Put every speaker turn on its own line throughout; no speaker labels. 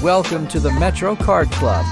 Welcome to the Metro Card Club.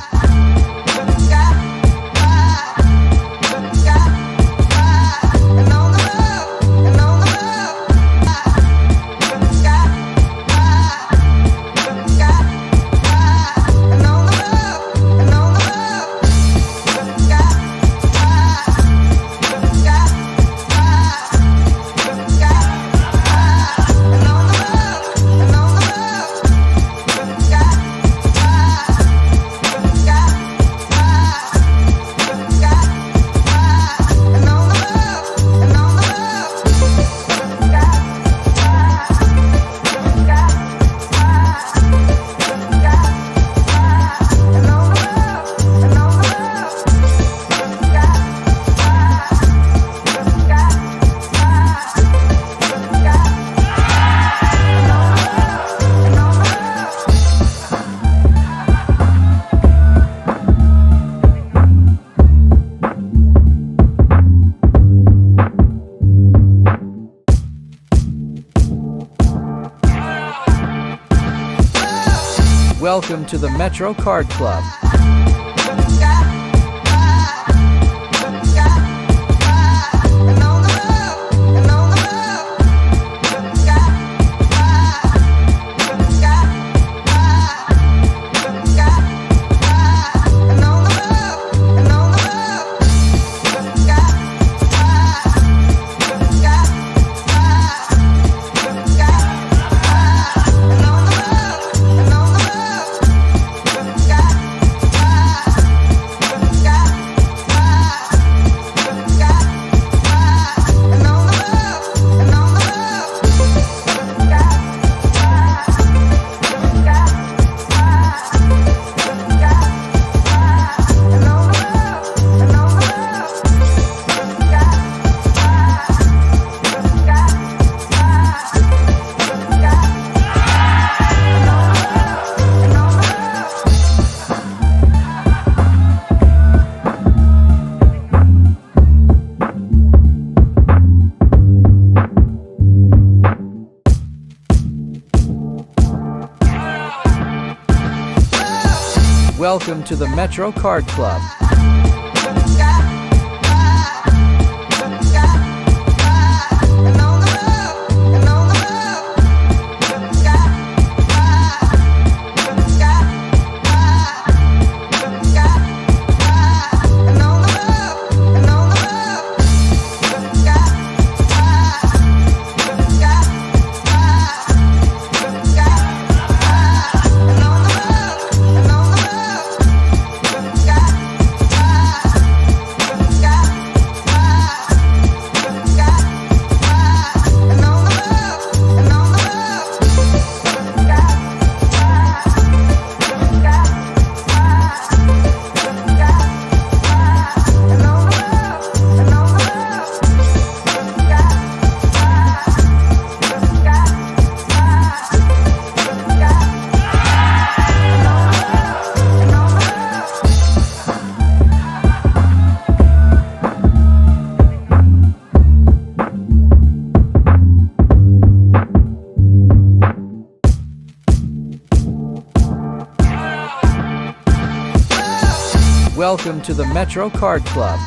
Welcome to the Metro Card Club. Welcome to the Metro Card Club. Welcome to the Metro Card Club.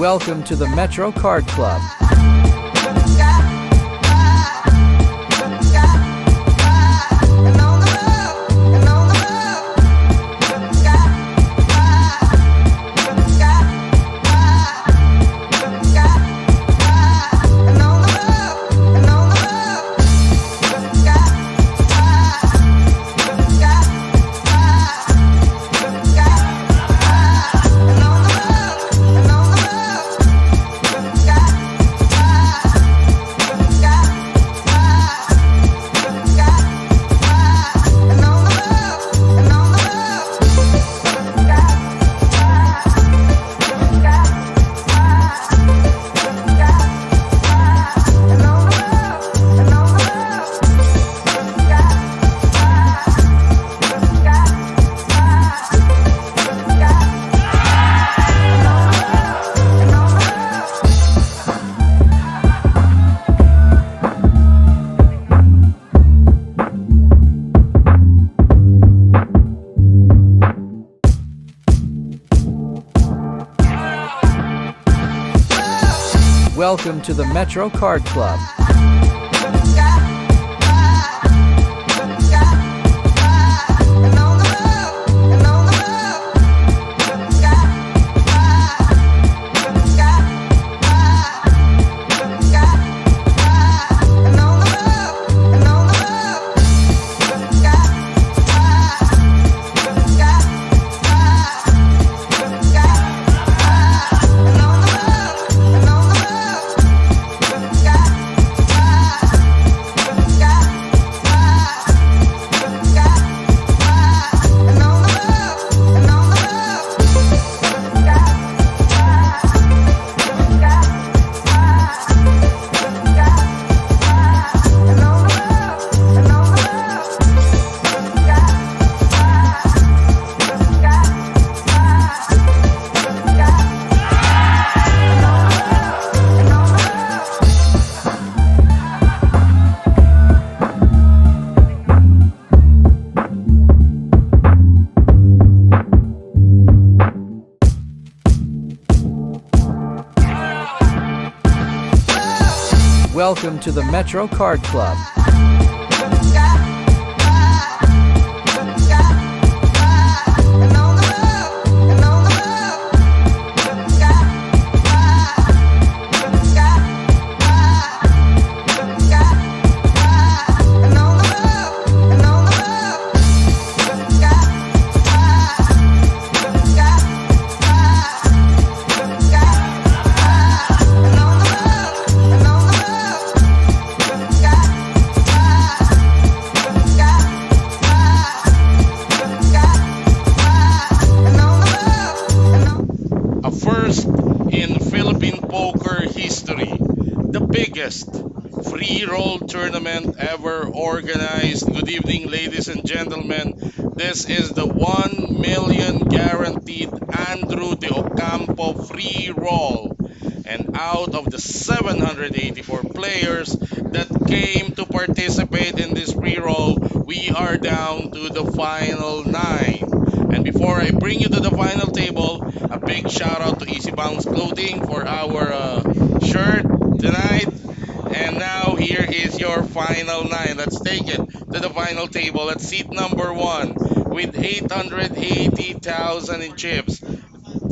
Welcome to the Metro Card Club. Welcome to the Metro Card Club. Welcome to the Metro Card Club.
A first in Philippine poker history, the biggest free roll tournament ever organized. Good evening, ladies and gentlemen. This is the 1 million guaranteed Andrew de Ocampo free roll. And out of the 784 players that came to participate in this free roll, we are down to the final 9. And before I bring you to the final table, a big shout out to Easy Bounce Clothing for our shirt tonight. And now here is your final 9. Let's take it to the final table at seat number 1 with 880,000 in chips.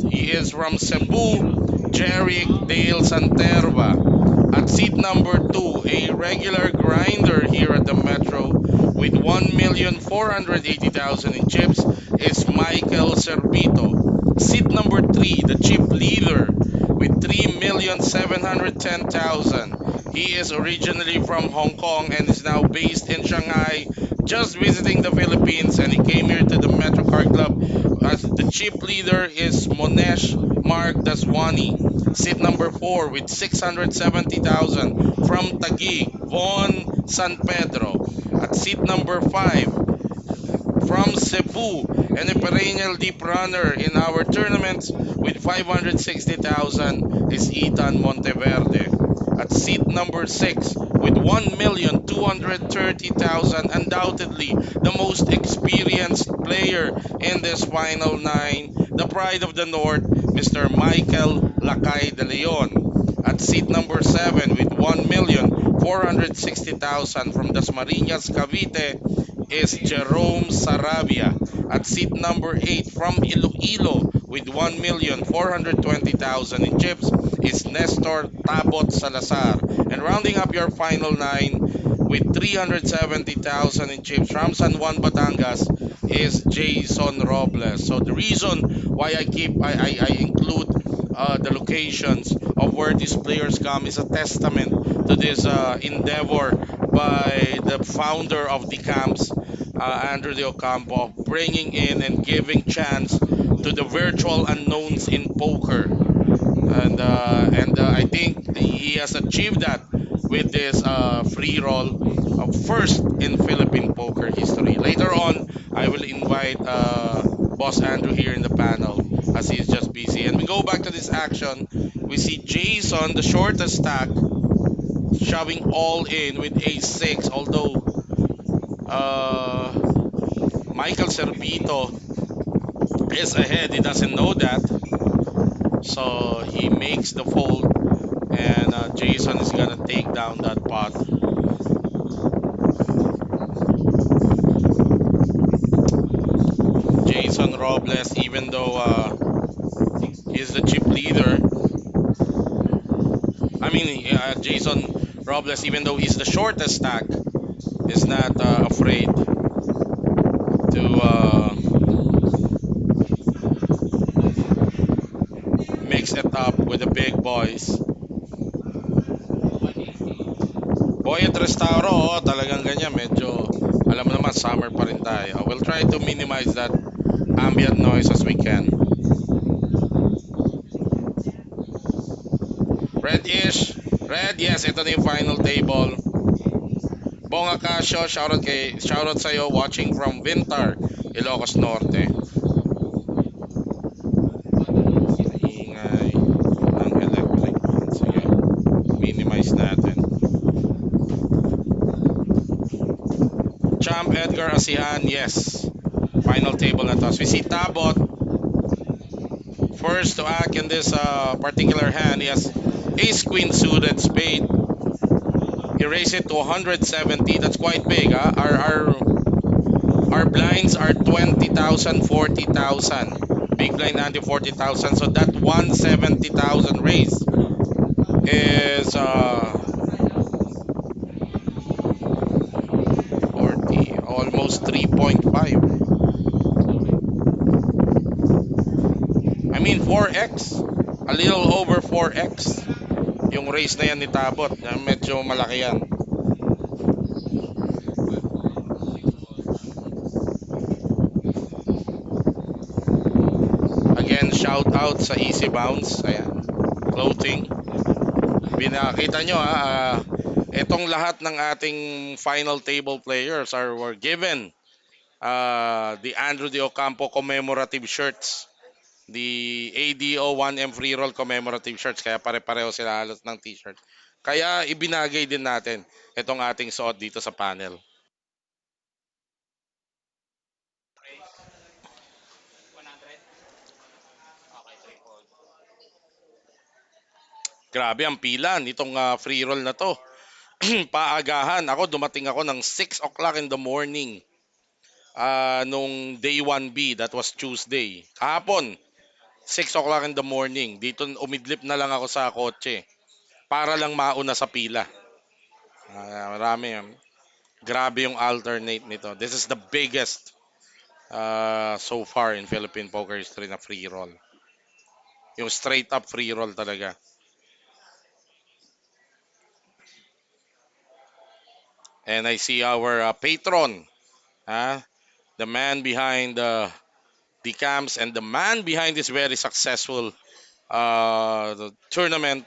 He is from Cebu, Jeric Dale Santerva. At seat number 2, a regular grinder here at the Metro with 1,480,000 in chips is Michael Cervito. Seat number 3, the chip leader with 3,710,000. He is originally from Hong Kong and is now based in Shanghai, just visiting the Philippines, and he came here to the Metro Card Club. As the chip leader is Monesh Mark Daswani. Seat number 4 with 670,000 from Taguig, Von San Pedro. At seat number 5 from Cebu and a perennial deep runner in our tournaments with 560,000 is Ethan Monteverde. At seat number 6 with 1,230,000, undoubtedly the most experienced player in this final 9, the pride of the North, Mr. Michael Lakay de Leon. At seat number 7 with 1,460,000 from Dasmariñas, Cavite is Jerome Sarabia. At seat number 8 from Iloilo with 1,420,000 in chips is Nestor Tabot Salazar. And rounding up your final 9 with 370,000 in chips from San Juan, Batangas is Jason Robles. So the reason why I include the locations of where these players come is a testament to this endeavor by the founder of the camps, Andrew De Ocampo, bringing in and giving chance to the virtual unknowns in poker. And I think he has achieved that with this free roll first in Philippine poker history. Later on, I will invite Boss Andrew here in the panel as he's just busy. And we go back to this action. We see Jason, the shortest stack, shoving all in with ace six. Although uh, Michael Servito is ahead, he doesn't know that. So he makes the fold, and Jason is gonna take down that pot. Jason Robles, even though he's the chip leader, Jason Robles, even though he's the shortest stack, is not afraid to mix it up with the big boys. Boy at Restauro, talagang ganyan, medyo, alam mo naman, summer pa rin tayo. We'll try to minimize that ambient noise as we can. Red-ish. Red, yes, ito na yung final table. Bong Acasio, shoutout sa'yo, watching from Vintar, Ilocos Norte. Ingay ng electric. Sige, minimize natin. Champ Edgar Asihan, yes. Final table na to. So we see Tabot, first to act in this particular hand. He has ace queen suited spade. He raised it to 170. That's quite big. Huh? Our blinds are 20,000, 40,000. Big blind ante 40,000. So that 170,000 raise is 40, almost 3.5. I mean 4x. A little over 4x. Yung raise na yan ni Tabot. Medyo malaki yan. Again, shout out sa Easy Bounce. Ayan. Clothing. Binakita nyo itong lahat ng ating final table players were given the Andrew De Ocampo commemorative shirts. The ADO 1M free roll commemorative shirts. Kaya pare-pareho sila halos ng t-shirt. Kaya ibinagay din natin itong ating suot dito sa panel. Grabe ang pila nitong free roll na to. Paagahan. Ako, dumating ako ng 6 o'clock in the morning nung day 1B. That was Tuesday. Kahapon, 6 o'clock in the morning. Dito umidlip na lang ako sa kotse para lang mauna sa pila. Marami. Grabe yung alternate nito. This is the biggest so far in Philippine poker history na free roll. Yung straight up free roll talaga. And I see our patron, the man behind the camps and the man behind this very successful the tournament.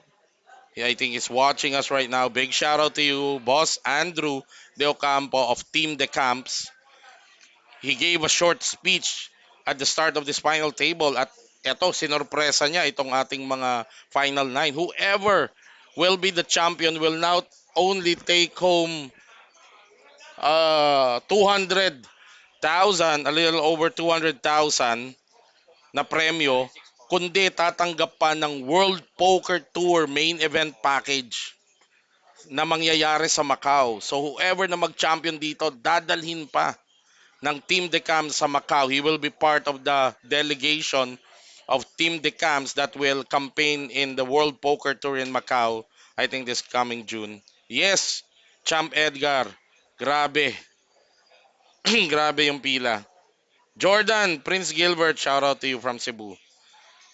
I think is watching us right now. Big shout out to you, boss Andrew De Ocampo of Team The Camps. He gave a short speech at the start of this final table at eto, sinorpresa niya itong ating mga final nine. Whoever will be the champion will not only take home 200,000, a little over 200,000 na premyo, kundi tatanggap pa ng World Poker Tour main event package na mangyayari sa Macau. So whoever na mag-champion dito, dadalhin pa ng Team Decam sa Macau. He will be part of the delegation of Team Decams that will campaign in the World Poker Tour in Macau, I think this coming June. Yes, Champ Edgar. Grabe. Grabe yung pila. Jordan, Prince Gilbert, shout out to you from Cebu.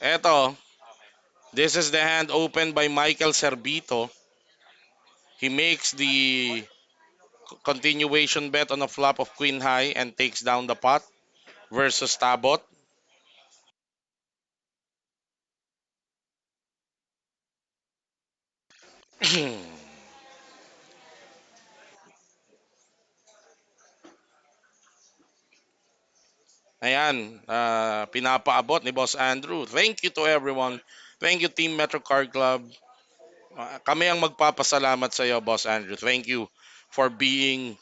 Eto, this is the hand opened by Michael Cervito. He makes the continuation bet on a flop of Queen High and takes down the pot versus Tabot. Ayan, pinapaabot ni Boss Andrew. Thank you to everyone. Thank you Team Metro Card Club. Kami ang magpapasalamat sa iyo, Boss Andrew. Thank you for being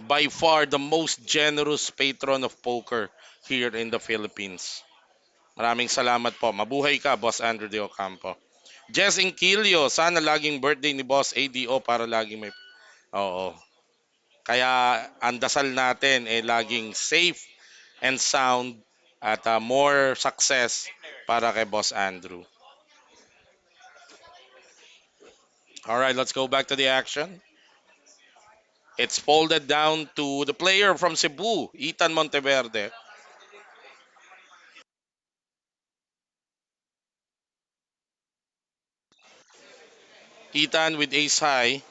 by far the most generous patron of poker here in the Philippines. Maraming salamat po. Mabuhay ka, Boss Andrew de Ocampo. Jess Inquilio, sana laging birthday ni Boss ADO para laging may... Oo. Kaya ang dasal natin ay laging safe and sound at more success para kay Boss Andrew. All right, let's go back to the action. It's folded down to the player from Cebu, Ethan Monteverde. Ethan with ace high.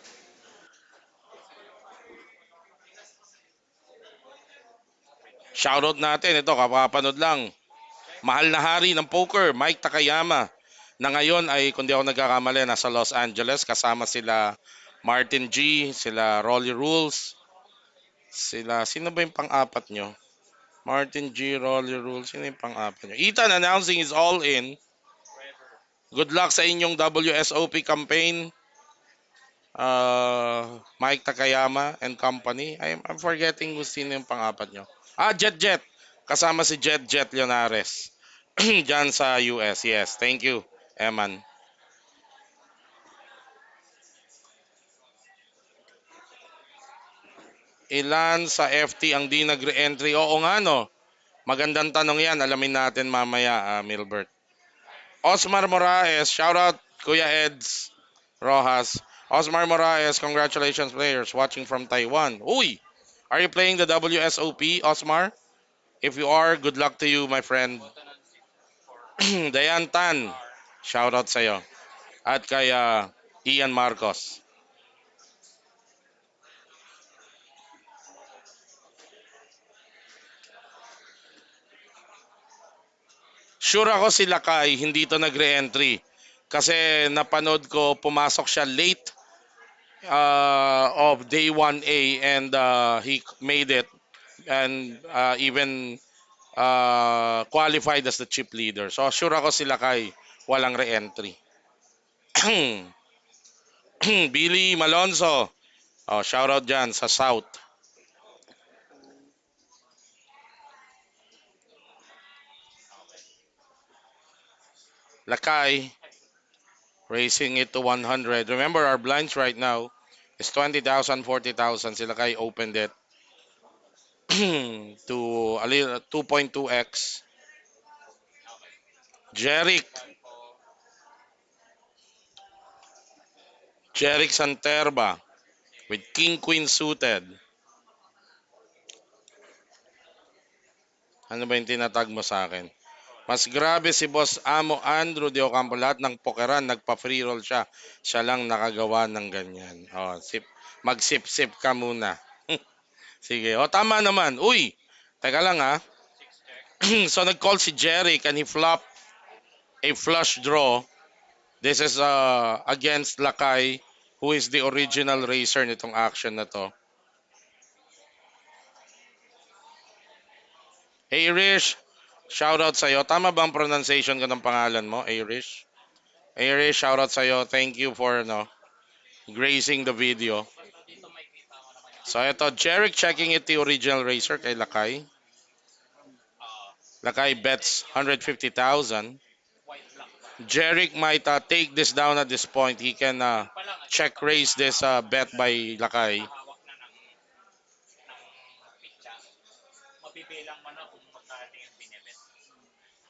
Shoutout natin, ito kapapanood lang. Mahal na hari ng poker, Mike Takayama. Na ngayon ay, kung di ako nagkakamali, nasa Los Angeles. Kasama sila Martin G, sila Rolly Rules. Sino ba yung pang-apat nyo? Martin G, Rolly Rules. Sino yung pang-apat nyo? Ethan announcing is all in. Good luck sa inyong WSOP campaign. Mike Takayama and company. I'm forgetting kung sino yung pang-apat nyo. Jet Jet. Kasama si Jet Jet Leonares. Diyan sa US. Yes, thank you, Eman. Ilan sa FT ang di nag-re-entry? Oo nga no. Magandang tanong yan. Alamin natin mamaya, Milbert. Osmar Moraes. Shout out Kuya Eds Rojas. Osmar Moraes. Congratulations players watching from Taiwan. Uy! Are you playing the WSOP, Osmar? If you are, good luck to you, my friend. Dayan Tan. Shout out sa'yo. At kay Ian Marcos. Sure ako si Lakay, hindi to nagre-entry. Kasi napanood ko, pumasok siya late of day 1A and he made it and even qualified as the chip leader. So sure ako si Lakay, walang re-entry. Billy Malonzo. Oh, shout out dyan sa South. Lakay raising it to 100. Remember our blinds right now is 20,000, 40,000. Si Lakay opened it to a little 2.2x. Jeric. Jeric Santerba with King Queen suited. Ano ba yung tinatag mo sa akin? Mas grabe si Boss Amo Andrew de Ocampo. Lahat ng pokeran, nagpa-free roll siya. Siya lang nakagawa ng ganyan. Oh, mag-sip-sip ka muna. Sige. O, tama naman. Uy, teka lang ha. So, nag-call si Jeric and he flopped a flush draw. This is against Lakay, who is the original racer nitong action na to. Irish, shoutout sa'yo. Tama ba ang pronunciation ko ng pangalan mo, Irish? Irish, shoutout sa'yo. Thank you for gracing the video. So ito, Jeric checking it the original racer kay Lakay. Lakay bets 150,000. Jerick might take this down at this point. He can check raise this bet by Lakay.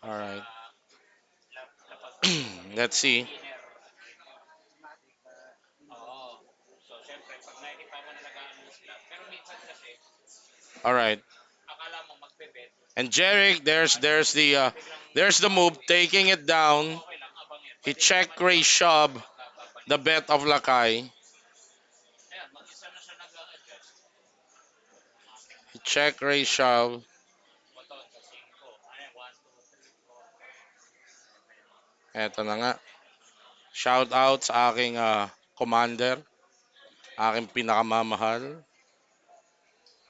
All right. Let's see. All right. And Jerick, there's the move, taking it down. He check raise shove the bet of Lakay. He check raise shove. Eto na nga. Shout out sa aking commander, aking pinakamamahal,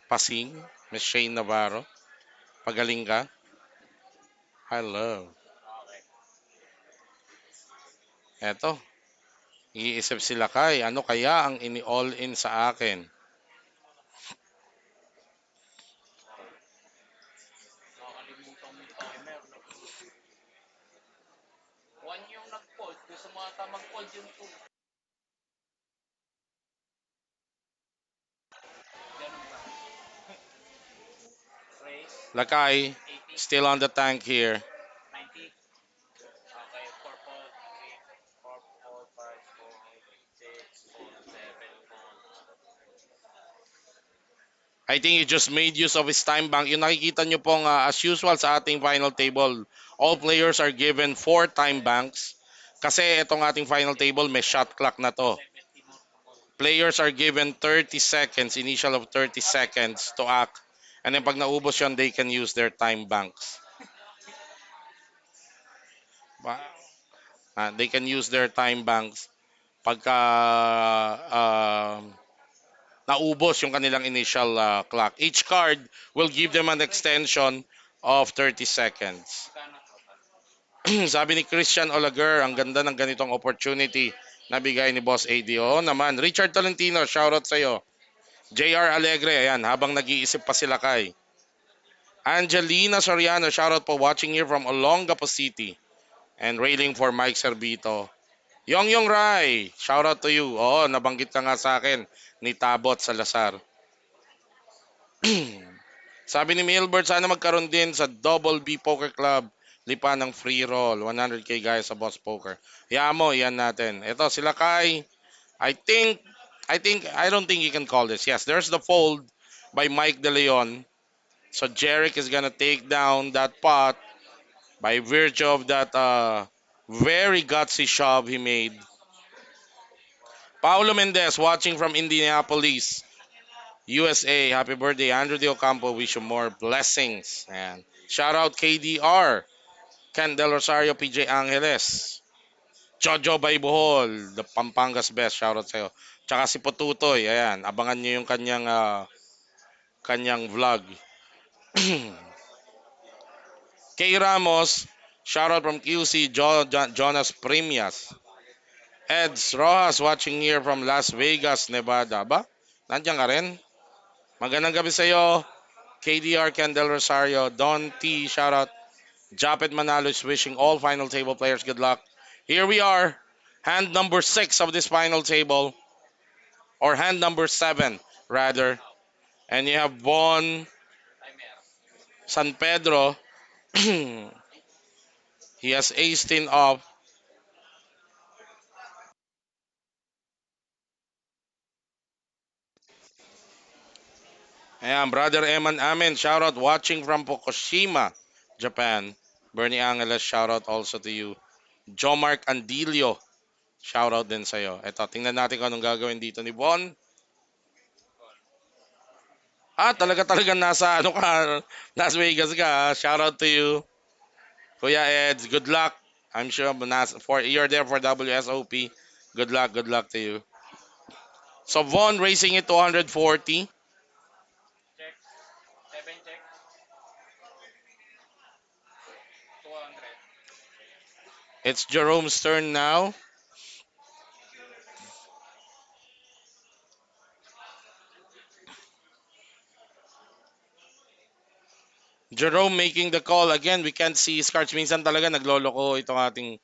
Pasing, Miss Shane Navarro. Pagaling ka. Hello. Eto, iisip sila kay, ano kaya ang ini-all in sa akin? Lakay, still on the tank here. I think he just made use of his time bank. Yung nakikita nyo pong as usual sa ating final table, all players are given 4 time banks. Kasi itong ating final table, may shot clock na to. Players are given 30 seconds, initial of 30 seconds to act. And then pag naubos yun, they can use their time banks. They can use their time banks pagka uh, naubos yung kanilang initial clock. Each card will give them an extension of 30 seconds. Sabi ni Christian Olager, ang ganda ng ganitong opportunity na bigay ni Boss ADO. Naman, Richard Tolentino, shoutout sa'yo. JR Alegre, ayan, habang nag-iisip pa sila kay. Angelina Soriano, shoutout po watching here from Olongapo City. And railing for Mike Servito. Yong Rai, shoutout to you. Oo, nabanggit ka nga sa akin ni Tabot Salazar. Sabi ni Milbert, sana magkaroon din sa Double B Poker Club. Lipa ng free roll. 100k guys sa Boss Poker. Hayaan mo, yan natin. Ito, sila Kai. I think, I don't think you can call this. Yes, there's the fold by Mike De Leon. So Jerick is gonna take down that pot by virtue of that very gutsy shove he made. Paulo Mendez watching from Indianapolis, USA. Happy birthday, Andrew De Ocampo. Wish you more blessings. And shout out KDR, Ken Del Rosario, PJ Angeles, Jojo Baybohol, the Pampangas best. Shout out sa'yo. Tsaka si Potutoy. Ayan, abangan nyo yung kanyang vlog. Kay Ramos, shout out from QC, Jonas Premias. Eds Rojas watching here from Las Vegas, Nevada. Ba? Nandiyan ka rin? Magandang gabi sa iyo. KDR Candel Rosario, Don T, shoutout. Japet Manalo is wishing all final table players good luck. Here we are, hand number 6 of this final table, or hand number 7 rather. And you have Bon San Pedro. He has ace-10 off. Ayan, Brother Eman Amen, shoutout watching from Fukushima, Japan. Bernie Angeles, shoutout also to you. Jomark Andilio, shoutout din sa'yo. Eto, tingnan natin kung anong gagawin dito ni Bon. Talaga nasa ano ka, Las Vegas ka. Shoutout to you. Kuya Eds, good luck. I'm sure you're there for WSOP. Good luck to you. So Von racing it to 140. It's Jerome's turn now. Jerome making the call. Again, we can't see his cards. Minsan talaga nagloloko itong ating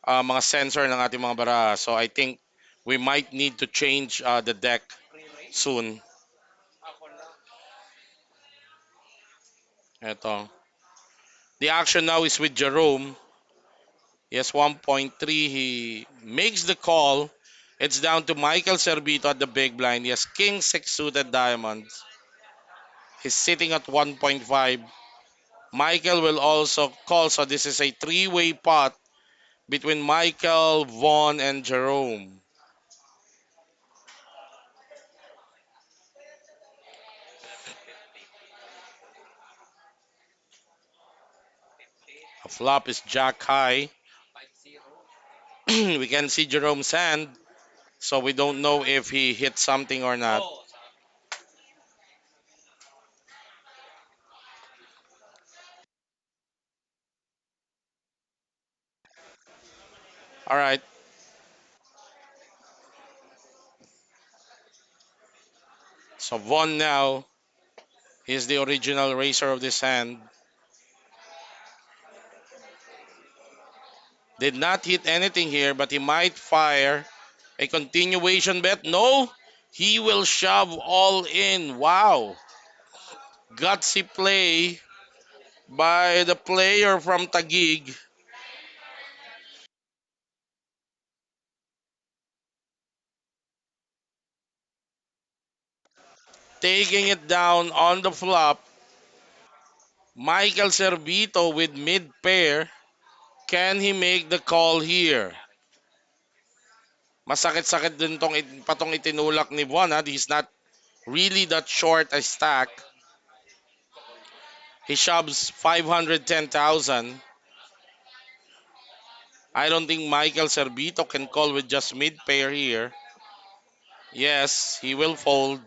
mga sensor ng ating mga bara. So I think we might need to change the deck soon. Ito. The action now is with Jerome. He has 1.3. He makes the call. It's down to Michael Cervito at the big blind. He has King 6 suited diamonds. He's sitting at 1.5. Michael will also call. So this is a three-way pot between Michael, Vaughn, and Jerome. A flop is Jack High. We can see Jerome's hand. So we don't know if he hit something or not. All right. So Vaughn now is the original racer of this hand. Did not hit anything here, but he might fire a continuation bet. No, he will shove all in. Wow. Gutsy play by the player from Taguig. Taking it down on the flop. Michael Cervito with mid pair. Can he make the call here? Masakit-sakit din patong itinulak ni Von. Ha? He's not really that short a stack. He shoves 510,000. I don't think Michael Cervito can call with just mid pair here. Yes, he will fold.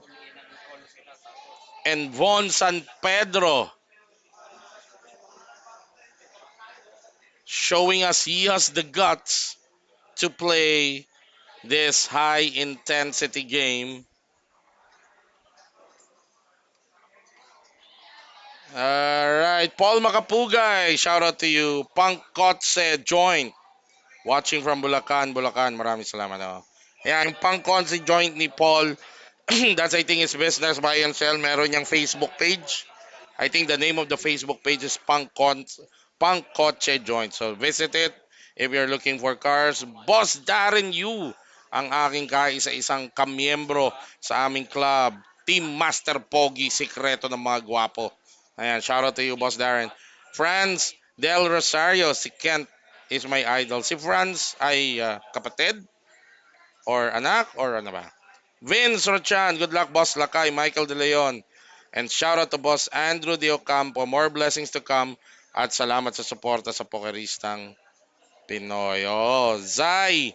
And Von San Pedro showing us he has the guts to play this high intensity game. Alright, Paul Makapugay, shout out to you. Punk Kotse joint. Watching from Bulacan, Bulacan. Maraming salamat. Oh. Ayan, yung Punk Kotse joint ni Paul. That's I think his business buy and sell. Meron niyang Facebook page. I think the name of the Facebook page is Punk Kotse Joint. So visit it if you're looking for cars. Boss Darren Yu ang aking kaisa-isang kamiyembro sa aming club. Team Master Pogi, sikreto ng mga gwapo. Ayan, shout out to you, Boss Darren. Franz Del Rosario, si Kent is my idol. Si Franz ay kapatid or anak or ano ba? Vince Rochan, good luck, Boss Lakay, Michael De Leon. And shout out to Boss Andrew De Ocampo. More blessings to come. At salamat sa suporta sa Pokeristang Pinoy. Oh, Zai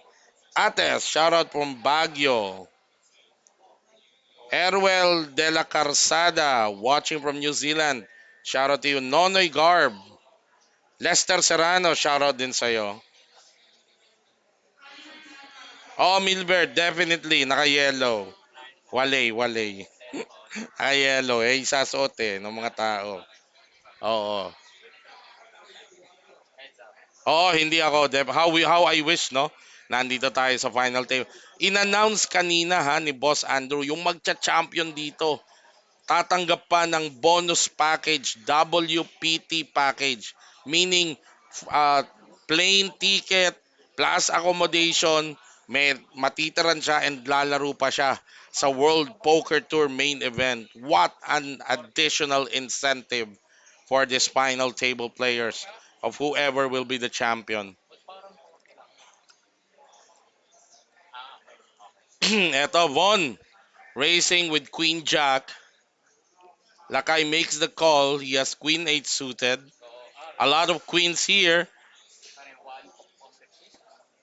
Ates, shout out from Baguio. Erwel De La Carsada, watching from New Zealand. Shout out to you. Nonoy Garb. Lester Serrano, shout out din sa'yo. Oh, Milbert, definitely. Naka-yellow. Walay. Naka-yellow. Eh, isasuot ng mga tao. Oo. Oo, hindi ako. How I wish, no? Nandito tayo sa final table. In-announce kanina ha ni Boss Andrew yung magcha-champion dito. Tatanggap pa ng bonus package, WPT package. Meaning, uh, plane ticket plus accommodation, may matitiran siya and lalaro pa siya sa World Poker Tour main event. What an additional incentive for these final table players of whoever will be the champion. Eto, Von racing with Queen Jack. Lakay makes the call. He has Queen 8 suited. A lot of queens here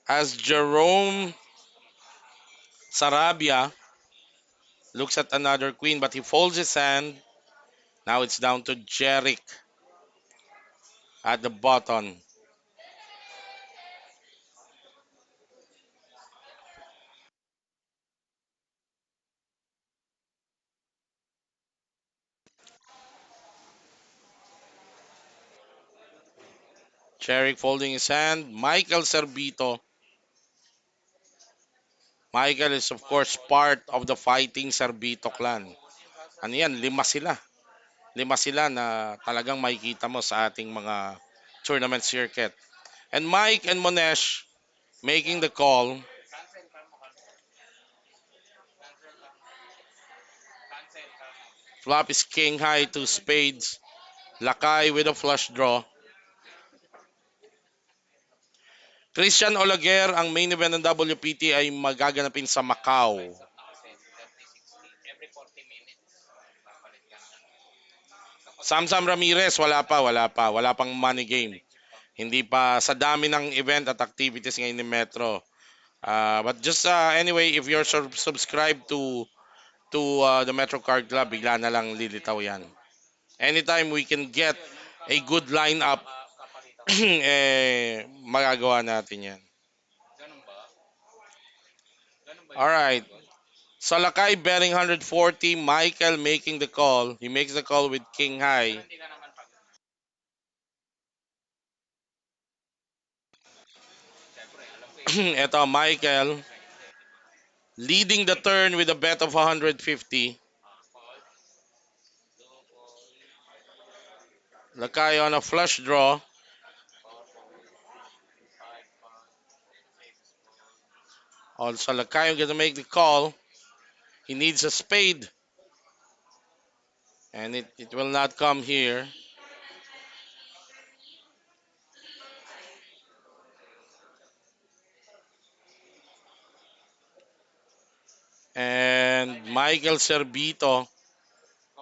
as Jerome Sarabia looks at another queen but he folds his hand. Now it's down to Jerick at the bottom. Cherry folding his hand. Michael Servito. Michael is of course part of the fighting Servito clan. Ano yan? Lima sila. Lima sila na talagang makikita mo sa ating mga tournament circuit. And Mike and Monesh making the call. Flop is king high, two spades. Lakay with a flush draw. Christian Olaguer, ang main event ng WPT ay magaganapin sa Macau. Samsam Ramirez, wala pang money game. Hindi pa sa dami ng event at activities ngayon ni Metro. But just anyway, if you're subscribed to the Metro Card Club, bigla na lang lilitaw yan. Anytime we can get a good lineup, magagawa natin yan. Alright. Salakay betting 140. Michael making the call. He makes the call with King High. Ito, Michael leading the turn with a bet of 150. Lakay on a flush draw. Also, Lakay going to make the call. He needs a spade. And it will not come here. And Michael Servito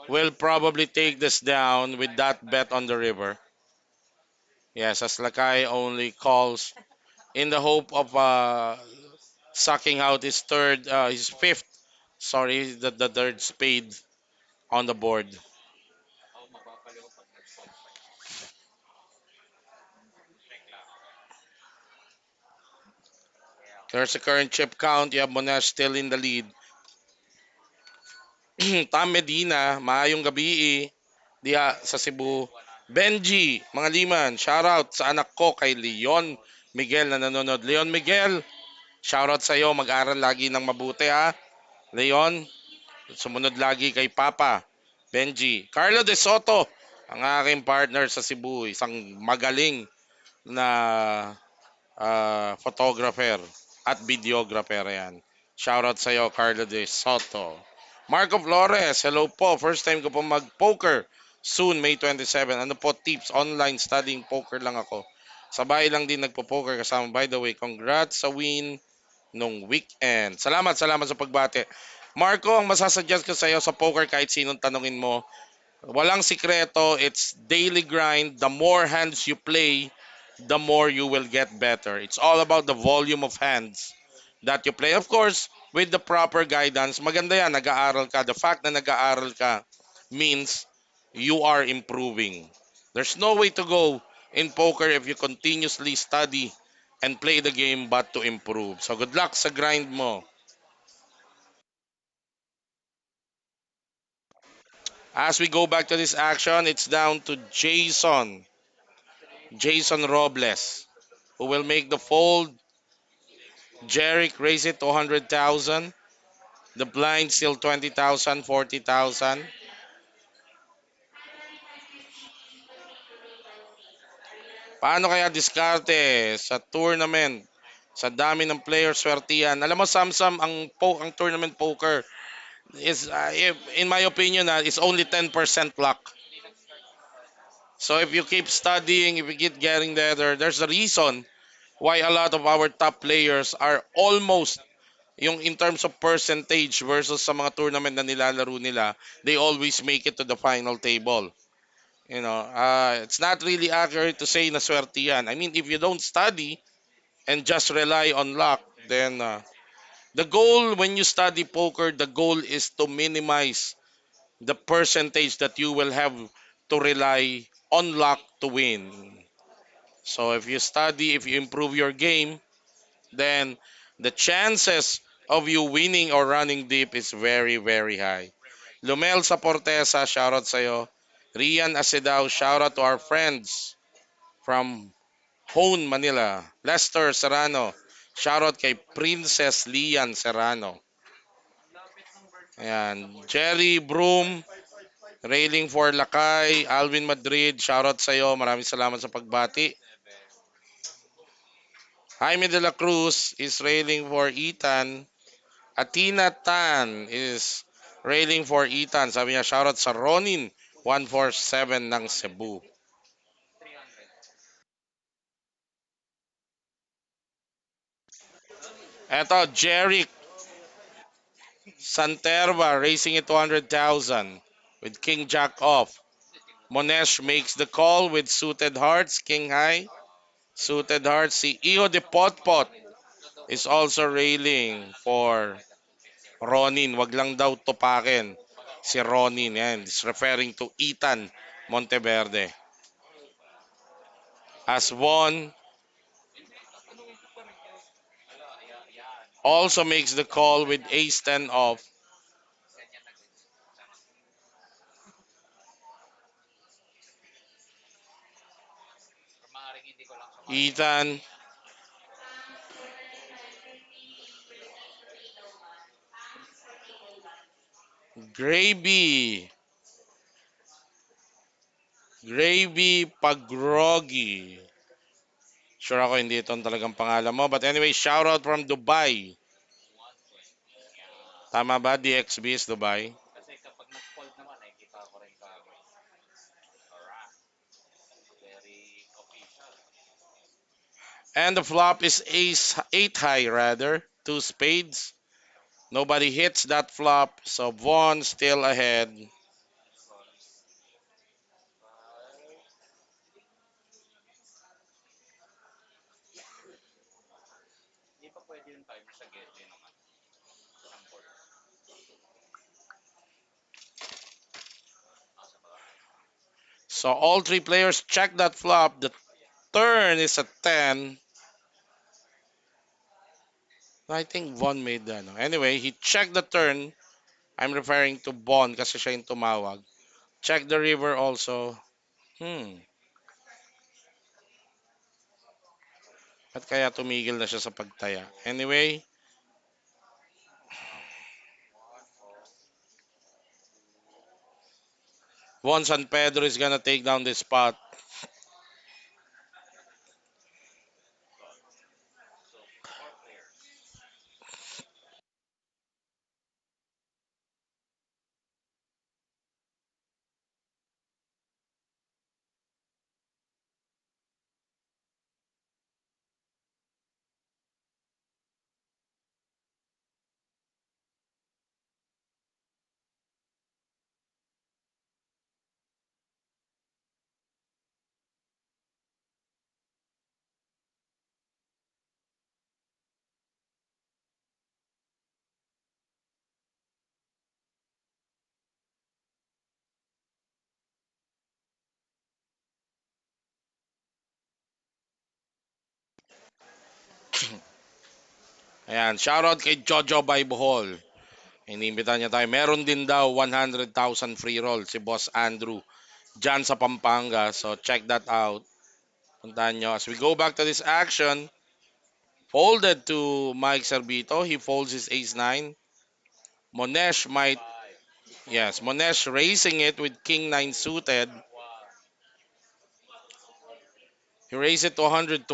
will probably take this down with that bet on the river. Yes, as Lakay only calls in the hope of sucking out his fifth, sorry, the third spade on the board. There's a current chip count. You have Monash still in the lead. Tom Medina, maayong gabi diya sa Cebu. Benji, mga liman, shoutout sa anak ko kay Leon Miguel na nanonood. Leon Miguel, shoutout sa iyo. Mag-aral lagi ng mabuti ha. Leon, sumunod lagi kay Papa. Benji. Carlo De Soto, ang aking partner sa Cebu. Isang magaling na photographer at videographer yan. Shoutout sa iyo, Carlo De Soto. Marco Flores, hello po. First time ko po mag-poker. Soon, May 27. Ano po tips? Online studying poker lang ako. Sa bahay lang din nagpo-poker kasama. By the way, congrats sa win nung weekend. Salamat sa pagbate. Marco, ang masasuggest ko sa iyo sa poker kahit sinong tanungin mo, walang sikreto. It's daily grind. The more hands you play, the more you will get better. It's all about the volume of hands that you play. Of course, with the proper guidance, maganda yan, nag-aaral ka. The fact na nag-aaral ka means you are improving. There's no way to go in poker if you continuously study and play the game but to improve. So good luck sa grind mo. As we go back to this action, it's down to Jason Robles, who will make the fold. Jerick raise it to 100,000. The blind still 20,000, 40,000. Paano kaya diskarte sa tournament? Sa dami ng players, swertihan. Alam mo, Samsam, ang tournament poker is, in my opinion, is only 10% luck. So if you keep studying, if you keep getting better, there's a reason why a lot of our top players are almost yung in terms of percentage versus sa mga tournament na nilalaro nila, they always make it to the final table. It's not really accurate to say na swerte yan. I mean, if you don't study and just rely on luck, then the goal when you study poker, the goal is to minimize the percentage that you will have to rely on luck to win. So if you study, if you improve your game, then the chances of you winning or running deep is very, very high. Lumel Saportesa, shoutout sa'yo. Rian Asedao, shoutout to our friends from Hone, Manila. Lester Serrano. Shoutout kay Princess Lian Serrano. Ayan. Jerry Broom. Railing for Lakay. Alvin Madrid. Shoutout sa'yo. Maraming salamat sa pagbati. Jaime de la Cruz is railing for Ethan. Atina Tan is railing for Ethan. Sabi niya, shoutout sa Ronin 147 ng Cebu. Eto, Jeric Santerva racing at 200,000 with King Jack off. Monesh makes the call with suited hearts, King High. Suited hearts, si Iho de Potpot is also railing for Ronin. Wag lang daw tupakin si Ronin. Yan, is referring to Ethan Monteverde. As Von also makes the call with ace 10 off. Ethan, Gravy, Gravy Pagrogi. Sure ako hindi ito ang talagang pangalan mo. But anyway, shout out from Dubai. Tama ba? DXB is Dubai. And the flop is ace 8 high rather. Two spades. Nobody hits that flop. So Vaughn still ahead. So all three players check that flop. The turn is a 10. I think Von made that. No? Anyway, he checked the turn. I'm referring to Von kasi siya yung tumawag. Check the river also. Hmm. At kaya tumigil na siya sa pagtaya. Anyway, Von San Pedro is gonna take down this spot. Ayan, shoutout kay Jojo by Bohol. Inimbita niya tayo. Meron din daw 100,000 free roll si Boss Andrew dyan sa Pampanga. So check that out. Puntahan nyo. As we go back to this action, folded to Mike Servito. He folds his ace-9. Monesh might, yes, Monesh raising it with king-9 suited. He raised it to 120.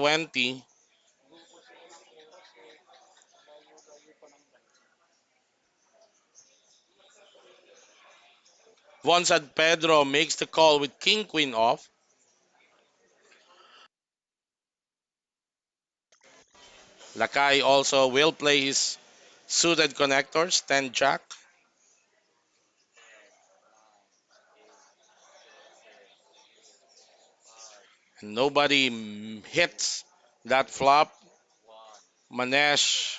Von San Pedro makes the call with king-queen off. Lakay also will play his suited connectors, 10 jack. Nobody hits that flop. Manesh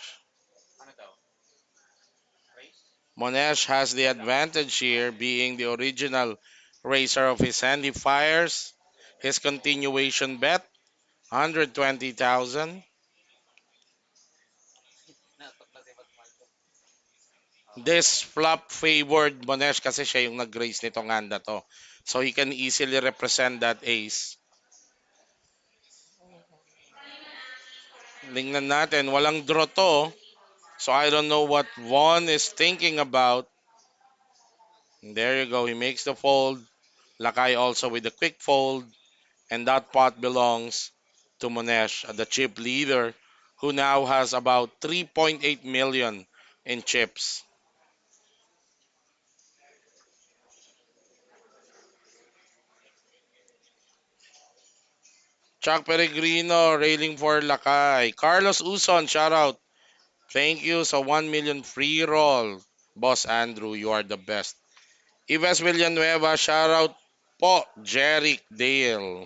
Monesh has the advantage here, being the original raiser of his hand. He fires his continuation bet, 120,000. This flop favored Monesh kasi siya yung nag-raise nitong hand to. So he can easily represent that ace. Tingnan natin. Walang draw to. So I don't know what Vaughn is thinking about. And there you go. He makes the fold. Lakay also with the quick fold. And that pot belongs to Monesh, the chip leader, who now has about 3.8 million in chips. Chuck Peregrino railing for Lakay. Carlos Uson, shout out. Thank you sa 1 million free roll. Boss Andrew, you are the best. Ives Villanueva, shout out po. Jerick Dale.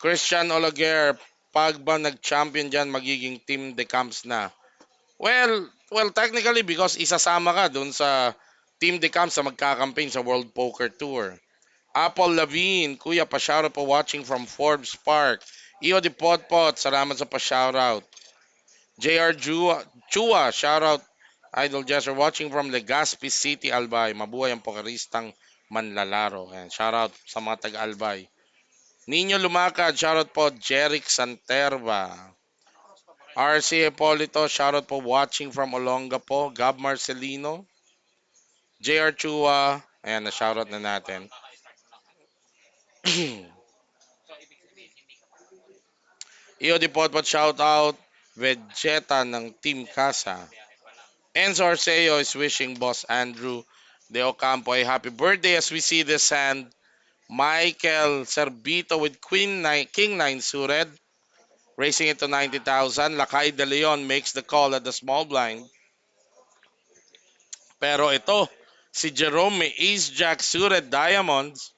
Christian Olaguer, pag ba nag-champion dyan, magiging team de camps na. Well, technically because isasama ka dun sa team de camps na magkakampaign sa World Poker Tour. Apple Lavine, Kuya, pa-shoutout po watching from Forbes Park. Iyo de Potpot, salamat sa pa-shoutout. JR Chua, shoutout. Idol Jester watching from Legazpi City, Albay. Mabuhay ang pokeristang manlalaro. Ayan, shoutout sa mga taga-Albay. Nino Lumakad, shoutout po. Jeric Santerva. RC Hipolito, shoutout po watching from Olongapo. Gab Marcelino. JR Chua, ayan, na-shoutout na natin. Iyo di Potpot, shoutout. Vegeta ng Team Casa. Enzo Arceo is wishing Boss Andrew de Ocampo a happy birthday as we see this hand. Michael Cerbito with King 9 suited, raising it to 90,000. Lakay de Leon makes the call at the small blind. Pero ito, si Jerome may Ace Jack suited diamonds.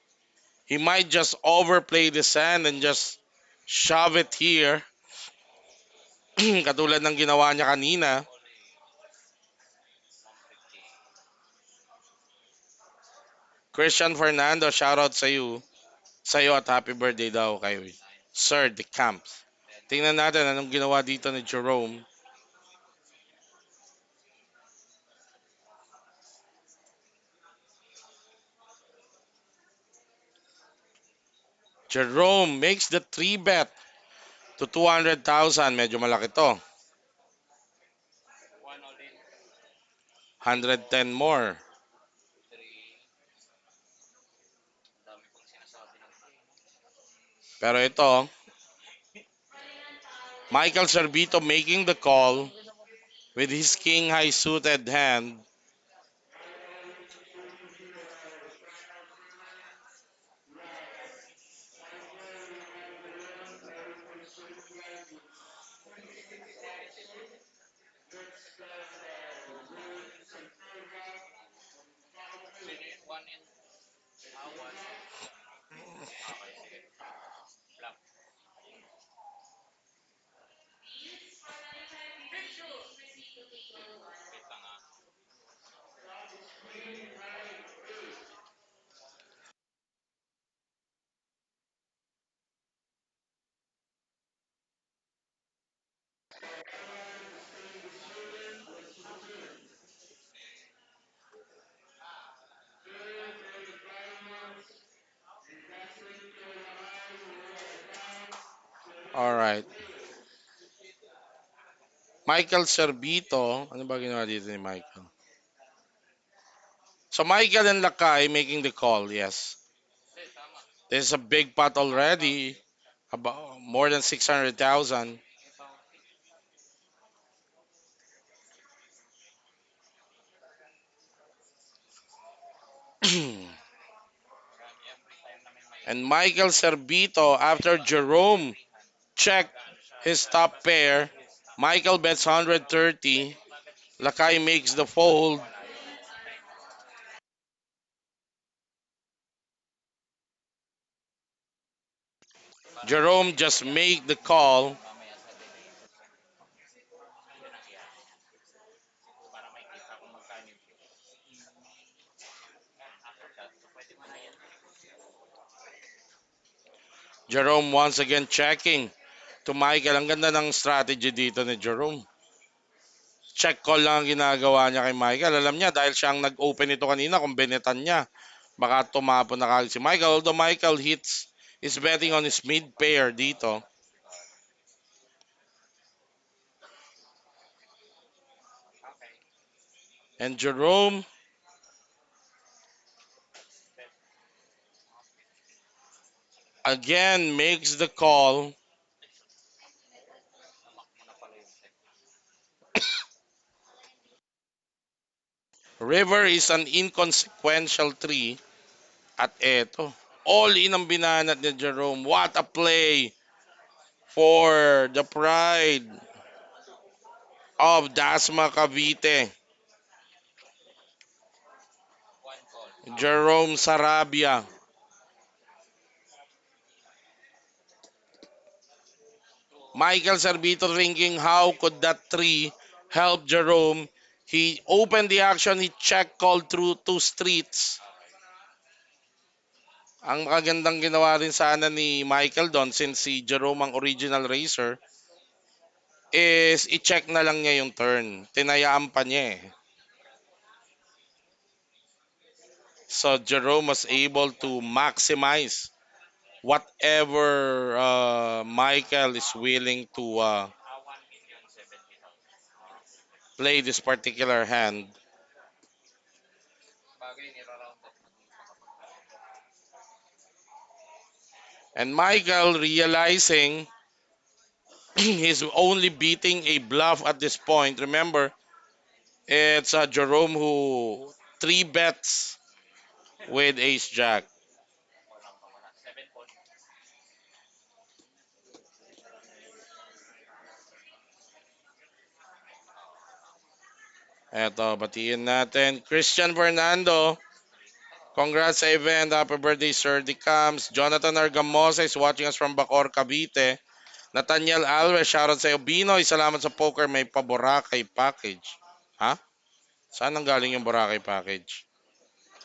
He might just overplay this hand and just shove it here. Katulad ng ginawa niya kanina. Christian Fernando, shoutout sa iyo. Sa iyo at happy birthday daw kay Sir De Camps. Tingnan natin anong ginawa dito ni Jerome. Jerome makes the 3 bet to 200,000. Medyo malaki to. 110 more. Pero ito, Michael Servito making the call with his king high suited hand. Alright. Michael Servito. Ano ba ginawa dito ni Michael? So Michael and Lakay making the call, yes. This is a big pot already. About more than 600,000. And Michael Servito, after Jerome checked his top pair, Michael bets 130. Lakay makes the fold. Jerome just make the call. Jerome once again checking to Michael. Ang ganda ng strategy dito ni Jerome. Check call lang ang ginagawa niya kay Michael. Alam niya dahil siya ang nag-open ito kanina, kung binetan niya, baka tumapon na kagad si Michael. Although Michael hits is betting on his mid pair dito. And Jerome again makes the call. River is an inconsequential tree at eto. All in ang binanat ni Jerome. What a play for the pride of Dasma Cavite. Jerome Sarabia. Michael Servito thinking how could that tree help Jerome. He opened the action. He check called through two streets. Ang magandang ginawa rin sana ni Michael doon since si Jerome ang original racer is i-check na lang niya yung turn. Tinayaan pa niya eh. So Jerome was able to maximize whatever Michael is willing to play this particular hand. And Michael realizing he's only beating a bluff at this point. Remember, it's Jerome who three bets with Ace Jack. Eto, batiin natin. Christian Fernando, congrats sa event. Happy birthday, Sir Decams. Jonathan Argamosa is watching us from Bacor, Cavite. Nathaniel Alves, shoutout sa iyo. Binoy, salamat sa poker. May pa-Boracay package. Ha? Saan ang galing yung Boracay package?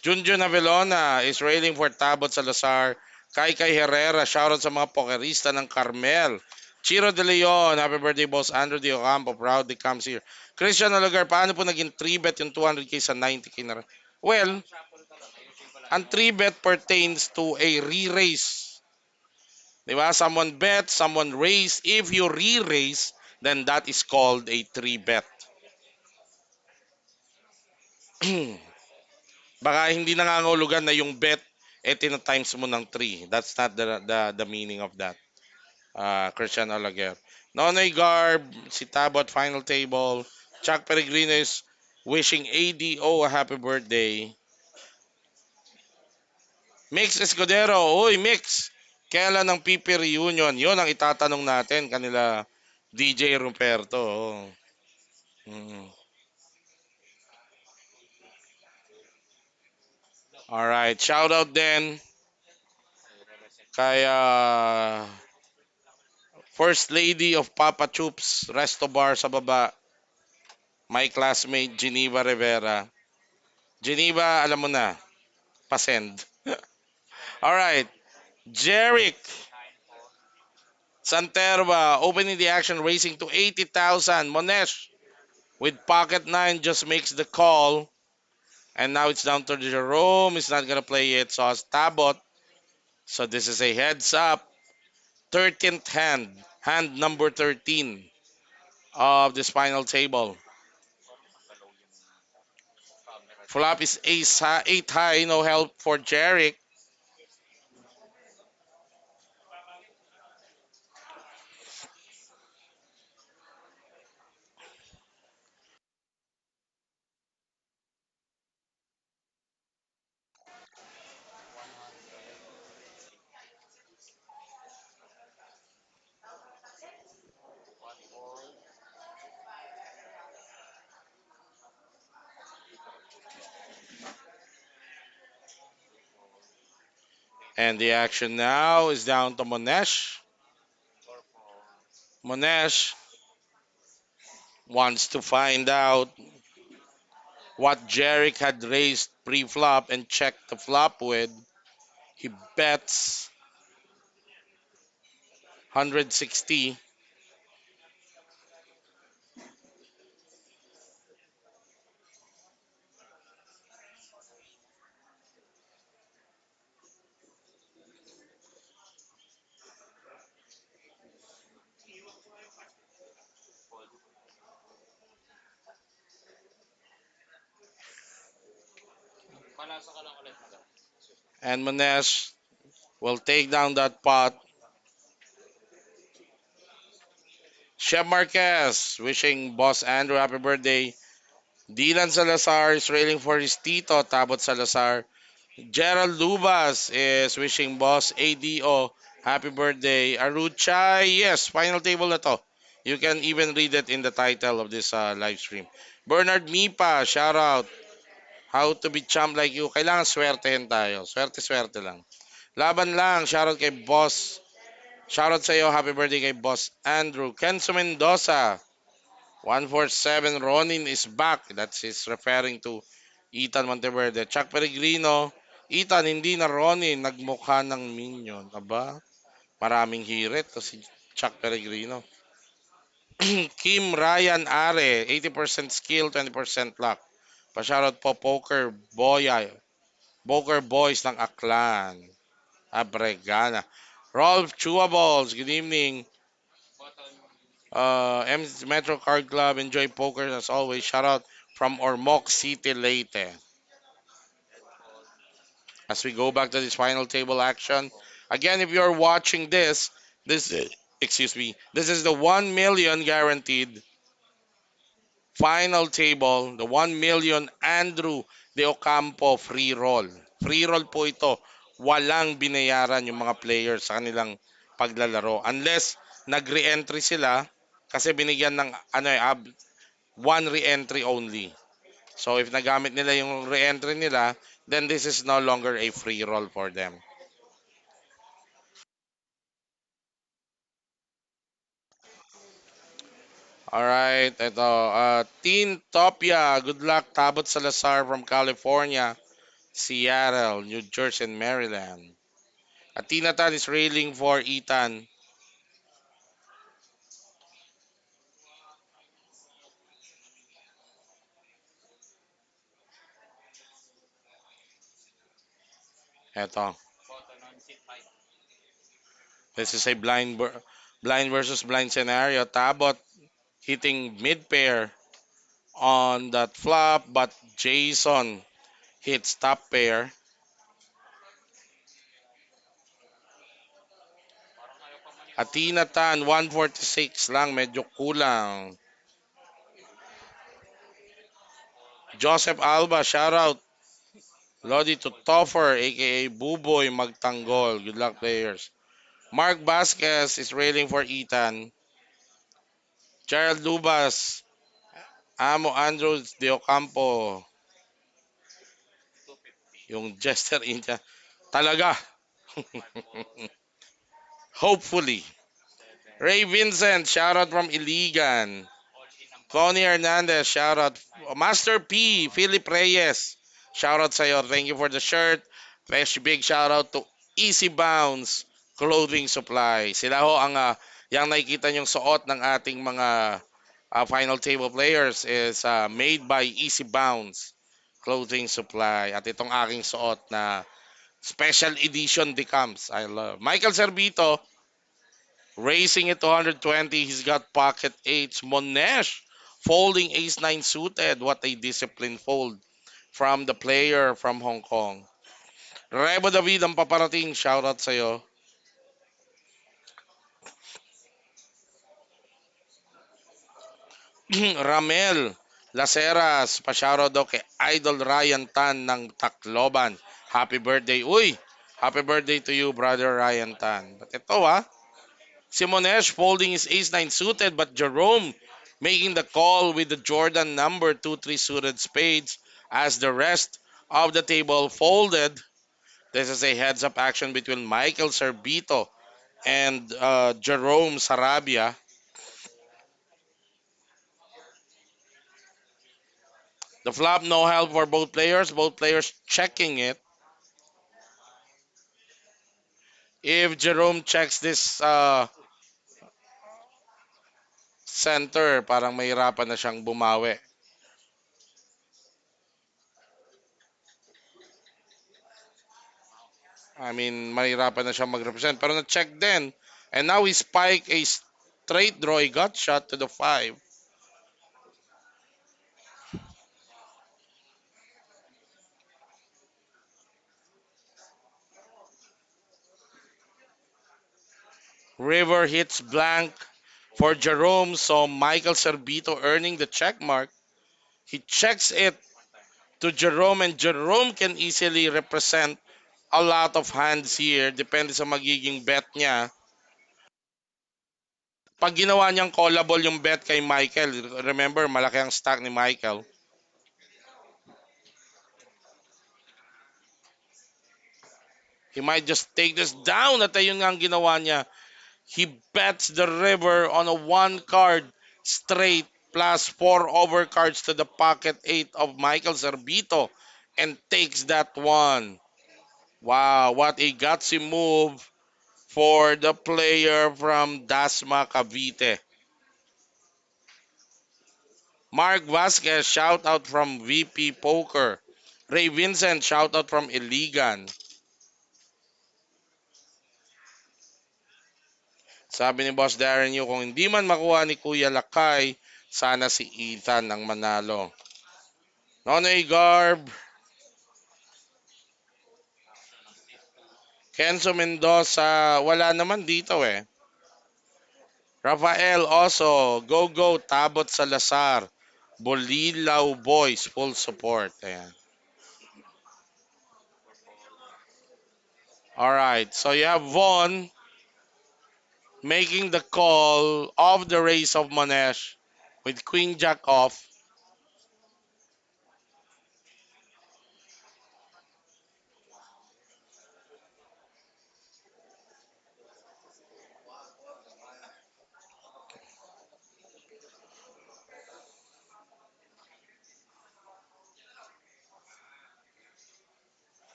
Junjun Avelona is railing for Tabot Salazar. Kai Herrera, shoutout sa mga pokerista ng Carmel. Chiro De Leon, happy birthday boss. Andrew De Ocampo, proudly comes here. Christian Alagar, paano po naging 3 bet yung 200k sa 90k na? Well, ang 3 bet pertains to a re-raise. Di ba? Someone bet, someone raise. If you re-raise, then that is called a 3 bet. Baka hindi nangangahulugan na yung bet tinatimes mo ng 3. That's not the meaning of that. Christian Alaguer. Nonoy Garb, si Tabot, final table. Chuck Peregrino is wishing ADO a happy birthday. Mix Escudero, uy Mix, kailan ang PP reunion? Yon ang itatanong natin kanila DJ Ruperto. Oh. Mm. Alright, shout out din kay First Lady of Papa Chups Resto Bar sa baba, my classmate Geneva Rivera. Geneva, alam mo na, pasend. Alright, Jeric Santerva opening the action, racing to 80,000. Monesh with pocket 9 just makes the call. And now it's down to Jerome. He's not going to play it. So it's Tabot. So this is a heads up. 13th hand. Hand number 13 of this final table. Flop is ace high, 8 high. No help for Jeric. And the action now is down to Monesh. Monesh wants to find out what Jeric had raised pre-flop and checked the flop with. He bets 160. And Manesh will take down that pot. Chef Marquez wishing Boss Andrew happy birthday. Dylan Salazar is railing for his tito, Tabot Salazar. Gerald Lubas is wishing Boss ADO happy birthday. Aruchay, yes, final table na to. You can even read it in the title of this live stream. Bernard Mipa, shout out. How to be champ like you. Kailangan swertehin tayo. Swerte-swerte lang. Laban lang. Shout out kay Boss. Shout out sa iyo. Happy birthday kay Boss Andrew. Kenzo Mendoza. 147 Ronin is back. That's his referring to Ethan Monteverde. Chuck Peregrino. Ethan, hindi na Ronin. Nagmukha ng minion. Aba? Maraming hirit to si Chuck Peregrino. Kim Ryan Are. 80% skill, 20% luck. Pa-shoutout po Poker Boys ng Aklan. Abregana. Rolf Chewables. Good evening. Metro Card Club. Enjoy poker as always. Shout out from Ormoc City, Leyte. As we go back to this final table action. Again, if you're watching this excuse me, this is the 1 million guaranteed final table, the 1 million Andrew De Ocampo free roll. Free roll po ito. Walang binayaran yung mga players sa kanilang paglalaro unless nag-re-entry sila kasi binigyan ng one re-entry only. So if nagamit nila yung re-entry nila, then this is no longer a free roll for them. Alright, ito. Teen Topia, good luck. Tabot Salazar from California, Seattle, New Jersey, and Maryland. Atina Tan is railing for Ethan. Ito. This is a blind versus blind scenario. Tabot hitting mid pair on that flop, but Jason hits top pair. Atina Tan, 146 lang, medyo kulang. Joseph Alba, shout out. Lodi to Toffer, aka Buboy Magtanggol. Good luck, players. Mark Vasquez is railing for Ethan. Gerald Lubas, Amo Andrews de Ocampo. Yung Jester India. Talaga. Hopefully. Ray Vincent, shout out from Iligan. Connie Hernandez, shout out. Master P, Philip Reyes, shout out sa'yo. Thank you for the shirt. Big shout out to Easy Bounce Clothing Supply. Sila ho ang yung nakikita nyong suot ng ating mga final table players is made by Easy Bounce Clothing Supply. At itong aking suot na special edition decams. I love. Michael Servito, racing it to 120. He's got pocket eights. Monesh folding ace 9 suited. What a disciplined fold from the player from Hong Kong. Rebo David ang paparating. Shoutout sa'yo. Ramel Laceras. Pa-shoutout daw kay Idol Ryan Tan ng Tacloban. Happy birthday. Uy! Happy birthday to you, brother Ryan Tan. But ito Simonesh folding his ace-9 suited, but Jerome making the call with the Jordan number 2-3 suited spades as the rest of the table folded. This is a heads-up action between Michael Servito and Jerome Sarabia. The flop, no help for both players. Both players checking it. If Jerome checks this center, parang mahirapan na siyang bumawi. I mean, mahirapan na siya mag-represent. Pero na-check din. And now he spike a straight draw. He got shot to the 5. River hits blank for Jerome, so Michael Servito earning the check mark. He checks it to Jerome and Jerome can easily represent a lot of hands here depende sa magiging bet niya. Pag ginawa niyang callable yung bet kay Michael, remember malaki ang stack ni Michael. He might just take this down at ayun nga ang ginawa niya. He bets the river on a one card straight plus four overcards to the pocket eight of Michael Zerbito and takes that one. Wow, what a gutsy move for the player from Dasma Cavite. Mark Vasquez, shout out from VP Poker. Ray Vincent, shout out from Iligan. Sabi ni Boss Darren Yu, kung hindi man makuha ni Kuya Lakay, sana si Ethan ang manalo. Nonoy Garb, Kenzo Mendoza, wala naman dito eh. Rafael Oso, Go Go, Tabot Salazar, Bolilaw Boys, full support. Ayan. Alright, so you have Von making the call of the race of Monesh with Queen Jack off.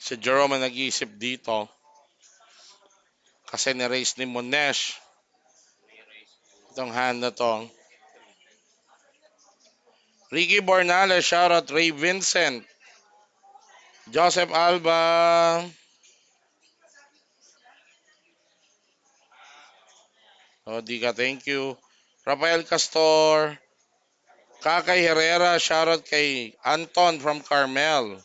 Si Jerome ang nag-iisip dito kasi ni-race ni Monesh itong hand na to. Ricky Bornales, shoutout Ray Vincent. Joseph Alba. Dika, thank you. Rafael Castor. Kakay Herrera, shoutout kay Anton from Carmel.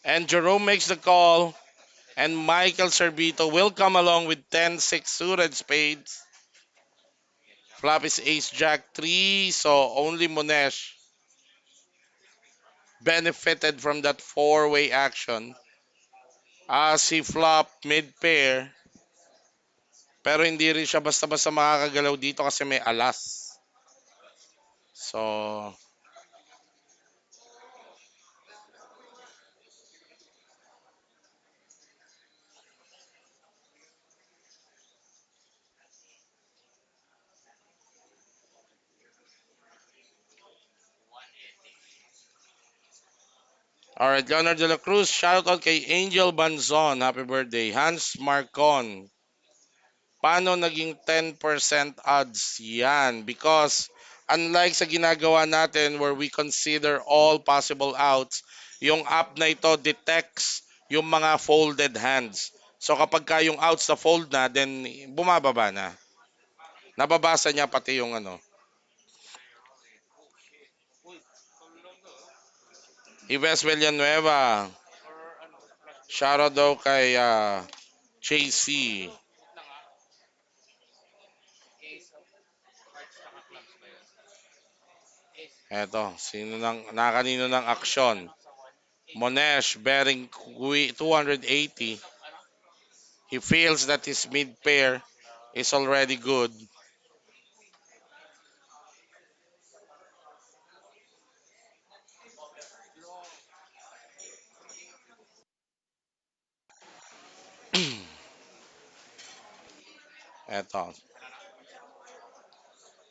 And Jerome makes the call. And Michael Servito will come along with 10-6 suited spades. Flop is Ace Jack 3, so only Monesh benefited from that four-way action. As he flop mid-pair. Pero hindi rin siya basta-basta makakagalaw dito kasi may alas. So, alright, Leonard de la Cruz, shoutout kay Angel Banzon. Happy birthday. Hans Marcon. Paano naging 10% odds? Yan. Because unlike sa ginagawa natin where we consider all possible outs, yung app na ito detects yung mga folded hands. So kapag ka yung outs na fold na, then bumababa na. Nababasa niya pati yung ano. Ives Villanueva. Shoutout daw kay JC. Eto, sino nang nakanino ng aksyon? Monesh betting 280. He feels that his mid pair is already good. Eto.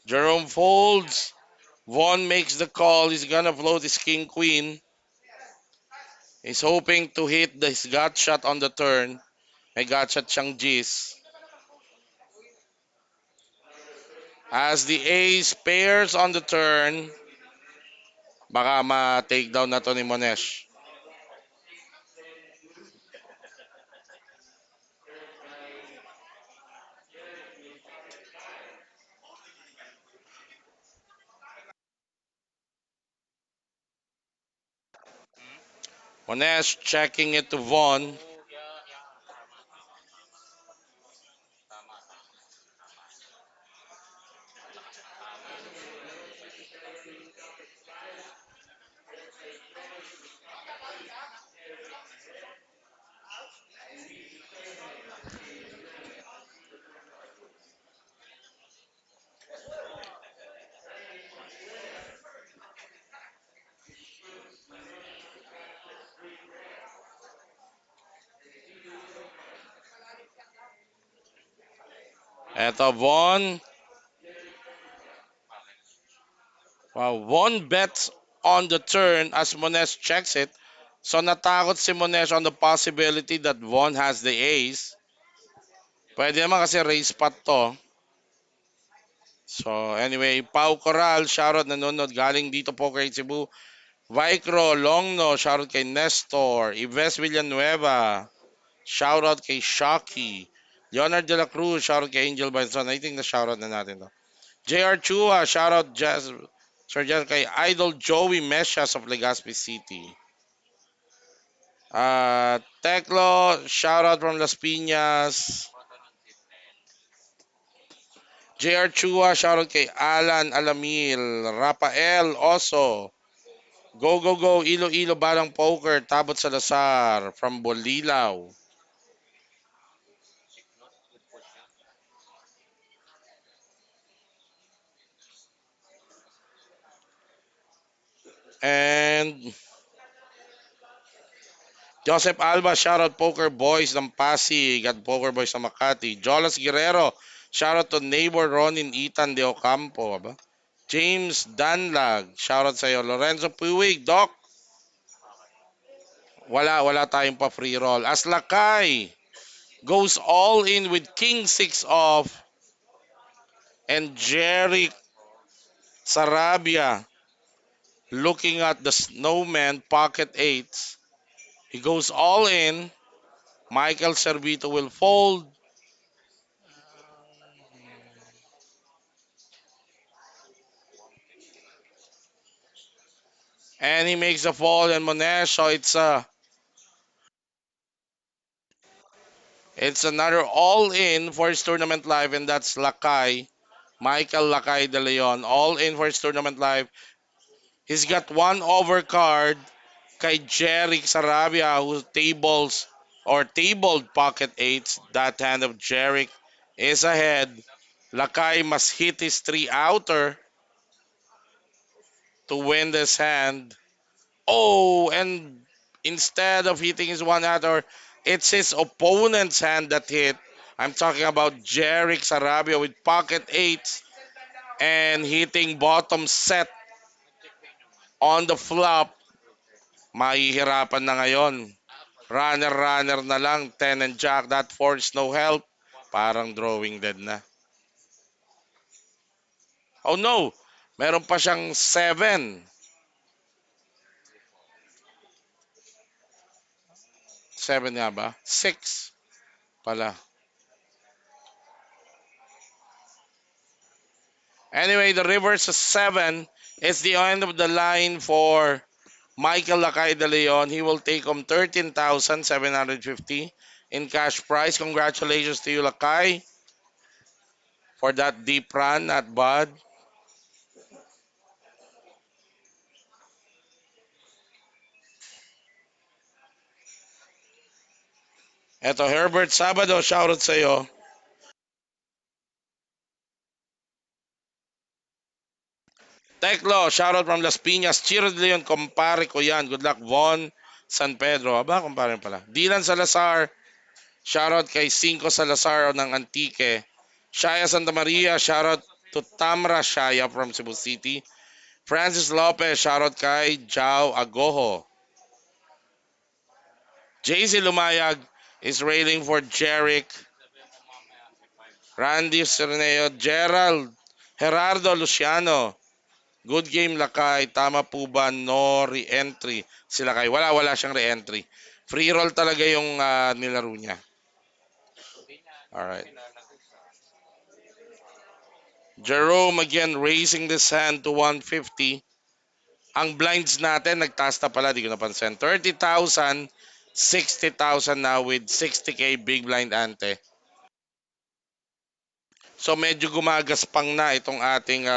Jerome folds. Vaughn makes the call. He's gonna float his king queen. He's hoping to hit his gut shot on the turn. May gut shot siyang G's. As the ace pairs on the turn, baka ma-take down na to ni Monesh. Monesh checking it to Vaughn. Eto, Vaughn. Wow, Vaughn bets on the turn as Monesh checks it. So natakot si Monesh on the possibility that Vaughn has the ace. Pwede naman kasi race pot to. So anyway, Pau Coral, shoutout nanonood galing dito po kay Cebu. Vicro, Longno, shoutout kay Nestor. Ives Villanueva, shoutout kay Shocky. Leonard De La Cruz, shoutout kay Angel Benson. I think na shoutout na natin to. JR Chua, shoutout Sir Jazz kay Idol Joey Mesias of Legazpi City. Teclo, shoutout from Las Piñas. JR Chua, shoutout kay Alan Alamil. Rafael Oso. Go, go, go. Ilo-ilo Balang Poker. Tabot Salazar from Bolilaw. And Joseph Alba, shoutout Poker Boys ng Pasig at Poker Boys ng Makati. Jolas Guerrero, shoutout to neighbor Ronin Ethan de Ocampo. Aba? James Danlag, shoutout sa iyo. Lorenzo Puig, Doc. Wala tayong pa free roll. As Lakay goes all in with King 6 off and Jerry Sarabia looking at the snowman pocket eights. He goes all in. Michael Servito will fold. And he makes the fold and Monesh. So it's another all in for his tournament live, and that's Lakay. Michael Lakay de Leon. All in for his tournament live. He's got one overcard kay Jeric Sarabia who tables or tabled pocket eights. That hand of Jeric is ahead. Lakay must hit his three outer to win this hand. Oh, and instead of hitting his one outer, it's his opponent's hand that hit. I'm talking about Jeric Sarabia with pocket eights and hitting bottom set on the flop. Mahihirapan na ngayon. Runner na lang. 10 and jack. That force no help. Parang drawing dead na. Oh no! Meron pa siyang 7. 7 nga ba? 6 pala. Anyway, the reverse is 7. It's the end of the line for Michael Lakay de Leon. He will take home 13,750 in cash prize. Congratulations to you, Lakay, for that deep run at Bud. Eto, Herbert Sabado, shoutout sa iyo. Teklo, shoutout from Las Piñas. Cheers, Leon, kumpare ko yan. Good luck, Von San Pedro. Aba, kumpare pala. Dylan Salazar, shoutout kay Cinco Salazar ng Antique. Shaya Santa Maria, shoutout to Tamra Shaya from Cebu City. Francis Lopez, shoutout kay Jao Agoho. JC Lumayag is railing for Jeric. Randy Cerneo, Gerald, Gerardo Luciano. Good game, Lakay. Tama po ba? No re-entry. Si Lakay. Wala siyang re-entry. Free roll talaga yung nilaro niya. Alright. Jerome again raising this hand to 150. Ang blinds natin, nagtaas na pala, di ko napansin. 30,000, 60,000 now with 60K big blind ante. So medyo gumagaspang na itong ating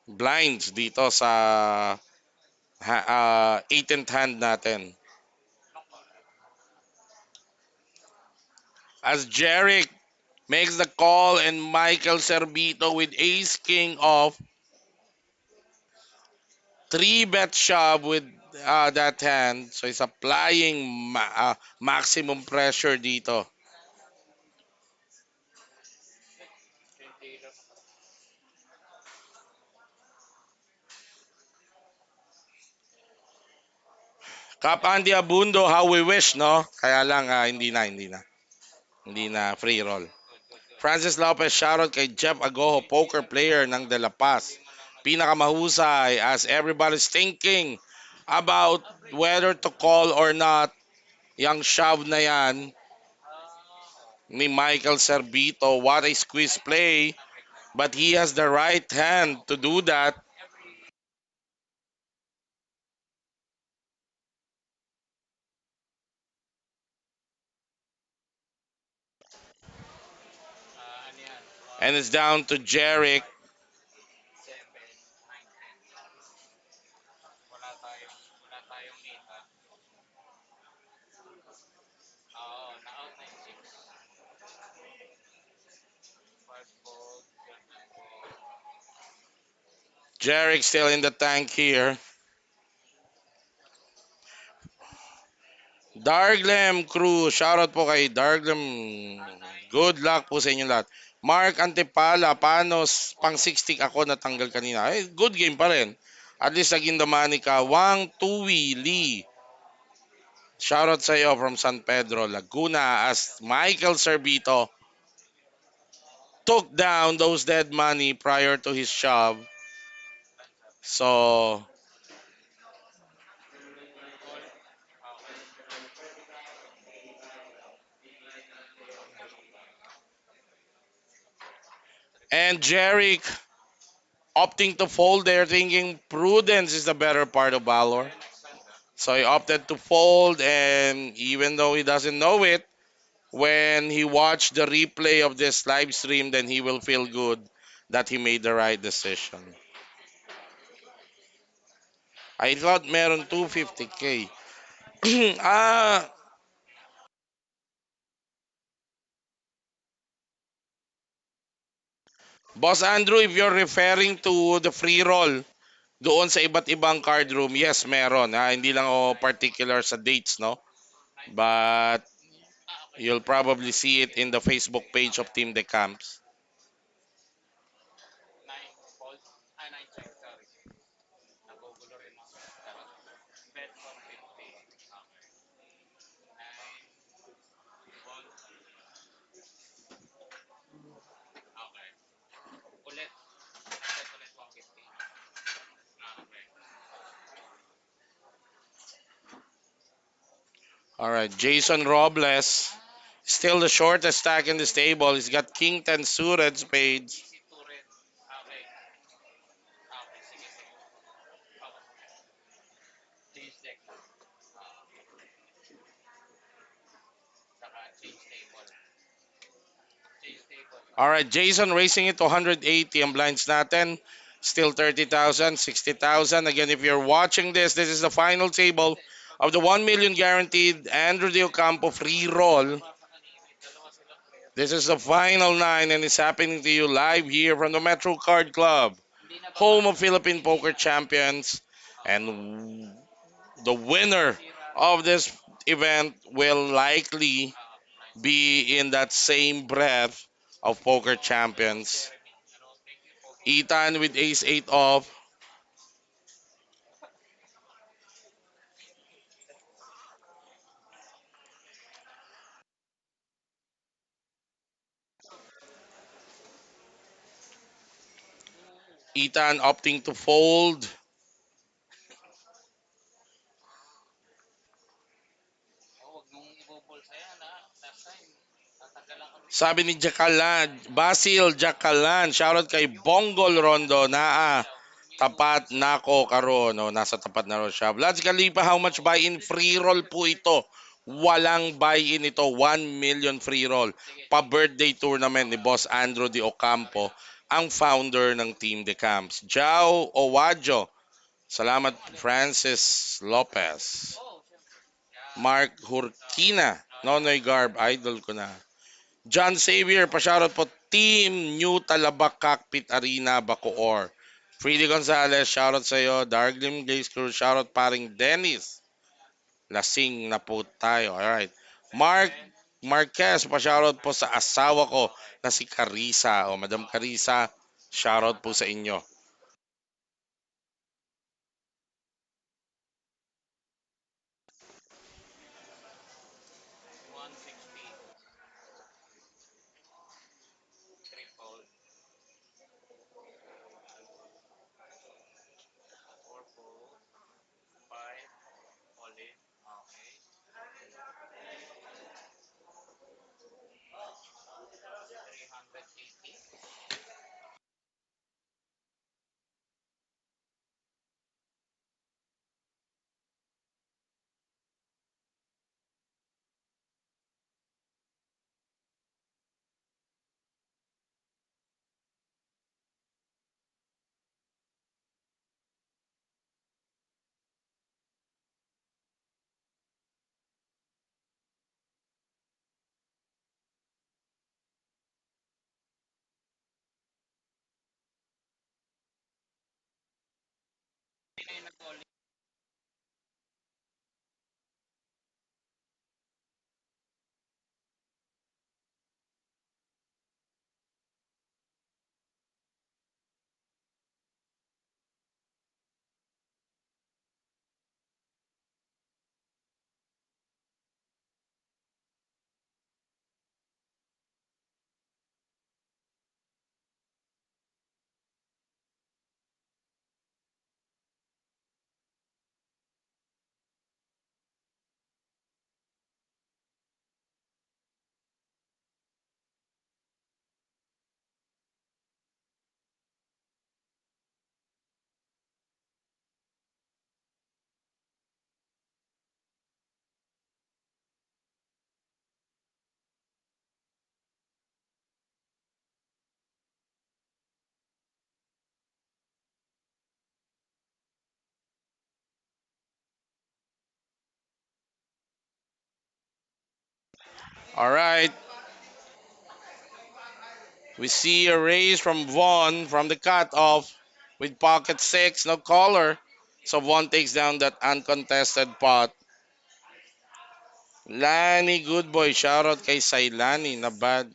blinds dito sa 18th hand natin. As Jerick makes the call and Michael Cervito with ace king off. 3-bet shove with that hand. So he's applying maximum pressure dito. Cap Andy Abundo, how we wish, no? Kaya lang, hindi na, hindi na. Hindi na, free roll. Francis Lopez, shoutout kay Jeff Agoho, poker player ng De La Paz. Pinakamahusay as everybody's thinking about whether to call or not. Yang shove na yan ni Michael Cervito. What a squeeze play. But he has the right hand to do that. And it's down to Jerick. Jerick still in the tank here. Darglem crew, shoutout po kay Darglem. Good luck po sa inyo lahat. Mark Antipala, paano pang 60 ako natanggal kanina? Good game pa rin. At least naging damani ka. Wang Tui Lee. Shoutout sa iyo from San Pedro, Laguna as Michael Cervito took down those dead money prior to his shove. So, and Jerick opting to fold there, thinking prudence is the better part of valor. So he opted to fold, and even though he doesn't know it, when he watched the replay of this live stream, then he will feel good that he made the right decision. I thought meron 250K. ah, Boss Andrew, if you're referring to the free roll doon sa iba't ibang card room, yes, meron. Hindi lang ako particular sa dates, no? But you'll probably see it in the Facebook page of Team De Camps. All right, Jason Robles, still the shortest stack in this table. He's got King 10 suited spades. All right, Jason racing it to 180 ang blinds natin. Still 30,000, 60,000. Again, if you're watching this is the final table of the 1 million guaranteed Andrew De Ocampo free roll. This is the final nine and it's happening to you live here from the Metro Card Club, home of Philippine Poker Champions. And the winner of this event will likely be in that same breath of Poker Champions. Ethan with ace 8 off. Ethan opting to fold. Sabi ni Jakalan, Basil Jakalan, shoutout kay Bonggol Rondo na tapat nako karon, no, nasa tapat na ron siya. Vlad Khalifa, how much buy-in free roll po ito? Walang buy-in ito, 1 million free roll. Pa-birthday tournament ni Boss Andrew de Ocampo, ang founder ng Team De Camps. Jao Owajo, salamat Francis Lopez. Mark Hurkina, Nonoy Garb, idol ko na. John Xavier, pa-shoutout po Team New Talabak Cockpit Arena, Bacoor. Freddy Gonzalez, shoutout sa iyo. Darglim Glaze Crew, shoutout paring Dennis. Lasing na po tayo. Alright. Mark Marquez, pa-shoutout po sa asawa ko na si Carissa. O Madam Carissa, shoutout po sa inyo. Alright. We see a raise from Vaughn from the cutoff with pocket six, no caller. So Vaughn takes down that uncontested pot. Lani Goodboy, shoutout kay Sailani na bad.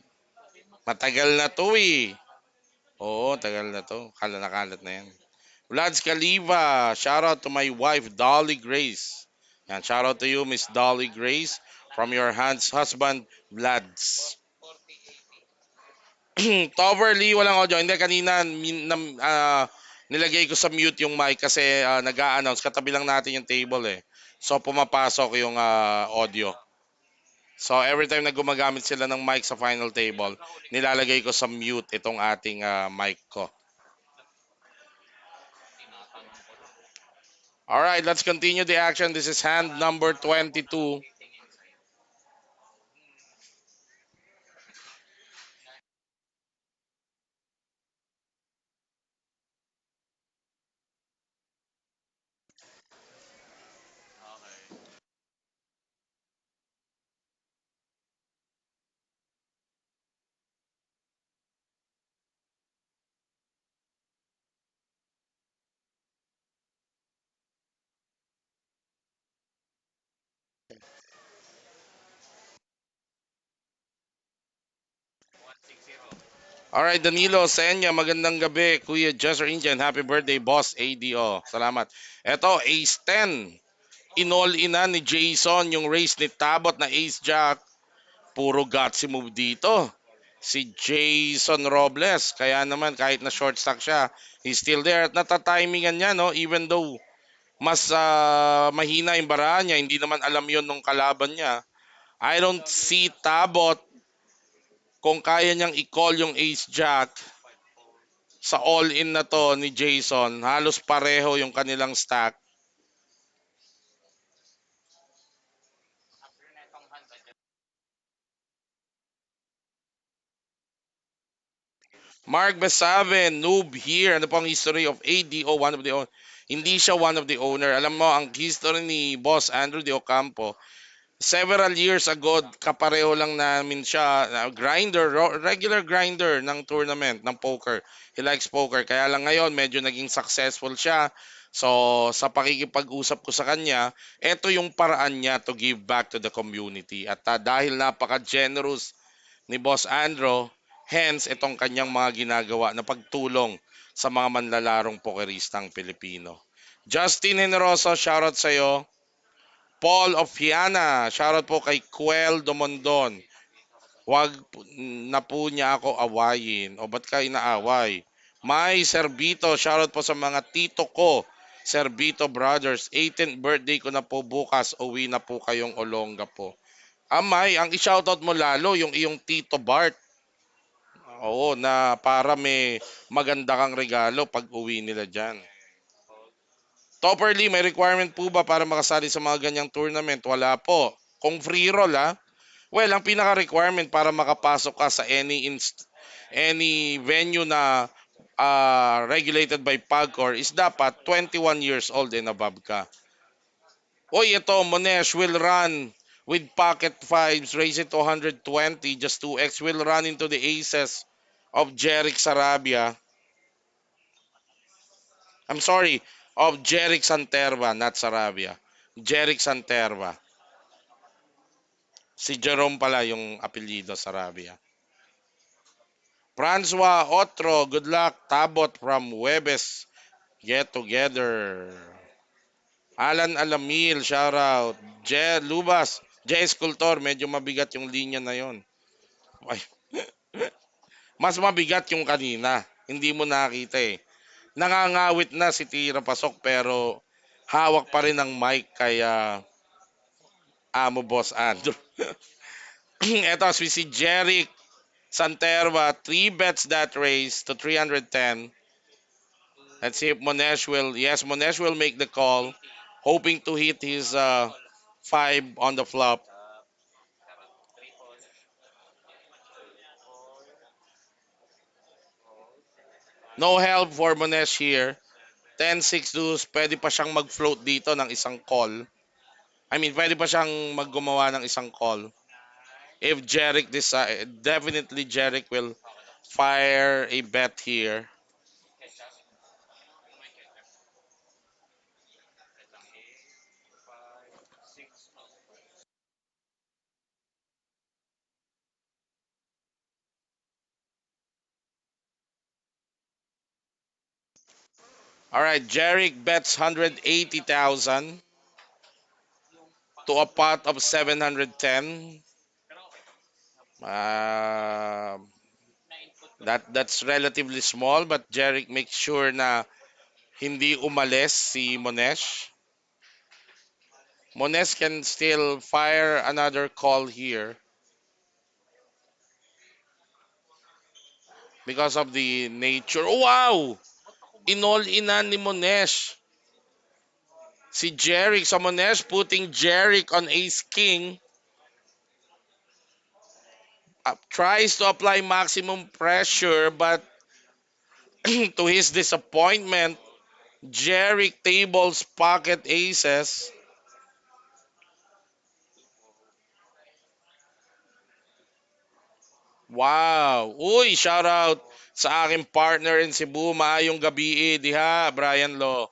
Matagal na to eh. Oo, tagal na to. Nakalat na yan. Vlads Kaliva, shoutout to my wife, Dolly Grace. Yan, shoutout to you, Miss Dolly Grace, from your husband, Vlads. Toverly, walang audio. Hindi, kanina nilagay ko sa mute yung mic kasi nag-a-announce. Katabi lang natin yung table eh. So, pumapasok yung audio. So every time na gumagamit sila ng mic sa final table, nilalagay ko sa mute itong ating mic ko. Alright, let's continue the action. This is hand number 22. Alright, Danilo, Senya, magandang gabi. Kuya Jester Indian, happy birthday, boss ADO. Salamat. Eto, Ace 10. Inall-inan ni Jason yung race ni Tabot na Ace Jack. Puro gutsy move dito. Si Jason Robles. Kaya naman, kahit na short stack siya, he's still there. At natatimingan niya, no? Even though mas mahina yung baraan niya, hindi naman alam yon nung kalaban niya. I don't see Tabot Kung kaya niyang i-call yung ace jack sa all-in na to ni Jason, halos pareho yung kanilang stack. Mark Besaven, noob here. Ano po ang history of ADO, one of the owner? Hindi siya one of the owner. Alam mo, ang history ni Boss Andrew de Ocampo, several years ago, kapareho lang namin siya, grinder, regular grinder ng tournament, ng poker. He likes poker. Kaya lang ngayon, medyo naging successful siya. So, sa pakikipag-usap ko sa kanya, ito yung paraan niya to give back to the community. At dahil napaka-generous ni Boss Andro, hence itong kanyang mga ginagawa na pagtulong sa mga manlalarong pokeristang Pilipino. Justin Generoso, shoutout sa iyo. Paul of Hiana, shoutout po kay Quel Domondon. Wag na po niya ako awayin. O ba't ka inaaway? May Servito, shoutout po sa mga tito ko. Servito Brothers, 18th birthday ko na po bukas. Uwi na po kayong Olonga po. Amay, ang i-shoutout mo lalo yung iyong Tito Bart. Oo, na para may maganda kang regalo pag uwi nila dyan. Topperly, may requirement po ba para makasali sa mga ganyang tournament? Wala po. Kung free roll ha, well, ang pinaka-requirement para makapasok ka sa any venue na regulated by PAGCOR is dapat 21 years old and above ka. Oy, ito, Monesh will run with pocket fives, raise it to 120, just 2x, will run into the aces of Jeric Sarabia. I'm sorry, of Jeric Santerva, not Sarabia. Jeric Santerva. Si Jerome pala yung apelyido Sarabia. Francois Otro, good luck. Tabot from Webes, get together. Alan Alamil, shout out. Je Lubas, Je Escultor, medyo mabigat yung linya na yon. Ay, mas mabigat yung kanina. Hindi mo nakita eh. Nangangawit na si Tira Pasok pero hawak pa rin ang mic kaya amo boss Andrew. Eto si Jeric Santerva, 3 bets that race to 310. Let's see if Monesh will, yes, Monesh will make the call, hoping to hit his 5 on the flop. No help for Monesh here. 10-6 deuce, pwede pa siyang mag-float dito ng isang call. I mean, pwede pa siyang maggumawa ng isang call. If Jeric decide, definitely Jeric will fire a bet here. All right, Jeric bets 180,000 to a pot of 710. Uh, that's relatively small, but Jeric makes sure na hindi umalis si Monesh. Monesh can still fire another call here because of the nature. Oh, wow! Inol-inan ni Monesh. Si Jeric sa Monesh putting Jeric on Ace King. Tries to apply maximum pressure but to his disappointment, Jeric tables pocket aces. Wow! Uy, shout out sa aking partner in Cebu. Maayong gabi diha, Brian Lo.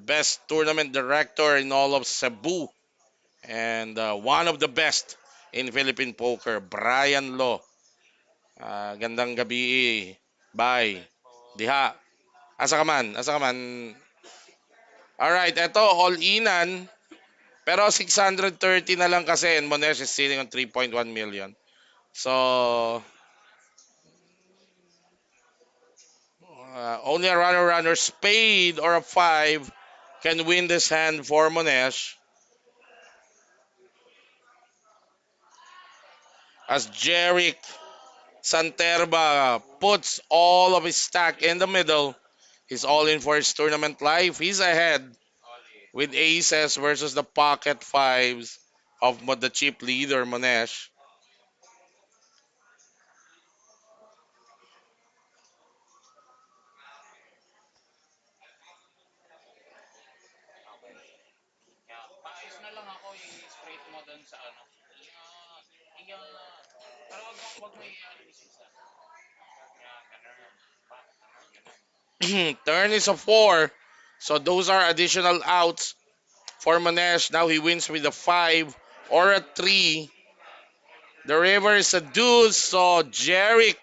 Best tournament director in all of Cebu. And one of the best in Philippine poker, Brian Lo. Gandang gabi. Bye. Diha. Asa ka man? Asa ka man? Alright, eto, all-inan. Pero 630 na lang kasi and Monesh is sitting on 3.1 million. So, only a runner spade or a 5 can win this hand for Monesh. as Jerick Santerba puts all of his stack in the middle. He's all in for his tournament life. He's ahead with aces versus the pocket fives of the chip leader, Monesh. Turn is a four. So those are additional outs for Monesh. Now he wins with a five or a three. The river is a deuce. So Jerick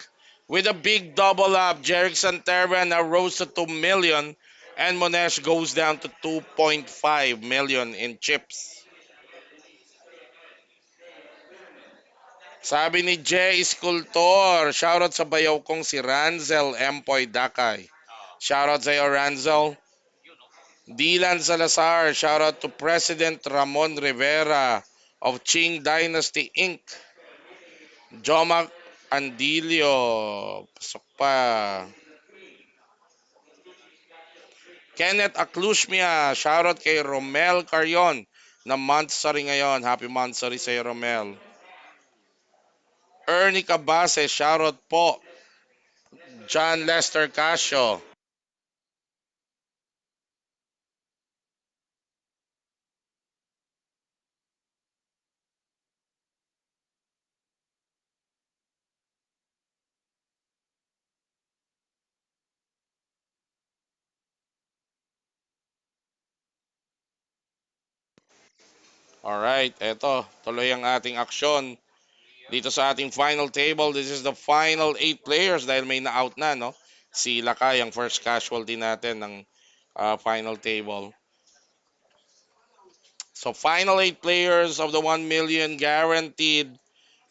with a big double up. Jerick Santerra now rose to 2 million. And Monesh goes down to 2.5 million in chips. Sabi ni Jay Sculptor, shoutout sa bayaw kong si Ranzel Empoy Dakay. Shoutout sa iyo, Ranzel. Dylan Salazar, shoutout to President Ramon Rivera of Qing Dynasty Inc. Jomac Andilio, pasok pa. Kenneth Aclusmia, shoutout kay Romel Carion na monthsary ngayon. Happy monthsary sa iyo, Romel. Ernie Cabase, shoutout po. John Lester Casio. Alright, eto, tuloy ang ating aksyon. Dito sa ating final table, this is the final 8 players dahil may na-out na, no? Si Lakay, ang first casualty natin ng final table. So, final 8 players of the 1 million guaranteed.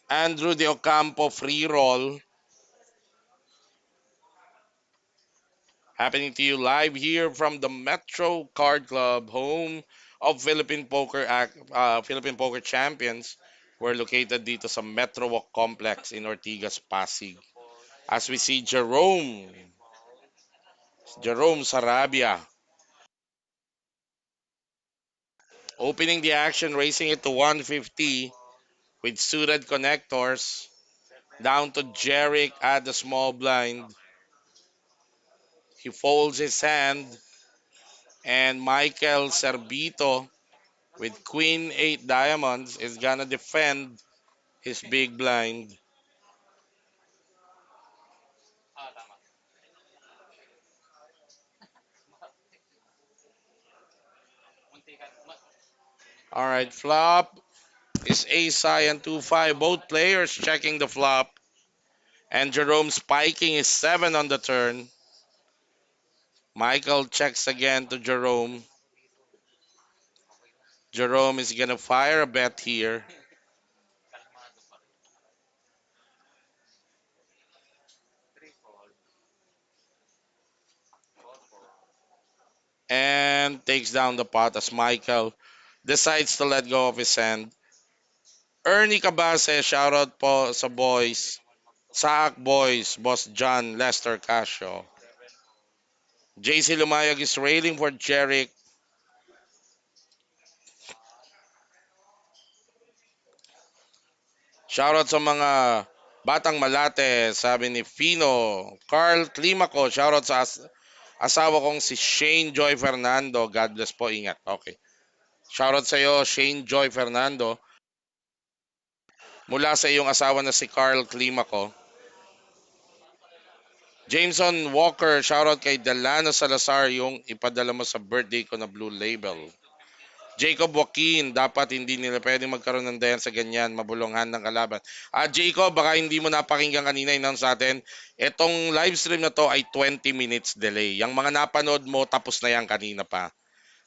Andrew De Ocampo free roll. Happening to you live here from the Metro Card Club, home of Philippine Poker Champions. We're located dito sa Metro Walk Complex in Ortigas, Pasig. As we see Jerome Sarabia opening the action, raising it to 150 with suited connectors. Down to Jerick at the small blind. He folds his hand. And Michael Cervito with Queen 8 diamonds is gonna defend his big blind. Alright, flop is Ace High and 2-5. Both players checking the flop. And Jerome spiking is 7 on the turn. Michael checks again to Jerome. Jerome is gonna fire a bet here. And takes down the pot as Michael decides to let go of his hand. Ernie Cabase, shoutout po sa boys. Saak Boys, Boss John Lester Casio. JC Lumayag is railing for Jerick. Shoutout sa mga batang malate, sabi ni Fino. Carl Climaco, shoutout sa asawa kong si Shane Joy Fernando. God bless po, ingat. Okay. Shoutout sa iyo, Shane Joy Fernando. Mula sa iyong asawa na si Carl Climaco. Jameson Walker, shoutout kay Delano Salazar yung ipadala mo sa birthday ko na Blue Label. Jacob Joaquin, dapat hindi nila pwedeng magkaroon ng dayan sa ganyan, mabulonghan ng kalaban. Jacob, baka hindi mo napakinggan kanina yung sa atin. Itong live stream na to ay 20 minutes delay. Yung mga napanood mo, tapos na yan kanina pa.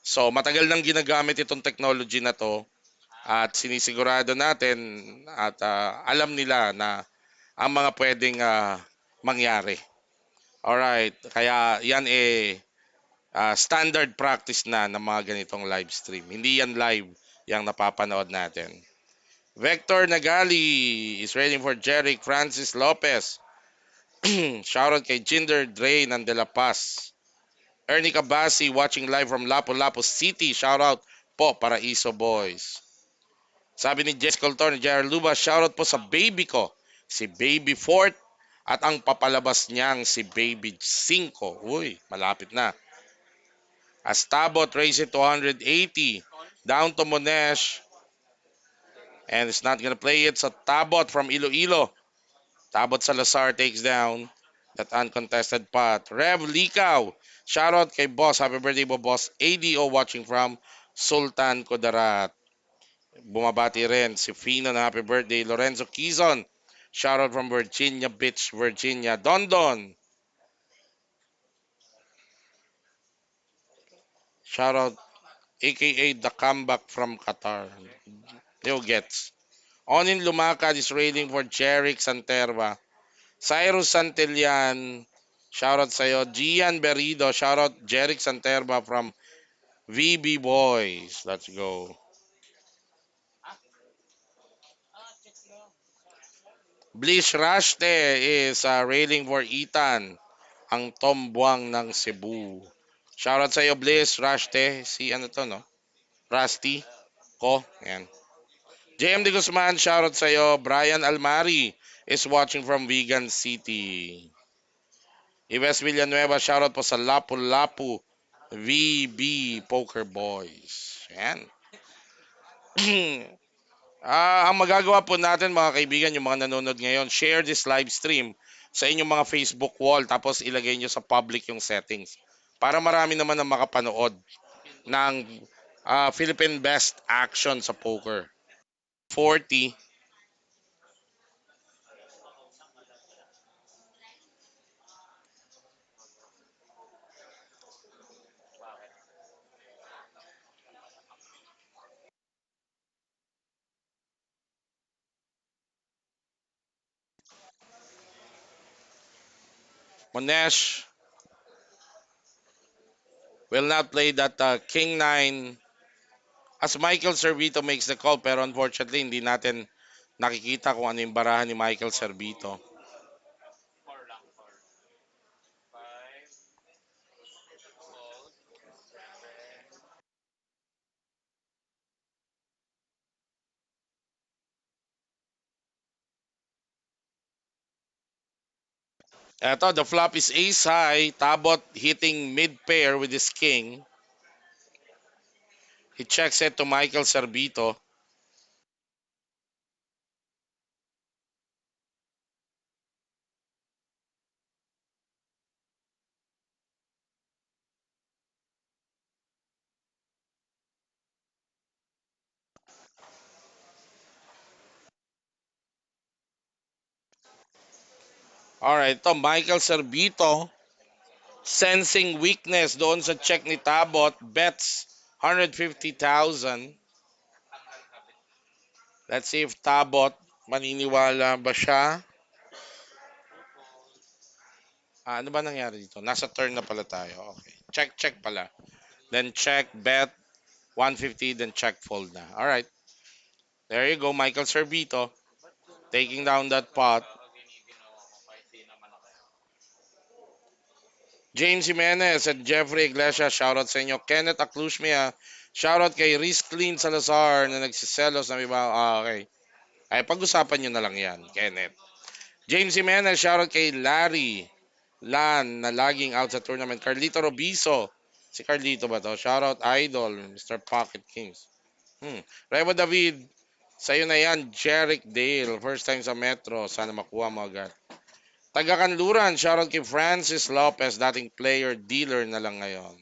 So, matagal nang ginagamit itong technology na to at sinisigurado natin at alam nila na ang mga pwedeng mangyari. Alright, kaya yan standard practice na ng mga ganitong live stream. Hindi yan live yung napapanood natin. Vector Nagali is waiting for Jeric Francis Lopez. Shoutout kay Jinder Dre ng De La Paz. Ernie Cabasi watching live from Lapu-Lapu City. Shoutout po para Iso Boys. Sabi ni Jess Colton ni Jared Luba, shoutout po sa baby ko, si Baby Fort, at ang papalabas niyang si Baby 5. Uy, malapit na. Astabot raise it to 180. Down to Monesh. And it's not gonna play it. So Tabot from Iloilo. Tabot Salazar takes down that uncontested pot. Rev Likaw. Shoutout kay Boss. Happy birthday po, Boss. ADO watching from Sultan Kudarat. Bumabati rin si Fino na happy birthday. Lorenzo Quizon. Shoutout from Virginia Beach, Virginia. Dondon. Shoutout aka the comeback from Qatar. Yo gets. Onin Lumacad is raiding for Jeric Santerva. Cyrus Santillan. Shoutout sa'yo. Gian Berido. Shoutout Jeric Santerva from VB Boys. Let's go. Blish Rashte is railing for Ethan. Ang tombuang ng Cebu. Shoutout sa iyo, Bliss, Rashte, si ano to, no? Rusty, ko, yan. JM De Guzman, shoutout sa iyo. Brian Almari is watching from Vegan City. Ives Villanueva, shoutout po sa Lapu-Lapu VB Poker Boys. Yan. Ang magagawa po natin mga kaibigan, yung mga nanonood ngayon, share this live stream sa inyong mga Facebook wall tapos ilagay nyo sa public yung settings para marami naman ang makapanood ng Philippine Best Action sa poker. 40. Monesh will not play that King 9 as Michael Servito makes the call pero unfortunately hindi natin nakikita kung ano yung barahan ni Michael Servito. Eto, the flop is ace high. Tabot hitting mid pair with his king. He checks it to Michael Servito. Alright, ito Michael Servito sensing weakness doon sa check ni Tabot. Bets 150,000. Let's see if Tabot maniniwala ba siya. Ano ba nangyari dito? Nasa turn na pala tayo. Okay. Check pala. Then check, bet, 150, then check, fold na. Alright. There you go, Michael Servito. Taking down that pot. James Jimenez at Jeffrey Iglesias, shoutout sa inyo. Kenneth Aclusmia, shoutout kay Risklin Salazar na nagsiselos na iba. Okay. Ay, pag-usapan nyo na lang yan, Kenneth. James Jimenez, shoutout kay Larry Lan na laging out sa tournament. Carlito Robiso. Si Carlito ba to? Shoutout Idol, Mr. Pocket Kings. Revo David, sa'yo na yan. Jeric Dale, first time sa Metro. Sana makuha mo agad. Taga-Kanluran, shoutout kay Francis Lopez, dating player, dealer na lang ngayon.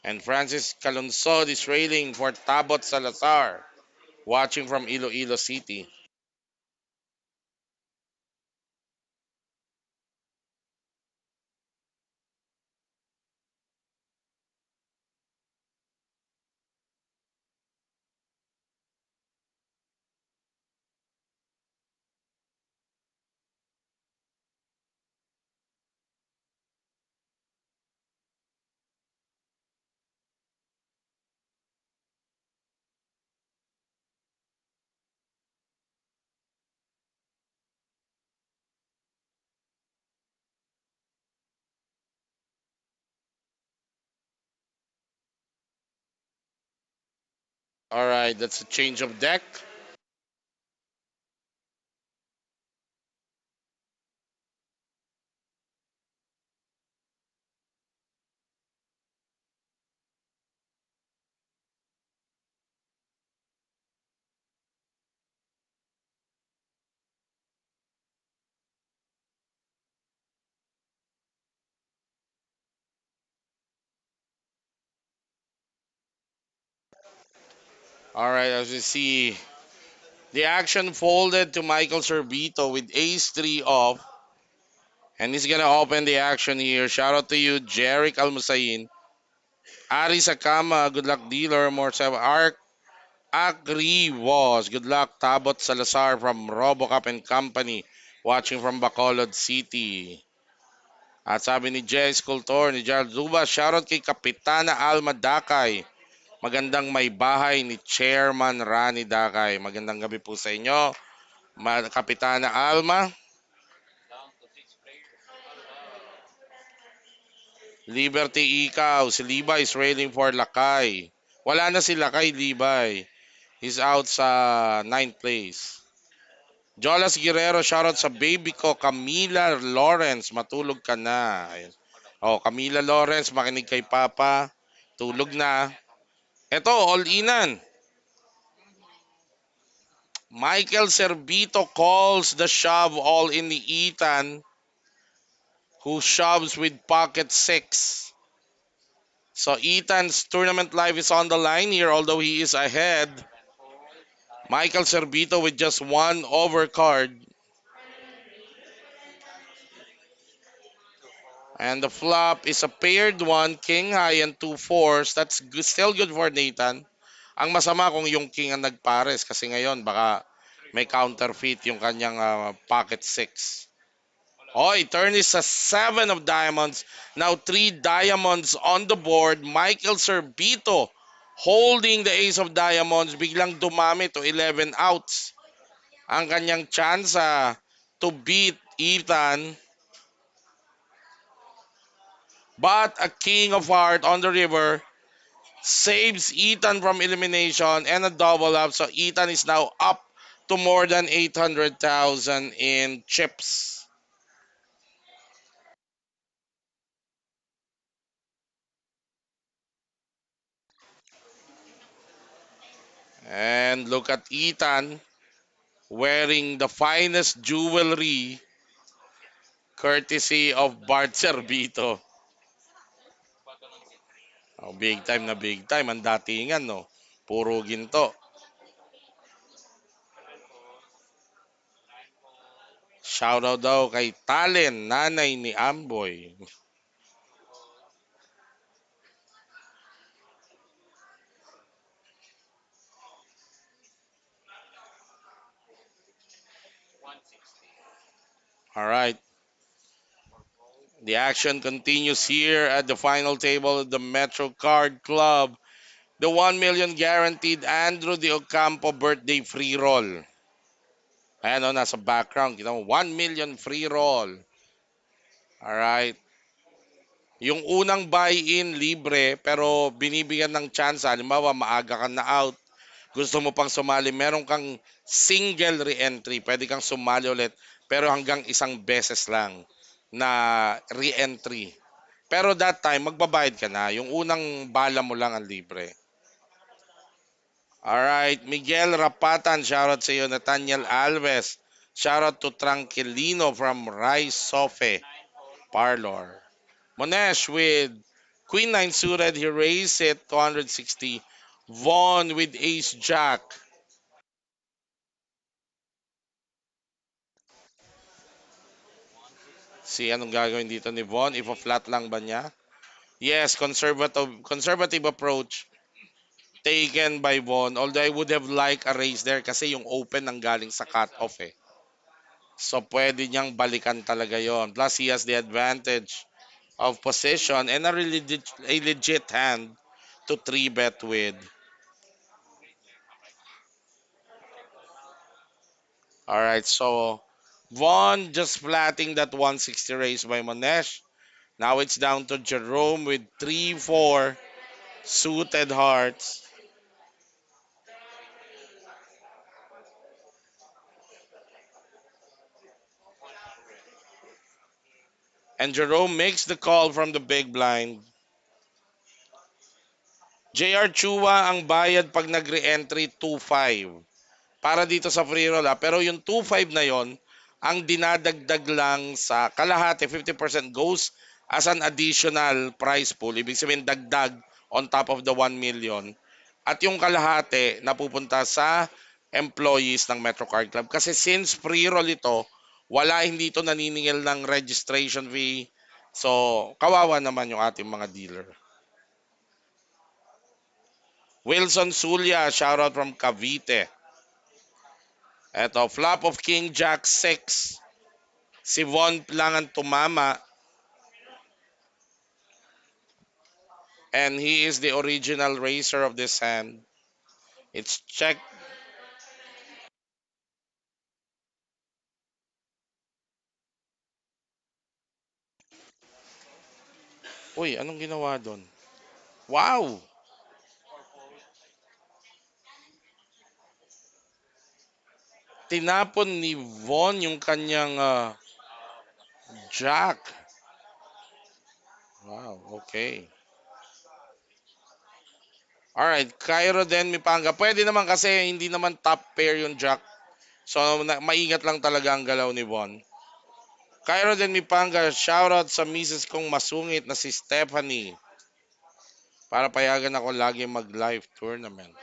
And Francis Calonsod is railing for Tabot Salazar, watching from Iloilo City. All right, that's a change of deck. All right, as you see, the action folded to Michael Servito with ace 3 off. And he's gonna open the action here. Shout out to you, Jeric Almusain. Ari Sakama, good luck dealer. Morsev Arc. Agri was. Good luck. Tabot Salazar from Robocop and Company. Watching from Bacolod City. At sabi ni Jay Scultor, ni Gerald Zuba, shoutout kay Kapitana Alma Dakay. Magandang may bahay ni Chairman Rani Dakay. Magandang gabi po sa inyo. Kapitana Alma. Liberty ikaw. Si Levi is railing for Lakay. Wala na si Lakay, Levi. He's out sa ninth place. Jolas Guerrero, shoutout sa baby ko, Camila Lawrence. Matulog ka na. Ayun. Oh, Camila Lawrence, makinig kay Papa. Tulog na. Eto, all-inan. Michael Servito calls the shove all in the Ethan, who shoves with pocket six. So Ethan's tournament life is on the line here, although he is ahead. Michael Servito with just one overcard. And the flop is a paired one, king high and two fours. That's good, still good for Nathan. Ang masama kung yung king ang nagpares kasi ngayon baka may counterfeit yung kanyang pocket six. Oy, turn is a seven of diamonds. Now three diamonds on the board. Michael Servito holding the ace of diamonds. Biglang dumami to 11 outs. Ang kanyang chance to beat Ethan. But a king of heart on the river saves Ethan from elimination and a double up. So Ethan is now up to more than 800,000 in chips. And look at Ethan wearing the finest jewelry courtesy of Bart Servito. Oh, big time na big time ang datingan, no? Puro ginto. Shoutout daw kay Talen, nanay ni Amboy. All right. The action continues here at the final table of the Metro Card Club. The 1 million guaranteed Andrew de Ocampo birthday free roll. Ayan o, nasa background. Kita mo, 1 million free roll. Alright. Yung unang buy-in, libre, pero binibigyan ng chance. Halimbawa, maaga ka na out. Gusto mo pang sumali. Meron kang single re-entry. Pwede kang sumali ulit. Pero hanggang isang beses lang na re-entry. Pero that time, magbabayad ka na. Yung unang bala mo lang ang libre. Alright, Miguel Rapatan, shoutout sa iyo. Nathaniel Alves, shoutout to Tranquilino from Rice Sofe Parlor. Monesh with Queen 9 suited, he raised it 260. Vaughn with Ace Jack. See anong gagawin dito ni Vaughn? If a flat lang ba niya? Yes, conservative approach taken by Vaughn. Although I would have liked a raise there kasi yung open ang galing sa cut-off eh. So pwede niyang balikan talaga yon. Plus he has the advantage of position and a legit hand to 3-bet with. Alright, so Vaughn just flatting that 160 raise by Monesh. Now it's down to Jerome with 3-4 suited hearts. And Jerome makes the call from the big blind. JR Chua ang bayad pag nag-re-entry 2-5. Para dito sa free roll ha. Pero yung 2-5 na yon, ang dinadagdag lang sa kalahati, 50% goes as an additional prize pool. Ibig sabihin dagdag on top of the 1 million. At yung kalahati napupunta sa employees ng Metro Card Club. Kasi since free roll ito, wala hindi ito naniningil ng registration fee. So, kawawa naman yung ating mga dealer. Wilson Sulia, shoutout from Cavite. Eto, flop of King Jack 6. Si Von lang ang tumama. And he is the original racer of this hand. It's check. Uy, anong ginawa doon? Wow! Tinapon ni Von yung kanyang jack. Wow, okay. Alright, Cairo then Mipanga. Pwede naman kasi hindi naman top pair yung jack. So, maingat lang talaga ang galaw ni Von. Cairo then Mipanga, shoutout sa misis kong masungit na si Stephanie. Para payagan ako lagi mag-live tournament.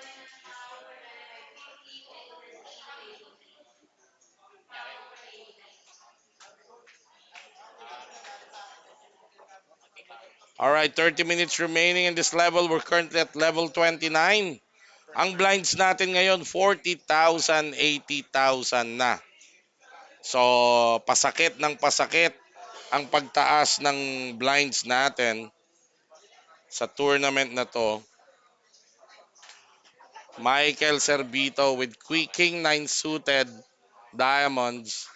Alright, 30 minutes remaining in this level. We're currently at level 29. Ang blinds natin ngayon, 40,000, 80,000 na. So, pasakit ng pasakit ang pagtaas ng blinds natin sa tournament na to. Michael Servito with King 9 suited diamonds.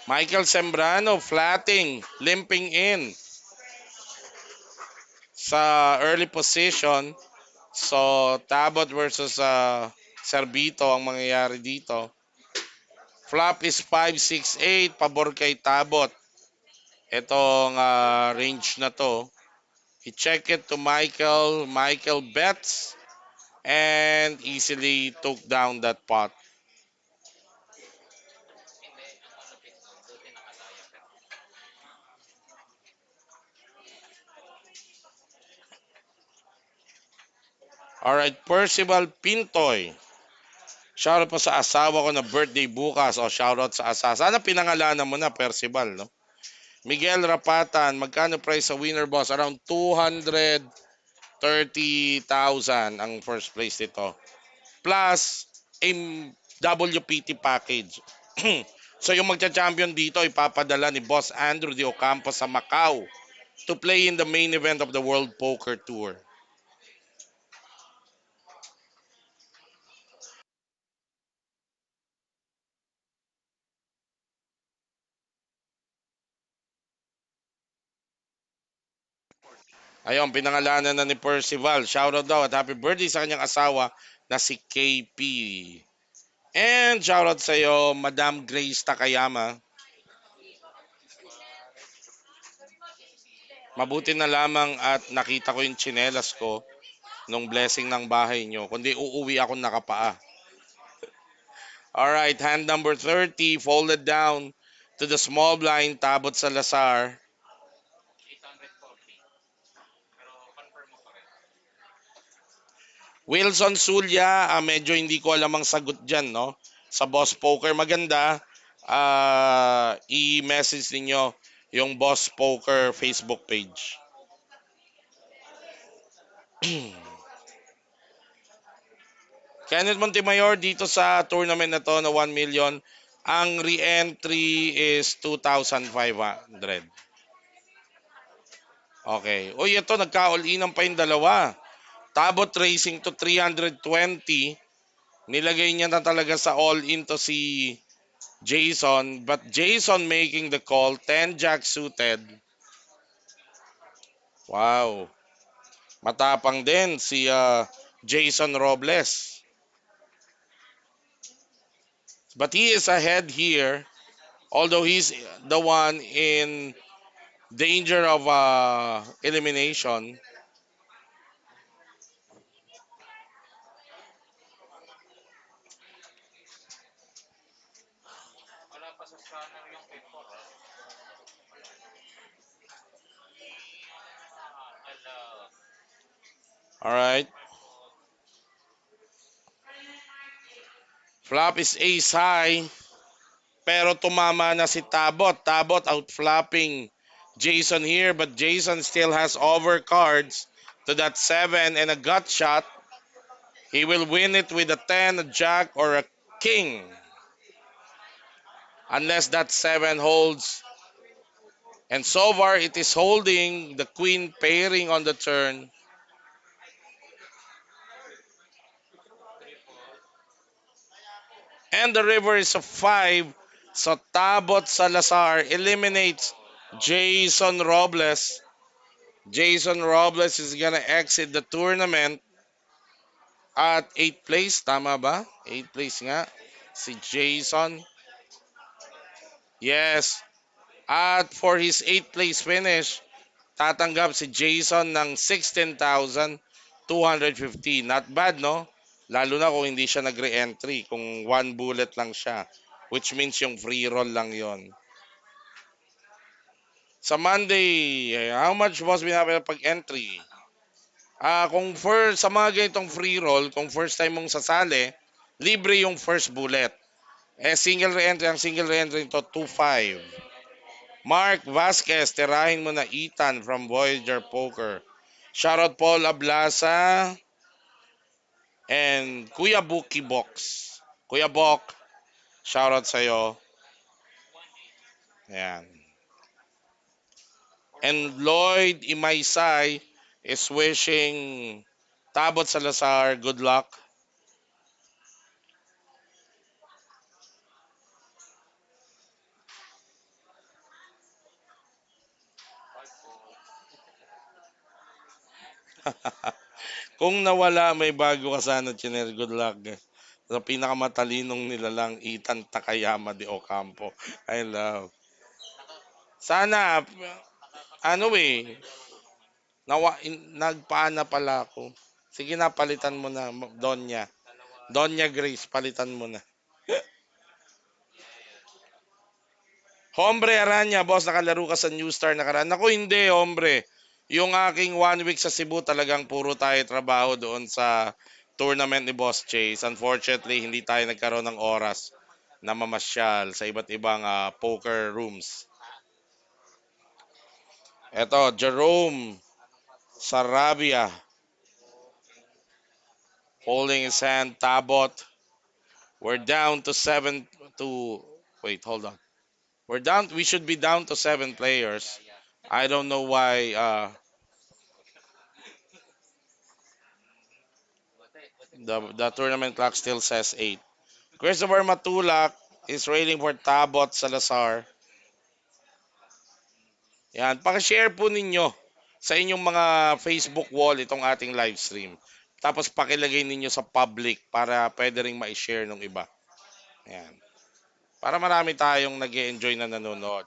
Michael Sembrano flatting, limping in sa early position. So, Tabot versus Servito ang mangyayari dito. Flop is 5-6-8, pabor kay Tabot. Itong range na to. He check it to Michael. Michael bets and easily took down that pot. Alright, Percival Pintoy. Shoutout po sa asawa ko na birthday bukas. O shoutout sa asawa. Sana pinangalanan mo na, Percival, no? Miguel Rapatan, magkano price sa winner boss? Around 230,000 ang first place nito. Plus, a WPT package. So yung magcha-champion dito, ipapadala ni Boss Andrew de Ocampo sa Macau to play in the main event of the World Poker Tour. Ayun, pinangalanan na ni Percival. Shoutout daw at happy birthday sa kanyang asawa na si KP. And shoutout sa iyo, Madam Grace Takayama. Mabuti na lamang at nakita ko yung tsinelas ko nung blessing ng bahay nyo. Kundi uuwi ako nakapaa. Alright, hand number 30, folded down to the small blind, Tabot Salazar. Wilson Sulya, medyo hindi ko alam ang sagot dyan, no? Sa Boss Poker, maganda. I-message ninyo yung Boss Poker Facebook page. Kenneth Montemayor dito sa tournament na to na 1 million. Ang re-entry is 2,500. Okay. Uy, ito nagka-all-inan pa yung dalawa. Tabot Racing to 320. Nilagay niya na talaga sa all-in to si Jason. But Jason making the call. 10 jack suited. Wow. Matapang din si Jason Robles. But he is ahead here, although he's the one in danger of elimination. All right. Flop is ace high, pero tumama na si Tabot. Tabot out-flopping Jason here, but Jason still has overcards to that 7 and a gut shot. He will win it with a 10, a jack, or a king. Unless that 7 holds. And so far, it is holding the queen pairing on the turn. And the river is a 5. So Tabot Salazar eliminates Jason Robles. Jason Robles is gonna exit the tournament at 8th place. Tama ba? 8th place nga. Si Jason. Yes. At for his 8th place finish, tatanggap si Jason ng 16,250. Not bad, no? Lalo na kung hindi siya nag-re-entry. Kung one bullet lang siya. Which means yung free roll lang yon. Sa Monday, how much boss binabayad pag entry? Kung first, sa mga ganitong free roll, kung first time mong sasali, libre yung first bullet. Single re-entry, ang single re-entry nito, 2.5. Mark Vasquez, tirahin mo na Ethan from Voyager Poker. Shoutout Paul Ablasa and Kuya Buki Box. Kuya Bok, shoutout sa'yo. Ayan. And Lloyd Imaysay is wishing Tabot Salazar good luck. Kung nawala, may bago ka sana, Chinel. Good luck. Sa pinakamatalinong nila lang, Ethan Takayama de Ocampo. I love. Sana, ano nagpaana pala ako. Sige na, palitan mo na, Donya. Donya Grace, palitan mo na. Hombre Aranya, boss, nakalaro ka sa New Star nakaraan. Ako hindi, hombre. Yung aking 1 week sa Cebu talagang puro tayo trabaho doon sa tournament ni Boss Chase. Unfortunately, hindi tayo nagkaroon ng oras na mamasyal sa iba't ibang poker rooms. Eto, Jerome Sarabia holding his hand, Tabot. We're down to 7 to wait, hold on. We should be down to 7 players. I don't know why the tournament clock still says 8. Christopher Matulak is waiting for Tabot Salazar. Yan, paki-share po ninyo sa inyong mga Facebook wall itong ating live stream. Tapos pakilagay ninyo sa public para pwede ring ma-share ng iba. Yan. Para marami tayong nag-enjoy na nanonood.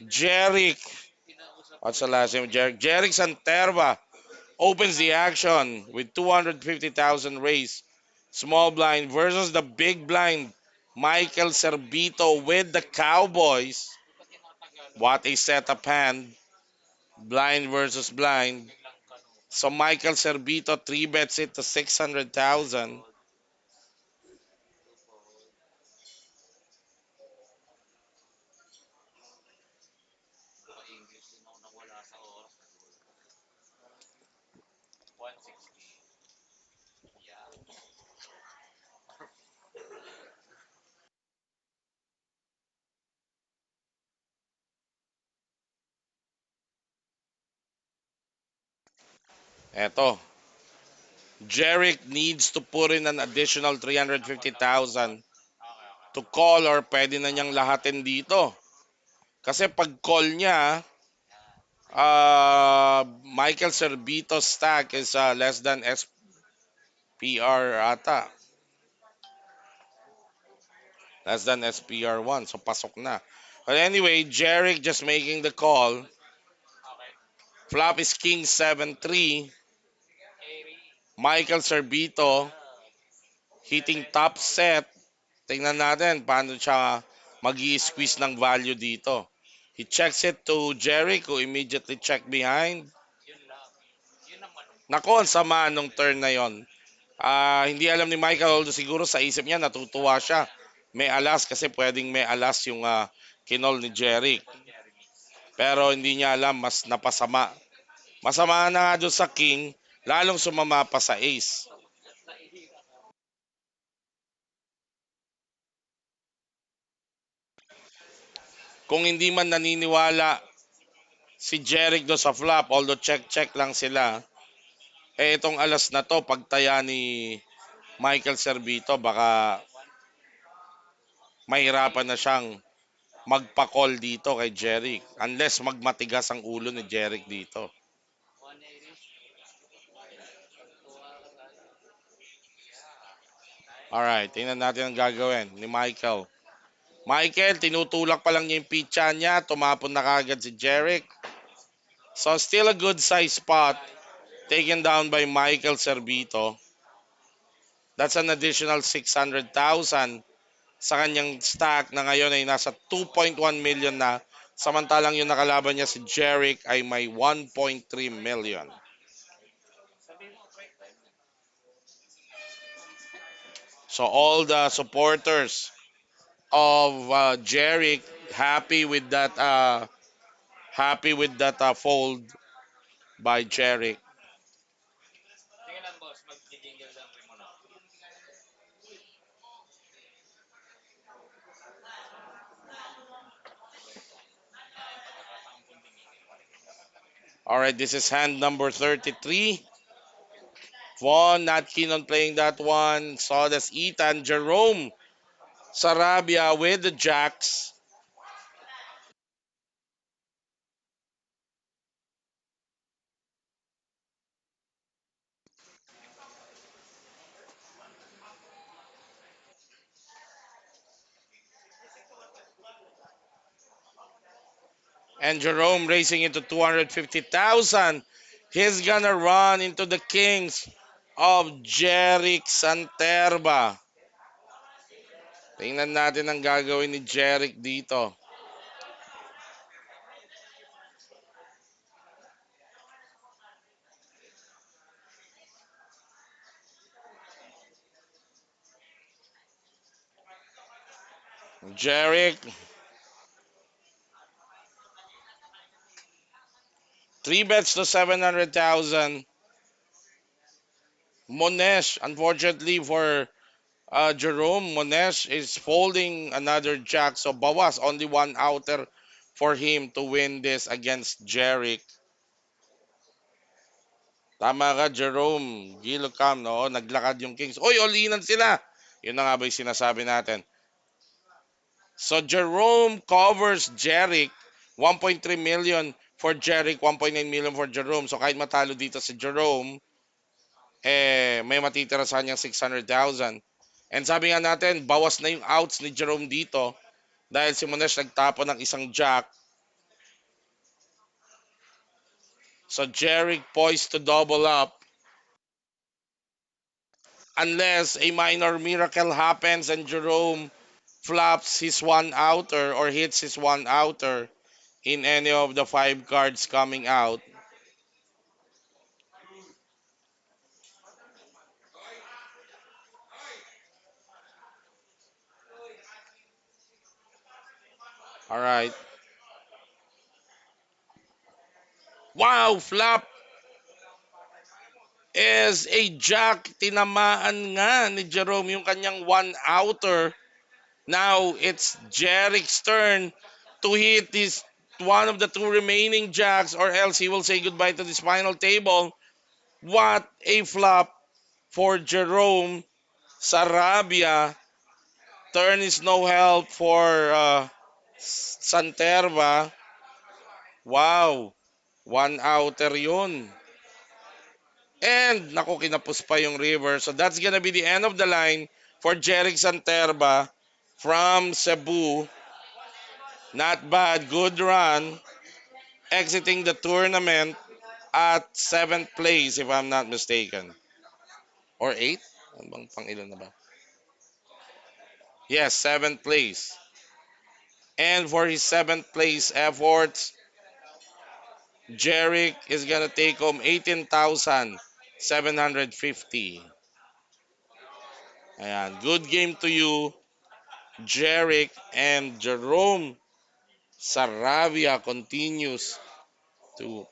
Jeric. What's the last name? Jeric Santerva opens the action with 250,000 raised. Small blind versus the big blind. Michael Cervito with the Cowboys. What a setup hand. Blind versus blind. So Michael Cervito 3 bets it to 600,000. Eto. Jerick needs to put in an additional 350,000 to call or pwede na niyang lahatin dito. Kasi pag call niya, Michael Servito's stack is less than SPR ata. Less than SPR1. So pasok na. But anyway, Jerick just making the call. Flop is King 7-3. Michael Servito hitting top set. Tingnan natin paano siya mag squeeze ng value dito. He checks it to Jerick who immediately check behind. Nako, ang sama nung turn na yon. Hindi alam ni Michael, although siguro sa isip niya natutuwa siya. May alas kasi pwedeng may alas yung kinol ni Jerick. Pero hindi niya alam, mas napasama. Masama na nga doon sa King, lalong sumama pa sa Ace. Kung hindi man naniniwala si Jerick do sa flop, although check-check lang sila, itong alas na to, pagtaya ni Michael Servito, baka mahirapan na siyang magpa-call dito kay Jerick unless magmatigas ang ulo ni Jerick dito. Alright, tingnan natin ang gagawin ni Michael. Michael, tinutulak pa lang niya yung pitcha niya, tumapon na kagad si Jerick. So still a good size spot taken down by Michael Servito. That's an additional 600,000 sa kanyang stack na ngayon ay nasa 2.1 million na. Samantalang yung nakalaban niya si Jerick ay may 1.3 million. So all the supporters of Jerick happy with that fold by Jerick. All right, this is hand number 33. Vaughn not keen on playing that one. Sawdust Ethan Jerome Sarabia with the jacks. And Jerome racing into 250,000. He's gonna run into the Kings of Jerick Santerba. Tingnan natin ang gagawin ni Jerick dito. Jerick, 3 bets to 700,000. Monesh, unfortunately for Jerome, Monesh is folding another jack. So bawas, only one outer for him to win this against Jerick. Tama ka, Jerome. Gilocam, no? Naglakad yung Kings. Oy, all-inan sila. Yun na nga ba yung sinasabi natin. So Jerome covers Jerick. 1.3 million for Jerick, 1.9 million for Jerome. So kahit matalo dito si Jerome, may matitira sa kanyang 600,000. And sabi nga natin, bawas na yung outs ni Jerome dito dahil si Monesh nagtapo ng isang jack. So Jerick poised to double up unless a minor miracle happens and Jerome flops his one outer or hits his one outer in any of the 5 cards coming out. All right. Wow, flop is a jack. Tinamaan nga ni Jerome yung kanyang one outer. Now it's Jerick's turn to hit this one of the two remaining jacks or else he will say goodbye to this final table. What a flop for Jerome Sarabia. Turn is no help for Santerva. Wow. One outer yun. And naku, kinapos pa yung river. So that's gonna be the end of the line for Jeric Santerba from Cebu. Not bad, good run. Exiting the tournament at 7th place if I'm not mistaken. Or 8th? Ano bang pang ilan na ba? Yes, 7th place. And for his 7th place efforts, Jeric is gonna take home 18,750. Ayan, good game to you, Jeric. And Jerome Saravia continues to.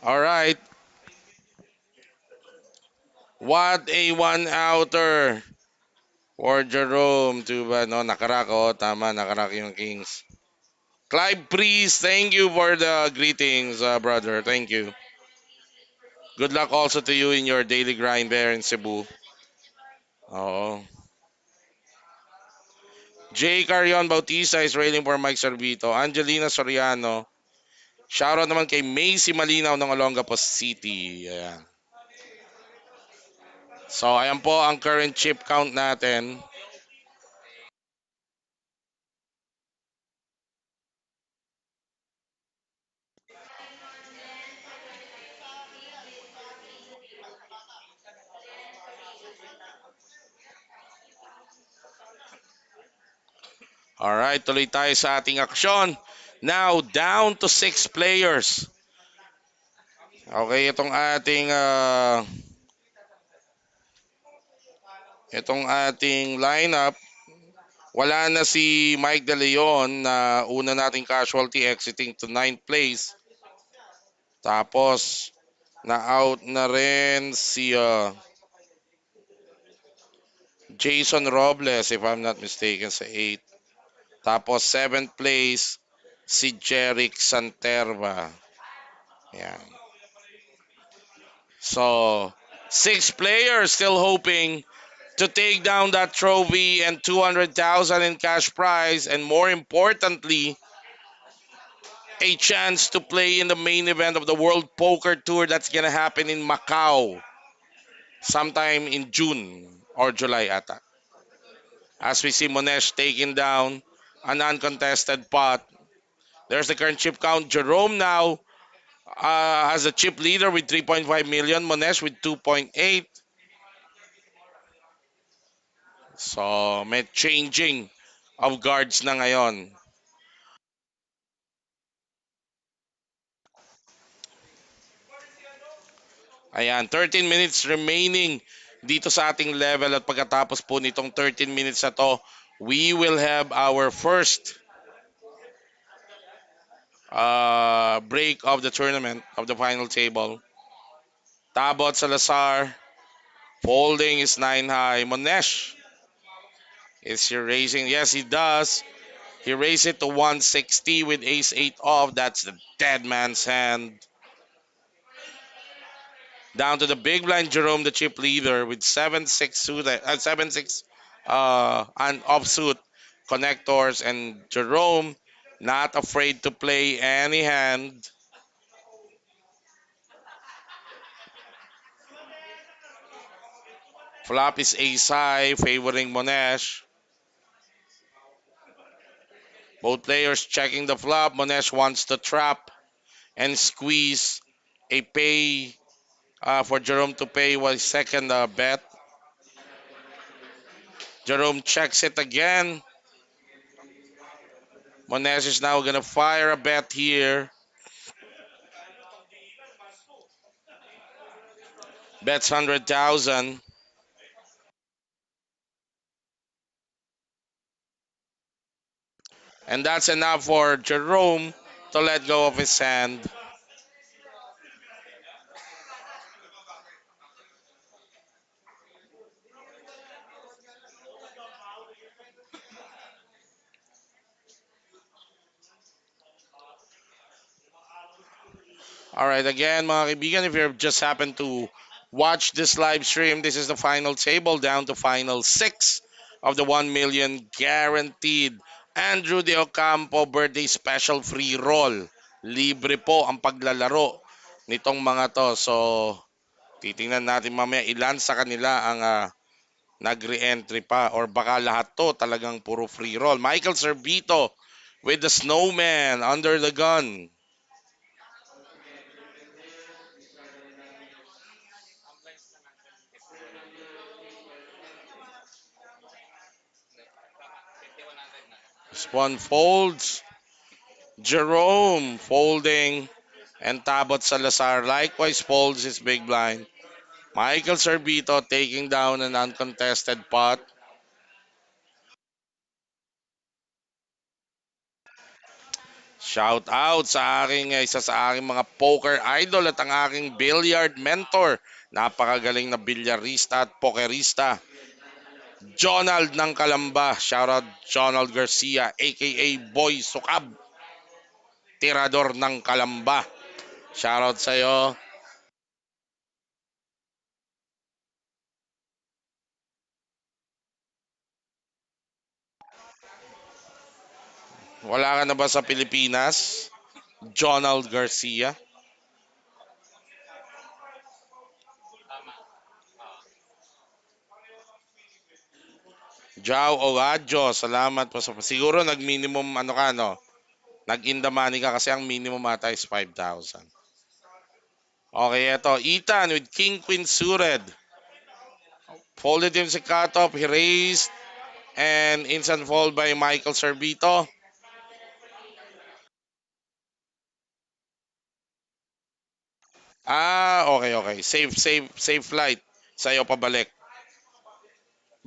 All right, what a one-outer for Jerome. To ba, no, nakarak. Oh, tama, nakarak yung Kings. Clive Priest, thank you for the greetings, brother. Thank you. Good luck also to you in your daily grind there in Cebu. Oo. Jay Carion Bautista is railing for Mike Sorbito. Angelina Soriano. Shoutout naman kay Macy Malinaw ng Olongapo City. Ayan. So, ayan po ang current chip count natin. Alright, tuloy tayo sa ating aksyon. Now, down to 6 players. Okay, itong ating lineup. Wala na si Mike De Leon na una nating casualty exiting to 9th place. Tapos, na-out na rin si Jason Robles if I'm not mistaken sa 8th. Tapos 7th place si Jeric Santerva. Yan. So, 6 players still hoping to take down that trophy and 200,000 in cash prize, and more importantly, a chance to play in the main event of the World Poker Tour that's gonna happen in Macau sometime in June or July ata. As we see Monesh taking down an uncontested pot. There's the current chip count. Jerome now as a chip leader with 3.5 million. Monesh with 2.8. So, may changing of guards na ngayon. Ayan, 13 minutes remaining dito sa ating level, at pagkatapos po nitong 13 minutes na to, we will have our first break of the tournament, of the final table. Tabot Salazar folding his 9 high. Monesh, is he raising? Yes, he does. He raised it to 160 with ace 8 off. That's the dead man's hand. Down to the big blind, Jerome, the chip leader, with 7-6 suited, 7-6 and offsuit connectors, and Jerome not afraid to play any hand. Flop is ace high, favoring Monesh. Both players checking the flop. Monesh wants to trap and squeeze a pay for Jerome to pay his second bet. Jerome checks it again. Monesh is now gonna fire a bet here. Bets 100,000. And that's enough for Jerome to let go of his hand. All right, again, mga kaibigan, if you just happen to watch this live stream, this is the final table down to final six of the 1 million guaranteed Andrew De Ocampo birthday special free roll. Libre po ang paglalaro nitong mga to. So, titingnan natin mamaya ilan sa kanila ang nag-re-entry pa or baka lahat to talagang puro free roll. Michael Servito with the snowman under the gun. Spawn folds. Jerome folding. And Tabot Salazar likewise folds his big blind. Michael Servito taking down an uncontested pot. Shout out sa aking isa sa aking mga poker idol at ang aking billiard mentor. Napakagaling na bilyarista at pokerista. Jonald ng Kalamba. Shout out Jonald Garcia aka Boy Sukab. Tirador ng Kalamba. Shout out sa iyo. Wala ka na ba sa Pilipinas? Jonald Garcia. Jao Ogadjo, salamat po sa... Siguro nag-minimum ano ka, no? Nag-in the money ka kasi ang minimum ata is 5,000. Okay, eto. Ethan with King Queen suited. Folded him sa cutoff. He raised and instant fold by Michael Servito. Okay, okay. Safe, safe, safe flight. Sa'yo pabalik.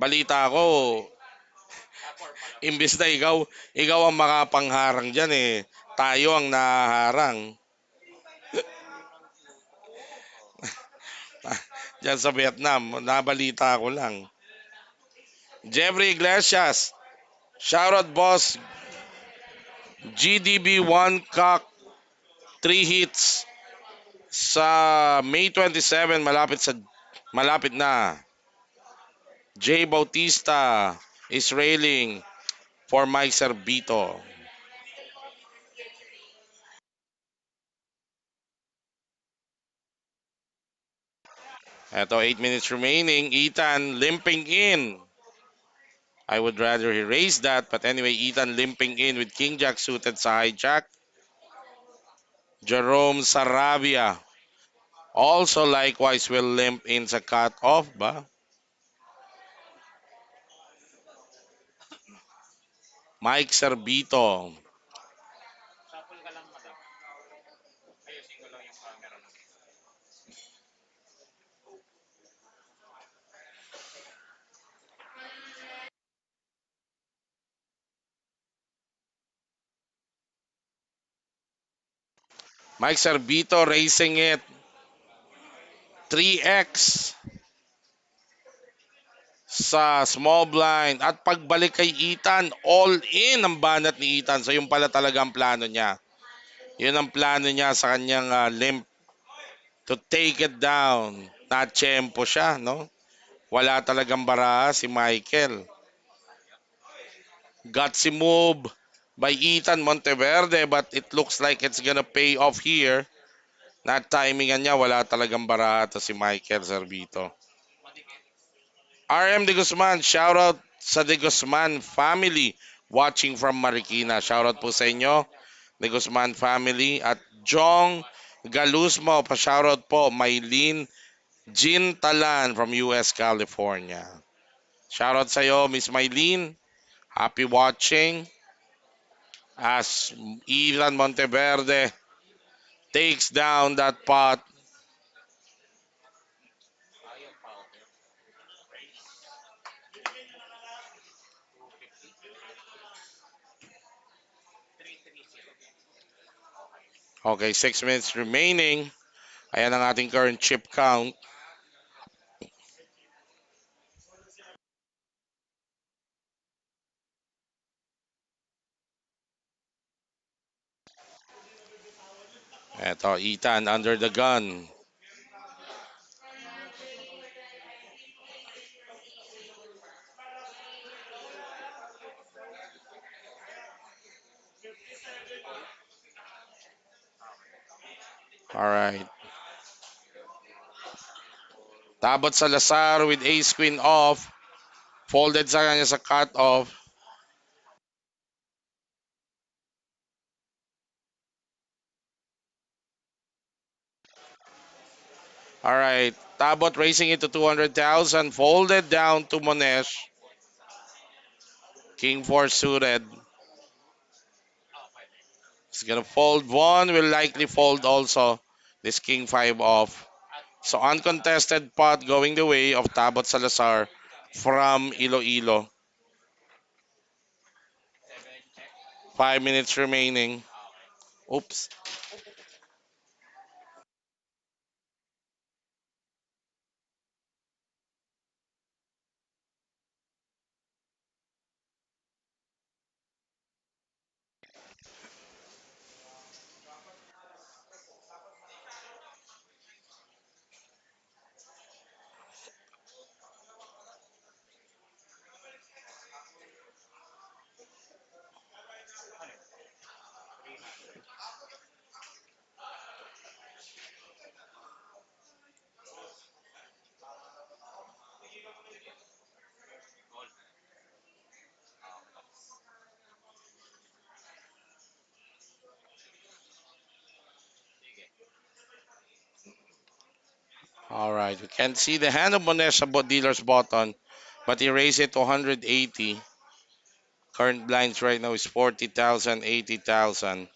Balita ko, imbis na ikaw ang makapangharang dyan eh. Tayo ang naharang. Diyan sa Vietnam, nabalita ko lang. Jeffrey Iglesias, shoutout boss. GDB 1 cock, 3 hits sa May 27, malapit na. Jay Bautista is railing for Mike Servito. Eto, 8 minutes remaining. Ethan limping in. I would rather he raise that. But anyway, Ethan limping in with King Jack suited sa hijack. Jerome Sarabia also likewise will limp in sa cut-off ba? Mike Servito. Mike Servito racing it. 3x sa small blind. At pagbalik kay Ethan, all in ang banat ni Ethan. So yung pala talaga ang plano niya. Yun ang plano niya sa kanyang limp to take it down. Na-tempo siya, no? Wala talagang baraha si Michael. Gutsy move by Ethan Monteverde but it looks like it's gonna pay off here. Na-timingan niya, wala talagang baraha to si Michael Servito. RM De Guzman, shoutout sa De Guzman family watching from Marikina. Shoutout po sa inyo, De Guzman family. At Jong Galusmo, pa-shoutout po, Maylene Jean Talan from US, California. Shoutout sa iyo, Miss Maylene. Happy watching. As Ethan Monteverde takes down that pot. Okay, 6 minutes remaining. Ayan ang ating current chip count. Eto, Ethan under the gun. Alright. Tabot Salazar with ace queen off. Folded sa kanya sa cut off. Alright. Tabot racing it to 200,000. Folded down to Monesh. King 4 suited. He's gonna fold one. Will likely fold also. This King 5 off. So uncontested pot going the way of Tabot Salazar from Iloilo. 5 minutes remaining. Oops. All right. We can see the hand of Monesh about dealer's button, but he raised it to 180. Current blinds right now is 40,000, 80,000.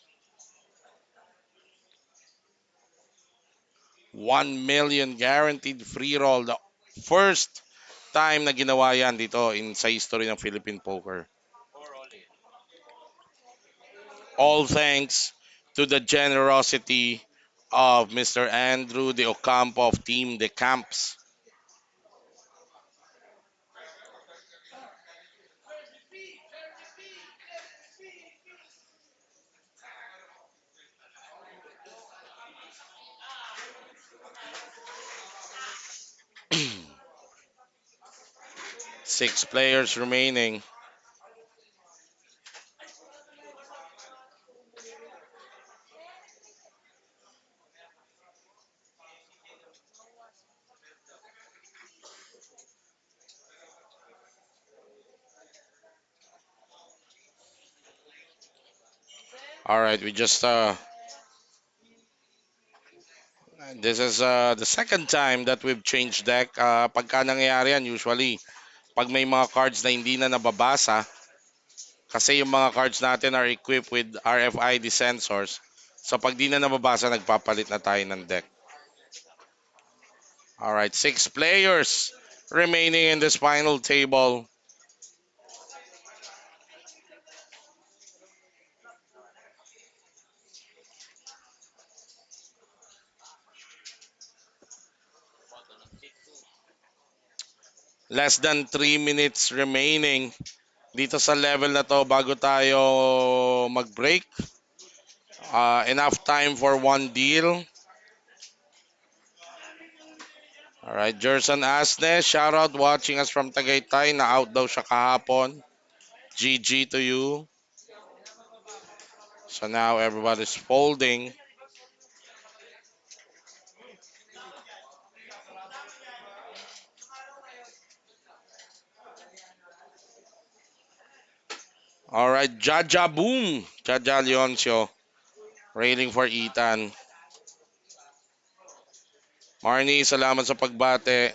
1 million guaranteed free roll. The first time na ginawa yan dito sa history ng Philippine Poker. All thanks to the generosity of Mr. Andrew de Ocampo of Team De Camps. Six players remaining. All right, we just this is the second time that we've changed deck. Pagka nangyayari yan, usually pag may mga cards na hindi na nababasa, kasi yung mga cards natin are equipped with RFID sensors. So pag di na nababasa, nagpapalit na tayo ng deck. All right, six players remaining in this final table. Less than 3 minutes remaining dito sa level na to bago tayo mag-break. Enough time for one deal. Alright, Jerson Asnes, shout out watching us from Tagaytay. Na-out daw siya kahapon. GG to you. So now everybody's folding. Alright, Jaja Boom. Jaja Leoncio. Railing for Ethan. Marnie, salamat sa pagbate.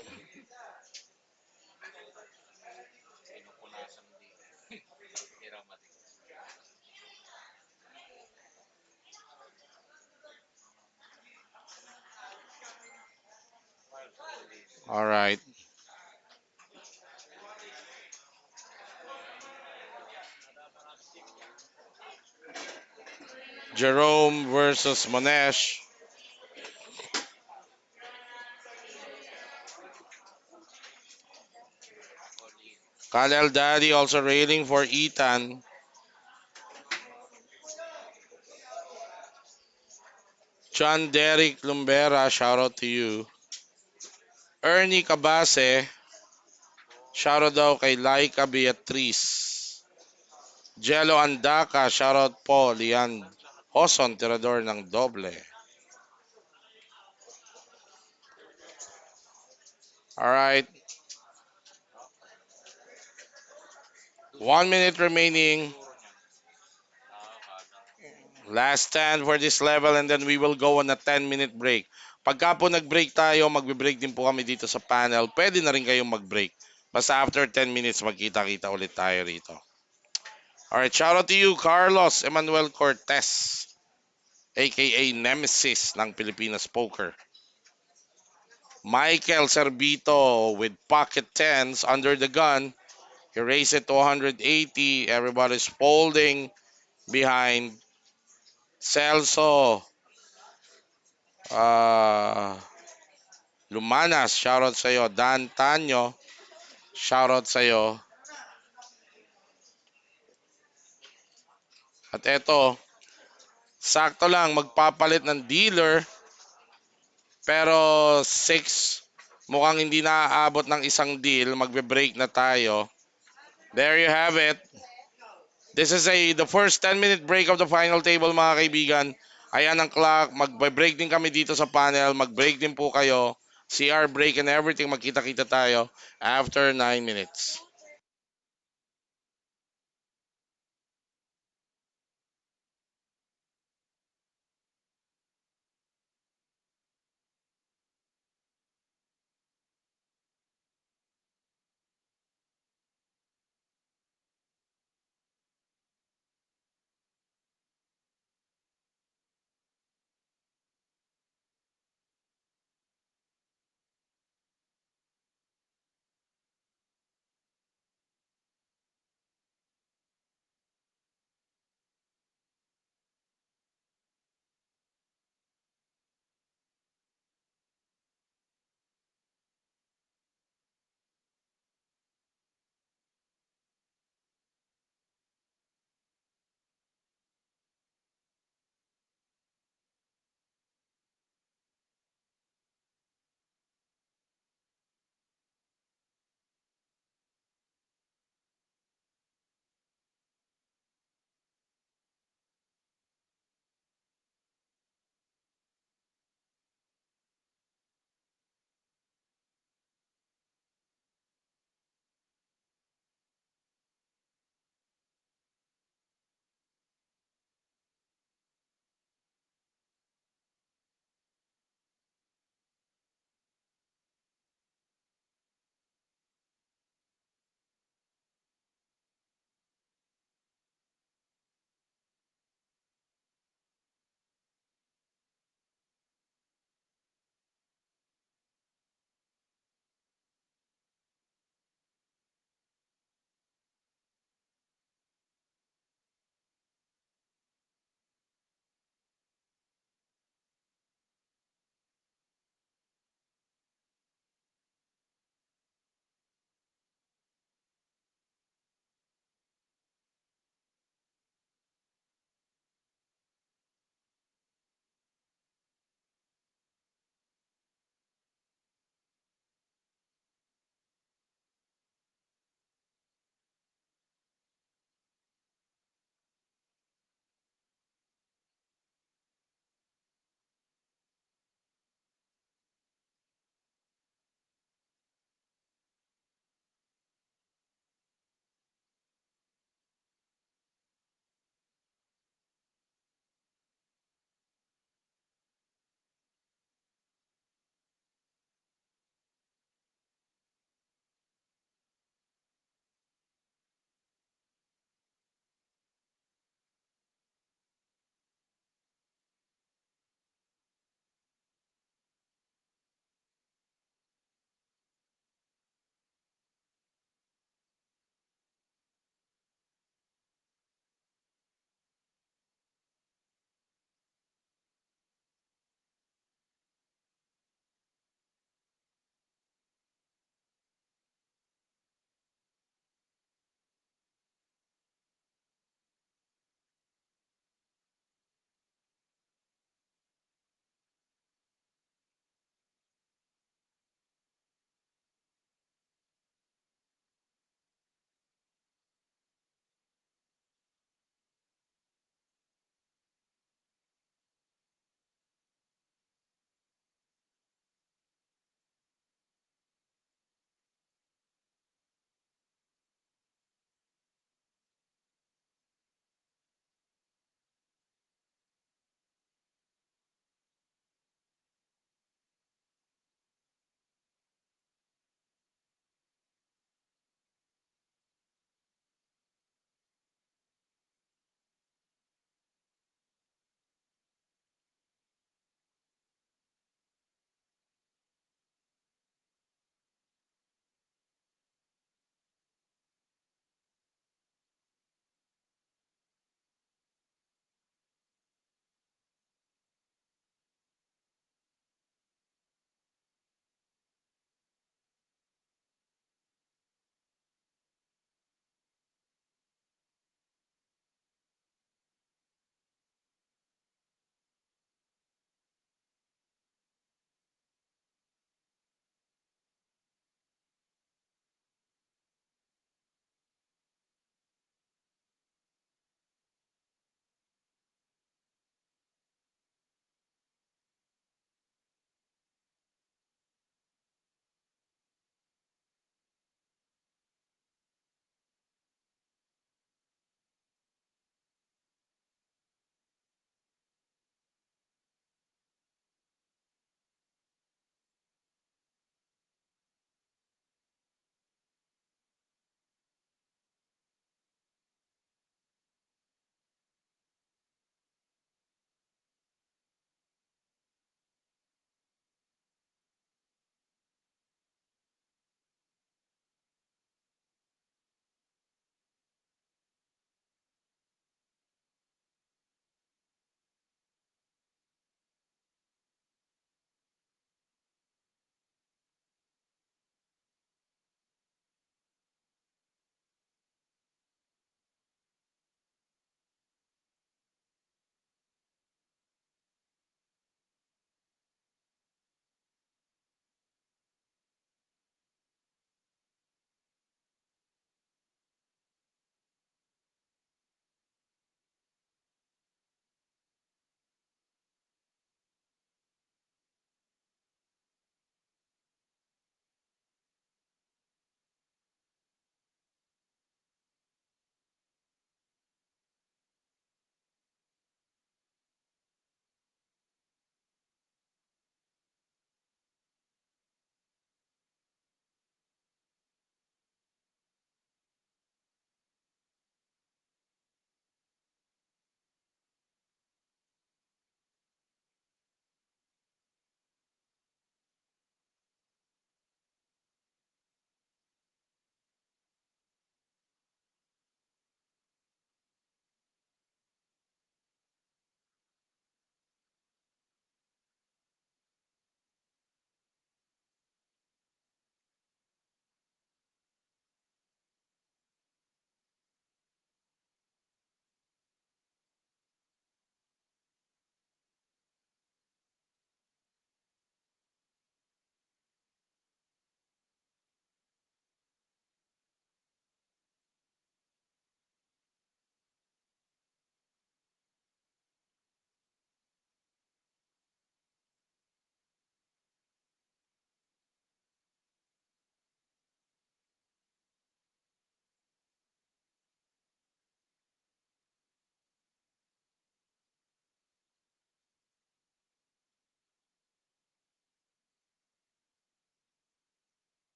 Alright. Jerome versus Monesh. Kalel Daddy also railing for Ethan. John Derek Lumbera, shout out to you. Ernie Cabase, shout out daw kay Laika Beatriz. Jello Andaca, shout out po. Lian Hoson, tirador ng doble. Alright, 1 minute remaining. Last stand for this level and then we will go on a 10-minute break. Pagka po nag-break tayo, magbe-break din po kami dito sa panel. Pwede na rin kayong mag-break. Basta after 10 minutes, magkita-kita ulit tayo rito. Alright, shout out to you, Carlos Emmanuel Cortez, aka Nemesis ng Pilipinas Poker. Michael Servito with pocket tens under the gun. He raised it to 180. Everybody's folding behind Celso. Lumanas, shoutout sa'yo. Dan Tanyo, shoutout sa'yo. At eto, sakto lang magpapalit ng dealer pero 6 mukhang hindi naaabot ng isang deal. Magbe-break na tayo. There you have it. This is the first 10-minute break of the final table mga kaibigan. Ayan ang clock. Magbe-break din kami dito sa panel. Mag-break din po kayo. CR break and everything. Magkita-kita tayo after 9 minutes.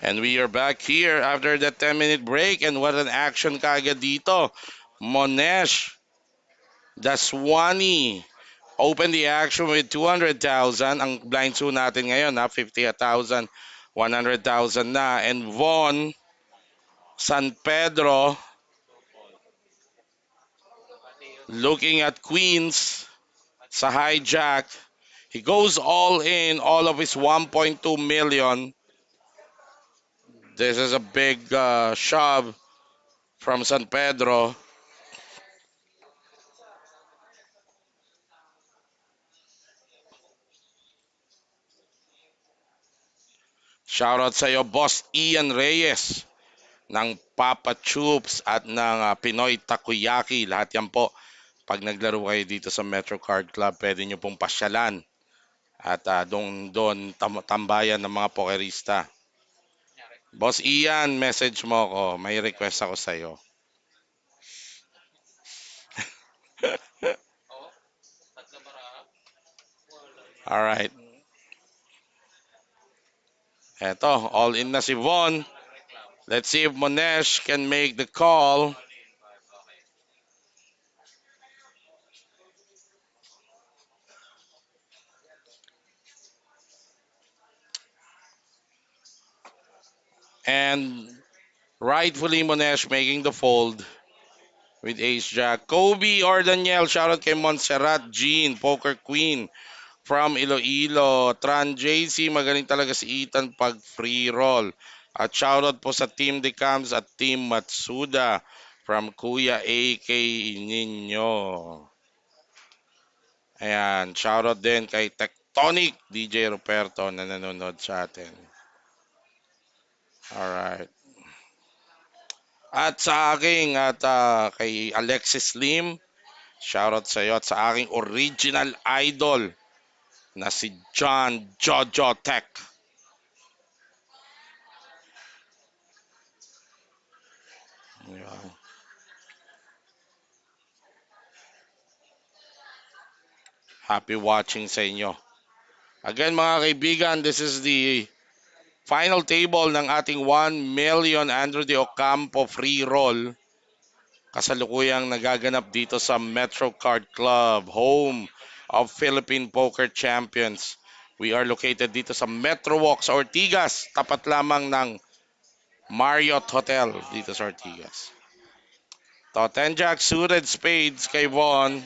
And we are back here after that 10-minute break. And what an action kagad dito. Monesh Daswani open the action with 200,000. Ang blind two natin ngayon na 50,000, 100,000 na. And Von San Pedro looking at Queens sa hijack. He goes all in, all of his 1.2 million. This is a big shove from San Pedro. Shoutout sa iyo, Boss Ian Reyes ng Papa Chups at ng Pinoy Takoyaki. Lahat yan po. Pag naglaro kayo dito sa Metro Card Club, pwede nyo pong pasyalan. At doon tambayan ng mga pokerista. Boss Ian, message mo ako. May request ako sa iyo. Alright. Eto, all in na si Von. Let's see if Monesh can make the call. And rightfully Monesh making the fold with Ace Jack. Kobe or Danielle, shoutout kay Montserrat Jean, Poker Queen from Iloilo. Tran JC, magaling talaga si Ethan pag free roll. At shoutout po sa Team Decams at Team Matsuda from Kuya AK Ninyo. Ayan, shoutout din kay Tectonic DJ Roberto na nanonood sa atin. Alright. At sa aking kay Alexis Lim, shoutout sa iyo at sa aking original idol na si John Jojo Tech. Ayan. Happy watching sa inyo. Again mga kaibigan, this is the final table ng ating 1 million Andrew de Ocampo free roll. Kasalukuyang nagaganap dito sa Metro Card Club, home of Philippine Poker Champions. We are located dito sa Metro Walk sa Ortigas, tapat lamang ng Marriott Hotel dito sa Ortigas. To 10 Jack suited spades kay Von.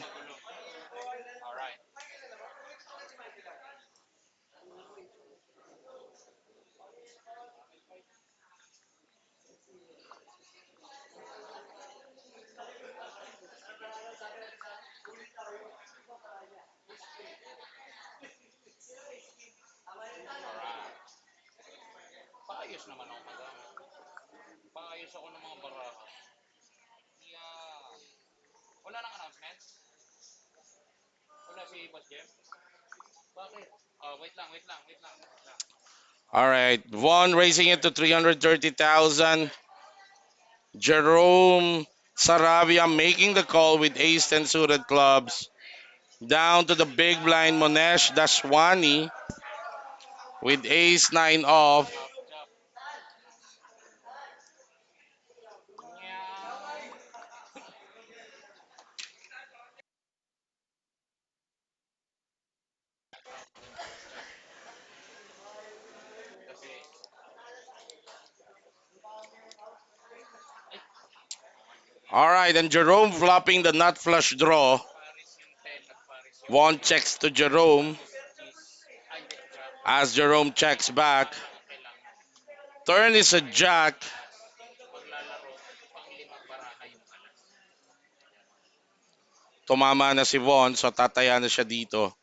All right, Von raising it to 330,000. Jerome Saravia making the call with ace 10 suited clubs. Down to the big blind Monesh Dashwani with ace 9 off. All right, and Jerome flopping the nut flush draw. Von checks to Jerome as Jerome checks back. Turn is a jack. Tumama na si Von, so tataya na siya dito.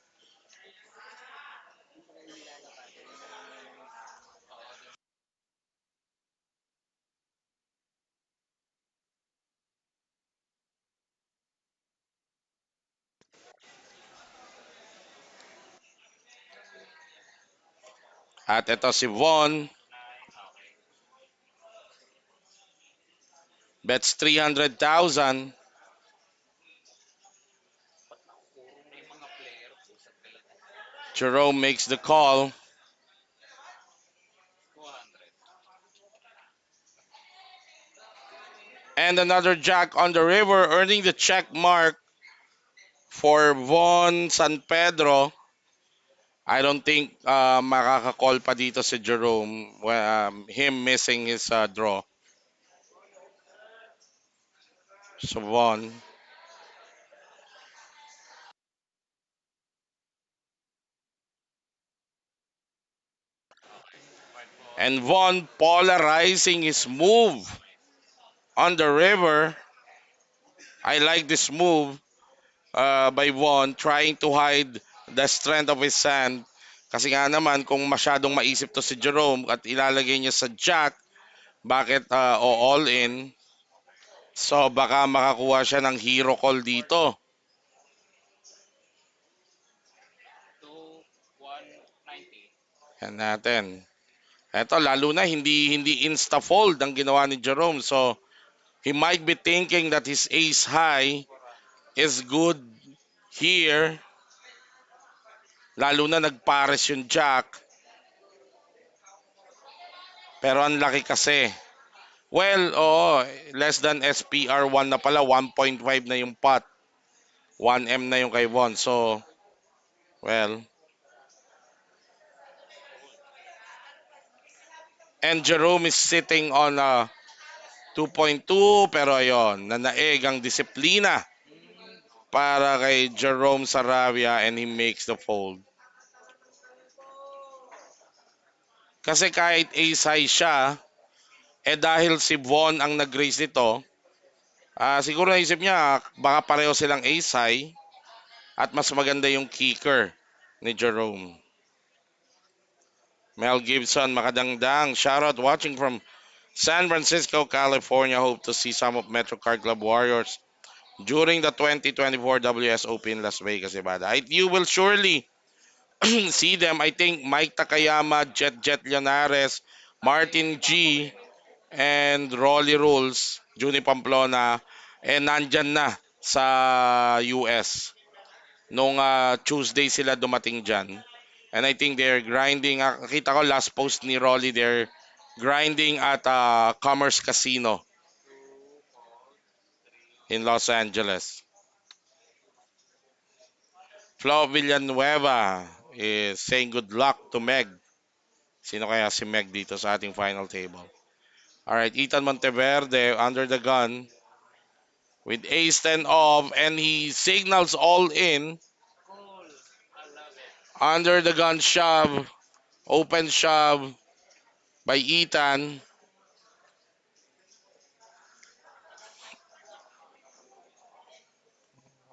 At ito si Von. Bets 300,000. Jerome makes the call. And another jack on the river, earning the check mark for Von San Pedro. I don't think makaka-call pa dito si Jerome. Him missing his draw. So Von. And Von polarizing his move on the river. I like this move by Von trying to hide the strength of his hand. Kasi nga naman kung masyadong maisip to si Jerome at ilalagay niya sa jack, bakit o all in? So baka makakuha siya ng hero call dito. Yan natin. Eto lalo na hindi insta fold ang ginawa ni Jerome. So he might be thinking that his ace high is good here. Lalo na nagpares yung jack. Pero ang laki kasi. Well, oo, less than SPR 1 na pala, 1.5 na yung pot. 1M na yung kay Von. So, well. And Jerome is sitting on 2.2 pero ayun, nanaig ang disiplina para kay Jerome Saravia and he makes the fold. Kasi kahit ace high siya, dahil si Von ang nag-raise nito, siguro naisip niya baka pareho silang ace high at mas maganda yung kicker ni Jerome. Mel Gibson, makadangdang. Shoutout watching from San Francisco, California. Hope to see some of Metro Card Club Warriors during the 2024 WSOP in Las Vegas, Nevada. You will surely see them. I think Mike Takayama, Jet Llanares, Martin G, and Rolly Rules, Juni Pamplona, nandyan na sa US. Nung Tuesday sila dumating dyan. And I think they're grinding. Nakita ko last post ni Rolly, they're grinding at Commerce Casino in Los Angeles. Flo Villanueva is saying good luck to Meg. Sino kaya si Meg dito sa ating final table? Alright, Ethan Monteverde under the gun with ace 10 off and he signals all in. Under the gun shove, open shove by Ethan.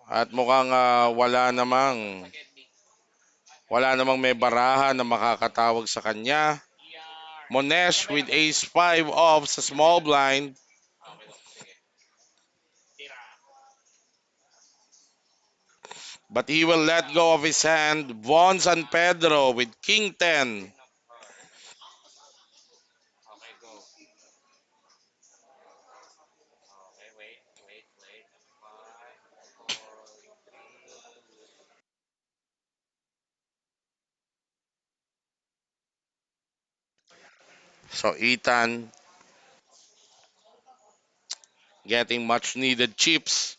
At mukhang wala namang may baraha na makakatawag sa kanya. Monesh with ace 5 off sa small blind. But he will let go of his hand. Von San Pedro with king 10. So Ethan getting much needed chips.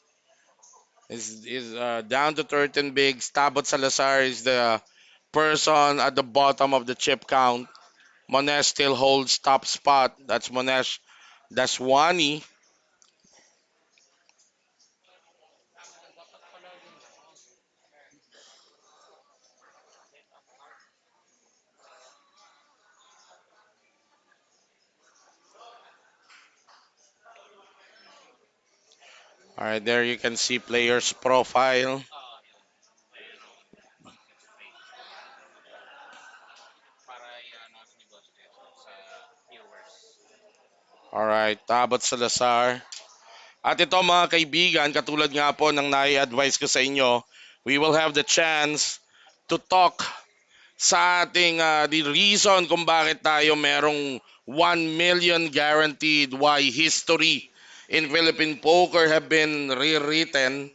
Is down to 13 bigs. Tabot Salazar is the person at the bottom of the chip count. Monesh still holds top spot. That's Monesh Daswani. All right, there you can see player's profile. All right, Tabot Salazar. At ito mga kaibigan, katulad nga po ng nai-advise ko sa inyo, we will have the chance to talk sa ating the reason kung bakit tayo merong 1 million guaranteed, why history in Philippine poker have been rewritten.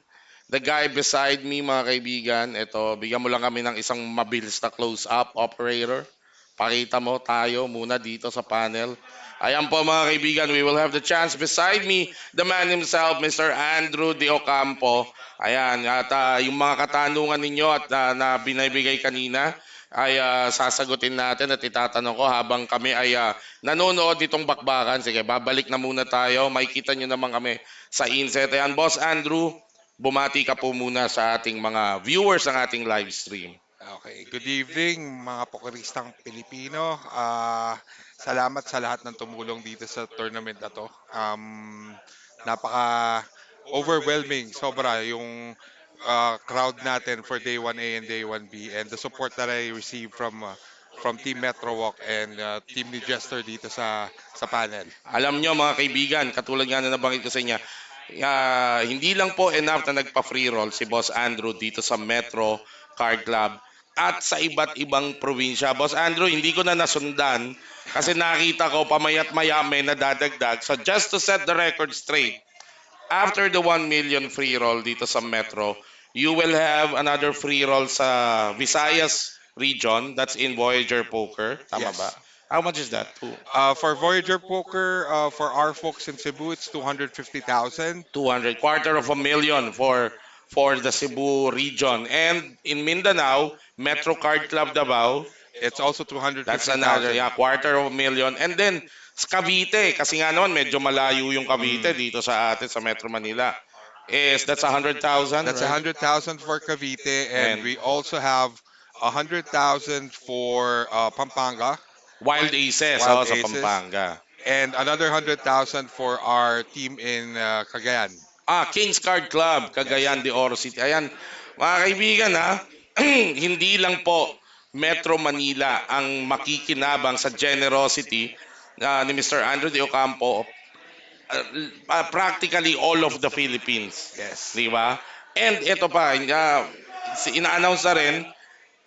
The guy beside me mga kaibigan, ito, bigyan mo lang kami ng isang mabilis na close-up operator Pakita mo tayo muna dito sa panel. Ayan po mga kaibigan, we will have the chance beside me, the man himself, Mr. Andrew De Ocampo. Ayan, at yung mga katanungan ninyo at na binibigay kanina ay sasagutin natin at itatanong ko habang kami ay nanonood nitong bakbakan. Sige, babalik na muna tayo. Makikita nyo naman kami sa inset. Ayan, Boss Andrew, bumati ka po muna sa ating mga viewers ng ating live stream.
Okay, good evening mga pokeristang Pilipino. Salamat sa lahat ng tumulong dito sa tournament na to. Napaka overwhelming, sobra yung crowd natin for day 1A and day 1B and the support that I received from Team Metro Walk and Team ni Jester dito sa panel.
Alam nyo mga kaibigan, katulad nga na nabanggit ko sa inyo, hindi lang po enough na nagpa-free roll si Boss Andrew dito sa Metro Card Club at sa iba't ibang probinsya. Boss Andrew, hindi ko na nasundan kasi nakita ko pamayat maya may nadadagdag. So just to set the record straight, after the 1 million free roll dito sa Metro, you will have another free roll sa Visayas region. That's in Voyager Poker. Tama ba?
Yes.
How much is that?
For Voyager Poker, for our folks in Cebu, it's 250,000.
200, quarter of a million for the Cebu region. And in Mindanao, Metro Card Club Davao,
It's also
that's another
250,000.
quarter of a million. And then sa Cavite, kasi nga naman medyo malayo yung Cavite dito sa atin sa Metro Manila. That's 100,000,
That's
right?
100,000 for Cavite,
And
and we also have 100,000 for Pampanga,
Wild Aces
Wild
sa
Aces,
Pampanga.
and another 100,000 for our team in Cagayan.
Kings Card Club, Cagayan de Oro City. Ayan, mga kaibigan hindi lang po Metro Manila ang makikinabang sa generosity ni Mr. Andrew De Ocampo. Practically all of the Philippines.
Yes.
Di ba? And ito pa, ina-announce na rin,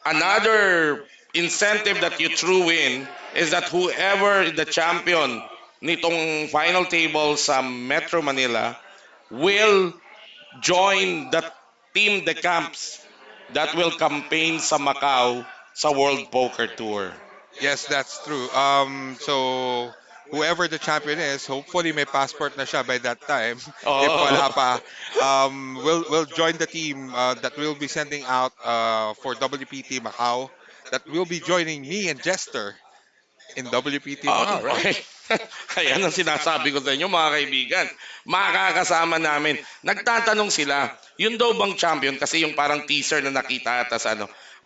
another incentive that you threw in is that whoever the champion nitong final table sa Metro Manila will join the team de camps that will campaign sa Macau sa World Poker Tour.
Yes, that's true. So whoever the champion is, hopefully may passport na siya by that time. If
Oh.
wala pa, will join the team that will be sending out for WPT Macau. That will be joining me and Jester in WPT Macau, right?
Okay. Ayan ang sinasabi ko sa inyo mga kaibigan. Makakasama namin. Nagtatanong sila, yun daw bang champion? Kasi yung parang teaser na nakita ata sa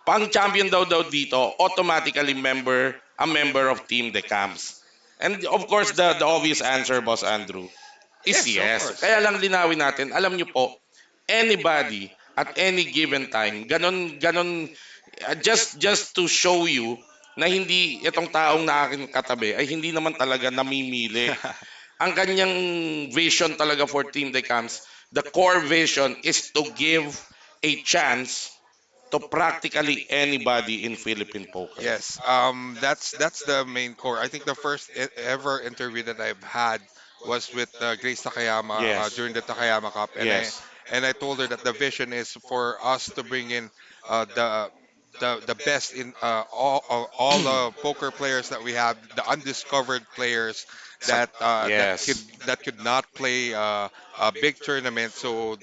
pang champion daw dito, automatically a member of Team De Camps. And of course, the obvious answer, Boss Andrew, is
Yes, of
yes.
course.
Kaya lang linawin natin, alam nyo po, anybody at any given time, ganon, just to show you na hindi itong taong na aking katabi ay hindi naman talaga namimili. Ang kanyang vision talaga for Team De Camps, the core vision is to give a chance to practically anybody in Philippine poker.
Yes, that's the main core. I think the first ever interview that I've had was with Grace Takayama
Yes.
during the Takayama Cup, and
Yes.
I told her that the vision is for us to bring in the best in all the poker players that we have, the undiscovered players
Yes.
that could not play a big tournament. So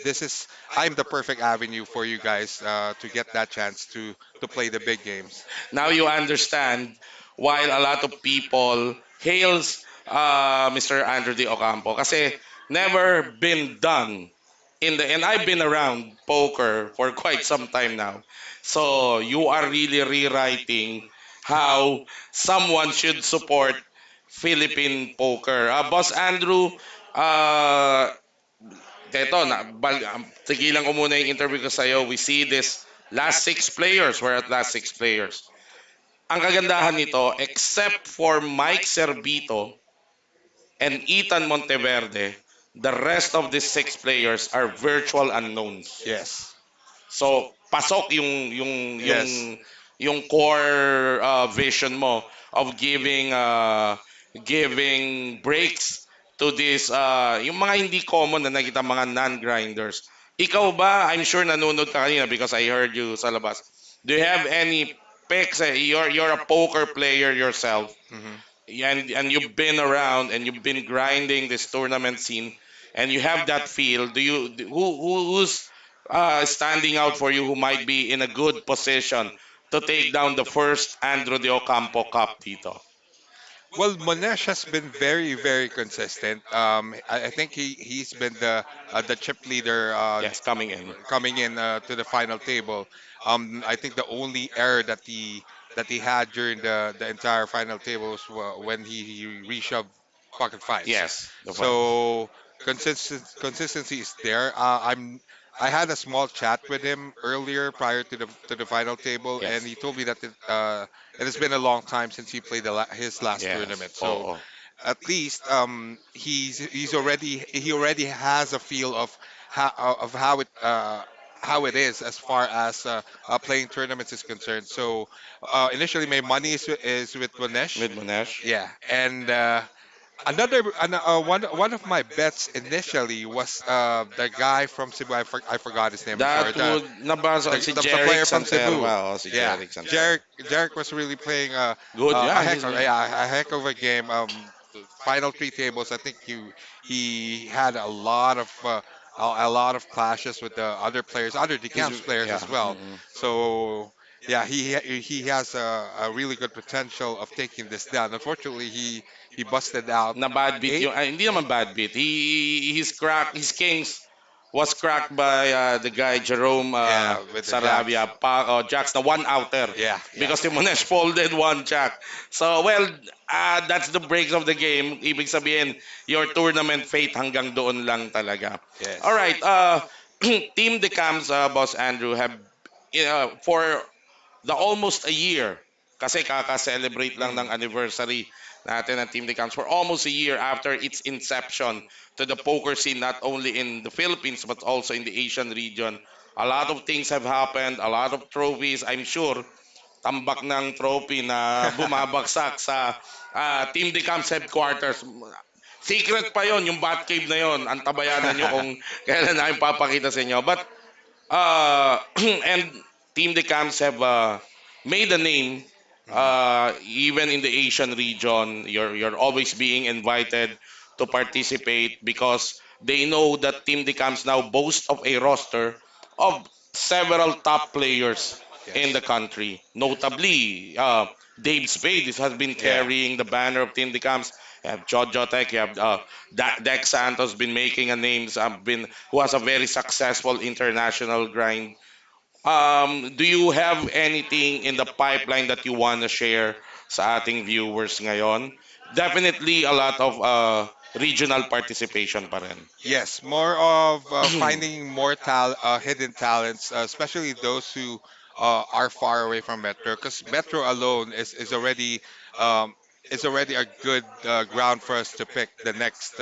I'm the perfect avenue for you guys to get that chance to play the big games.
Now you understand why a lot of people hails Mr. Andrew D. Ocampo kasi never been done and I've been around poker for quite some time now. So you are really rewriting how someone should support Philippine poker. Boss Andrew, eto, tigilan ko muna yung interview ko sa'yo. We see this last six players. We're at last six players. Ang kagandahan nito, except for Mike Cerbito and Ethan Monteverde, the rest of these six players are virtual unknowns.
Yes.
So, pasok
Yes.
yung core vision mo of giving breaks to this yung mga hindi common na nakita mga non-grinders. Ikaw ba, I'm sure nanonood ka kanina because I heard you sa labas. Do you have any picks. You're a poker player yourself,
Hmm.
and you've been around and you've been grinding this tournament scene, and you have that feel. Who's standing out for you? Who might be in a good position to take down the first Andrew de Ocampo Cup, Tito?
Well, Monesh has been very, very consistent. I think he's been the chip leader
Yes, coming in.
coming in to the final table. I think the only error that he had during the entire final table was when he reshoved pocket fives.
Yes, the one.
So consistency is there. I had a small chat with him earlier prior to the final table, and
Yes.
he told me that it has been a long time since he played his last
Yes.
tournament. So
Oh.
at least he already has a feel of how it is as far as playing tournaments is concerned. So initially my money is with Monesh.
With Monash.
Yeah, and one of my bets initially was the guy from Cebu. I forgot his name. I'm sorry.
That would nabasa si
The
Jeric
player from Cebu.
Santerva. Oh, si
Yeah,
Jeric Santerva.
Jarek was really playing
Good,
a
yeah,
heck
he's
of a heck of a game. The final three tables, I think he had a lot of clashes with the other players, other
he's
decamps players
yeah.
as well.
Mm-mm.
So yeah, he has a really good potential of taking this down. Unfortunately, he busted out
Na bad beat
eight.
yung hindi naman bad beat. His kings was cracked by the guy Jerome
Yeah, with the jacks.
Sarabia Jacks na one outer
Yeah, yeah.
because Timones folded one jack. So well, that's the breaks of the game. Ibig sabihin, your tournament fate hanggang doon lang talaga.
Yes.
All right, Team Decams, Boss Andrew, have for the almost a year kasi kaka-celebrate lang
Mm.
ng anniversary natin ng Team Decams for almost a year after its inception to the poker scene not only in the Philippines but also in the Asian region. A lot of things have happened, a lot of trophies. I'm sure tambak ng trophy na bumabagsak sa Team Decams headquarters. Secret pa yon, yung Batcave na yon. Antabayanan nyo kung kailan namin papakita sa inyo. But and Team Decams have made a name even in the Asian region. You're always being invited to participate because they know that Team Decams now boasts of a roster of several top players in the country. Notably, Dave Spade has been
Yeah.
carrying the banner of Team Decams. You have Jojo Tech, you have Dex Santos been making a name, been who has a very successful international grind. Do you have anything in the pipeline that you want to share sa ating viewers ngayon? Definitely a lot of regional participation pa rin.
Yes, more of finding more hidden talents, especially those who are far away from Metro, because Metro alone um, is already a good ground for us to pick the next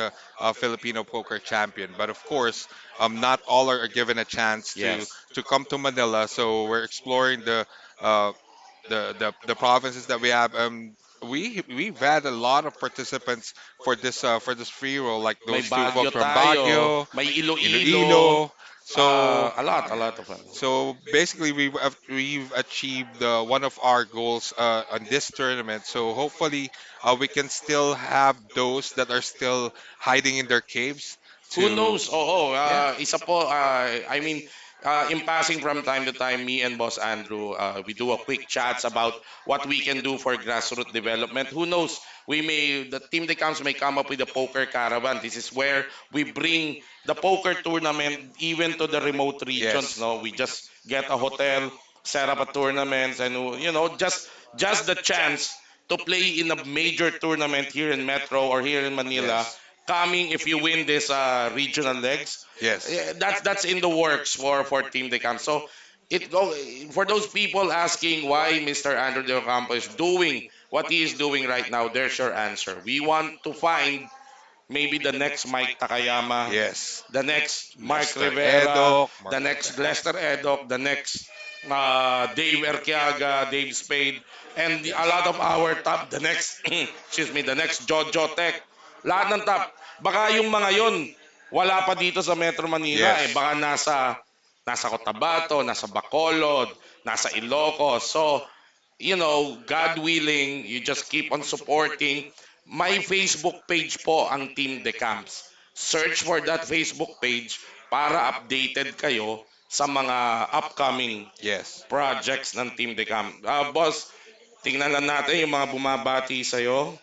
Filipino poker champion. But of course, not all are given a chance
Yes.
to come to Manila, so we're exploring uh, the provinces that we have. We've had a lot of participants for this free roll, like
May
those two
Baguio
folks from
tayo,
Baguio,
may Iloilo,
Iloilo. So
a lot of them.
so basically we've achieved one of our goals on this tournament. So hopefully we can still have those that are still hiding in their caves
Who
to
knows? Oo,
yeah.
isa po, I mean, in passing from time to time, me and Boss Andrew, we do a quick chats about what we can do for grassroots development. Who knows? The team that comes may come up with a poker caravan. This is where we bring the poker tournament even to the remote regions.
Yes.
No, we just get a hotel, set up a tournament, and just the chance to play in a major tournament here in Metro or here in Manila
Yes.
coming if you win this regional legs.
Yes.
That's in the works for Team Decam. So it go for those people asking why Mr. Andrew De Ocampo is doing what he is doing right now. There's your answer. We want to find maybe the next Mike Takayama,
Yes.
the next Mark
Lester
Rivera,
Edok,
the
Mark
next Lester Edok, the next Dave Erquiaga, Dave Spade, and a lot of our top, the next, excuse me, the next Jojo Tech. Lahat ng top. Baka yung mga yon wala pa dito sa Metro Manila
Yes.
baka nasa Cotabato, nasa Bacolod, nasa Ilocos. So God willing, you just keep on supporting. My Facebook page po ang Team Decamps. Search for that Facebook page para updated kayo sa mga upcoming
Yes.
projects ng Team Decamp. Boss, tingnan lang natin yung mga bumabati sa'yo.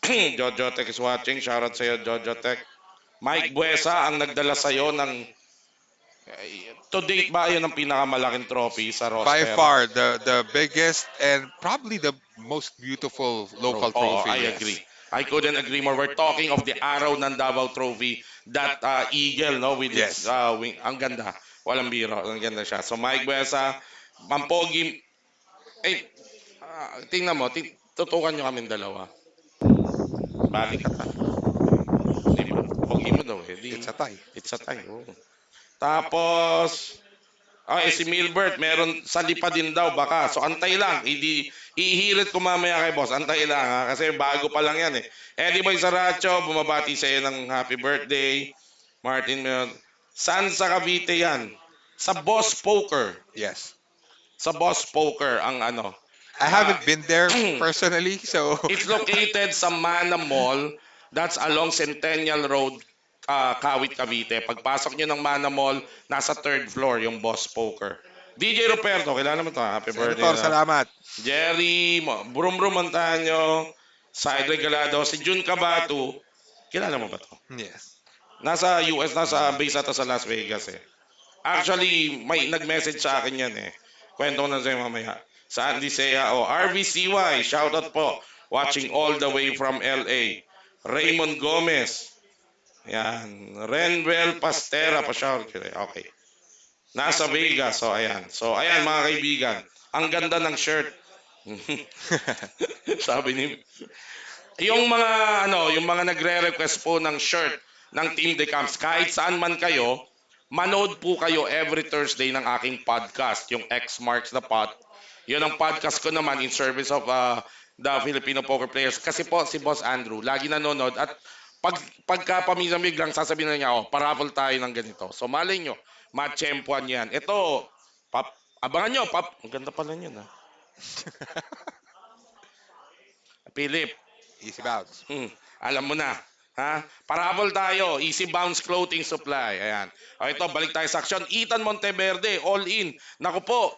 Jojo Tech is watching. Shoutout sa'yo, Jojo Tech. Mike Buesa ang nagdala sa'yo ng to date ba yun ang pinakamalaking trophy sa
By
roster?
far the biggest and probably the most beautiful local
Oo,
trophy.
I
Yes.
agree. I couldn't agree more. We're talking of the Araw ng Davao Trophy, that eagle, no, with its
Yes.
wing. Ang ganda. Walang biro. Ang ganda siya. So, Mike Buesa, Pampogi, eh, tingnan mo, tutukan nyo kaming dalawa. Bali ka ta. Di ba? Pogi mo daw eh. Di,
It's a tie.
it's a tie. Oo. Tapos, si Milbert, meron sa lipa din daw baka. So antay lang. Ihirit ko mamaya kay boss. Antay lang ha. Kasi bago pa lang yan eh. Eddie Boy Saracho, bumabati sa iyo ng happy birthday. Martin, saan sa Cavite yan? Sa Boss Poker.
Yes.
Sa Boss Poker ang ano.
I
Ah,
haven't been there personally, so
it's located sa Mana Mall. That's along Centennial Road, Kawit, Cavite. Pagpasok nyo ng Mana Mall, nasa third floor yung Boss Poker. DJ Roberto, kilala mo to. Happy birthday
Senator,
na.
salamat.
Jerry, Brum Brum Montaño, Side Regalado, si Jun Cabatu. Kilala mo ba to?
Yes.
Nasa US, nasa base ata sa Las Vegas eh. Actually, may nag-message sa akin yan eh. Kwento ko na sa'yo mamaya. Sa Andy Sea, RVCY, shoutout po. Watching all the way from LA. Raymond Gomez. Yan. Renwell Pastera, pa-shout. Okay. Nasa Vegas. So, ayan mga kaibigan. Ang ganda ng shirt. Sabi ni yung mga nagre-request po ng shirt ng Team Decamps, kahit saan man kayo, manood po kayo every Thursday ng aking podcast, yung X Marks the Pot. Yun ang podcast ko naman in service of the Filipino poker players. Kasi po si Boss Andrew, lagi nanonood at pagka paminsan-biglang sasabihin na niya, paraffle tayo ng ganito. So malay nyo, matsyempuan yan. Ito, abangan nyo, ang ganda pala yun ha. Philip,
Easy bounce.
alam mo na. Ha? Parabol tayo. Easy Bounce Clothing Supply. Ayan. O ito, balik tayo sa action. Ethan Monteverde, all in. Naku po,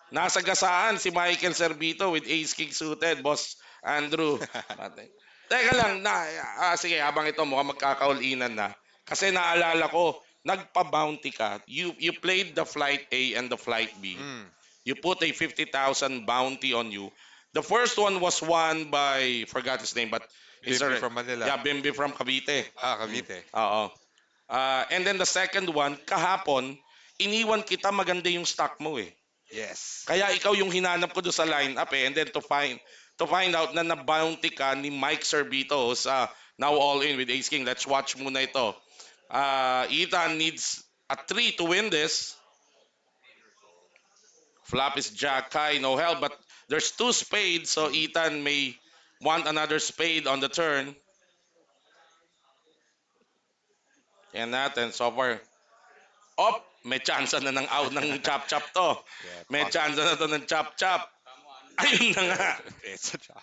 nasa gasaan si Michael Servito with ace king suited. Boss Andrew. Teka lang, sige, habang ito mukhang magkaka-all-inan na. Kasi naalala ko, nagpa-bounty ka. You played the flight A and the flight B.
Mm.
You put a 50,000 bounty on you. The first one was won by, forgot his name, but
Bimbi from Manila.
yeah, Bimbi from Cavite.
Cavite.
Oo. And then the second one, kahapon, iniwan kita maganda yung stock mo eh.
Yes.
Kaya ikaw yung hinanap ko doon sa lineup eh. And then to find out na na-bounty ka ni Mike Servito sa now all in with Ace King. Let's watch muna ito. Ethan needs a 3 to win this. Flop is Jack High, no help, but there's two spades, so Ethan may want another spade on the turn. Yan natin, so far. May chance na ng out ng chop-chop to.
Yeah,
May chance na to ng chop-chop. Ayun na nga.
It's a job.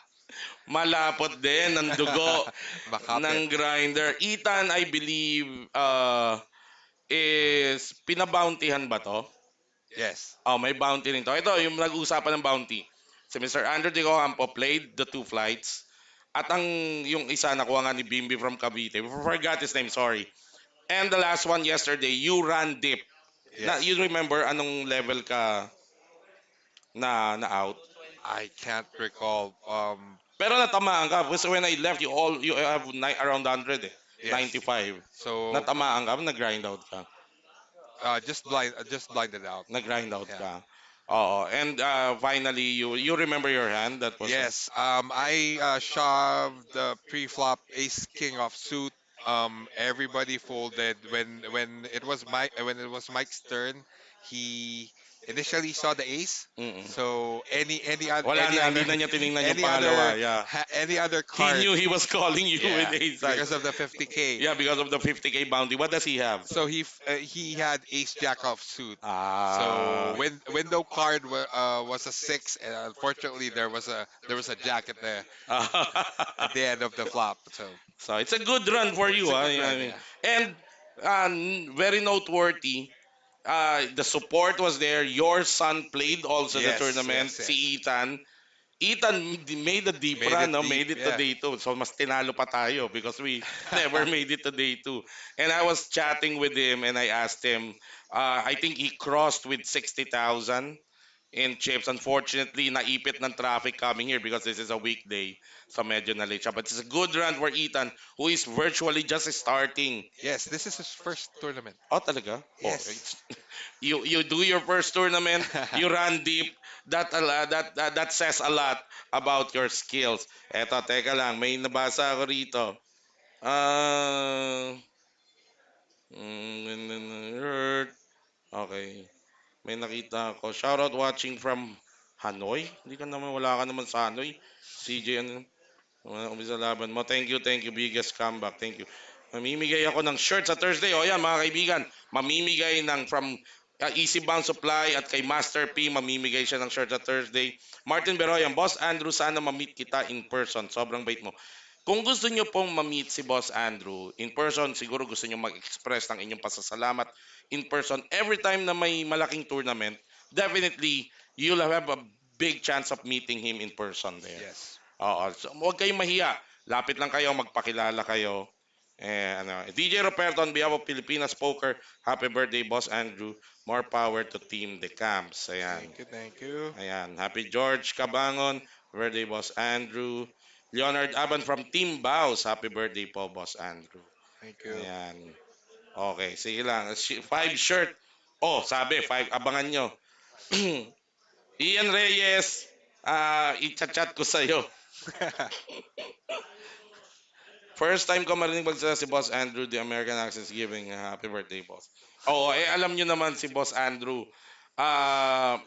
Malapot din ang dugo
Makapit.
ng grinder. Ethan, I believe, is pinabountyhan ba to?
Yes.
May bounty rin to. Ito, yung nag-uusapan ng bounty. Si Mr. Andrew de Ocampo played the two flights. At yung isa nakuha nga ni Bimbi from Cavite. Forgot his name, sorry. And the last one yesterday, you ran deep.
Yes.
You remember anong level ka na out?
I can't recall.
Pero natamaan ka. Because when I left, you have around 100 eh.
Yes.
95.
So
Natamaan ka, nag-grind out ka.
just blinded out.
Nag-grind out
Yeah.
ka. Oo. And finally, you remember your hand? That was
Yes. I shoved the pre-flop ace king off suit. Everybody folded when it was Mike's turn. He initially saw the ace.
Mm-mm.
So
Wala na, hindi na niya tiningnan yung pangalawa. Yeah.
any other
He
card,
knew he was calling you with
yeah,
ace high.
because of the 50k.
Yeah, because of the 50K bounty. What does he have?
So he had ace jack off suit. So
Ah.
when window card was a six, and unfortunately there was a jack at the end of the flop. So
So it's a good run for
it's
you,
a
ah.
good
I
run,
mean,
yeah.
and very noteworthy. The support was there. Your son played also the
Yes,
tournament.
yes,
Si
yes.
Ethan. Ethan made a deep
Made
run,
it
no?
deep,
Made it to
yeah.
day two. So mas tinalo pa tayo because we never made it to day two. And I was chatting with him and I asked him, I think he crossed with 60,000 in chips. Unfortunately, naipit ng traffic coming here because this is a weekday. So medyo na-late siya. But it's a good run for Ethan who is virtually just starting.
Yes, this is his first tournament.
Oh, talaga? Oh,
Yes.
you do your first tournament, you run deep. That says a lot about your skills. Eto, teka lang, may nabasa ako rito. Ah, okay. May nakita ako. Shoutout watching from Hanoi. Hindi ka naman, wala ka naman sa Hanoi. CJ, ano? Umpisa laban mo. Thank you, biggest comeback. Thank you. Mamimigay ako ng shirt sa Thursday. O yan, mga kaibigan. Mamimigay ng from Easy Bound Supply at kay Master P. Mamimigay siya ng shirt sa Thursday. Martin Beroyan, Boss Andrew, sana ma-meet kita in person. Sobrang bait mo. Kung gusto nyo pong ma-meet si Boss Andrew in person, siguro gusto nyo mag-express ng inyong pasasalamat in person every time na may malaking tournament, definitely, you'll have a big chance of meeting him in person there.
Yes.
Oo. So, huwag kayong mahiya. Lapit lang kayo, magpakilala kayo. DJ Roberto on behalf of Pilipinas Poker, happy birthday, Boss Andrew. More power to Team The Camps. Ayan.
Thank you, thank you.
Ayan. Happy George Cabangon, birthday, Boss Andrew. Leonard Aban from Team Baus, happy birthday po, Boss Andrew.
Thank you.
Ayan. Okay, sige lang. Five shirt. Oh, sabi, five. Abangan nyo. Ian Reyes, i-chat ko sa'yo. First time ko marinig magsalita si Boss Andrew, the American Access Giving. Happy birthday, Boss. Oo, alam nyo naman si Boss Andrew. Ah,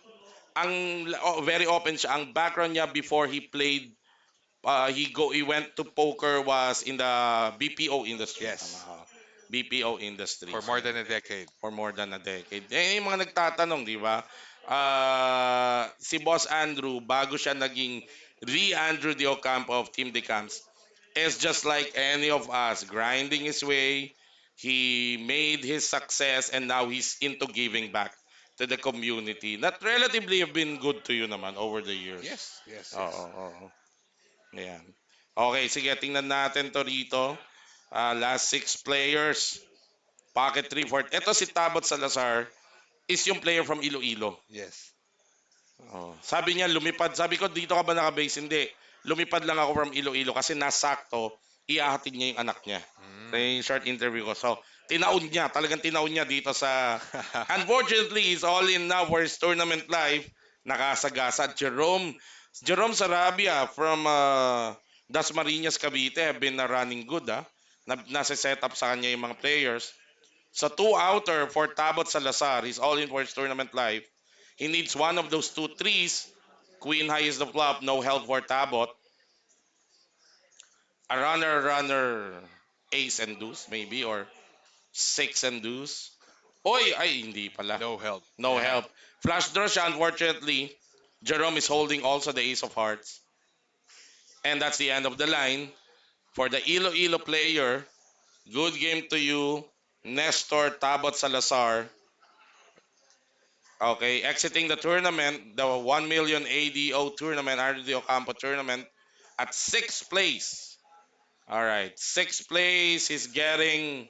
very open siya. Ang background niya before he played, he went to poker was in the BPO industry.
Yes.
Tama, BPO industry.
For more than a decade.
For more than a decade. Yung mga nagtatanong, di ba? Si Boss Andrew, bago siya naging Andrew de Ocampo of Team Decamps, is just like any of us, grinding his way. He made his success and now he's into giving back to the community. That relatively have been good to you naman over the years.
Yes, yes,
Oo,
yes.
oo. Ayan. Okay, sige, tingnan natin to rito. Last six players. Pocket 3 for... Ito si Tabot Salazar is yung player from Iloilo.
Yes.
Oh. Sabi niya, lumipad. Sabi ko, dito ka ba nakabase? Hindi. Lumipad lang ako from Iloilo kasi nasakto, iahatid niya yung anak niya. Sa
Mm.
yung short interview ko. So, tinaon niya. Talagang tinaon niya dito sa... Unfortunately, he's all in now for his tournament life. Nakasagasa. Jerome Sarabia from Dasmariñas, Cavite have been running good. Nasa setup sa kanya yung mga players. Sa two outer for Tabot Salazar, he's all in for his tournament life. He needs one of those two threes. Queen high is the flop, no help for Tabot. A runner, ace and deuce maybe, or six and deuce. Oy, ay, hindi pala.
No help.
No
Yeah.
help. Flash draw siya, unfortunately. Jerome is holding also the ace of hearts. And that's the end of the line. For the Iloilo player, good game to you, Nestor Tabot Salazar. Okay, exiting the tournament, the 1 million ADO tournament, RD Ocampo tournament, at sixth place. All right, sixth place. He's getting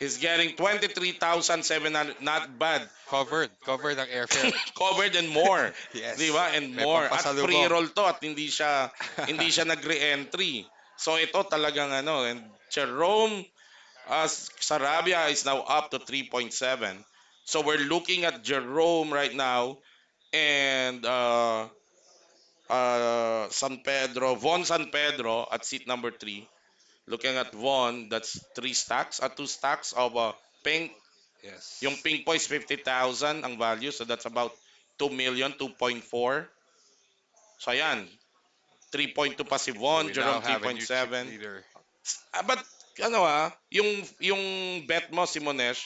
23,700. Not bad.
Covered ang airfare.
Covered and more.
Yes.
Di ba? And
May
more. At
pampasalubong.
free roll to at hindi siya nag-re-entry. So ito talagang ano, and Jerome Sarabia is now up to 3.7. So we're looking at Jerome right now and Von San Pedro at seat number 3. Looking at Von, that's 3 stacks, 2 stacks of pink Yung
Yes.
pink po is 50,000 ang value. So that's about 2 million, 2.4. So ayan, 3.2 pa si
So
Von,
we now
Jerome
have a new chip
3.7.
leader.
But ano yung bet mo si Monesh,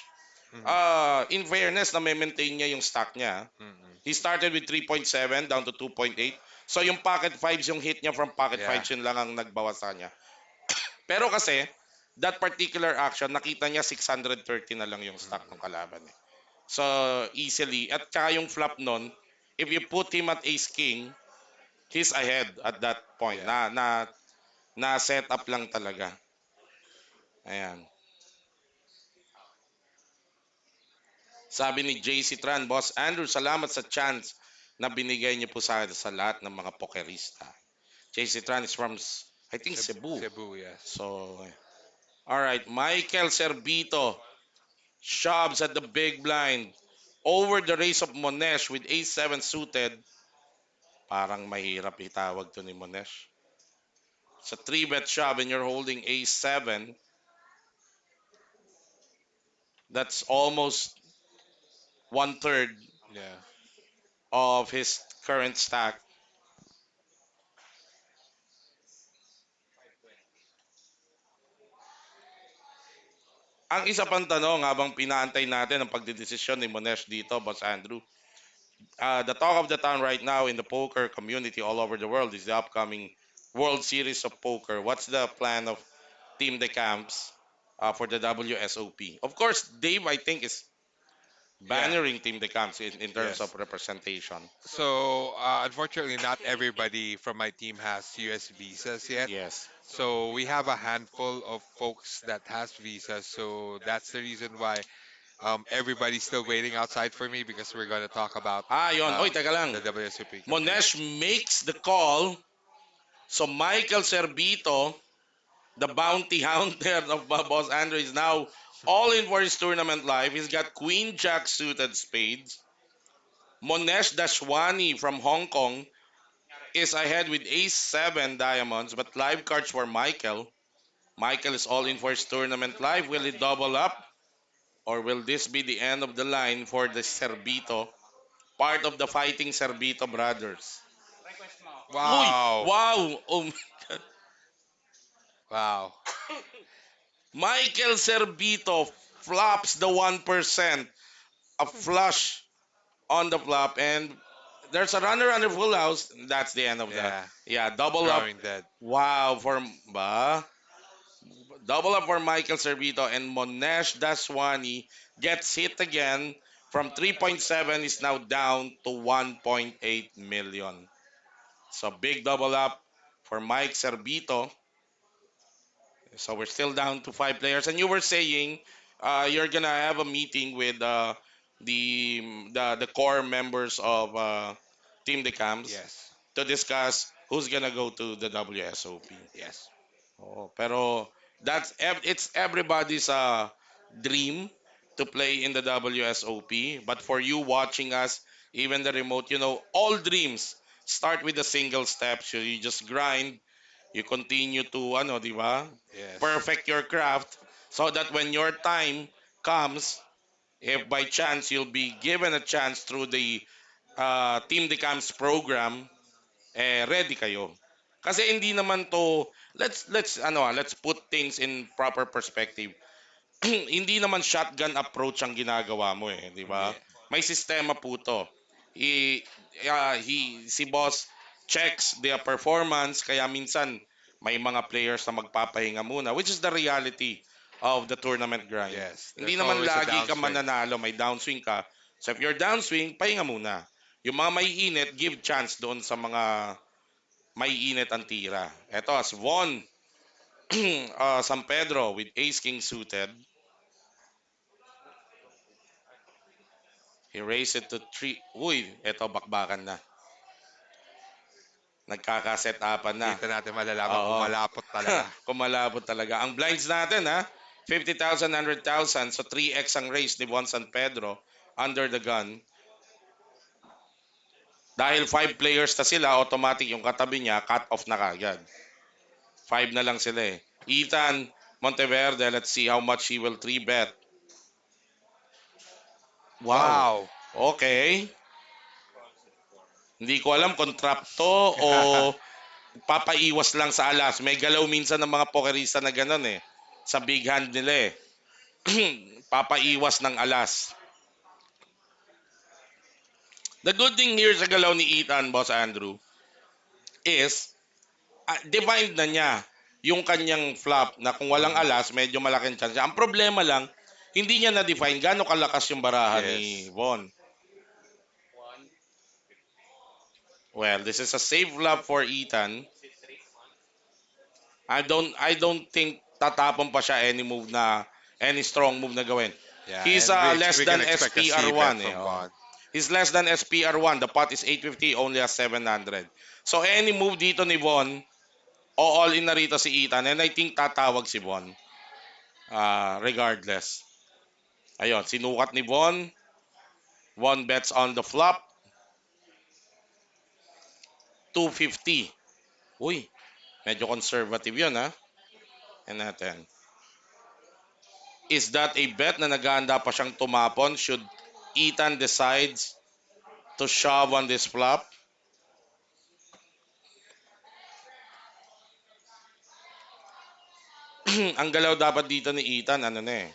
Mhm.
in fairness na maintain niya yung stock niya.
Mhm.
He started with 3.7 down to 2.8. So yung pocket fives, yung hit niya from pocket
Yeah.
fives, yun lang ang nagbawas sa kanya. Pero kasi, that particular action, nakita niya 630 na lang yung stock ng
Mhm.
kalaban. Eh. So, easily. At saka yung flop nun, if you put him at ace king, he's ahead at that point.
Yeah.
Na set up lang talaga. Ayan. Sabi ni JC Tran, Boss Andrew, salamat sa chance na binigay niyo po sa lahat ng mga pokerista. JC Tran is from, I think, Cebu.
Cebu, yes.
So, all right. Michael Cervito shoves at the big blind. Over the race of Monesh with ace-7 suited. Parang mahirap itawag to ni Monesh. Sa 3-bet shove and you're holding ace-7. That's almost one-third
Yeah.
of his current stack. Ang isa pang tanong habang pinaantay natin ang pagdidesisyon ni Monesh dito, Boss Andrew. The talk of the town right now in the poker community all over the world is the upcoming World Series of Poker. What's the plan of Team De Camps for the WSOP? Of course, Dave, I think, is
Yeah.
bannering Team De Camps in terms of
Yes.
representation.
So, unfortunately, not everybody from my team has US visas yet.
Yes.
So we have a handful of folks that has visas. So that's the reason why everybody's still waiting outside for me because we're gonna talk about
Yon. Oy, teka lang.
the WSOP campaign.
Monesh makes the call. So Michael Cervito, the bounty hunter of Boss Andrew, is now all in for his tournament live. He's got Queen Jack suited spades. Monesh Dashwani from Hong Kong is ahead with ace-7 diamonds, but live cards for Michael. Michael is all in for his tournament live. Will he double up? Or will this be the end of the line for the Cervito? Part of the fighting Cervito brothers. Uy!
Wow!
Wow! Oh my God.
Wow!
Michael Cervito flops the 1%. A flush on the flop, and there's a runner under full house. That's the end of the,
Yeah,
yeah, double up.
drawing dead.
Wow, for ba? Double up for Michael Cervito, and Monesh Daswani gets hit again from 3.7 is now down to 1.8 million. So big double up for Mike Cervito. So we're still down to 5 players. And you were saying you're gonna have a meeting with the core members of Team De Camps
Yes,
to discuss who's gonna go to the WSOP.
yes,
Oh, pero it's everybody's dream to play in the WSOP. But for you watching us, even the remote, all dreams start with a single step. So you just grind, you continue to di ba?
yes,
Perfect your craft so that when your time comes, if by chance you'll be given a chance through the Team Decams program, ready kayo. Kasi hindi naman to let's put things in proper perspective. Hindi naman shotgun approach ang ginagawa mo di ba?
yeah,
May sistema po to. Si boss checks their performance kaya minsan may mga players na magpapahinga muna, which is the reality of the tournament grind.
yes.
Hindi
There's
naman
always a
lagi ka
downswing.
mananalo, may downswing ka. So if you're downswing, pahinga muna. Yung mga may init, give chance doon sa mga may init ang tira. Eto, as Von San Pedro with Ace King suited. He raised it to 3. Uy, eto bakbakan na. Nagkaka-set-upan na.
Dito natin malalaman kung
Oo.
malapot talaga.
Kumalabot talaga. Ang blinds natin 50,000, 100,000. So 3x ang raise ni Von San Pedro under the gun. Dahil 5 players na sila, automatic yung katabi niya, cut off na kagad. 5 na lang sila Ethan Monteverde, let's see how much he will 3-bet. Wow.
Wow.
Okay. Hindi ko alam kung trap to o papaiwas lang sa alas. May galaw minsan ng mga pokerista na ganun eh. Sa big hand nila eh. Papaiwas ng alas. The good thing here sa galaw ni Ethan, Boss Andrew, is defined na niya yung kanyang flop na kung walang
Mhm.
alas, medyo malaking chance. Ang problema lang, hindi niya na-define gaano kalakas yung barahan ni
Yes.
Von. Well, this is a safe flop for Ethan. I don't think tatapon pa siya any strong move na gawin.
Yeah,
He's
and
less
we can
than
expect a C bet
SPR1 eh.
from
Oh.
Vaughn.
He's less than SPR1. The pot is 850, only has 700. So any move dito ni Von, o all in na rito si Ethan and I think tatawag si Von. Regardless. Ayun, sinukat ni Von. Von bets on the flop. 250. Uy, medyo conservative yun ha. And natin. Is that a bet na nag-aanda pa siyang tumapon should Ethan decides to shove on this flop? Ang galaw dapat dito ni Ethan, ano na eh.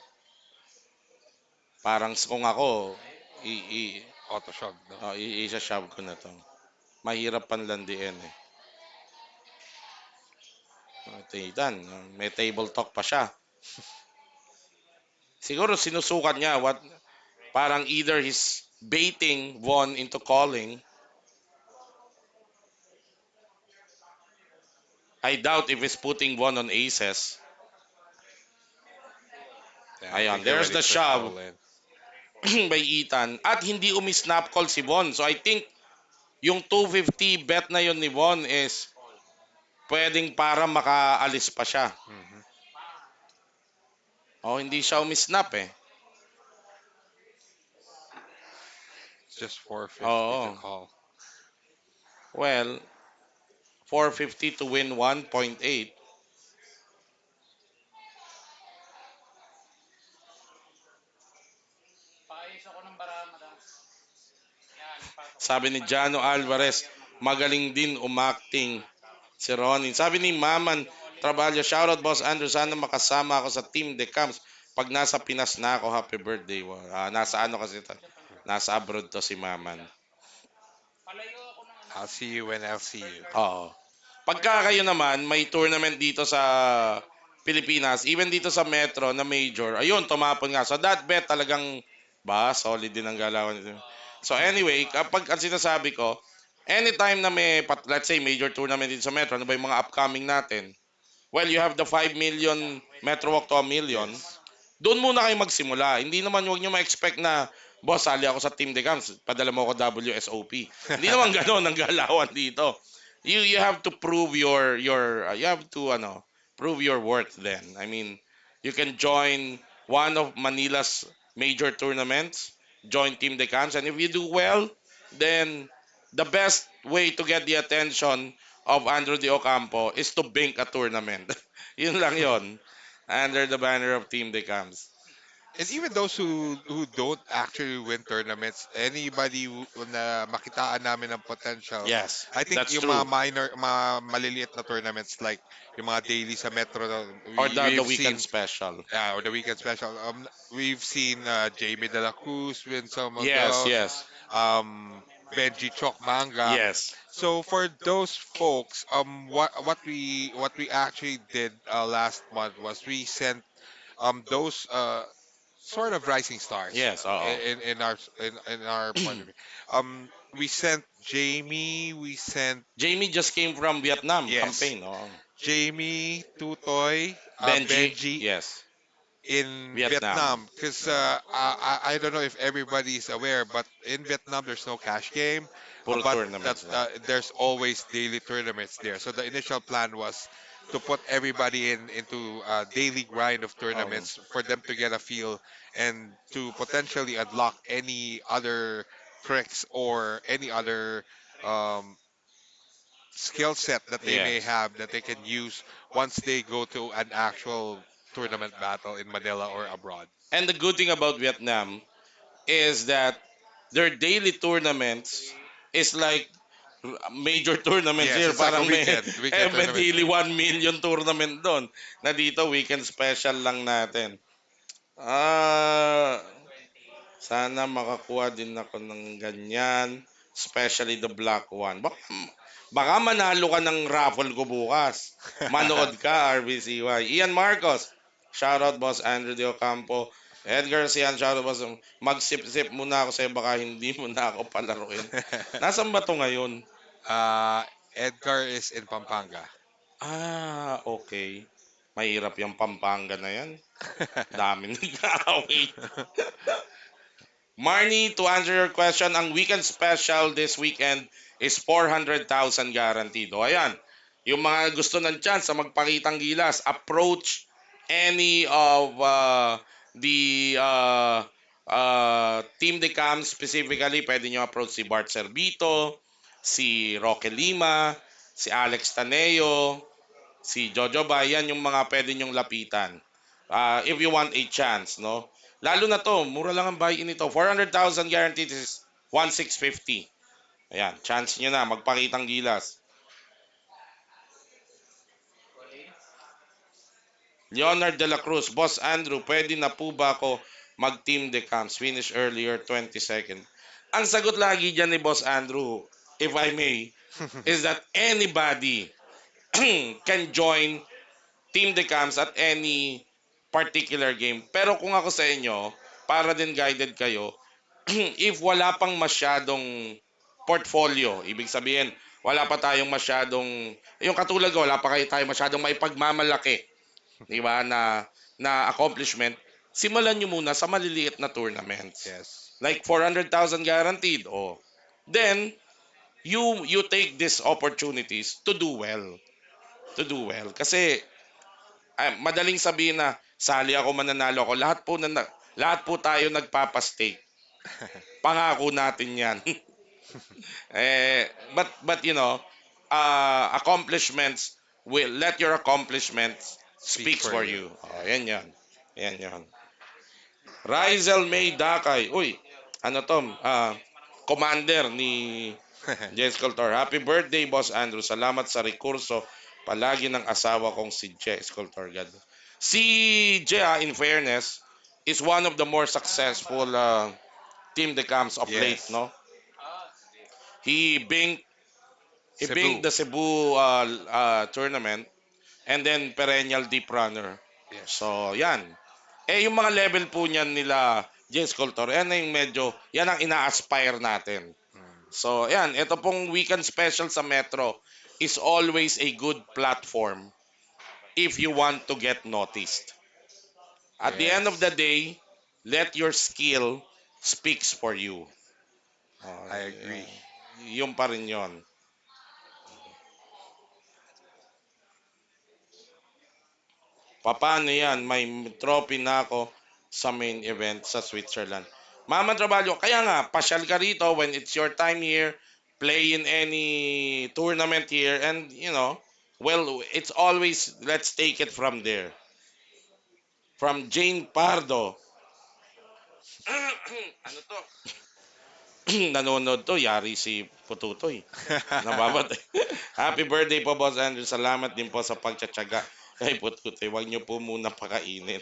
Parang kung ako, i, i,
Auto shove, no?
isa-shove ko na to. Mahirap panlandiin eh. Ito Ethan, may table talk pa siya. Siguro sinusukat niya parang either he's baiting Von into calling. I doubt if he's putting Von on aces.
Yeah, I
Ayan,
think they're
there's
ready
the
to push
shove
all in.
by Ethan. At hindi umi-snap call si Von. So I think yung 250 bet na yon ni Von is pwedeng para makaalis pa siya.
Mhm.
O hindi siya umi-snap eh.
It's just 450 to
Oo.
call.
Well, 450 to win 1.8. Sabi ni Jano Alvarez, magaling din umakting si Ronin. Sabi ni Maman Trabalho, shoutout Boss Andrew, sana makasama ako sa Team De Camps pag nasa Pinas na ako. Happy birthday. Nasa ano kasi to? Nasa abroad to si Maman.
I'll see you when I'll see you.
Oo. Pagka kayo naman, may tournament dito sa Pilipinas, even dito sa Metro na major, ayun, tumapon nga. So that bet talagang, solid din ang galawan nito. So anyway, kapag ang sinasabi ko, anytime na may, let's say, major tournament dito sa Metro, ano ba yung mga upcoming natin? Well, you have the 5 million Metro Walk to a million.
Yes.
Doon muna kayo magsimula. Hindi naman huwag nyo ma-expect na, boss, sali ako sa Team de Camps, padala mo ako WSOP. Hindi naman ganoon ang galawan dito. You have to prove you have to prove your worth then. I mean, you can join one of Manila's major tournaments, join Team de Camps, and if you do well, then the best way to get the attention of Andrew de Ocampo is to bank a tournament. Yun lang yon under the banner of Team De Camps.
And even those who don't actually win tournaments, anybody na makitaan namin ng potential,
Yes,
I think
that's
yung
true.
mga maliliit na tournaments like yung mga daily sa Metro,
Or the
we've
weekend
seen,
special.
or the weekend special. We've seen Jamie De La Cruz win some of
Yes,
those.
yes,
Benji Chok Manga.
yes,
So for those folks, what we actually did last month was we sent those sort of rising stars
yes. Oh,
in our point of view. We sent Jamie, we sent
Jamie just came from Vietnam
yes,
campaign. Oh,
Jamie, Tutoy,
Benji.
Benji
Yes,
in
Vietnam.
Vietnam because I don't know if everybody is aware, but in Vietnam there's no cash game,
Puro
but
tournaments lang.
there's always daily tournaments there. So the initial plan was to put everybody into a daily grind of
Oh,
tournaments for them to get a feel and to potentially unlock any other tricks or any other um, skill set that they may
yes.
have that they can use once they go to an actual tournament battle in Manila or abroad.
And the good thing about Vietnam is that their daily tournaments is like major tournaments
Yes,
here.
it's like a
Parang
weekend
may
tournament.
daily 1 million tournament doon. Na dito, weekend special lang natin. Ah, sana makakuha din ako ng ganyan. Especially the black one. Baka manalo ka ng raffle ko bukas. Manood ka, RBCY. Ian Marcos. Shoutout, Boss Andrew De Ocampo. Edgar Sian, shoutout, Boss. Mag-sip-sip muna ako sa'yo. Baka hindi mo na ako palaruin. Nasaan ba to ngayon?
uh, Edgar is in Pampanga.
Okay. Mahirap yung Pampanga na yan. Dami nag-aaway. Marnie, to answer your question, ang weekend special this weekend is 400,000 guaranteed. O ayan, yung mga gusto ng chance na magpakitang gilas, approach any of the Team de Cam specifically. Pwede nyo approach si Bart Servito, si Roque Lima, si Alex Taneo, si Jojo Bayan, yung mga pwede nyong lapitan. If you want a chance, no? Lalo na to, mura lang ang buy-in nito. 400,000 guaranteed is 1,650. Ayan, chance nyo na, magpakitang gilas. Leonard de la Cruz, Boss Andrew, pwede na po ba ako mag-team de camps? Finish earlier, 20 second. Ang sagot lagi dyan ni Boss Andrew, if I may, is that anybody can join team de camps at any particular game. Pero kung ako sa inyo, para din guided kayo, if wala pang masyadong portfolio, ibig sabihin, wala pa tayong masyadong, yung katulad ko, wala pa kayo tayo masyadong maipagmamalaki, di ba, na accomplishment, simulan nyo muna sa maliliit na tournaments.
Yes.
Like 400,000 guaranteed. Oh. Then, you take these opportunities to do well. To do well. Kasi, madaling sabihin na sali ako mananalo ako. Lahat po tayo nagpapastake. Pangako natin 'yan. But you know, accomplishments will let your accomplishments
Speak
speaks
for
for
you.
you. Oh,
Yes.
yan 'yan. Yan 'yan. Rizel May Dakay. Uy, ano to? Commander ni Jess Cultor. Happy birthday, Boss Andrew. Salamat sa rekurso palagi ng asawa kong si Jess Cultor. God. Si Jea, in fairness, is one of the more successful team that comes of late,
Yes.
no? He bing he
Cebu.
binged the Cebu tournament and then perennial deep runner.
Yes.
So, yan. Yung mga level po niyan nila James Coltor, yan ang ina-aspire natin.
Mm.
So, yan. Ito pong weekend special sa Metro is always a good platform if you want to get noticed. At the end of the
Yes.
day, let your skill speaks for you.
I agree.
Yung pa rin yun. Paano yan? May trophy na ako sa main event sa Switzerland. Mama Trabalho, kaya nga, pasyal ka rito when it's your time here, play in any tournament here, and you know, well, it's always, let's take it from there. From Jane Pardo. Ano to? Nanonood to, yari si Pututoy. Nababatay. Happy birthday po, Boss Andrew. Salamat din po sa pagtsatsaga kay Pututoy. Huwag niyo po muna pakainit.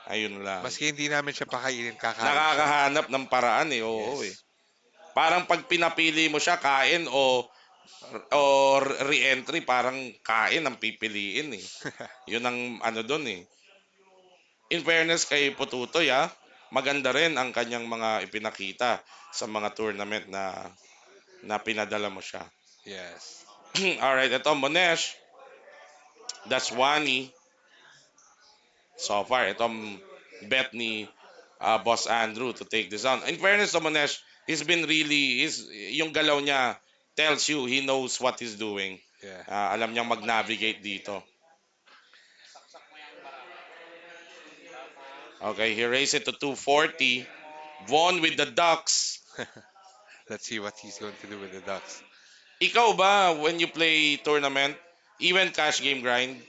Ayun lang.
Maski hindi namin siya pakainin, kakain siya.
Nakakahanap ng paraan eh. Oo eh.
Yes.
Parang pag pinapili mo siya, kain o re-entry, parang kain ang pipiliin eh. Yun ang ano doon eh. In fairness kay Pututoy maganda rin ang kanyang mga ipinakita sa mga tournament na pinadala mo siya.
Yes.
Alright, ito Monesh. That's Wani. So far, itong bet ni Boss Andrew to take this on. In fairness to Monesh, yung galaw niya tells you he knows what he's doing.
Yeah.
Alam niyang mag-navigate dito. Okay, he raised it to 240. Von with the Ducks.
Let's see what he's going to do with the Ducks.
Ikaw ba, when you play tournament, even cash game grind,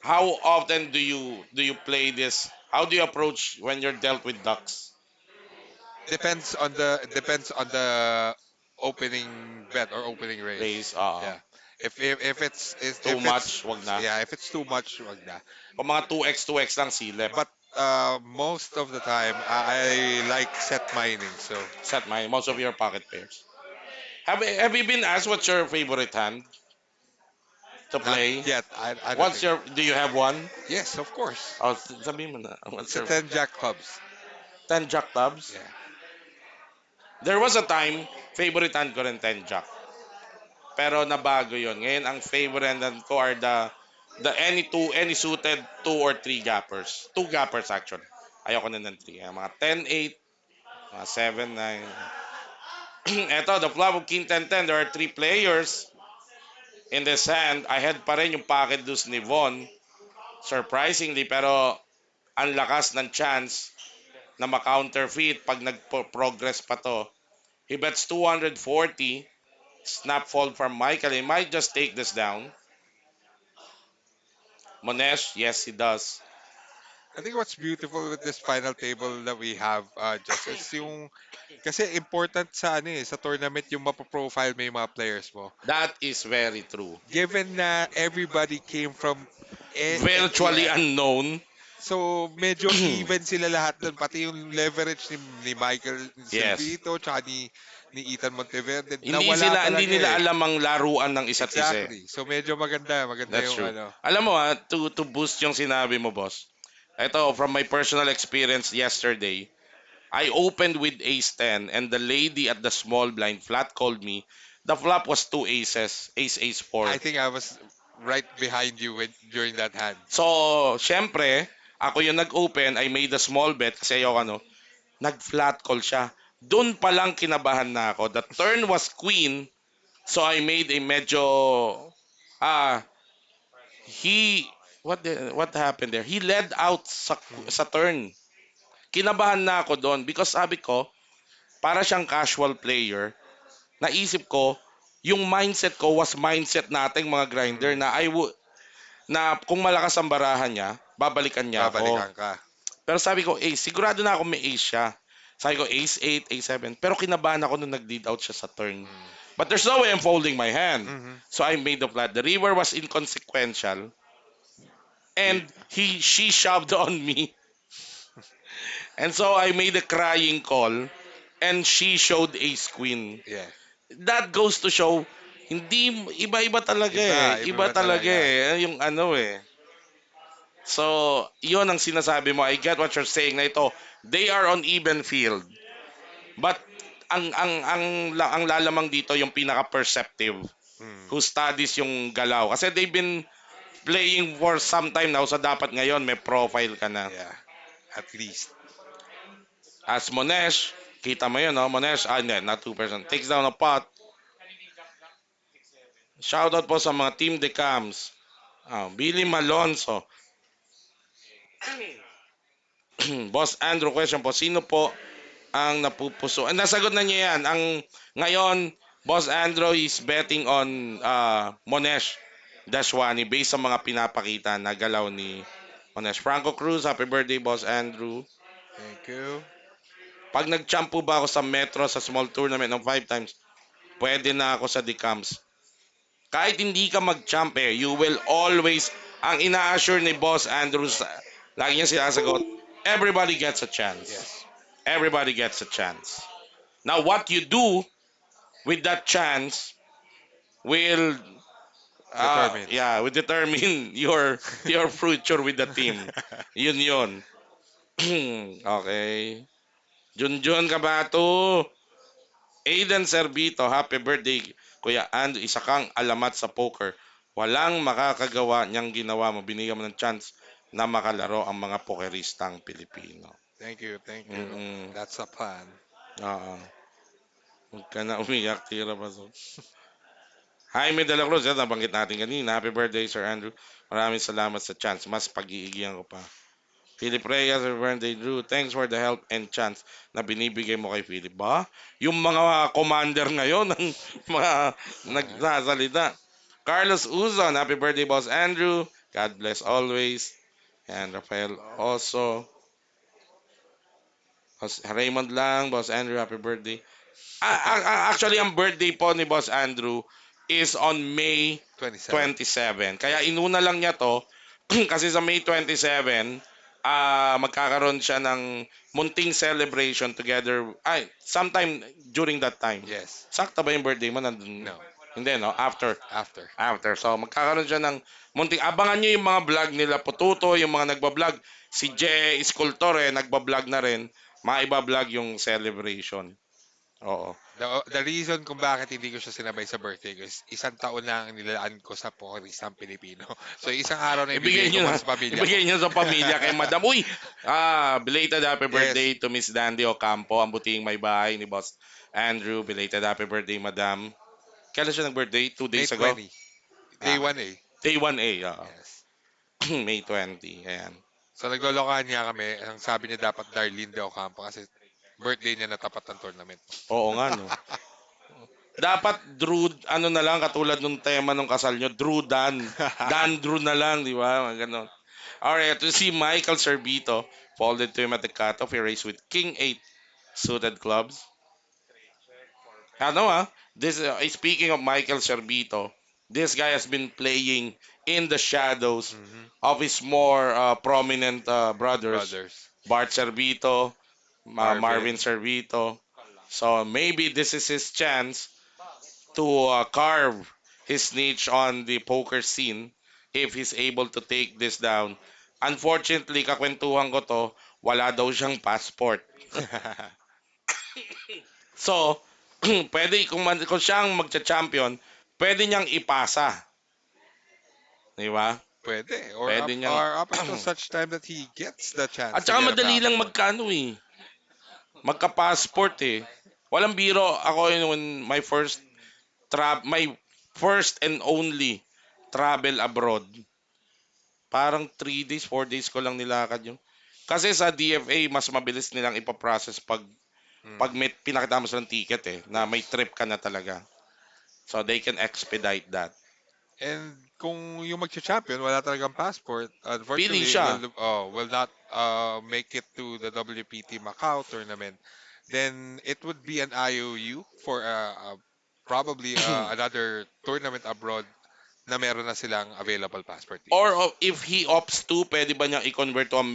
how often do you play this? How do you approach when you're dealt with Ducks?
depends on the opening bet or opening
Race,
race.
oo.
Yeah. If it's
Too
if it's
much, wag na.
yeah, if it's too much, wag na.
Kung mga 2x lang silip.
But most of the time, I like set mining. So
Set my most of your pocket pairs. Have you been asked what's your favorite hand to
not
play?
yet. I don't
What's
think.
your do you have one?
Yes, of course.
Oh, sabi mo na. What's
It's a
your
10 jack clubs.
10 jack tabs?
Yeah.
There was a time favorite hand ko rin 10 jack. Pero nabago 'yon. Ngayon ang favorite hand ko are the any suited two or three gappers. Two gappers actually. Ayoko na ng three. Mga 10-8, mga 7-9. Eto, the flop of King 10-10. There are three players in this hand. Ahead pa rin yung pocket deuce ni Von. Surprisingly, pero ang lakas ng chance na ma-counterfeit pag nag-progress pa to. He bets 240. Snap fold from Michael. He might just take this down. Monesh, yes, he does.
I think what's beautiful with this final table that we have, just is yung kasi important sa ano sa tournament yung mapoprofile mo yung mga players mo.
That is very true.
Given na everybody came from
Virtually
yeah.
unknown.
So, medyo even sila lahat doon. Pati yung leverage ni Michael
Yes.
Silvito tsaka ni Ethan Monteverde.
Hindi
Talaga
nila
eh.
alam ang laruan ng isa't isa.
Exactly. So, medyo maganda
That's
yung
true.
ano.
Alam mo to boost yung sinabi mo, boss. Ito, from my personal experience yesterday, I opened with ace 10 and the lady at the small blind flat called me. The flop was two aces, ace 4.
I think I was right behind you during that hand.
So, syempre, ako yung nag-open, I made a small bet kasi ayoko nag-flat call siya. Doon pa lang kinabahan na ako. The turn was queen, so I made a medyo, ah, he, what happened there? He led out sa turn. Kinabahan na ako doon because sabi ko, para siyang casual player, naisip ko, yung mindset ko was mindset nating mga grinder
Mm,
na na kung malakas ang barahan niya, babalikan niya ako.
babalikan ka.
Pero sabi ko, ace, sigurado na ako may ace siya. Sabi ko, ace 8, ace 7. Pero kinabahan ako nung nag-lead out siya sa turn.
Mm.
But there's no way I'm folding my hand.
Mhm.
So I made the flat. The river was inconsequential. And
Y-
she shoved on me. And so I made a crying call. And she showed ace queen.
Yeah.
That goes to show, hindi, iba-iba talaga eh.
Iba
Iba
ba
talaga
talaga?
eh. Yung ano eh. So, yun ang sinasabi mo. I get what you're saying na ito. They are on even field. But ang lalamang dito yung pinaka-perceptive
Mm.
who studies yung galaw. Kasi they've been playing for some time now, so dapat ngayon may profile ka na.
Yeah. At least.
As Monesh, kita mo yun, no? Monesh, hindi, not 2%. Takes down a pot. Shoutout po sa mga team decams. Billy Malonzo. Boss Andrew, question po, sino po ang napupuso? Nasagot na niya yan. Ngayon, Boss Andrew is betting on Monesh Dashwani based sa mga pinapakita na galaw ni Monesh. Franco Cruz, happy birthday, Boss Andrew.
Thank you.
Pag nag-champo ba ako sa Metro sa small tournament ng 5 times, pwede na ako sa decams. Kahit hindi ka mag-champ you will always, ang ina-assure ni Boss Andrews, lagi niya sinasagot, everybody gets a chance.
Yes.
Everybody gets a chance. Now, what you do with that chance will,
Determines.
will determine your future with the team. Yun. Okay. Junjun Kabato. Aiden Servito, happy birthday, Kuya Andrew. Isa kang alamat sa poker. Walang makakagawa niyang ginawa mo. Binigyan mo ng chance na makalaro ang mga pokeristang Pilipino.
Thank you.
Mm-mm.
That's a plan.
Oo. Huwag ka na umiyak, tira pa so. Jaime de la Cruz, yan nabanggit natin kanina. Happy birthday, Sir Andrew. Maraming salamat sa chance. Mas pag-iigihan ko pa. Philip Reyes, happy birthday, Drew. Thanks for the help and chance na binibigay mo kay Philip. Ba? Yung mga commander ngayon ng mga nagsasalita. Carlos Uzon, happy birthday, Boss Andrew. God bless always. And Rafael also. Boss Raymond lang, Boss Andrew, happy birthday. Actually, ang birthday po ni Boss Andrew is on May
27.
27. Kaya
Yes.
inuna lang niya to kasi sa May 27, magkakaroon siya ng munting celebration together. Ay, sometime during that time.
Yes.
Sakta ba yung birthday mo? Nandun,
No.
hindi, no? After.
After.
After. So, magkakaroon siya ng munting. Abangan nyo yung mga vlog nila Pututo, yung mga nagbablog. Si Jay Escultor, nagbablog na rin. Maiba-vlog yung celebration. Oo.
The reason kung bakit hindi ko siya sinabay sa birthday ko is isang taon lang ang nilalaan ko sa Pokeristang Pilipino. So isang araw na
Ibigay
ibigay ko
nyo na.
para sa pamilya ko.
Ibigay nyo sa pamilya kay Madam. Uy! Belated happy birthday
Yes.
to Miss Dandy Ocampo, ang butiing may bahay ni Boss Andrew. Belated happy birthday, Madam. Kailan siya nag-birthday? 2 days
May
ago?
20. Day
Ah,
1A.
Day 1A.
Yes.
May 20. Ayan.
So naglolokohan niya kami. Ang sabi niya dapat Darlene de Ocampo kasi birthday niya na tapat ng tournament.
Oo nga, no? Dapat Drew, ano na lang, katulad nung tema ng kasal nyo, Drew Dan. Dan Drew na lang, di ba? Mga ganon. Alright, to see Michael Serbito folded to him at the cutoff. He raced with King 8 suited clubs. Ano this speaking of Michael Serbito, this guy has been playing in the shadows
Mhm.
of his more prominent brothers,
Brothers.
Bart Serbito,
Marvin.
Marvin Serbito. So maybe this is his chance to carve his niche on the poker scene if he's able to take this down. Unfortunately, kakwentuhan ko to, wala daw siyang passport. So, pwede kung siyang magcha-champion, pwede niyang ipasa. Di ba?
Pwede.
Pwede niyang
Or up until such time that he gets the chance
At
to
saka
get a
madali lang
passport.
magkano Magka-passport Walang biro. Ako yun when my first and only travel abroad. Parang 3 days, 4 days ko lang nilakad yun. Kasi sa DFA, mas mabilis nilang ipaprocess pag
Mm.
may pinakita mo silang ticket na may trip ka na talaga. So they can expedite that.
And kung yung magcha-champion, wala talagang passport,
Pili
unfortunately,
siya.
will not make it to the WPT Macau tournament, then it would be an IOU for probably another tournament abroad na meron na silang available passport dito.
Or if he opts to, pwede ba niyang i-convert to a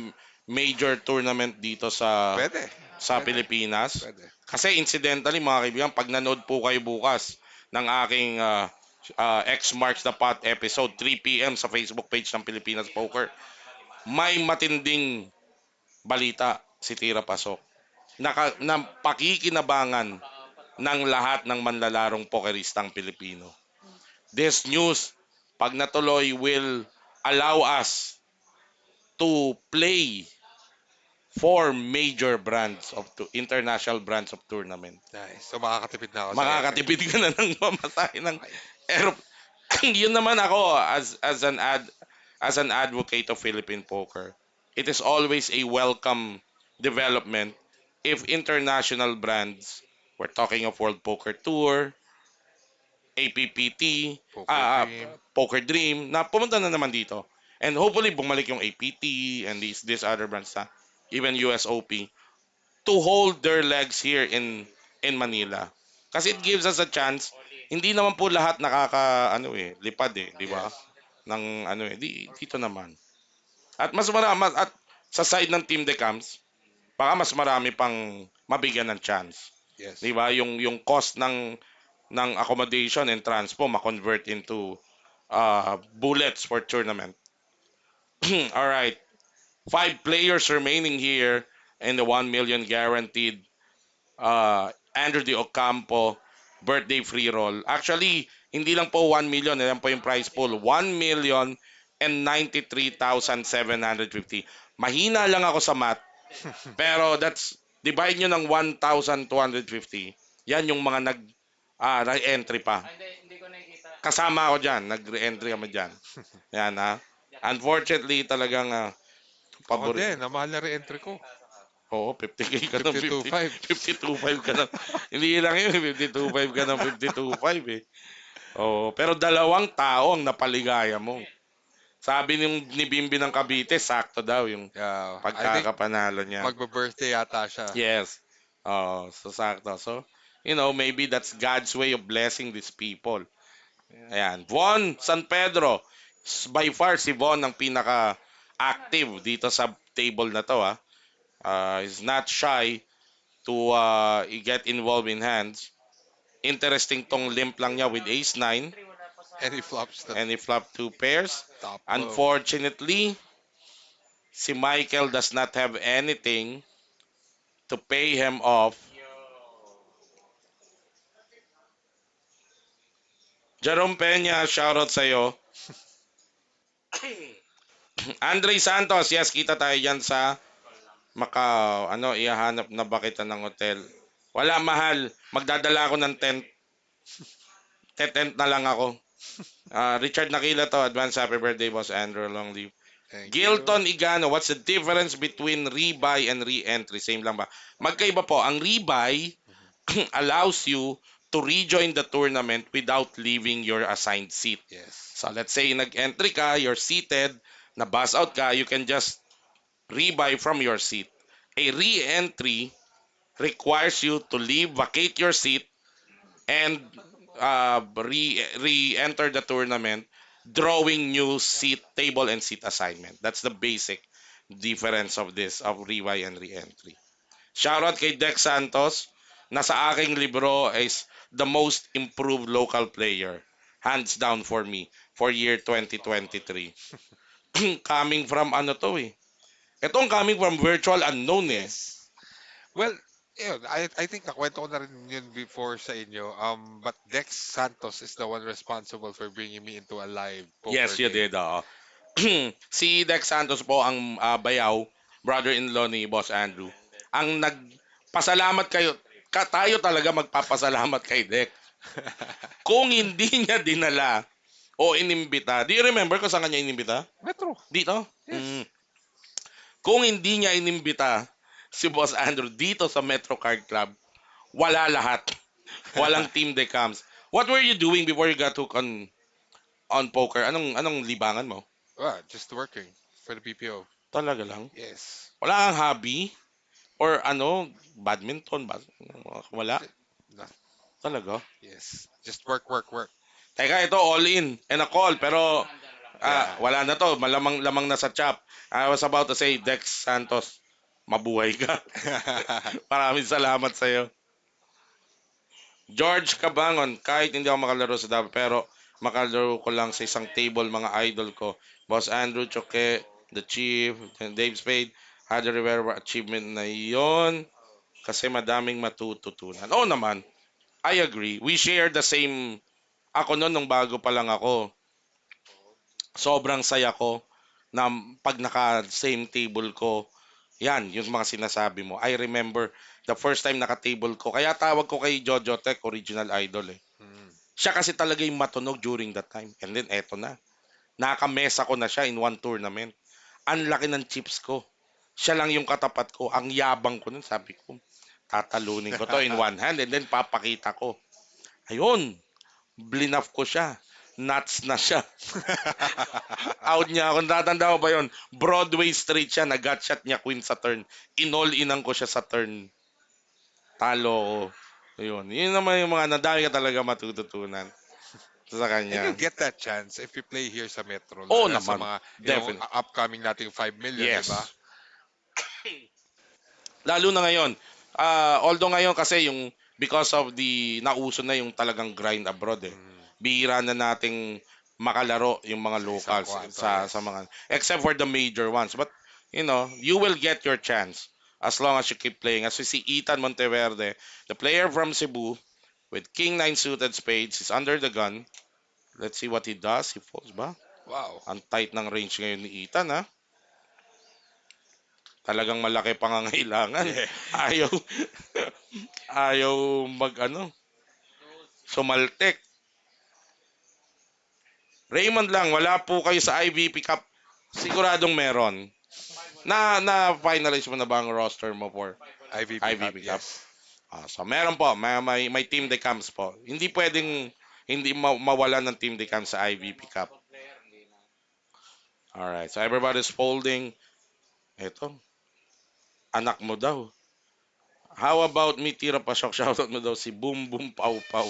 major tournament dito sa
Pwede. Pwede.
Pilipinas?
Pwede.
Kasi incidentally, mga kaibigan, pag nanood po kayo bukas ng aking X Marks the Pot episode, 3 p.m. sa Facebook page ng Pilipinas Poker, may matinding balita si Tira Pasok na pakikinabangan ng lahat ng manlalarong pokeristang Pilipino. This news, pag natuloy, will allow us to play four major brands of international brands of tournament.
Nice. So makakatipid na ako sa
Makakatipid ka na ng mamasahe ng aeroplane. Yun naman ako as an advocate of Philippine poker. It is always a welcome development if international brands, we're talking of World Poker Tour, APPT,
Poker Dream.
Poker Dream, na pumunta na naman dito. And hopefully bumalik yung APT and these other brands even USOP to hold their legs here in Manila. Kasi it gives us a chance. Hindi naman po lahat lipad di ba?
Yes.
Ng dito naman. At mas marami at sa side ng Team Decams, baka mas marami pang mabigyan ng chance.
Yes.
Di ba? Yung cost ng accommodation and transpo ma-convert into bullets for tournament. All right. 5 players remaining here in the 1 million guaranteed. Andrew De Ocampo birthday free roll. Actually, hindi lang po 1 million, yan po yung prize pool. 1 million and 93,750. Mahina lang ako sa math. Pero divide nyo ng 1,250. Yan yung mga nag-entry pa. Kasama ako dyan. Nag-re-entry kami dyan. Yan Unfortunately, talagang
Ako din, na mahal na re-entry ko.
Oo, 50K ka ng
52.5.
52.5 ka ng. Hindi lang yun, 52.5 ka ng 52.5 Oo, pero 2 tao ang napaligaya mo. Sabi ni Bimbi ng Cavite, sakto daw yung
I think
pagkakapanalo niya.
magbe-birthday yata siya.
Yes. Oh, so sakto. So, maybe that's God's way of blessing these people. Ayan. Von San Pedro. By far, si Von ang pinaka-active dito sa table na to. He's not shy to get involved in hands. Interesting tong limp lang niya with ace-9.
And he flops the
And he flopped two pairs.
top low.
Unfortunately, si Michael does not have anything to pay him off. Jerome Peña, shoutout sa'yo. Andre Santos, yes, kita tayo dyan sa ihahanap na ba kita ng hotel. Wala, mahal. Magdadala ako ng tent. Tent na lang ako. Richard Nakila to, advance happy birthday, Boss Andrew, long live.
Thank you.
Gilton Igano, what's the difference between rebuy and re-entry? Same lang ba? Magkaiba po. Ang rebuy allows you to rejoin the tournament without leaving your assigned seat.
Yes.
So let's say nag-entry ka, you're seated, na-bus out ka, you can just rebuy from your seat. A re-entry requires you to leave, vacate your seat, and re-enter the tournament, drawing new seat, table, and seat assignment. That's the basic difference of this, of rebuy and re-entry. Shoutout kay Dex Santos. Nasa aking libro is the most improved local player. Hands down for me for year 2023. Coming from ano to eh. Itong coming from virtual unknown eh.
Yes. Well, I think nakwento ko na rin yun before sa inyo. But Dex Santos is the one responsible for bringing me into a live poker
Yes, you
game.
did. Si Dex Santos po ang bayaw, brother-in-law ni Boss Andrew. Ang nagpasalamat kayo, tayo talaga magpapasalamat kay Dex. Kung hindi niya dinala o inimbita, do you remember kung saan kanya inimbita?
Metro.
Dito?
Yes.
Kung hindi niya inimbita si Boss Andrew dito sa Metro Card Club, wala lahat. Walang team decams. What were you doing before you got hooked on poker? Anong libangan mo?
Just working for the PPO.
Talaga lang?
Yes.
Wala kang hobby? Or badminton? Wala?
No,
Talaga?
yes. Just work, work, work.
Teka, ito all in and a call. Pero
Yeah.
wala na to. Malamang na sa chop. I was about to say, Dex Santos, mabuhay ka. Maraming salamat sa'yo. George Cabangon, kahit hindi ako makalaro sa W, pero makalaro ko lang sa isang table mga idol ko. Boss Andrew Choque, The Chief, Dave Spade, Hadi Rivera, achievement na yon kasi madaming matututunan. Oo naman, I agree. We share the same, ako noon nung bago pa lang ako, sobrang saya ko na pag naka-same table ko, yan, yung mga sinasabi mo. I remember the first time naka-table ko. Kaya tawag ko kay Jojo Tech, original idol eh.
Hmm.
Siya kasi talaga yung matunog during that time. And then eto na. Nakamesa ko na siya in one tournament. Ang laki ng chips ko. Siya lang yung katapat ko. Ang yabang ko nun. Sabi ko, tatalunin ko to in one hand and then papakita ko. Ayun. Blinaf ko siya. Nuts na siya. Out niya ako. Tatanda ko ba yun? Broadway Street siya. Nag-shot niya queen sa turn. In-all-inan ko siya sa turn. Talo ko. Yun. Yun naman yung mga nadami ka talaga matututunan sa
And
kanya.
you get that chance if you play here sa Metro.
Oo
Lalo sa
naman.
mga
Definitely.
upcoming nating 5 million,
Yes.
di ba?
Lalo na ngayon. Although ngayon kasi because of the nauso na yung talagang grind abroad eh. Bihira na nating makalaro yung mga locals
kwarto,
sa
yes.
mga except for the major ones. But you will get your chance as long as you keep playing. As we see Ethan Monteverde, the player from Cebu with King 9 suited spades, is under the gun. Let's see what he does. He falls ba?
Wow.
Ang tight ng range ngayon ni Ethan ha. Talagang malaki pangangailangan.
Yeah.
Ayaw ayaw sumaltek. Raymond lang, wala po kayo sa IVP Cup. Siguradong meron. Na finalize mo na ba ang roster mo for
IVP,
IVP Cup?
yes.
So meron po, may team decams po. Hindi pwedeng hindi mawalan ng team decams sa IVP Cup. Alright, so everybody's folding. Ito, anak mo daw. How about me, tira pa shock shoutout mo daw si Boom Boom Pau Pau.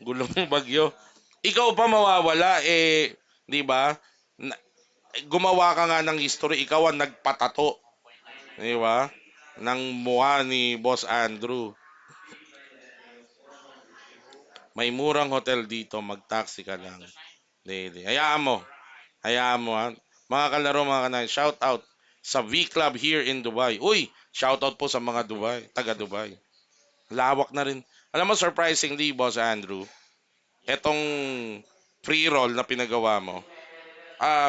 Gulong bagyo. Ikaw pa mawawala eh, 'di ba? Na- Gumawa ka nga ng history, ikaw ang nagpatato, 'di ba? Ng mukha ni Boss Andrew. May murang hotel dito, mag-taxi ka lang. Daily. Hayaan mo. Hayaan mo ha. Mga kalaro, mga kanay, shout out sa V Club here in Dubai. Uy, shout out po sa mga Dubai, taga Dubai. Lawak na rin. Alam mo, surprisingly, Boss Andrew, etong free roll na pinagawa mo,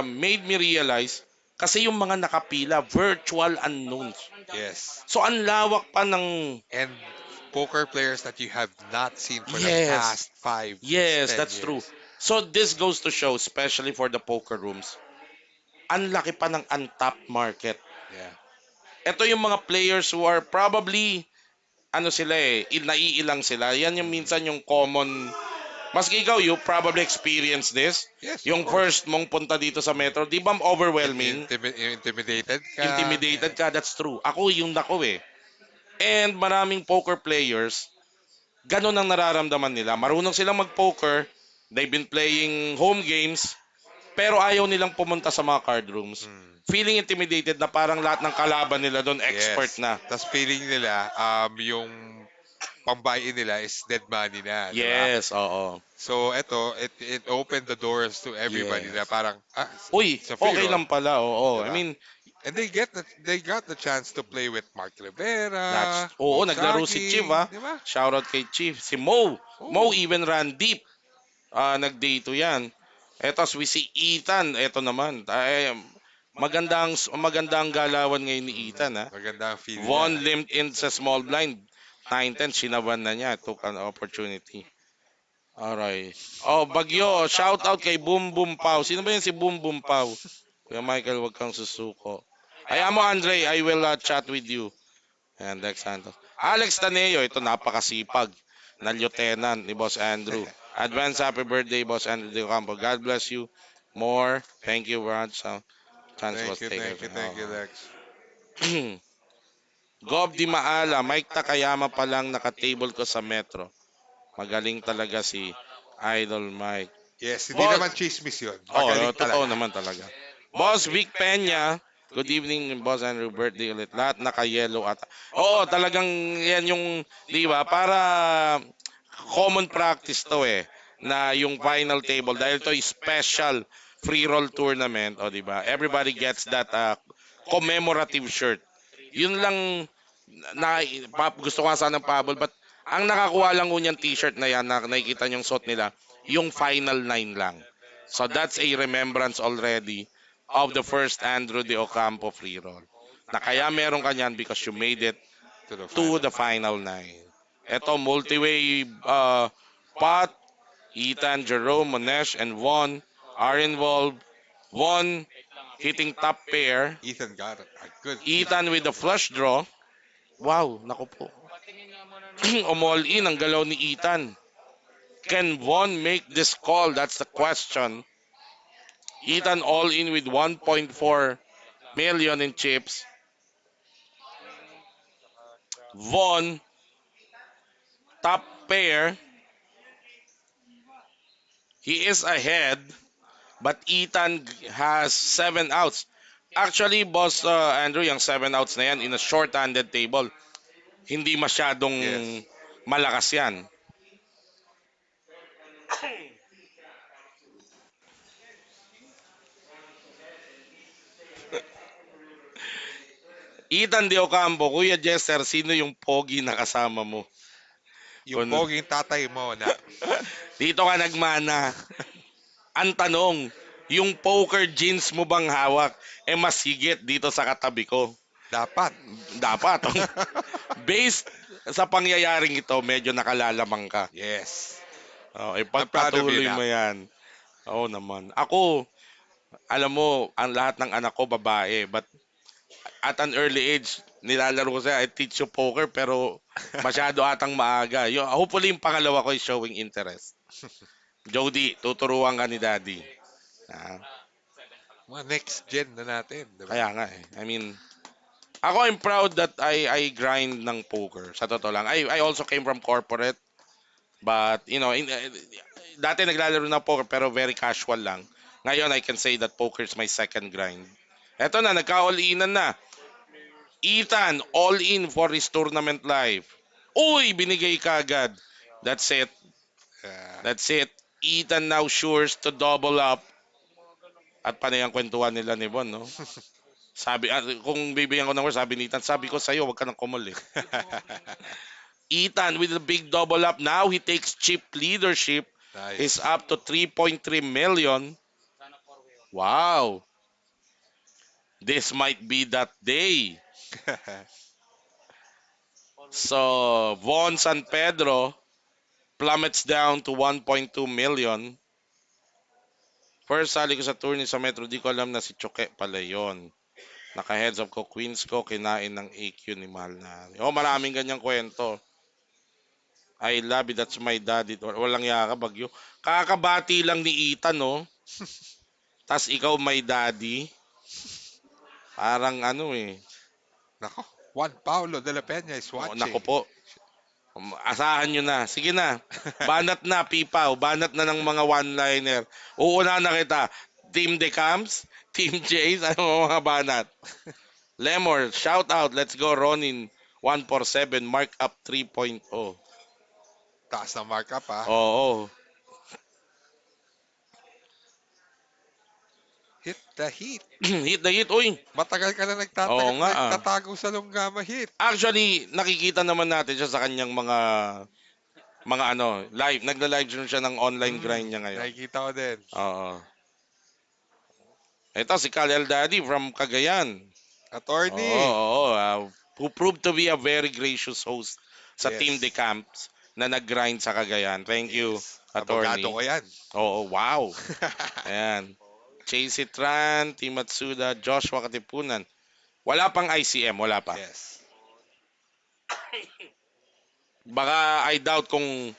made me realize, kasi yung mga nakapila, virtual unknowns.
Yes.
So, ang lawak pa ng...
And poker players that you have not seen for the
Yes.
past five,
Yes,
10
that's true.
years.
So, this goes to show, especially for the poker rooms, ang laki pa ng untapped market.
Yeah.
Ito yung mga players who are probably, ano sila eh, naiilang sila. Yan yung minsan yung common. Maski ikaw, you probably experience this.
Yes, of
Yung
course.
first mong punta dito sa Metro, di ba overwhelming?
Intimidated ka.
Intimidated ka, that's true. Ako yung nako eh. And maraming poker players, ganun ang nararamdaman nila. Marunong silang mag-poker, they've been playing home games, pero ayaw nilang pumunta sa mga card rooms.
Mm.
Feeling intimidated na parang lahat ng kalaban nila doon expert
Yes.
na.
Tapos feeling nila, yung pambain nila is dead money na, di ba?
Yes, oo.
So, it opened the doors to everybody na
Yes.
parang,
Uy,
it's a free
okay
roll.
lang pala, oo. I
Diba?
mean,
And they got the chance to play with Mark Rivera,
oo,
Bob
naglaro si Chief,
Saging,
ha?
di ba?
Shoutout kay Chief. Si Mo.
Oo.
Mo even ran deep. Nag-day 2 yan. Eto, si Ethan. Eto naman. Magandang galawan ngayon ni Ethan, ha?
Maganda ang feel
Von
niya.
limped in sa small blind. 9-10, sinaban na niya. Took an opportunity. Alright. Oh, Bagyo. Shout out kay Boom Boom Pau. Sino ba yun si Boom Boom Pau? Kuya Michael, wag kang susuko. Hayaan mo, Andre. I will chat with you. And Dex Santos. Alex Taneo. Ito, napakasipag na lieutenant ni Boss Andrew. Advance happy birthday, Boss Andrew de Ocampo. God bless you more. Thank you, Brad. So, chance was taken.
Thank you, Lex.
Gob Di Maala. Mike Takayama pa lang nakatable ko sa Metro. Magaling talaga si Idol Mike.
Yes, hindi
Boss-
naman chismis yun.
Oh,
Magaling
totoo
talaga.
naman talaga. Boss Vic Peña, good evening, Boss Andrew, birthday ulit. Lahat naka-yellow at... Oo, talagang yan yung, di ba, para common practice to eh, na yung final table, dahil to is special free roll tournament, o di ba, everybody gets that commemorative shirt. Yun lang gusto ko nga sanang pahabol, but ang nakakuha lang ko niyang t-shirt na yan, na nakikita niyong suot nila, yung final nine lang. So that's a remembrance already of the first Andrew de Ocampo free roll. Na kaya meron ka niyan because you made it to the final nine. Ito, multi-way Pat, Ethan, Jerome, Monesh, and Von are involved. Von hitting top pair.
Ethan got a good
Ethan with the flush draw. Wow, naku po. Umall in ang galaw ni Ethan. Can Von make this call? That's the question. Ethan all in with 1.4 million in chips. Von, top pair. He is ahead, but Ethan has 7 outs. Actually, Boss Andrew, yung 7 outs na yan in a short-handed table, hindi masyadong
Yes.
malakas yan. Ethan De Ocampo, Kuya Jester, sino yung pogi na kasama mo?
Yung
Kung-
poging tatay mo na
Dito ka nagmana. Ang tanong, yung poker jeans mo bang hawak? Mas higit dito sa katabi ko.
dapat.
Dapat. Based sa pangyayaring ito, medyo nakalalamang ka.
Yes.
Oh,
I'm proud of
ipagpatuloy
you,
mo yan. Oo naman. Ako, alam mo, ang lahat ng anak ko babae. But at an early age, nilalaro ko siya, I teach you poker, pero masyado atang maaga. Hopefully, yung pangalawa ko is showing interest. Jody, tuturuan ka ni Daddy. Ah.
Mga next gen na natin, di ba?
Kaya nga eh. I mean, ako I'm proud that I grind ng poker. Sa totoo lang. I also came from corporate. But, dati naglalaro ng poker pero very casual lang. Ngayon, I can say that poker is my second grind. Eto na, nagka-all-inan na. Ethan, all in for his tournament life. Uy, binigay ka agad. That's it.
Uh,
That's it. Ethan now sures to double up. At panay ang kwentuhan nila ni Bon, no? Sabi, kung bibigyan ko ng word, sabi ni Ethan, sabi ko sa'yo, wag ka nang kumul eh. Ethan with a big double up. Now he takes chip leadership. Is
nice.
up to 3.3 million. Wow. This might be that day. So, Von San Pedro plummets down to 1.2 million. First sali ko sa tourney sa Metro, di ko alam na si Choque pala yun. Naka-heads up ko, queens ko, kinain ng AQ ni Mahal na. Oh, maraming ganyang kwento. I love it, that's my daddy. Walang yaka, bagyo. Kakabati lang ni Ethan, no? Tas ikaw, my daddy. Parang ano eh.
Nako, Juan Paulo de la Peña is
Oh,
watching.
nako po. Asahan nyo na. Sige na. Banat na, Pipaw. Banat na ng mga one-liner. Uuna na kita. Team Decams, Team Jays, ano mga banat? Lemor, shout out. Let's go, Ronin. 147, mark up 3.0.
Taas na markup ha.
Oo.
Hit the heat.
Hit na hit. Uy.
Matagal ka na
Oo nga.
nagtatago sa Lunggama hit.
Actually, nakikita naman natin siya sa kanyang mga ano, live. Nagla-live siya ng online grind niya ngayon.
Nakikita ko din.
Oo. Ito si Kalel Daddy from Cagayan.
Attorney.
Oo. Who proved to be a very gracious host sa
Yes.
Team De Camps na nag-grind sa Cagayan. Thank you, attorney.
Abogado ko yan.
Oo, wow. Ayan. Chase Tran, Team Matsuda, Joshua Katipunan. Wala pang ICM, wala pa.
Yes.
Baka I doubt kung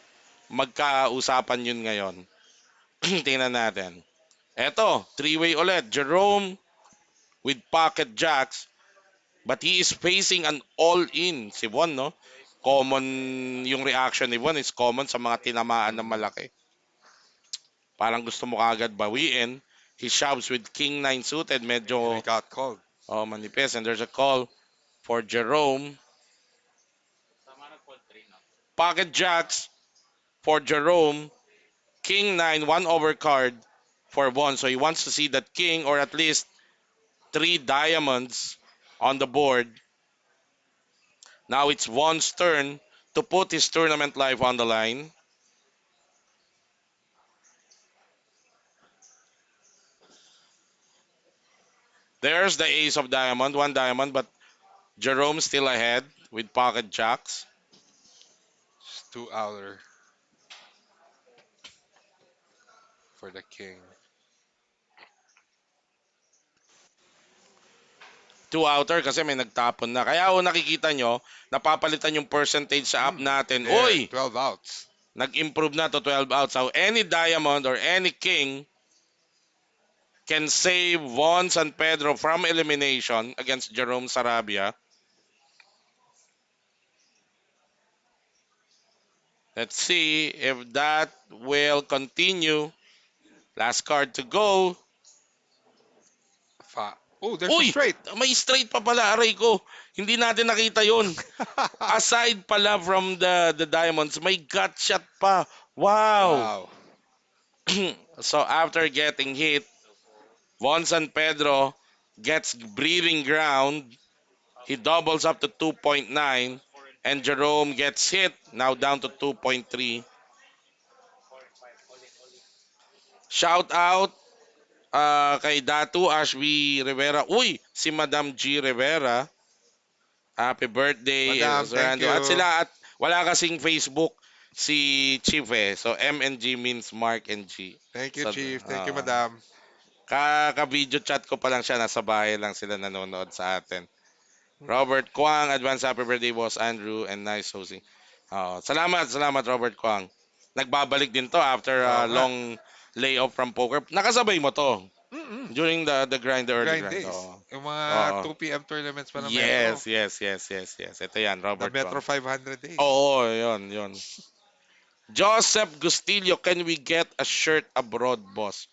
magkausapan yun ngayon. Tingnan natin. Eto, three-way ulit. Jerome with pocket jacks. But he is facing an all-in. Si Von, no? Common yung reaction ni Von is common sa mga tinamaan na malaki. Parang gusto mo kagad bawiin. He shoves with King 9 suited. Medyo
We got called.
manipis. And there's a call for Jerome. Pocket jacks for Jerome. King 9, 1 overcard for Von. So he wants to see that king or at least 3 diamonds on the board. Now it's Von's turn to put his tournament life on the line. There's the ace of diamond, 1 diamond, but Jerome still ahead with pocket jacks.
It's 2 outer for the king.
2 outer kasi may nagtapon na. Kaya kung nakikita nyo, napapalitan yung percentage sa app natin.
There,
Uy!
12 outs.
Nag-improve na to 12 outs. So any diamond or any king can save Von San Pedro from elimination against Jerome Sarabia. Let's see if that will continue. Last card to go.
Oh, there's
Uy!
a straight.
May straight pa pala, aray ko. Hindi natin nakita yun. Aside pala from the diamonds, may gut shot pa. Wow!
Wow.
So after getting hit, Von San Pedro gets breathing ground. He doubles up to 2.9 and Jerome gets hit, now down to 2.3. Shout out kay Datu Ashby Rivera. Uy, si Madam G Rivera. Happy birthday,
Madam,
Sir
thank
Ando.
you.
At sila at wala kasing Facebook si Chief eh. So M and G means Mark and G.
Thank you,
So,
Chief. Thank you,
ah.
Madam.
Kaka-video chat ko pa lang siya. Nasa bahay lang sila nanonood sa atin. Robert Kwang, advance happy birthday, Boss Andrew, and nice hosting. Salamat Robert Kwang. Nagbabalik din to after
Oo nga.
long layoff from poker. Nakasabay mo to.
Mm-mm.
During the grind, the early
Grind
grind.
days.
Oo.
Yung mga
Oo.
2 p.m. tournaments pa ng Metro.
Yes, yes, yes, yes, yes. Ito yan,
The
Robert
Metro
Kong.
500 days.
Oo, yun, yun. Joseph Gustillo, can we get a shirt abroad, boss?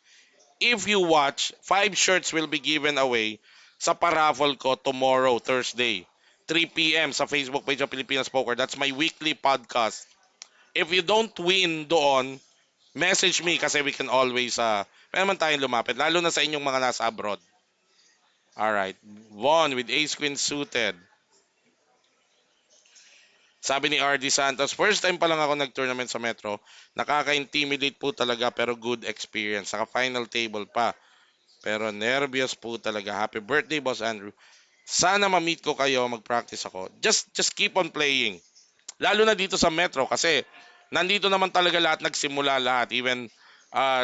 If you watch, 5 shirts will be given away sa paraffle ko tomorrow, Thursday, 3 p.m. sa Facebook page of Pilipinas Poker. That's my weekly podcast. If you don't win doon, message me kasi we can always, pwede naman tayong lumapit, lalo na sa inyong mga nasa abroad. Alright. Won with ace queen suited. Sabi ni RD Santos, first time pa lang ako nag-tournament sa Metro. Nakaka-intimidate po talaga pero good experience. Saka final table pa. Pero nervyos po talaga. Happy birthday, Boss Andrew. Sana ma-meet ko kayo, mag-practice ako. Just keep on playing. Lalo na dito sa Metro kasi nandito naman talaga lahat, nagsimula lahat. Even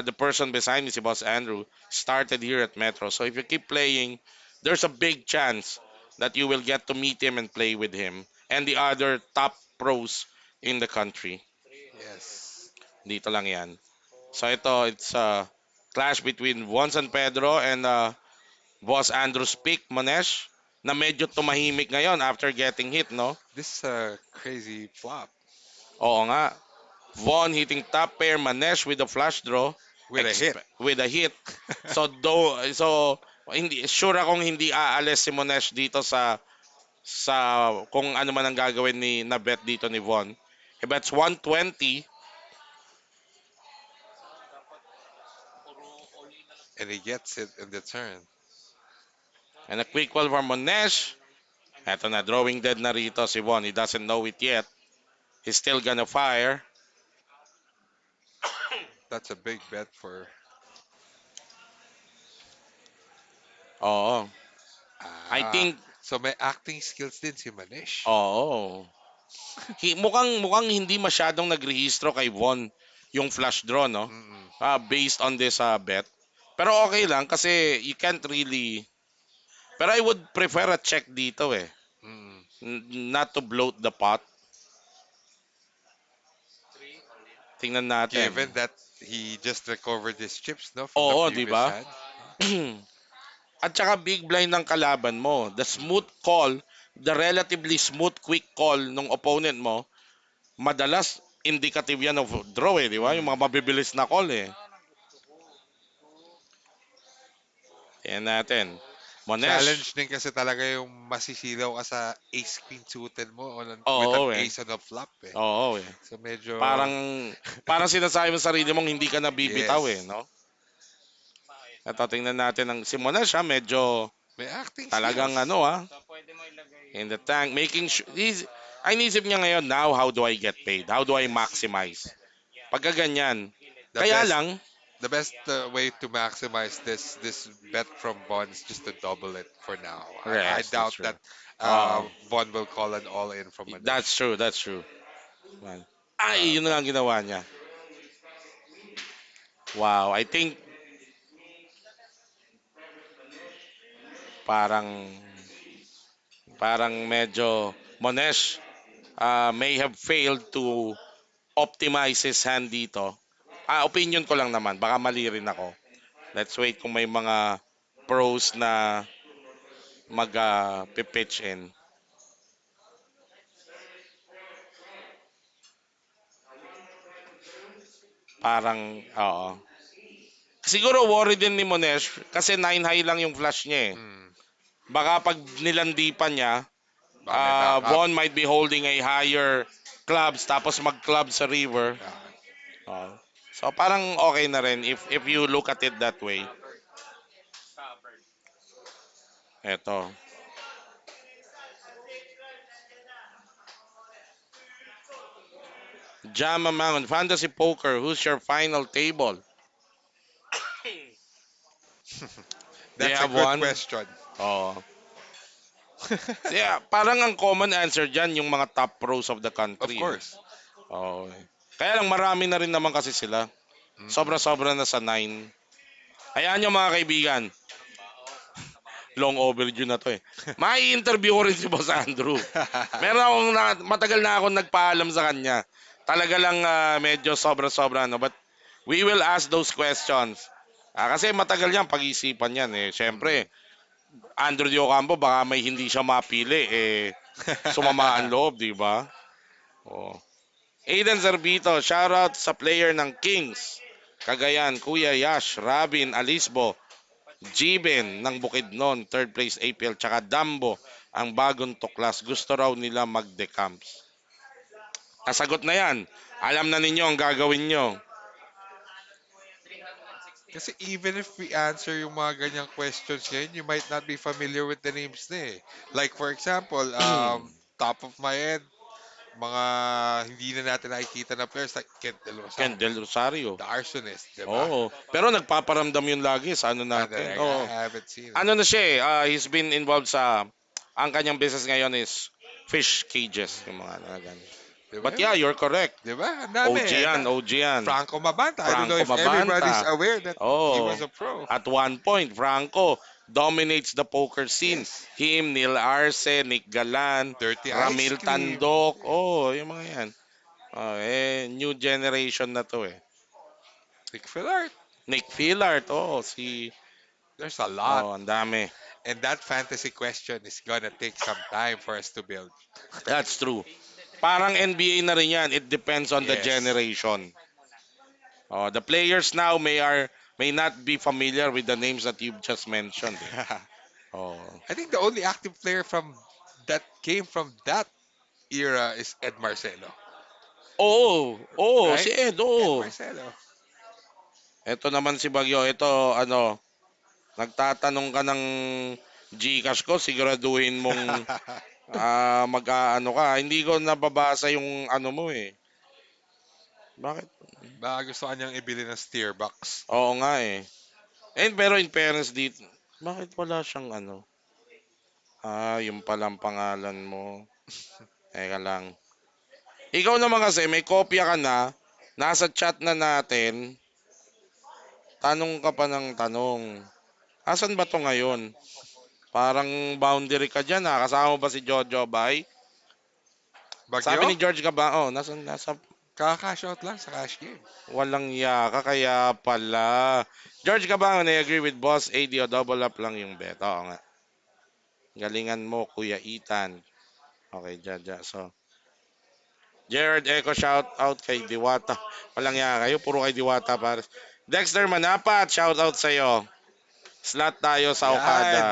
the person beside me, si Boss Andrew, started here at Metro. So if you keep playing, there's a big chance that you will get to meet him and play with him and the other top pros in the country.
Yes.
Dito lang yan. So ito, it's a clash between Juan San Pedro and Boss Andrew's pick, Monesh, na medyo tumahimik ngayon after getting hit, no?
This is a crazy flop
Oo nga. Von hitting top pair, Manesh with a flush draw,
with a hit.
with a hit. So hindi sure akong hindi aalis si Monesh dito sa kung ano man ang gagawin ni na bet dito ni Von. He bets 120
And he gets it in the turn.
and a quick call for Monesh. Eto na, drawing dead na rito si Von. He doesn't know it yet. He's still gonna fire.
That's a big bet for...
Oo. I
Ah.
think,
So may acting skills din si Manish.
oo. Mukhang hindi masyadong nagrehistro kay Von yung flush draw, no?
Mm-mm.
Based on this bet. Pero okay lang kasi you can't really... Pero I would prefer a check dito eh.
Mm-mm.
Not to bloat the pot. Tingnan natin.
Given that he just recovered his chips, no, from the
Oo, di
previous
ba?
hand.
At saka big blind ng kalaban mo. The smooth call, the relatively smooth quick call ng opponent mo, madalas indicative yan of draw eh, di ba? Yung
Mm.
mga mabibilis na call eh. Tingnan natin.
Challenge
Monesh.
din kasi talaga yung masisilaw ka sa ace queen suited mo with an
Oo eh.
ace on the flop eh.
Oo eh.
So medyo...
Parang parang sinasabi mo sa sarili mong hindi ka nabibitaw eh,
Yes.
no? At tingnan natin ang si Monesh medyo
May acting
talagang
skills.
in the tank, making sure, ay inisip niya ngayon, now how do I get paid? How do I maximize? Pagka ganyan.
The
Kaya
best,
lang,
the best way to maximize this bet from Bond is just to double it for now. I
yes, that's
doubt
true.
that
Oo.
Bond will call an all in from
That's
Manish.
true, that's true. Man. Ay,
Uh,
yun na nga ang ginawa niya. Wow, I think parang parang medyo Monesh may have failed to optimize his hand dito. Opinion ko lang naman, baka mali rin ako. Let's wait kung may mga pros na mag-pitch in. Parang, oo. Siguro worry din ni Monesh kasi 9 high lang yung flash niya eh.
mm,
Baka pag nilandi pa niya,
baka may knock up.
Von might be holding a higher clubs tapos mag-club sa river. Oo. So parang okay na rin if you look at it that way. Eto. Jam amount, fantasy poker, who's your final table? They
That's a
have
good
one.
question.
Oh. Yeah, parang ang common answer diyan yung mga top pros of the
Of
country.
course.
Oh. Kaya lang marami na rin naman kasi sila.
Mm.
Sobra-sobra na sa 9. Hayaan nyo mga kaibigan. Long overdue na to eh. Mai-interview ko rin si Boss Andrew. Meron akong matagal na akong nagpaalam sa kanya. Talaga lang medyo sobra-sobra no, but we will ask those questions Kasi matagal yan, pag-isipan yan eh.
Mhm.
Siyempre, Andrew Di Ocampo, baka may hindi siya mapili, sumama ang loob, di ba? Oh. Aiden Zerbito, shoutout sa player ng Kings. Cagayan, Kuya Yash, Rabin, Alisbo, Jiben ng Bukidnon, third place APL, tsaka Dambo, ang bagong tuklas. Gusto raw nila mag-decamps. Nasagot na yan. Alam na ninyo ang gagawin nyo.
Kasi even if we answer yung mga ganyang questions ngayon, you might not be familiar with the names na eh. Like for example, top of my head, mga hindi na natin nakikita na players like Kent Del
Ken
Rosario,
Del Rosario.
the Arsonist, di ba?
Oo. Pero nagpaparamdam yun lagi sa ano
Ah,
natin.
talaga,
Oo.
I haven't seen it.
Ano na siya he's been involved sa, ang kanyang business ngayon is fish cages. Yung mga ganun.
Di ba?
But yeah, you're correct.
Di ba? Ang dami.
OG yan, OG yan.
Franco Mabanta. I don't know
Franco
if everybody's
Mabanta.
aware that he
Oh,
was a pro.
at one point, Franco dominates the poker scene.
Yes.
Him, Neil Arce, Nick Galan,
Dirty Ice
Ramil
Cream.
Tandok. Oh, yung mga yan. Oh, new generation na to eh.
Nick Fillard.
Nick Fillart,
There's a lot.
ang dami.
And that fantasy question is gonna take some time for us to build.
That's true. Parang NBA na rin yan. It depends on the
Yes.
generation. The players now may not be familiar with the names that you've just mentioned. Oh.
I think the only active player from that came from that era is Ed Marcelo.
Oo, si
Right?
Ed,
Ed
oo.
Marcelo.
Ito naman si Bagyo. Ito, nagtatanong ka ng Gcash ko, siguraduhin mong mag-ano ka. Hindi ko nababasa yung ano mo eh. Bakit?
Baka gusto kanyang ibili ng steer box.
Oo nga eh. Pero in fairness dito, bakit wala siyang ano? Yung palang pangalan mo. Teka lang. Ikaw naman kasi, may kopya ka na. Nasa chat na natin. Tanong ka pa ng tanong. Asan ba to ngayon? Parang boundary ka dyan ha. Kasama mo ba si Jojo Bay? Sabi
Bagyo?
ni George ka ba? Nasa
Kaka-cash out lang sa cash game.
walang yaka. Kaya pala. George ka ba? I agree with Boss AD o double up lang yung bet. Oo nga. Galingan mo, Kuya Ethan. Okay, Jaja. So, Jared Echo, shout out kay Diwata. Walang yaka kayo. Puro kay Diwata, pares. Dexter Manapat, shout out sa'yo. Slot tayo sa
Yan.
Okada.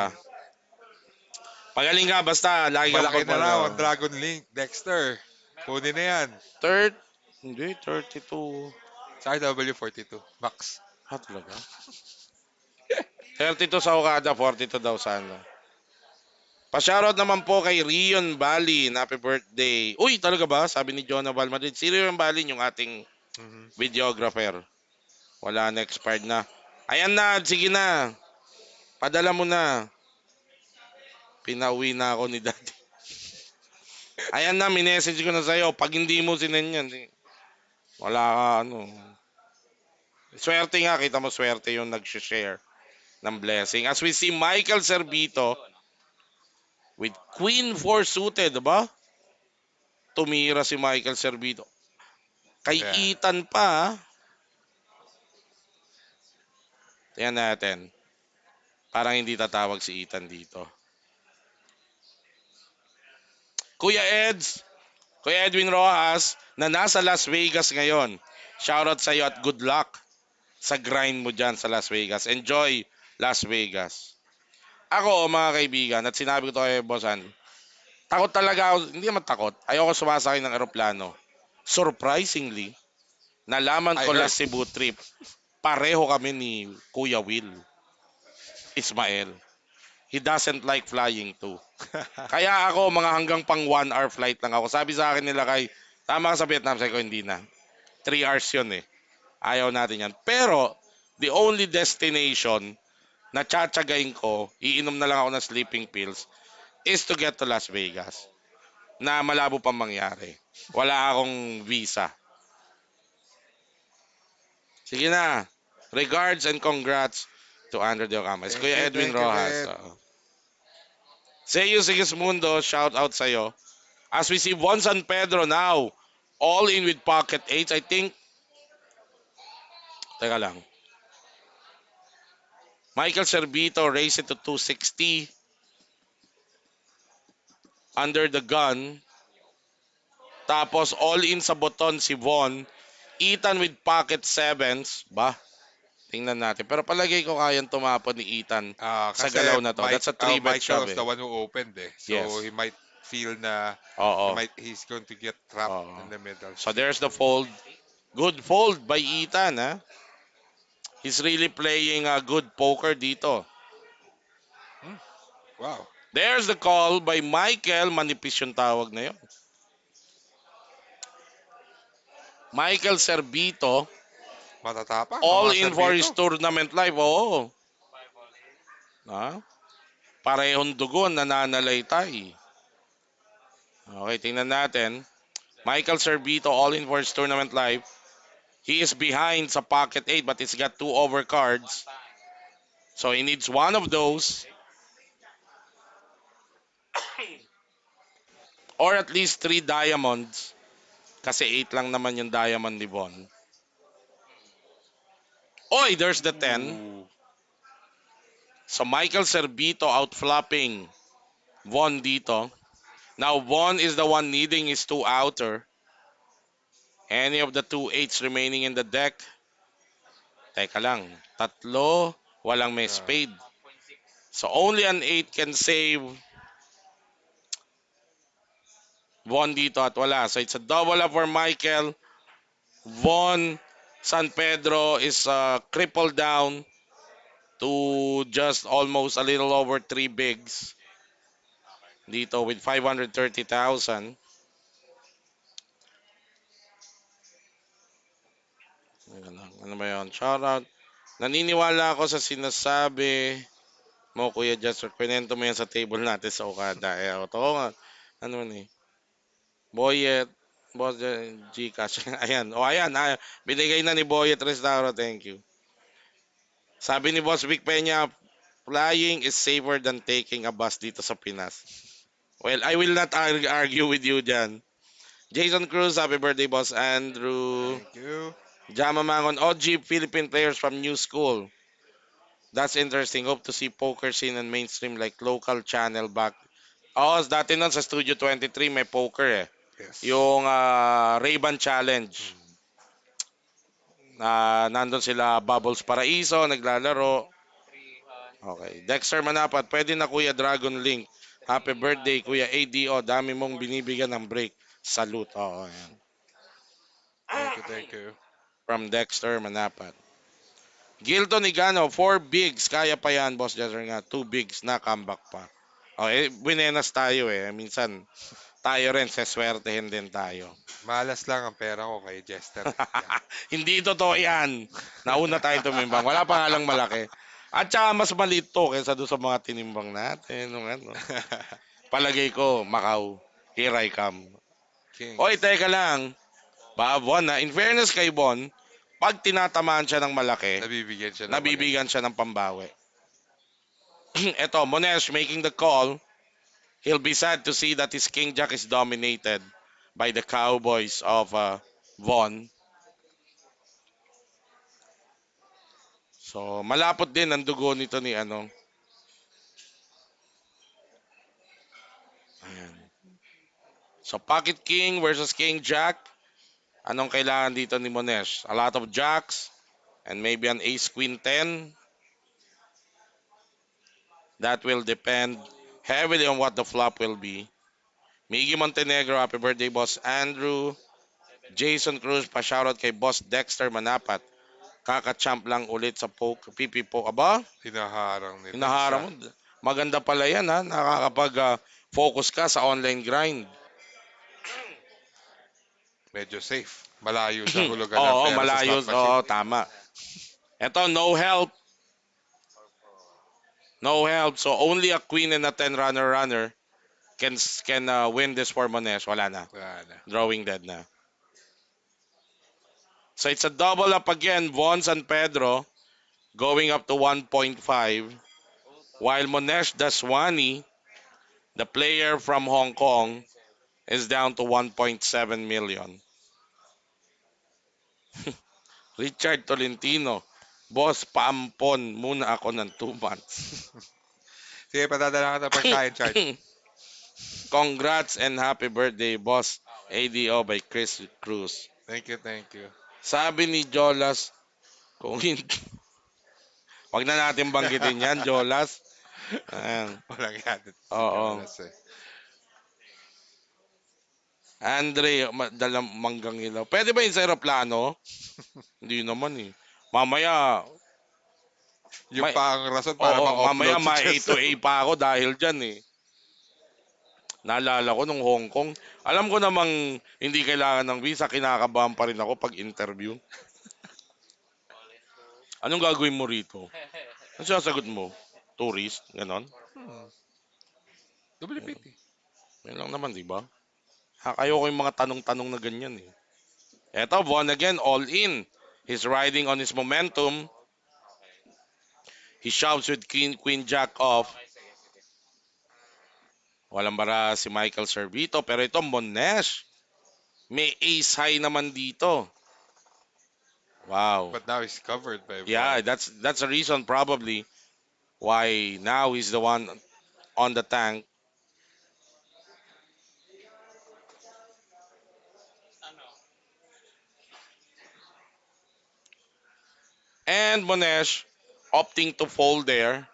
Pagaling ka, basta. Lagi kang
Malaki na raw
pagpalo.
ang Dragon Link. Dexter. Kunin na yan.
Hindi, 32.
Sa RW42. Max.
Talaga? 32 sa Okada, 42 daw sa ano. Pa-shoutout naman po kay Rion Balin. Happy birthday. Uy, talaga ba? Sabi ni Jonah Valmadrid. Si Rion Balin yung ating
Mhm.
videographer. Wala na, expired na. Ayan na, sige na. Padala mo na. Pinauwi na ako ni Daddy. Ayan na, minessage ko na sa'yo. Pag hindi mo sinend yan, wala ka, Swerte nga, kita mo swerte yung nag-share ng blessing. As we see Michael Servito with Queen 4 suited, diba? Tumira si Michael Servito. Kay
Yeah.
Ethan pa, Tingnan natin. Parang hindi tatawag si Ethan dito. Kuya Edwin Rojas, na nasa Las Vegas ngayon. Shoutout sa iyo at good luck sa grind mo dyan sa Las Vegas. Enjoy Las Vegas. Ako, mga kaibigan, at sinabi ko to kay Bossan, takot talaga ako, hindi naman takot, ayoko sumasakay ng eroplano. Surprisingly, nalaman
I
ko
heard.
last Cebu trip, pareho kami ni Kuya Will Ismael. He doesn't like flying too. Kaya ako, mga hanggang pang 1 hour flight lang ako. Sabi sa akin nila tama ka sa Vietnam, sabi ko, hindi na. 3 hours yun eh. Ayaw natin yan. Pero, the only destination na tsatsagain ko, iinom na lang ako ng sleeping pills, is to get to Las Vegas. Na malabo pang mangyari. Wala akong visa. Sige na. Regards and congrats to Andrew De Ocampo.
Thank
Kuya
you,
Edwin
thank you,
Rojas.
Ed.
Seyo Sigismundo, shout out sa'yo. As we see Von San Pedro now, all in with pocket 8. I think, teka lang. Michael Servito raised it to 260. Under the gun. Tapos all in sa boton si Von. Ethan with pocket sevens. Ba? Tingnan natin. Pero palagay ko kayang tumapon ni Ethan sa
Kasi
galaw na to. That's a 3-bet
Michael
shove
was
eh.
the one who opened eh. So
Yes.
he might feel na
Oo.
he's going to get trapped
Oo.
in the middle.
So there's the fold. Good fold by Ethan ha. He's really playing a good poker dito.
Hmm. Wow.
There's the call by Michael. Manipis yung tawag na yun. Michael Servito.
Matatapang ang
All
mga
in for his
serbito.
tournament life. Oo. Ha? Parehong dugo, nananalaytay. Okay, tingnan natin. Michael Servito, all in for his tournament life. He is behind sa pocket 8 but he's got 2 overcards. So he needs one of those. Or at least 3 diamonds. Kasi 8 lang naman yung diamond ni Von. Oy, there's the 10.
Ooh.
So Michael Servito outflopping Von dito. Now Von is the one needing his 2 outer. Any of the 2 eights remaining in the deck. Teka lang. Tatlo. Walang may
Yeah.
spade. So only an 8 can save Von dito at wala. So it's a double up for Michael. Von San Pedro is crippled down to just almost a little over 3 bigs. Dito with 530,000. Ano ba yun? Shoutout. Naniniwala ako sa sinasabi mo, Kuya Jester. Kwento mo yan sa table natin sa Okada. Ito nga. Ano man eh. Boyet. Boss Gcash. Ayan. O ayan. Binigay na ni Boyet Restauro. Thank you. Sabi ni Boss Vic Peña, flying is safer than taking a bus dito sa Pinas. Well, I will not argue with you dyan. Jason Cruz, happy birthday, Boss Andrew.
Thank you.
Jama Mangon, OG Philippine players from New School. That's interesting. Hope to see poker scene and mainstream like local channel back. Oh, dati nun sa Studio 23 may poker eh.
Yes.
Yung Ray-Ban Challenge.
Hmm.
Nandun sila Bubbles Paraiso, naglalaro. Okay. Dexter Manapat, pwede na Kuya Dragon Link. Happy birthday Kuya ADO. Dami mong binibigyan ng break. Salute. Oo, yan.
Thank you, thank you.
From Dexter Manapat. Gilton Igano, 4 bigs. Kaya pa yan, Boss Jester nga. 2 bigs na comeback pa. Okay, winenas tayo eh. Minsan, tayo rin, seswertehin din tayo.
Malas lang ang pera ko kay Jester.
Hindi totoo yan. Nauna tayong tumimbang. Wala pa nga lang malaki. At saka mas maliit to kaysa doon sa mga tinimbang natin. Ano. Palagay ko, Macau. Here I come.
Kings.
Oy, teka lang. Bon, in fairness kay Bon, pag tinatamaan siya ng malaki,
Nabibigyan siya ng
nabibigyan siya ng pambawi. Eto, Monesh making the call. He'll be sad to see that his King Jack is dominated by the Cowboys of Von. So, malapot din ang dugo nito ni ano. Ayan. So, Pocket King versus King Jack. Anong kailangan dito ni Monesh? A lot of jacks and maybe an ace queen 10. That will depend heavily on what the flop will be. Miggy Montenegro, happy birthday, Boss Andrew. Jason Cruz, pa-shoutout kay Boss Dexter Manapat. Kaka-champ lang ulit sa PP Poke. Aba,
Hinaharang nila
hinaharang mo. Maganda pala yan ha. Nakakapag-focus ka sa online grind.
Medyo safe. Malayo sa hulugan ng
Oo,
pera sa
malayo.
slot machine.
Oo, tama. Ito, no help. No help. So, only a queen and a 10 runner can win this for Monesh. Wala na.
Wala na.
Drawing dead na. So, it's a double up again. Von San Pedro going up to 1.5. While Monesh Daswani, the player from Hong Kong, is down to 1.7 million. Richard Tolentino. Boss, paampon muna ako ng 2 months.
Sige, padadala ka ng pagkain, Chard.
Congrats and happy birthday, boss. ADO by Chris Cruz.
Thank you, thank you.
Sabi ni Jolas, kung hindi, wag na natin banggitin yan, Jolas. Ayan.
Walang yan si
Oo.
Jonas eh.
Andre, dalang manggang ilaw. Pwede ba yung sa aeroplano? Hindi naman eh. Mamaya,
Yung
may,
pang rason para
oo, mamaya
ma-upload si
ma
Chester.
A2A pa ako dahil dyan eh. Naalala ko nung Hong Kong. Alam ko namang hindi kailangan ng visa, kinakabahan pa rin ako pag interview. Anong gagawin mo rito? Ano sinasagot mo? Tourist? Ganon?
Hmm. WPT.
Yan lang naman, di ba? Ayoko yung mga tanong-tanong na ganyan eh. Eto, Von again, all in. He's riding on his momentum. He shoves with Queen Jack off. Walang bara si Michael Servito. Pero ito, Monesh. May ace high naman dito. Wow.
But now he's covered by
Yeah,
Von.
that's a reason probably why now he's the one on the tank. And Monesh opting to fold there.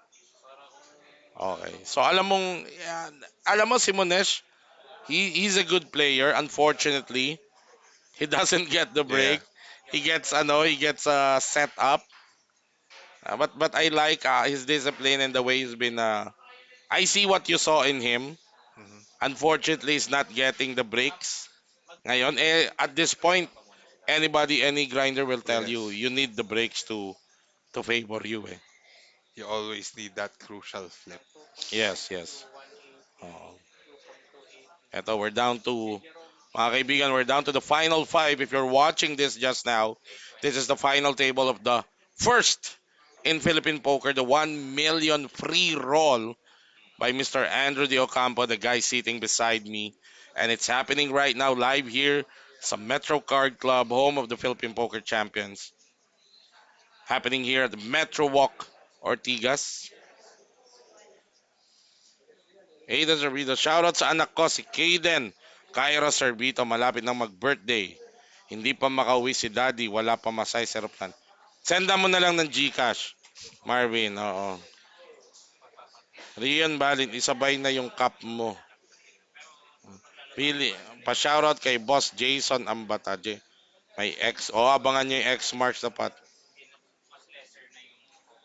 Okay. So alam mo si Monesh, he's a good player. Unfortunately, he doesn't get the
Yeah.
break. He gets set up. But I like his discipline and the way he's been I see what you saw in him.
Mhm.
Unfortunately, he's not getting the breaks. Ngayon, at this point, any grinder will tell you
Yes.
you need the breaks to favor you eh.
You always need that crucial flip.
Yes, yes. Oo. Eto, mga kaibigan, we're down to the final five. If you're watching this just now, this is the final table of the first in Philippine Poker, the 1 million free roll by Mr. Andrew De Ocampo, the guy sitting beside me. And it's happening right now live here sa Metro Card Club, home of the Philippine Poker Champions. Happening here at the Metro Walk, Ortigas. Aiden Servito, shoutout sa anak ko, si Kaden. Kyra Servito, malapit nang mag-birthday. Hindi pa makauwi si daddy, wala pa masay sa aeroplan. Senda mo na lang ng GCash. Marvin, oo. Rian Balin, isabay na yung cup mo. Pili, pa-shoutout kay Boss Jason Ambataje. May X, abangan nyo yung X marks dapat.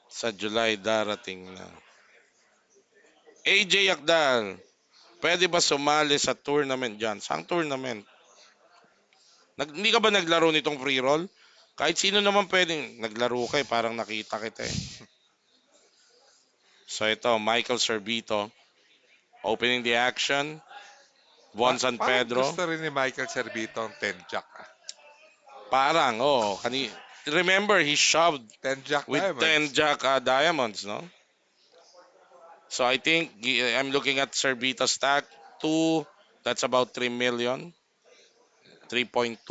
Sa July darating na. AJ Yakdal, pwede ba sumali sa tournament dyan? Saan tournament? Hindi ka ba naglaro nitong free roll? Kahit sino naman pwedeng naglaro ka eh, parang nakita kita eh. So ito, Michael Servito opening the action. Von San
Parang
Pedro.
gusto rin ni Michael Servito ang 10 jack.
Parang, remember, he shoved
10 jack
with
diamonds.
10 jack diamonds, no? So I think I'm looking at Servito's stack. 2, that's about 3 million. 3.2.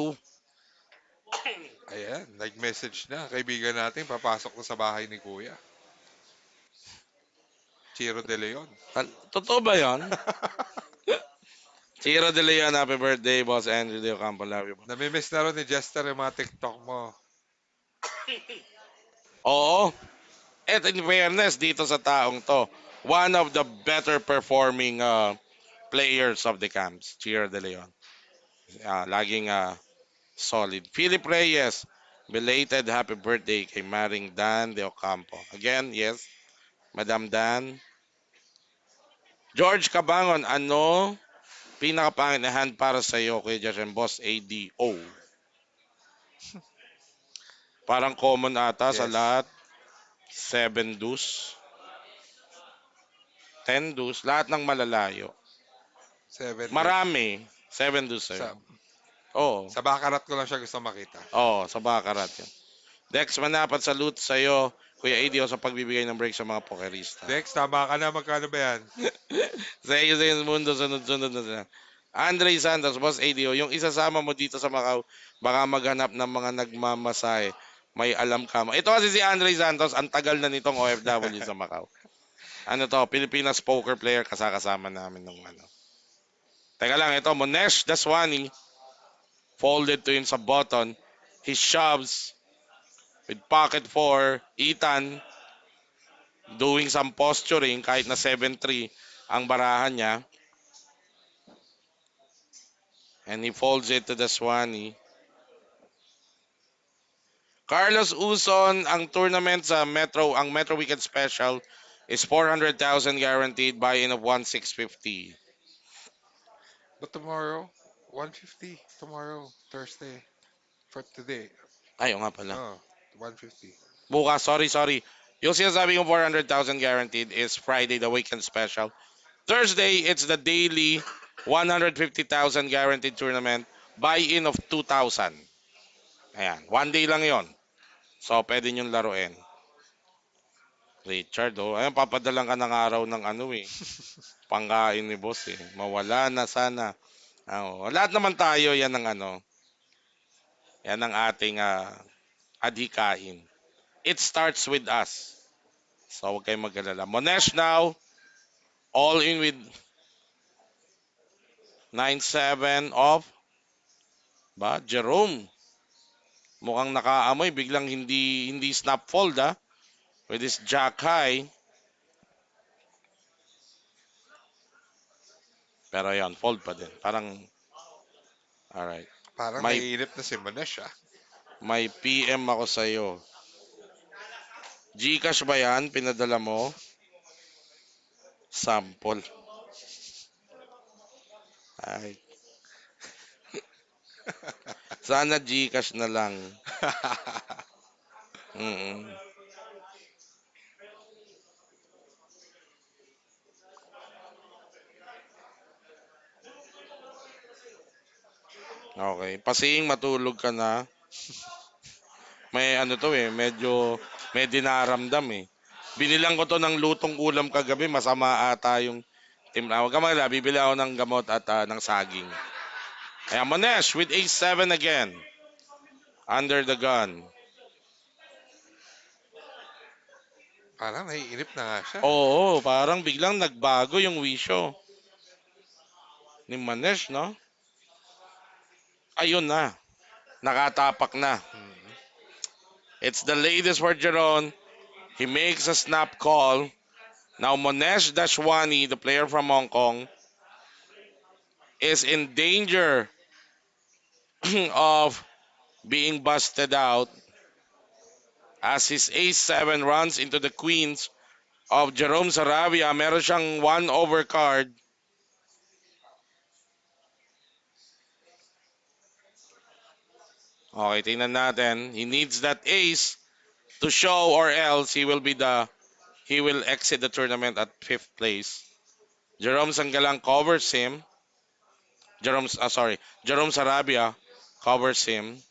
Ayan, nag-message na. Kaibigan natin, papasok na sa bahay ni Kuya. Chiro De Leon.
Totoo ba yan? Chiro De Leon, happy birthday, Boss Andrew De Ocampo. Love you.
Namimiss na rin ni Jester yung mga TikTok mo.
Oo. At in fairness, dito sa taong to, one of the better performing players of the camps, Chiro De Leon. Laging solid. Philip Reyes, belated happy birthday kay Maring Dan De Ocampo. Again, yes, Madam Dan. George Cabangon, ano pinakapangit na hand para sa iyo kay Josh and Boss ADO? Parang common ata sa
Yes.
lahat. 7 deuce. 10 deuce. Lahat ng malalayo.
7
Marami. 7 deuce
Sa,
sa'yo. Oo.
sa bakarat ko lang siya gusto makita.
Oo, sa Baccarat yan. Dex, manapat salute sa'yo, Kuya ADO, sa pagbibigay ng break sa mga pokerista.
Dex, tama ka na. Magkano ba yan?
Sa iyo sa mundo, sunod-sunod na sila. Andre Santos, Boss ADO, yung isasama mo dito sa Macau, baka maghanap ng mga nagmamasahe. May alam ka. Ito kasi si Andre Santos, ang tagal na nitong OFW sa Macau. Ano to, Pilipinas poker player, kasakasama namin nung ano. Teka lang, ito, Monesh Daswani, folded to him sa button. He shoves with pocket 4. Ethan, doing some posturing, kahit na 7-3 ang barahan niya. And he folds it to Daswani. Carlos Uson, ang tournament sa Metro, ang Metro Weekend Special is 400,000 guaranteed, buy-in of 1,650.
But tomorrow, 150. Tomorrow, Thursday. For today.
Ay, nga pala.
Oh, 150.
Bukas, sorry. Yung sinasabi kong 400,000 guaranteed is Friday, the weekend special. Thursday, it's the daily 150,000 guaranteed tournament, buy-in of 2,000. Ayan, one day lang yon. So, pwede nyo laruin. Richard, oh. Ayan, papadalang ka ng araw ng ano eh. Pangkain ni boss eh. Mawala na sana. Oh, lahat naman tayo, yan ang ano. Yan ang ating adhikain. It starts with us. So, huwag kayong mag-alala. Monesh now, all in with 9-7 of Jerome. Mukhang nakaamoy, biglang hindi snap fold with his jack high. Pero yan, fold pa din. Parang, alright.
Parang
May,
naiinip na si Manesh ah.
may PM ako sa'yo. Gcash ba yan? Pinadala mo? Sample. Ay, sana Gcash na lang. Mm-mm. Okay. Pasing matulog ka na. May ano to eh, medyo may dinaramdam eh. Binilang ko to ng lutong ulam kagabi, masama ata yung team. Huwag ka magla, bibili ako ng gamot at ng saging. Ayan, Monesh with Ace-7 again. Under the gun.
Parang naiinip na nga siya.
Oo, parang biglang nagbago yung wisyo ni Monesh, no? Ayun na. Nakatapak na.
Hmm.
It's the latest for Jeron. He makes a snap call. Now Monesh Dashwani, the player from Hong Kong, is in danger of being busted out as his ace-7 runs into the queens of Jerome Sarabia. Meron siyang 1-over card. Okay, tingnan natin. He needs that ace to show or else he will exit the tournament at 5th place. Jerome Sanggalang covers him. Jerome Sarabia covers him.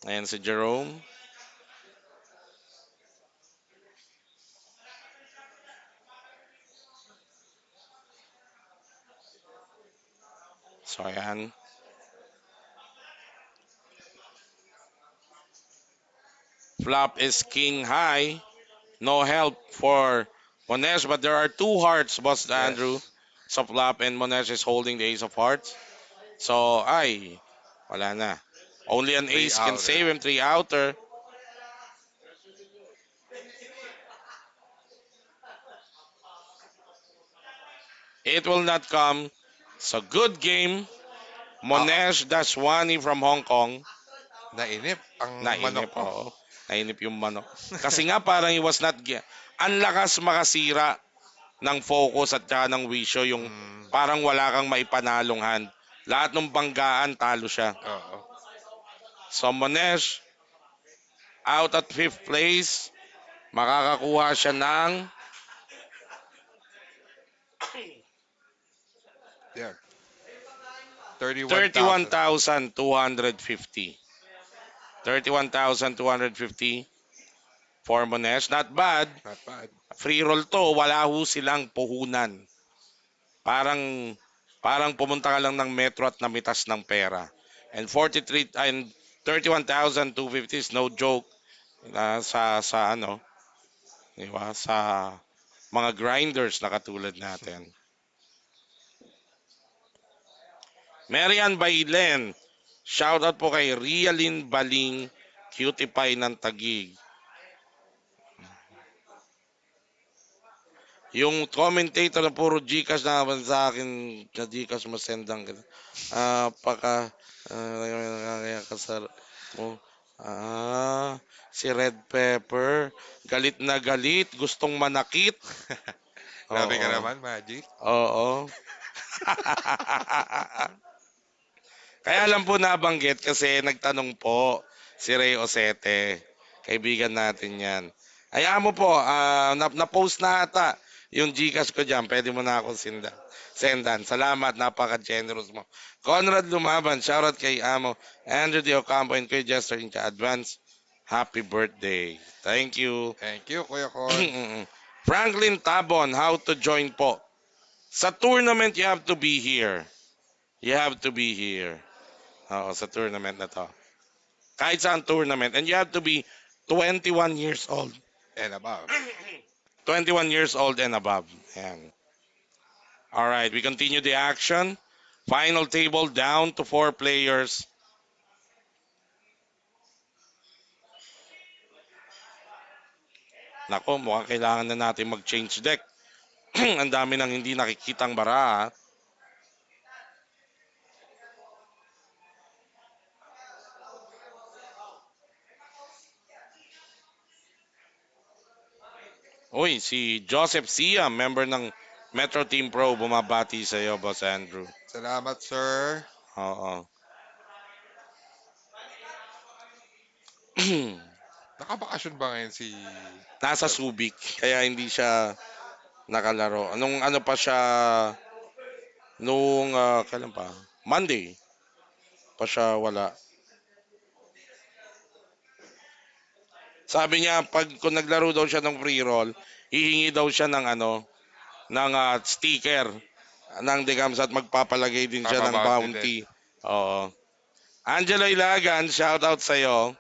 Ayan si Jerome. So ayan. Flop is king high. No help for Monesh, but there are two hearts, Boss Andrew.
Yes.
Sa flop and Monesh is holding the ace of hearts. So, wala na. Only an
Three
ace can
outer.
save him, 3 outer. It will not come. So, good game. Monesh Dashwani from Hong Kong.
Nainip ang manok
Nainip,
ko.
oo. Nainip yung manok. Kasi nga parang he was not... Ang lakas makasira ng focus at saka ng wisyo. Yung
Hmm.
parang wala kang maipanalong hand. Lahat ng banggaan, talo siya.
Oo.
So Monesh, out at 5th place. Makakakuha siya ng
There. 31,000.
31,250. 31,250 for Monesh. Not bad.
Not bad.
Free roll to. Wala ho silang puhunan. Parang pumunta ka lang ng metro at namitas ng pera. And 31,250 is no joke sa ano, di ba? Sa mga grinders na katulad natin. Marian Bailen, shoutout po kay Rialin Baling, Cutie Pie ng Tagig. Yung commentator na puro Gcash na naman sa akin, na Gcash masendang kita. Paka, kaya kasar mo. Si Red Pepper, galit na galit, gustong manakit.
Grabe ka
Oo,
naman, Magic.
oo. Kaya lang po nabanggit kasi nagtanong po si Ray Osete. Kaibigan natin yan. Hayaan mo po, na-post na ata yung Gcash ko dyan. Pwede mo na akong sendan. Salamat, napaka-generous mo. Conrad Lumaban, shoutout kay Amo. Andrew D. Ocampo and kay Jester in advance. Happy birthday. Thank you.
Thank you, Kuya Con.
Franklin Tabon, how to join po. Sa tournament, you have to be here. You have to be here. Oo, sa tournament na to. Kahit saan tournament. And you have to be 21 years old.
And above.
21 years old and above. Ayan. Alright, we continue the action. Final table down to 4 players. Nako, mukhang kailangan na natin mag-change deck. Ang dami nang hindi nakikitang bara. Uy, si Joseph Sia, member ng Metro Team Pro, bumabati sa iyo, Boss Andrew.
Salamat, sir.
Oo.
Nakabakasyon ba ngayon si...
Nasa Subic, kaya hindi siya nakalaro. Anong ano pa siya nung kailan pa? Monday pa siya wala. Sabi niya pag kung naglaro daw siya ng free roll, hihingi daw siya ng ano ng sticker ng Decams at magpapalagay din siya ng
Papabounty
bounty. Oo. Angelo Ilagan, shout out sa iyo.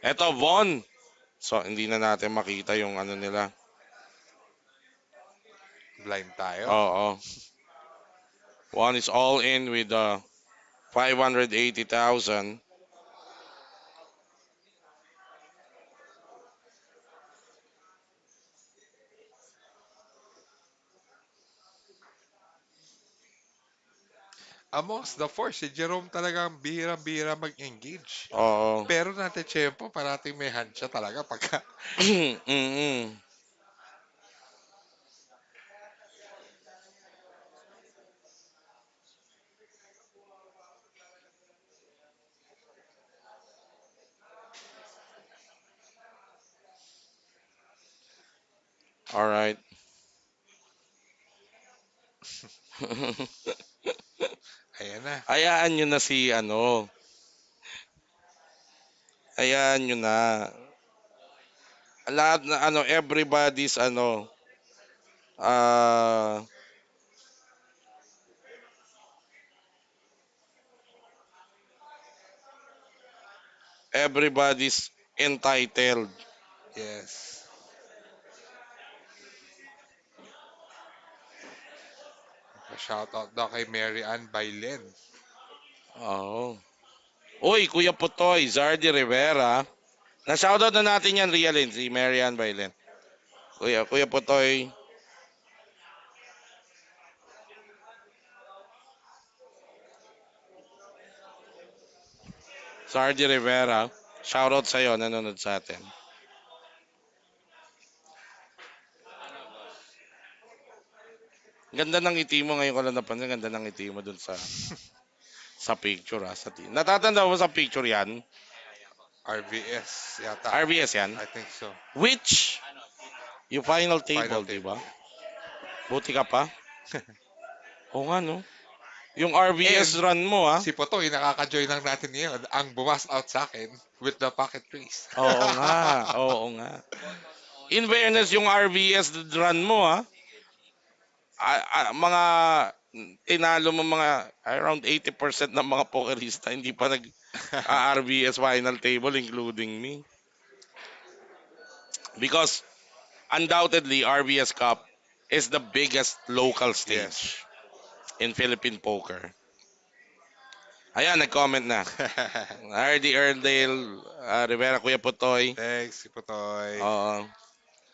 Eto Von. So hindi na natin makita yung ano nila.
Blind tayo.
Oo. One is all in with 580,000.
Amongst the four, si Jerome talagang bihirang-bihira mag-engage.
Oo.
Pero natin Tiyempo, parating may hand siya talaga pagka...
Mm-mm. All right.
Ayan na.
Hayaan nyo na si ano. Hayaan nyo na. Lahat na ano, everybody's ano, ah, everybody's entitled.
Yes. Shoutout daw kay Mary Ann Bailen.
Oo. Uy, Kuya Putoy, Zardy Rivera. Na-shoutout na natin yan, Rialin, si Marian Bailen. Kuya Putoy. Zardy Rivera. Shoutout sa'yo, nanonood sa atin. Ganda ng ngiti mo ngayon ko lang napansin. Ganda ng ngiti mo dun sa picture ha. Natatanda mo sa picture yan?
RVS yata.
RBS yan?
I think so.
Which? Yung final table,
Final
di ba?
table.
Buti ka pa? Oo nga, no? Yung RBS
And
run mo, ha?
Si Potoy, nakaka-join lang natin ngayon. Ang bumas out sa akin with the pocket trees.
Oo nga, oo nga. In fairness, yung RBS run mo, ha? Mga tinalo mo mga around 80% ng mga pokerista hindi pa RBS final table including me. Because undoubtedly RBS Cup is the biggest local
Yes.
stage in Philippine poker. Ayan, nag-comment na. RD Earldale, Rivera Kuya Putoy.
Thanks, Ipotoy.
Oo.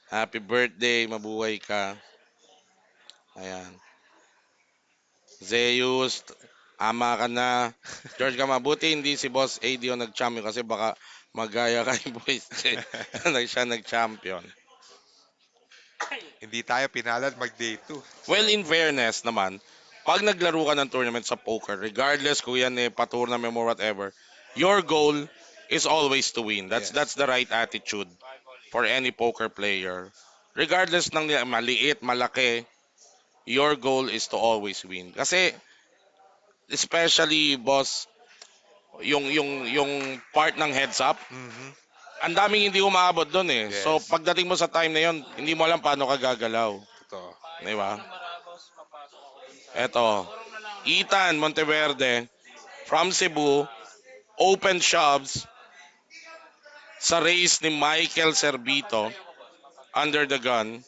Happy birthday, mabuhay ka. Ayan. Zeus, ama ka na. George ka mabuti, hindi si Boss AD yung nag-champion kasi baka magaya kay Boys J na siya nag-champion.
Hindi tayo pinalad mag-day 2. So,
Well, in fairness naman, pag naglaro ka ng tournament sa poker, regardless kung yan pa-tournament or whatever, your goal is always to win. That's
yes.
the right attitude for any poker player. Regardless ng maliit, malaki, your goal is to always win. Kasi especially boss, yung part ng heads up,
Mhm.
ang daming hindi umaabot doon eh. So
Yes.
pagdating mo sa time na yon, hindi mo alam paano ka gagalaw.
Totoo.
Di ba? Eto, Ethan Monteverde from Cebu, open shoves sa race ni Michael Cervito under the gun.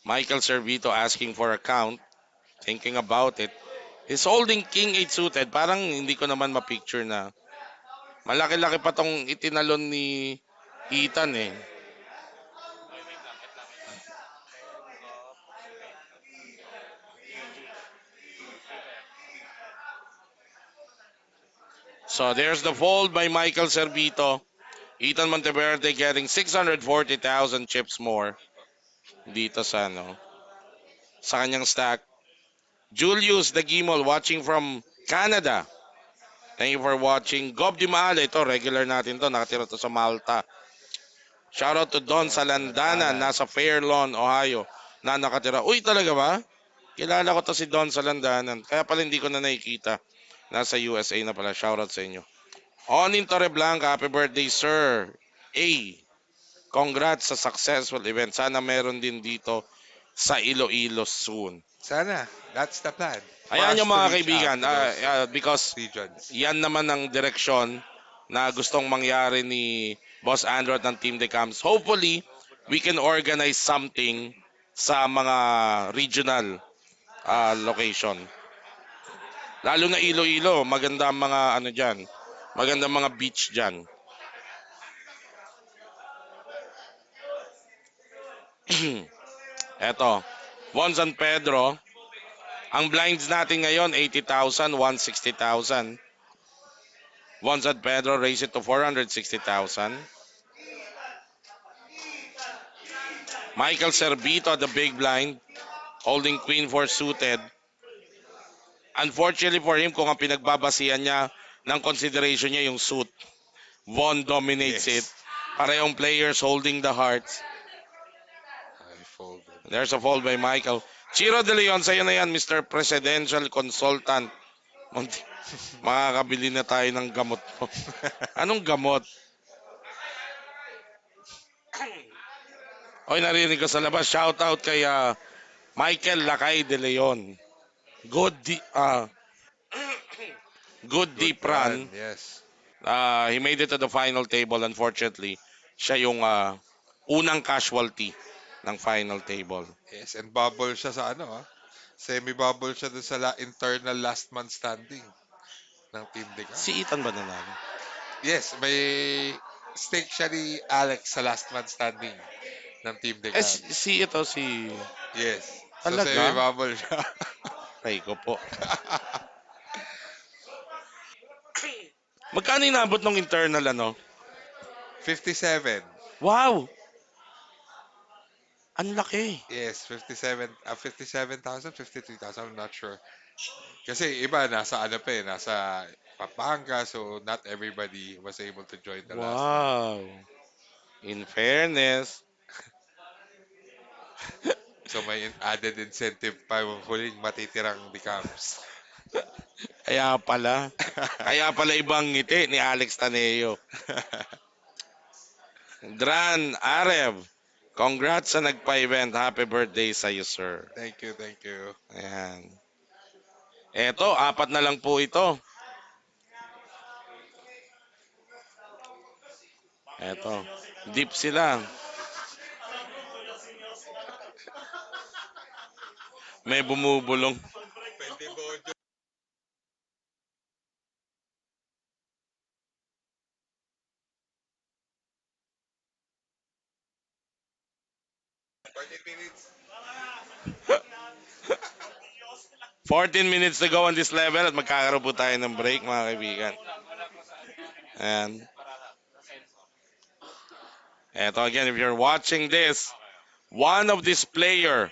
Michael Cervito asking for a count, thinking about it. He's holding King 8 suited. Parang hindi ko naman ma-picture na malaki-laki pa tong itinalon ni Ethan eh. So there's the fold by Michael Cervito. Ethan Monteverde getting 640,000 chips more dito sa sa kanyang stack. Julius Dagimol watching from Canada. Thank you for watching. Gob Di Maale, ito regular natin to, nakatira to sa Malta. Shoutout to Don
Don
Salandana,
Salandanan.
nasa Fairlawn, Ohio, na nakatira. Uy, talaga ba? Kilala ko to si Don Salandanan. Kaya pala hindi ko na nakikita. Nasa USA na pala. Shoutout sa inyo. Onin Torreblanca, happy birthday, sir. A. Congrats sa successful event. Sana meron din dito sa Iloilo soon.
Sana. That's the plan. For
Ayan
us
yung
to
mga
reach out
kaibigan.
to those
Because
regions.
yan naman ang direksyon na gustong mangyari ni Boss Andrew at ng Team Decams. Hopefully, we can organize something sa mga regional location. Lalo na Iloilo, maganda ang mga ano diyan. Maganda mga beach diyan. Eto, Juan San Pedro. Ang blinds natin ngayon, 80,000, 160,000. Juan San Pedro raise it to 460,000. Michael Cervito at the big blind, holding queen 4 suited. Unfortunately for him, kung ang pinagbabasihan niya ng consideration niya yung suit, Von dominates it.
Yes.
Parehong players holding the hearts.
I folded.
There's a fold by Michael. Chiro De Leon, sa'yo na yan, Mr. Presidential Consultant. Makakabili na tayo ng gamot mo. Anong gamot? Oy, narinig ko sa labas. Shout out kay Michael Lakay De Leon. Good good
Good
deep run.
run. Yes.
He made it to the final table. Unfortunately, siya yung unang casualty ng final table.
Yes. And bubble siya sa ano Semi-bubble siya dun sa internal last man standing ng Team
Si
Decam.
Ethan ba nanalo?
Yes. May stake siya ni Alex sa last man standing ng Team Decam.
Si
Yes. So
talaga?
semi-bubble siya.
Ay ko po. Magkano inabot ng internal ano?
57.
Wow! Ang laki.
Yes, 57,000, 53,000, I'm not sure. Kasi iba nasa ano pa nasa Pampanga, so not everybody was able to join the last one.
Wow. In fairness.
So may added incentive pa yung huling matitirang becomes.
Kaya pala. Kaya pala ibang ngiti ni Alex Taneo. Dran Arev. Congrats sa nagpa-event. Happy birthday sa iyo, sir.
Thank you, thank you.
Ayan. Eto, apat na lang po ito. Eto. Deep sila. May bumubulong.
Pwede mo, 40 minutes.
14 minutes to go on this level at magkakaroon po tayo ng break, mga kaibigan. And eto again, if you're watching this, one of this player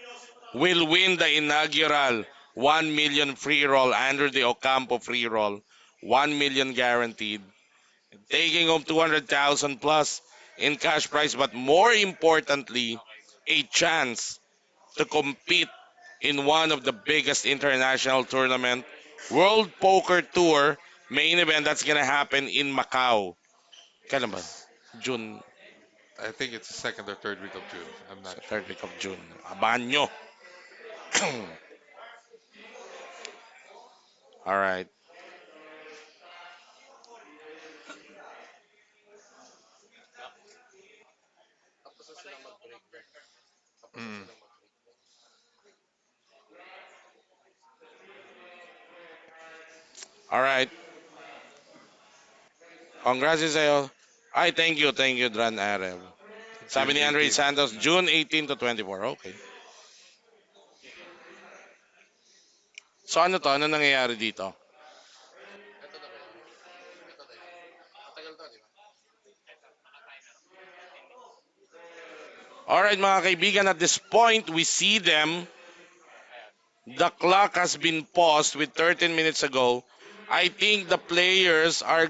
will win the inaugural 1 million free roll under the Ocampo free roll. 1 million guaranteed. Taking home 200,000 plus in cash prize, but more importantly, a chance to compete in one of the biggest international tournament, World Poker Tour main event that's gonna happen in Macau. Kailan ba? June,
I think it's the second or third week of June. I'm not
sa
sure.
third week of June. Abangan nyo. Alright.
Mm.
Alright. Congrats sa'yo. Ay, thank you, Dran Arel. Sabi
June
ni Andre
18.
Santos, June 18 to 24. Okay. So ano to? Ano nangyayari dito? Alright mga kaibigan, at this point, we see them. The clock has been paused with 13 minutes ago. I think the players are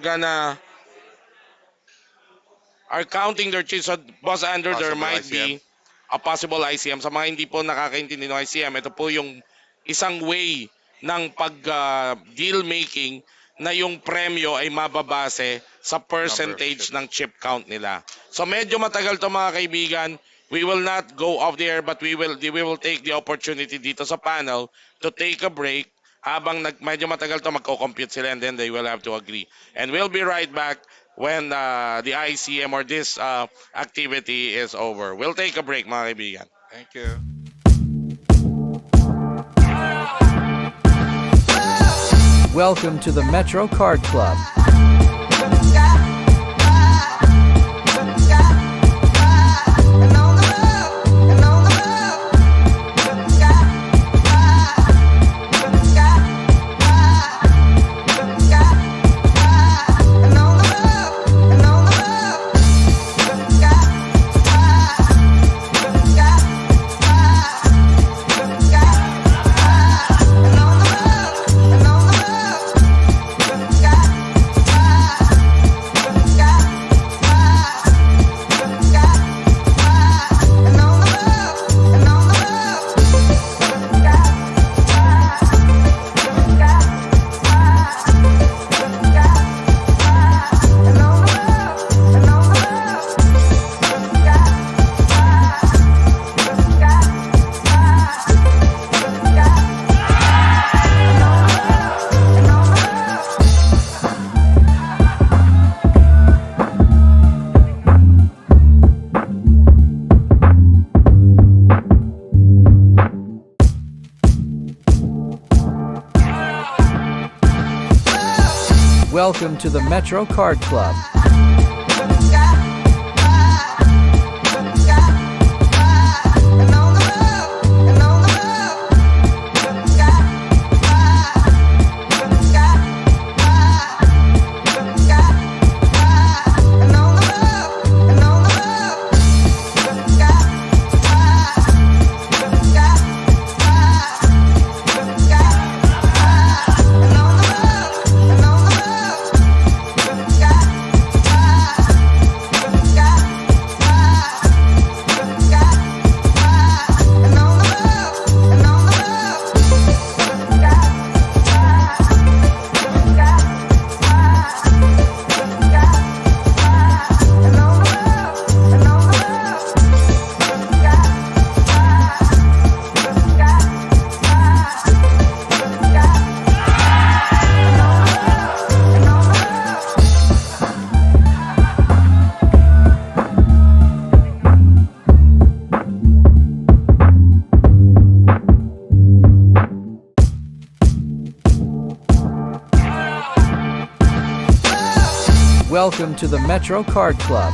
counting their chips. So, Boss Andrew, there
Possible
might
ICM.
be a possible ICM. Sa mga hindi po nakakaintindi ng ICM, ito po yung isang way ng pag-deal making na yung premyo ay mababase sa
Number of
percentage ng
chips.
chip count nila. So medyo matagal to mga kaibigan. We will not go off the air but we will take the opportunity dito sa panel to take a break habang medyo matagal to magko-compute sila and then they will have to agree. And we'll be right back when the ICM or this activity is over. We'll take a break mga kaibigan.
Thank you.
Welcome to the Metro Card Club. Welcome to the Metro Card Club. Welcome to the Metro Card Club.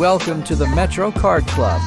Welcome to the Metro Card Club.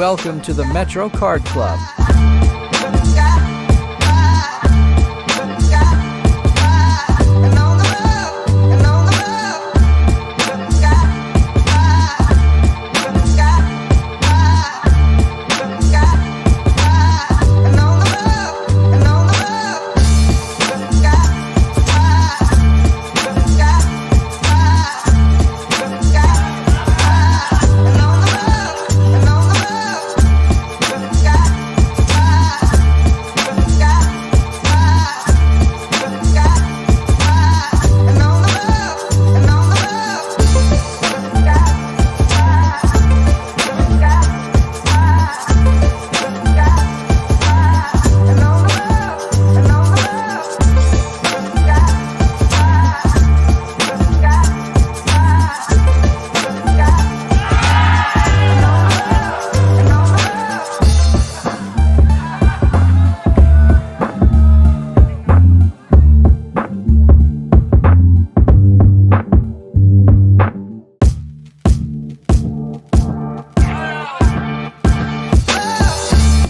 Welcome to the Metro Card Club.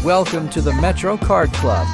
Welcome to the Metro Card Club.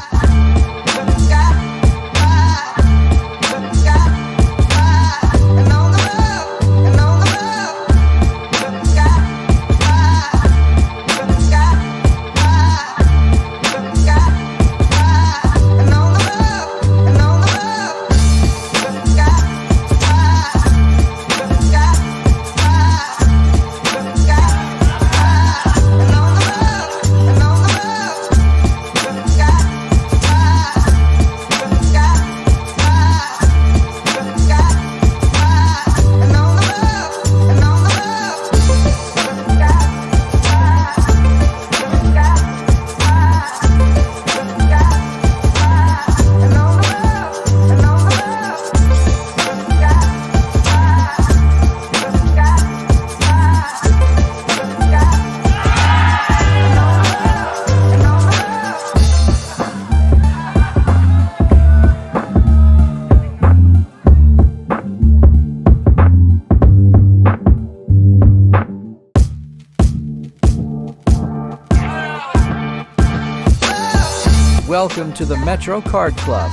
Welcome to the Metro Card Club.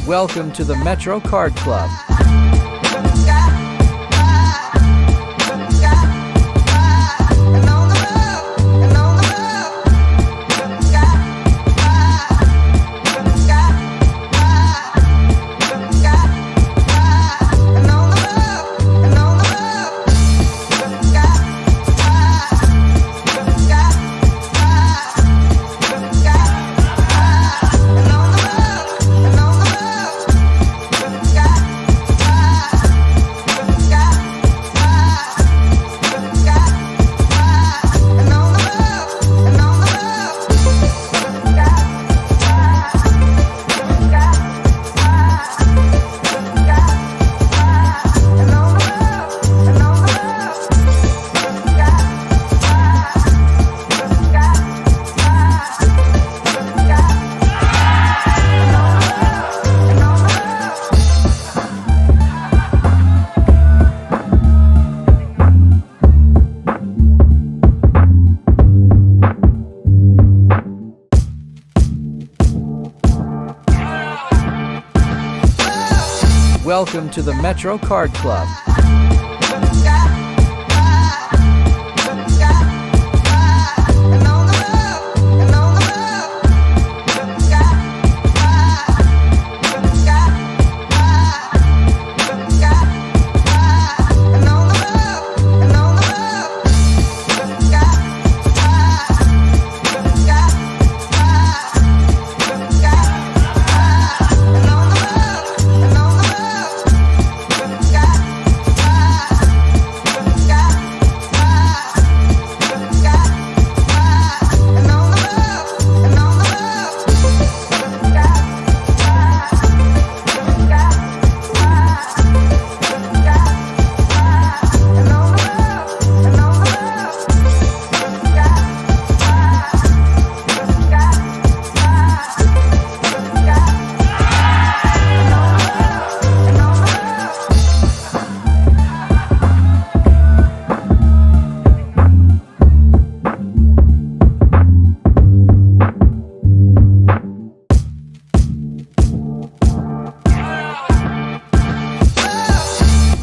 Welcome to the Metro Card Club. Welcome to the Metro Card Club.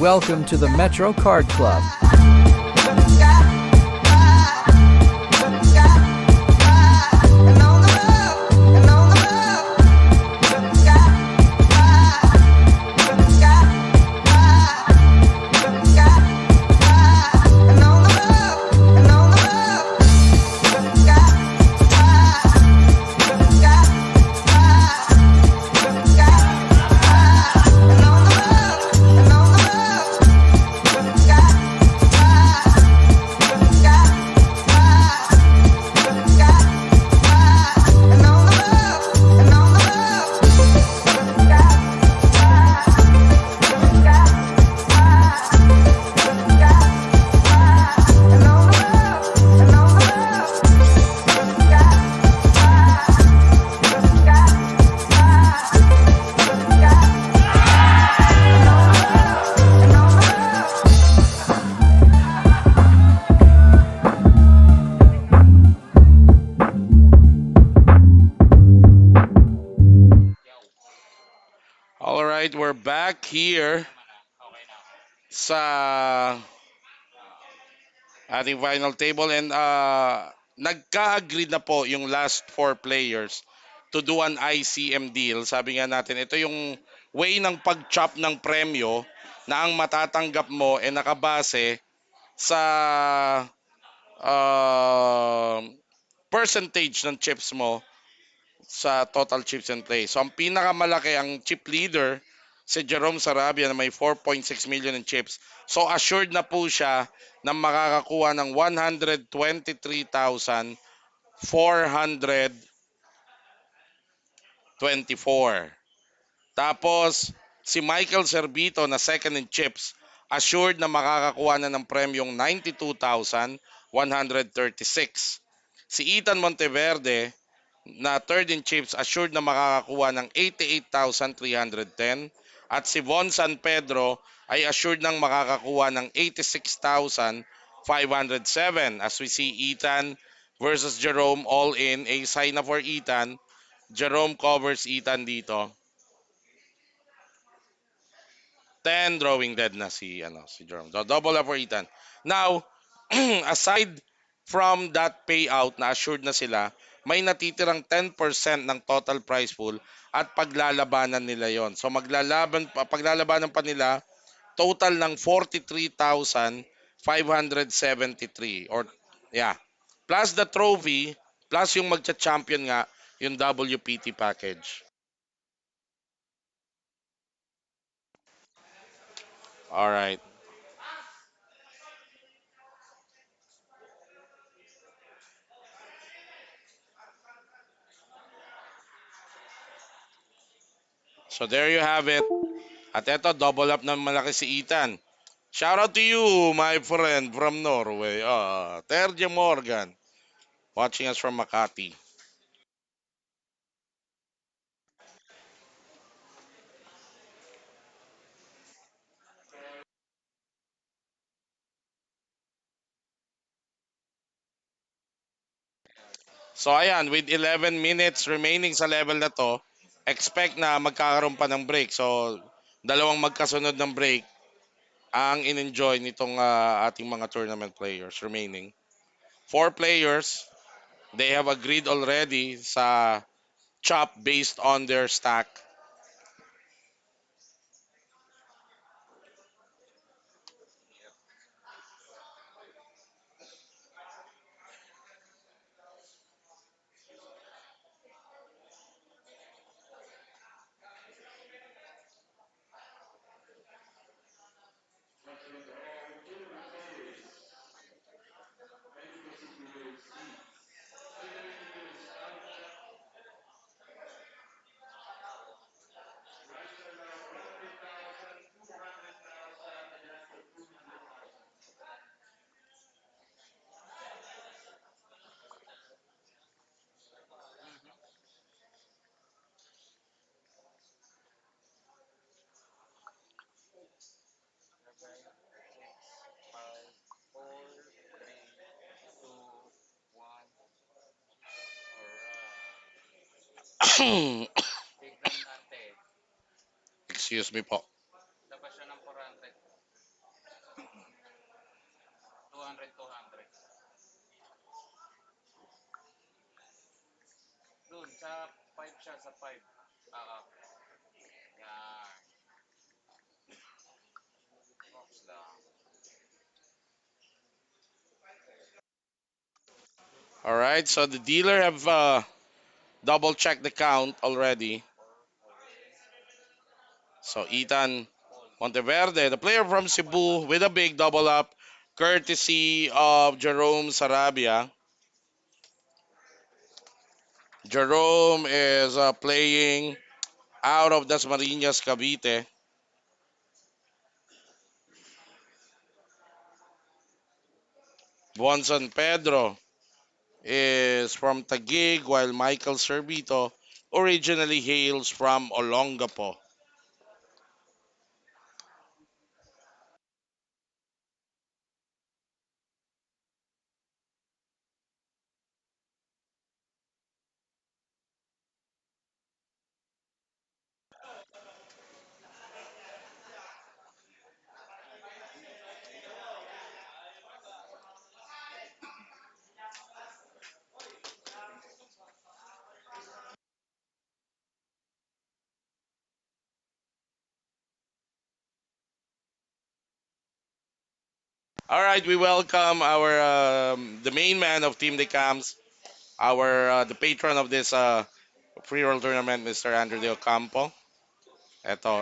Welcome to the Metro Card Club.
All right, we're back here sa ating final table and nagka-agree na po yung last four players to do an ICM deal. Sabi nga natin, ito yung way ng pag-chop ng premyo na ang matatanggap mo ay nakabase sa uh, percentage ng chips mo sa total chips and play. So ang pinakamalaki ang chip leader si Jerome Sarabia na may 4.6 million in chips. So assured na po siya na makakakuha ng 123,424. Tapos si Michael Servito na second in chips, assured na makakakuha na ng premyong 92,136. Si Ethan Monteverde na third in chips, assured na makakakuha ng 88,310. At si Von San Pedro ay assured ng makakakuha ng 86,507. As we see Ethan versus Jerome all in, a sign na for Ethan. Jerome covers Ethan dito. 10 drawing dead na si Jerome. So double up for Ethan. Now, aside from that payout na assured na sila, may natitirang 10% ng total prize pool at paglalabanan nila yon. So paglalabanan pa nila total ng 43,573 or yeah. Plus the trophy, plus yung magcha-champion nga yung WPT package. All right. So there you have it. At eto, double up na malaki si Ethan. Shout out to you, my friend from Norway. Terje Morgan, watching us from Makati. So ayan, with 11 minutes remaining sa level na to, expect na magkakaroon pa ng break. So dalawang magkasunod ng break ang in-enjoy nitong ating mga tournament players remaining. Four players, they have agreed already sa chop based on their stack. Excuse me po. All right, so the dealer have double checked the count already. So Ethan Monteverde, the player from Cebu with a big double up, courtesy of Jerome Sarabia. Jerome is playing out of Dasmariñas, Cavite. Juan San Pedro is from Taguig, while Michael Servito originally hails from Olongapo. All right, we welcome our the main man of Team Decams, our the patron of this free roll tournament, Mr. Andrew De Ocampo. Eto,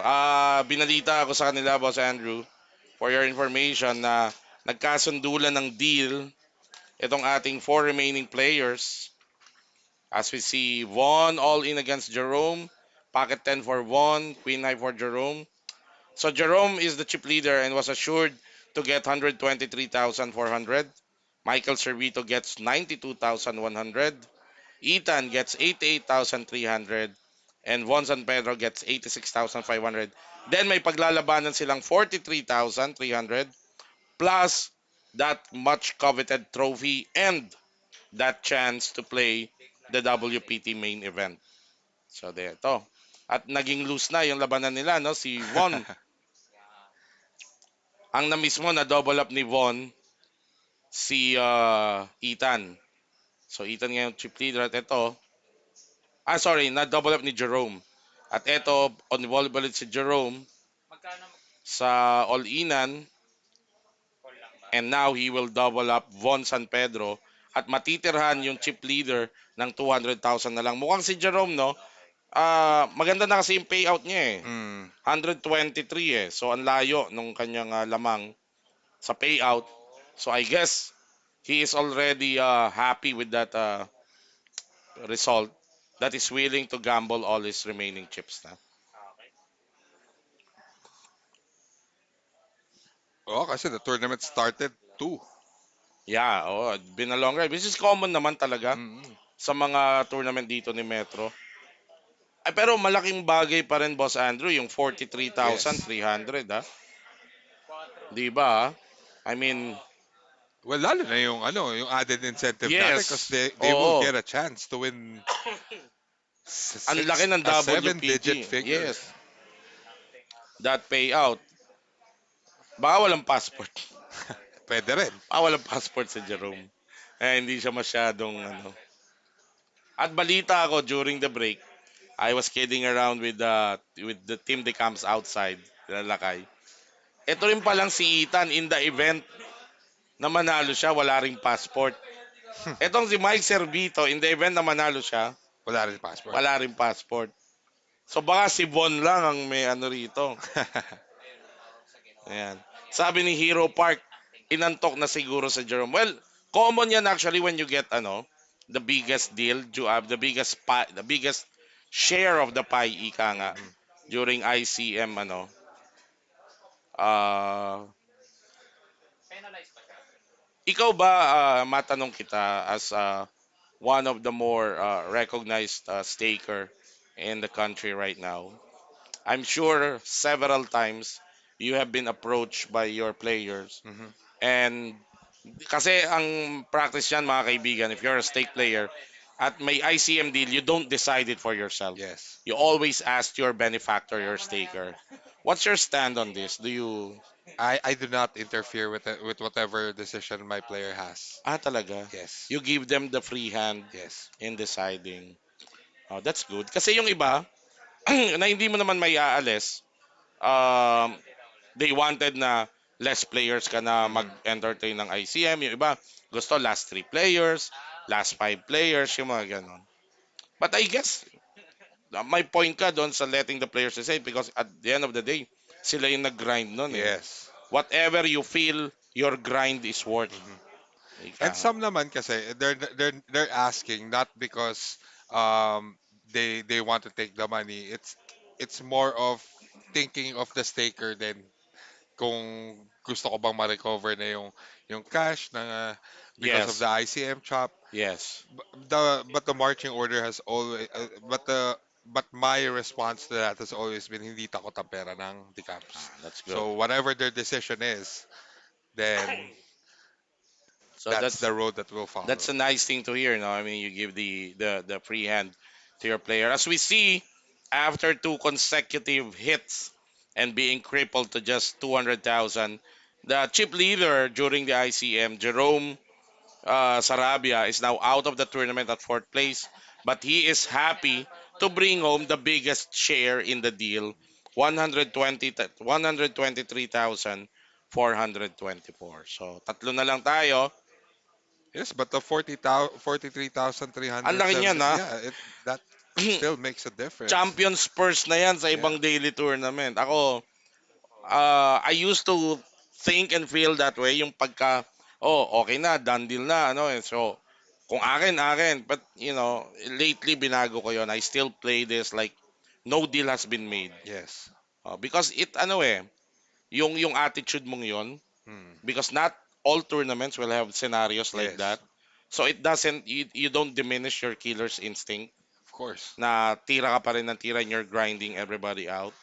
binalita ako sa kanila, Boss Andrew, for your information na nagkasundulan ng deal itong ating four remaining players. As we see, Von all in against Jerome, pocket 10 for Von, queen high for Jerome. So Jerome is the chip leader and was assured to get 123,400. Michael Servito gets 92,100. Ethan gets 88,300. And Von San Pedro gets 86,500. Then may paglalabanan silang 43,300 plus that much coveted trophy and that chance to play the WPT main event. So there to. At naging loose na yung labanan nila, no? Si Von ang na-miss mo na double up ni Von si Ethan. So Ethan ngayon chip leader at ito. Sorry, na double up ni Jerome. At ito, on volleyball si Jerome sa all-inan. And now he will double up Von San Pedro at matitirhan yung chip leader ng 200,000 na lang. Mukhang si Jerome, no? Maganda na kasi yung payout niya eh.
Mm.
123 eh. So ang layo nung kanyang lamang sa payout. So I guess he is already happy with that result that is willing to gamble all his remaining chips na.
Oh, kasi the tournament started 2.
Yeah, oh, been a long ride. Which is common naman talaga
Mm.
sa mga tournament dito ni Metro. Ay, pero malaking bagay pa rin, Boss Andrew, yung
Yes.
43,300, ha? Di ba? I mean,
Well, lalo na yung ano, yung added incentive natin because
yes.
they will
Oo.
get a chance to win
Ang laki ng
a
WPT.
7-digit figure.
Yes. That payout. Baka walang passport.
Pwede rin.
Baka walang passport si Jerome. Hindi siya masyadong ano. At balita ako during the break, I was kidding around with the team that comes outside, lalakay. Ito rin palang si Ethan in the event na manalo siya, wala ring passport. Etong si Mike Servito, in the event na manalo siya,
Wala rin passport.
wala ring passport. So baka si Von lang ang may ano rito. Ayan. Sabi ni Hero Park, inantok na siguro sa Jerome. Well, common yan actually when you get the biggest deal, the biggest the biggest share of the pie ika nga
Mhm.
during ICM uh, ikaw ba matanong kita as one of the more recognized staker in the country right now. I'm sure several times you have been approached by your players
Mhm.
and kasi ang practice yan mga kaibigan, if you're a stake player at may ICM deal, you don't decide it for yourself.
Yes.
You always ask your benefactor, your staker. What's your stand on this? Do you...
I do not interfere with whatever decision my player has.
Talaga?
Yes.
You give them the free hand
Yes.
in deciding. Oh, that's good. Kasi yung iba, na hindi mo naman may aalis, um, they wanted na less players ka na
Mhm.
mag-entertain ng ICM. Yung iba, gusto last 3 players, last 5 players, yung mga ganon. But I guess, my point ka doon sa letting the players decide because at the end of the day, sila yung nag-grind nun eh.
Yes.
Whatever you feel your grind is worth.
Mhm.
Ika
And
nga.
some naman kasi they're asking not because they want to take the money. It's more of thinking of the staker then kung gusto ko bang ma-recover na yung cash na because of
Yes.
the ICM chop.
Yes.
But the marching order has always but my response to that has always been hindi takot ang pera ng Decamps.
That's good.
So whatever their decision is, then
So
that's the road that we'll
that's
follow.
a nice thing to hear. No, I mean you give the free hand to your player. As we see, after 2 consecutive hits and being crippled to just 200,000, the chip leader during the ICM, Jerome Sarabia, is now out of the tournament at fourth place, but he is happy to bring home the biggest share in the deal, 123,400 424. So, tatlo na lang tayo.
Yes, but the 40,000,
Ang laki niyan,
43,370,
ha?
yeah, that still makes a difference.
Champion Spurs na yan sa
Yeah.
ibang daily tournament. Ako, I used to think and feel that way. Yung pagka, oh, okay na, done deal na. Ano, so, kung akin, akin. But, lately, binago ko yon. I still play this like no deal has been made.
Yes.
Because yung attitude mong yon,
Hmm.
because not all tournaments will have scenarios like
Yes.
that. So it doesn't, you don't diminish your killer's instinct
Of course.
na tira ka pa rin ng tira and you're grinding everybody out.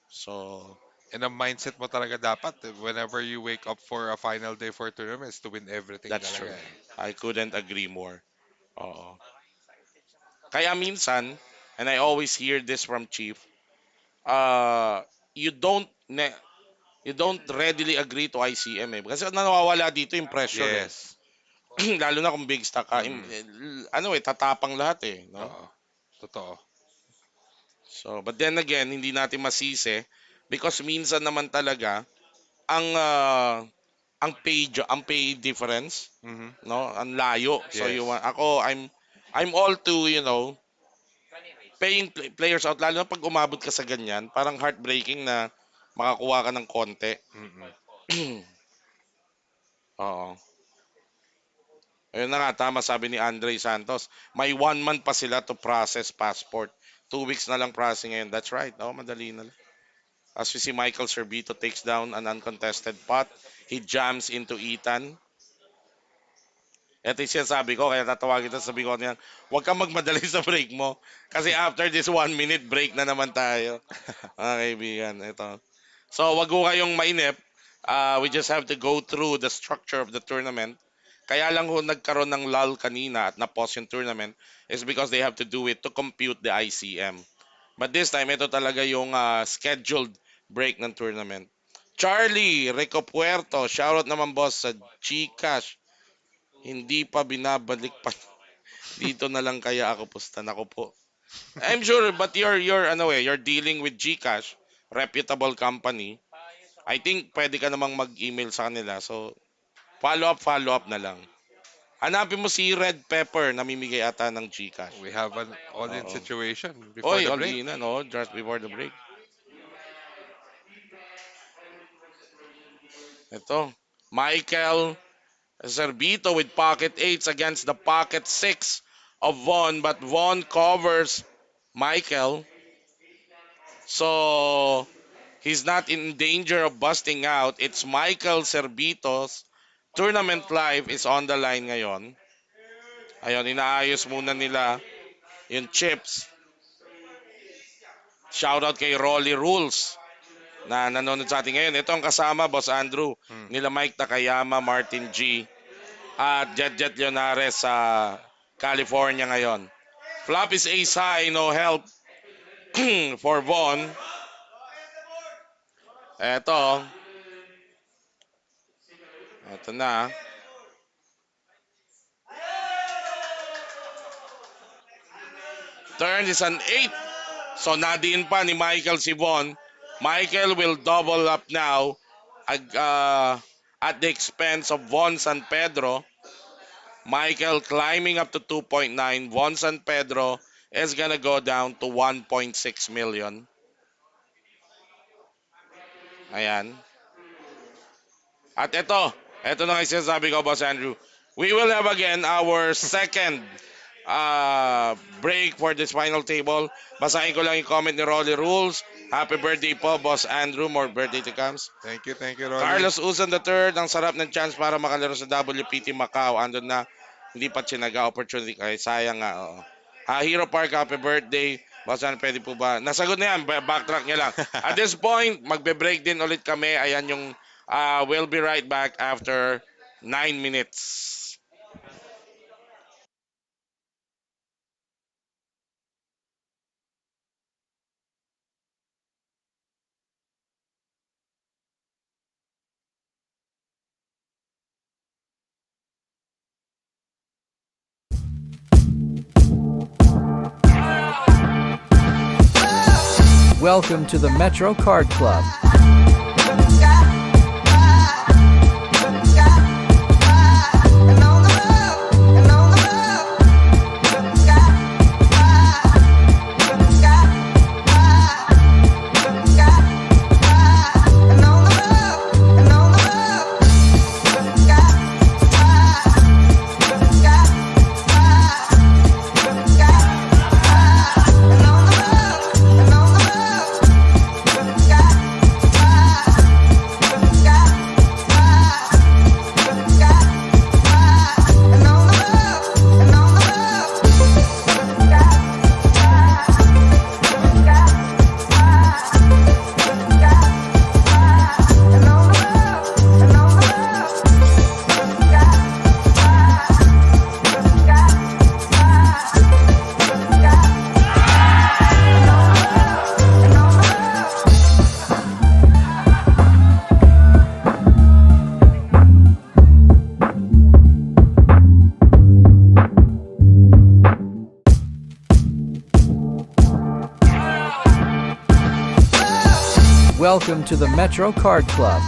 So,
And ang mindset mo talaga dapat whenever you wake up for a final day for tournaments to win everything
that's
talaga
true.
eh.
I couldn't agree more. Oo. Kaya minsan, and I always hear this from Chief, uh, you don't ne- you don't readily agree to ICM eh. Kasi nawawala dito yung pressure eh.
Yes.
Lalo na kung big stock ka.
Mm.
Tatapang lahat eh. No?
Oo. Totoo.
So, but then again, hindi natin masisi because minsan naman talaga ang ang pay difference,
Mhm.
no? Ang layo. So
Yes.
I'm all to, paying players out lalo na pag umabot ka sa ganyan, parang heartbreaking na makakuha ka ng konti.
Mm-mm.
Oo. Ayun na nga, tama sabi ni Andre Santos. May 1 month pa sila to process passport. 2 weeks na lang processing ngayon. That's right. Oh, madali na lang. As we see, Michael Servito takes down an uncontested pot. He jams into Ethan. Ito yung sinasabi ko, kaya tatawagin ito, sabi ko niyan, huwag kang magmadali sa break mo. Kasi after this 1 minute break na naman tayo. Mga kaibigan, ito. So, wag ko kayong mainip. We just have to go through the structure of the tournament. Kaya lang ho nagkaroon ng lull kanina at na-pause yung tournament is because they have to do it to compute the ICM. But this time, ito talaga yung scheduled break ng tournament. Charlie Rico Puerto, shoutout naman boss sa GCash. Hindi pa binabalik pa. Dito na lang kaya ako pustan ako po. I'm sure but you're dealing with GCash, reputable company. I think pwede ka namang mag-email sa kanila. So follow up na lang. Hanapin mo si Red Pepper, namimigay ata ng GCash.
We have an all-in
Oo.
situation before
Oy,
the
all
break.
in na, no? Just before the break. Ito. Michael Zerbito with pocket 8s against the pocket 6 of Von. But Von covers Michael. So, he's not in danger of busting out. It's Michael Zerbito's tournament life is on the line ngayon. Ayun, inaayos muna nila yung chips. Shoutout kay Rolly Rules na nanonood sa atin ngayon. Ito ang kasama, Boss Andrew,
Hmm.
nila Mike Takayama, Martin G, at Jet Leonares sa California ngayon. Flop is ace high, no help for Von. Eto na. Turn is an 8. So nadiin pa ni Michael si Von. Michael will double up now at the expense of Von San Pedro. Michael climbing up to 2.9. Von San Pedro is gonna go down to 1.6 million. Ayan. At ito na nga sinasabi ko, Boss Andrew. We will have again our second break for this final table. Basahin ko lang yung comment ni Rolly Rules. Happy birthday po, Boss Andrew. More birthday to comes.
Thank you, Rolly.
Carlos Uzan III, ang sarap ng chance para makalaro sa WPT Macau. Andun na, hindi pa chinaga opportunity. Ay, sayang nga. Oo. Hero Park, happy birthday. Boss Andrew, pwede po ba? Nasagot na yan, backtrack niya lang. At this point, magbe-break din ulit kami. Ayan yung, we'll be right back after 9 minutes.
Welcome to the Metro Card Club. Welcome to the Metro Card Club.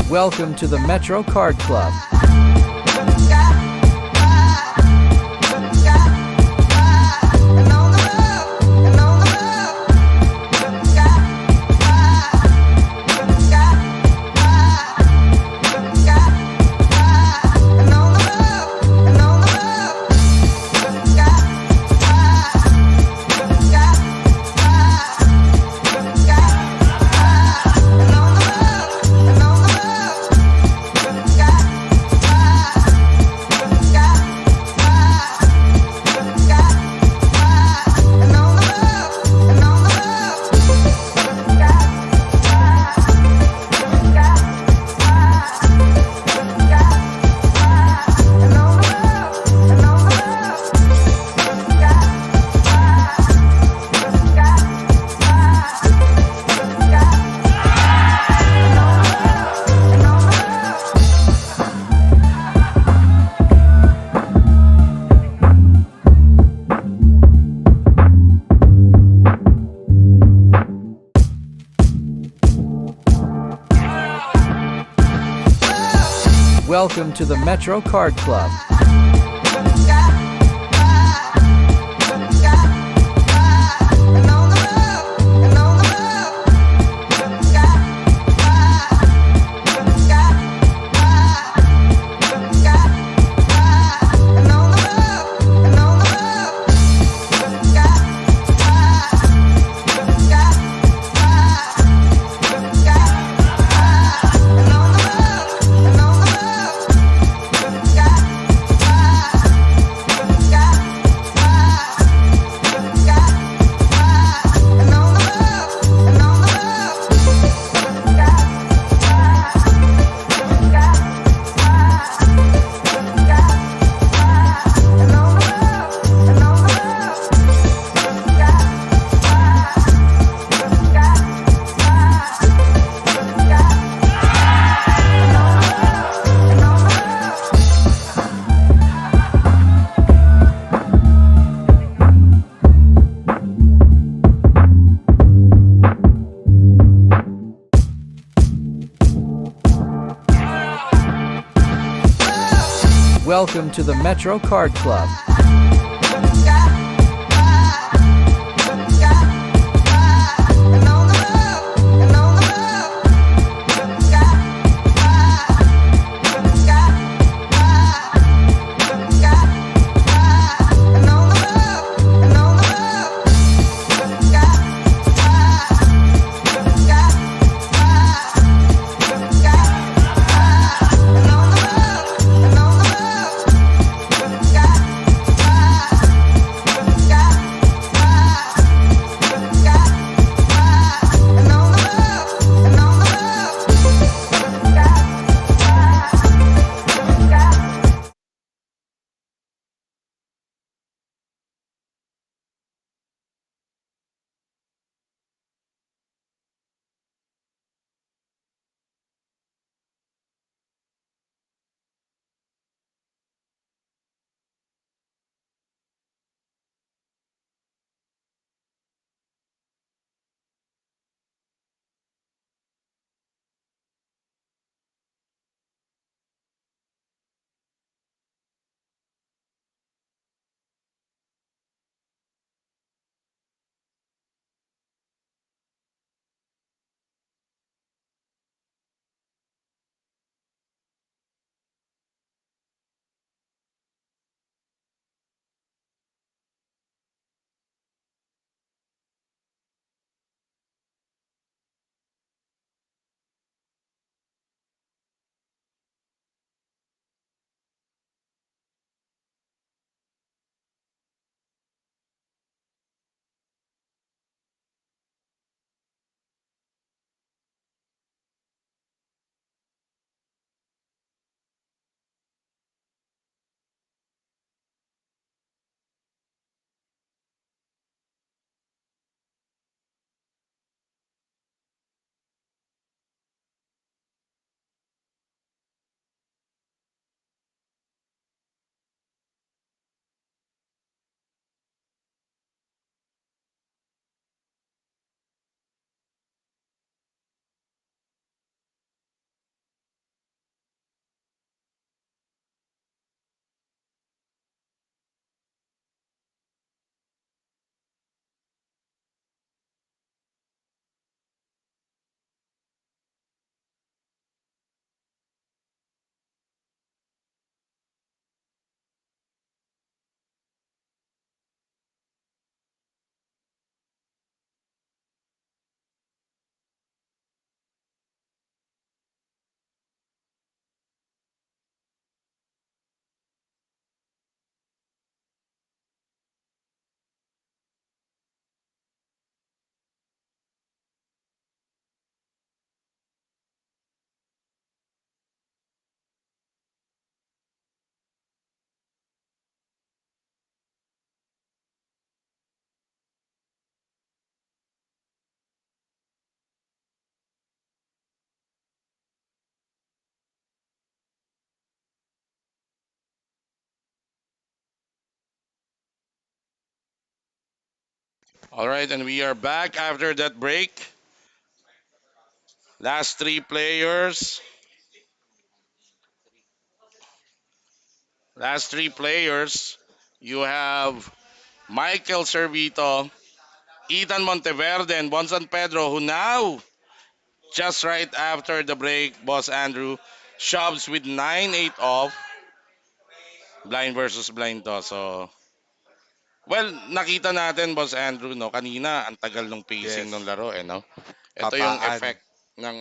Welcome to the Metro Card Club. Welcome to the Metro Card Club. Welcome to the Metro Card Club.
All right, and we are back after that break. Last three players. Last three players. You have Michael Servito, Ethan Monteverde, and Bon San Pedro, who now, just right after the break, Boss Andrew shoves with 9-8 off. Blind versus blind to. So, well, nakita natin, Boss Andrew, no, kanina, ang tagal ng pacing ng
Yes.
laro, eh, no? Ito yung
Tataan.
effect ng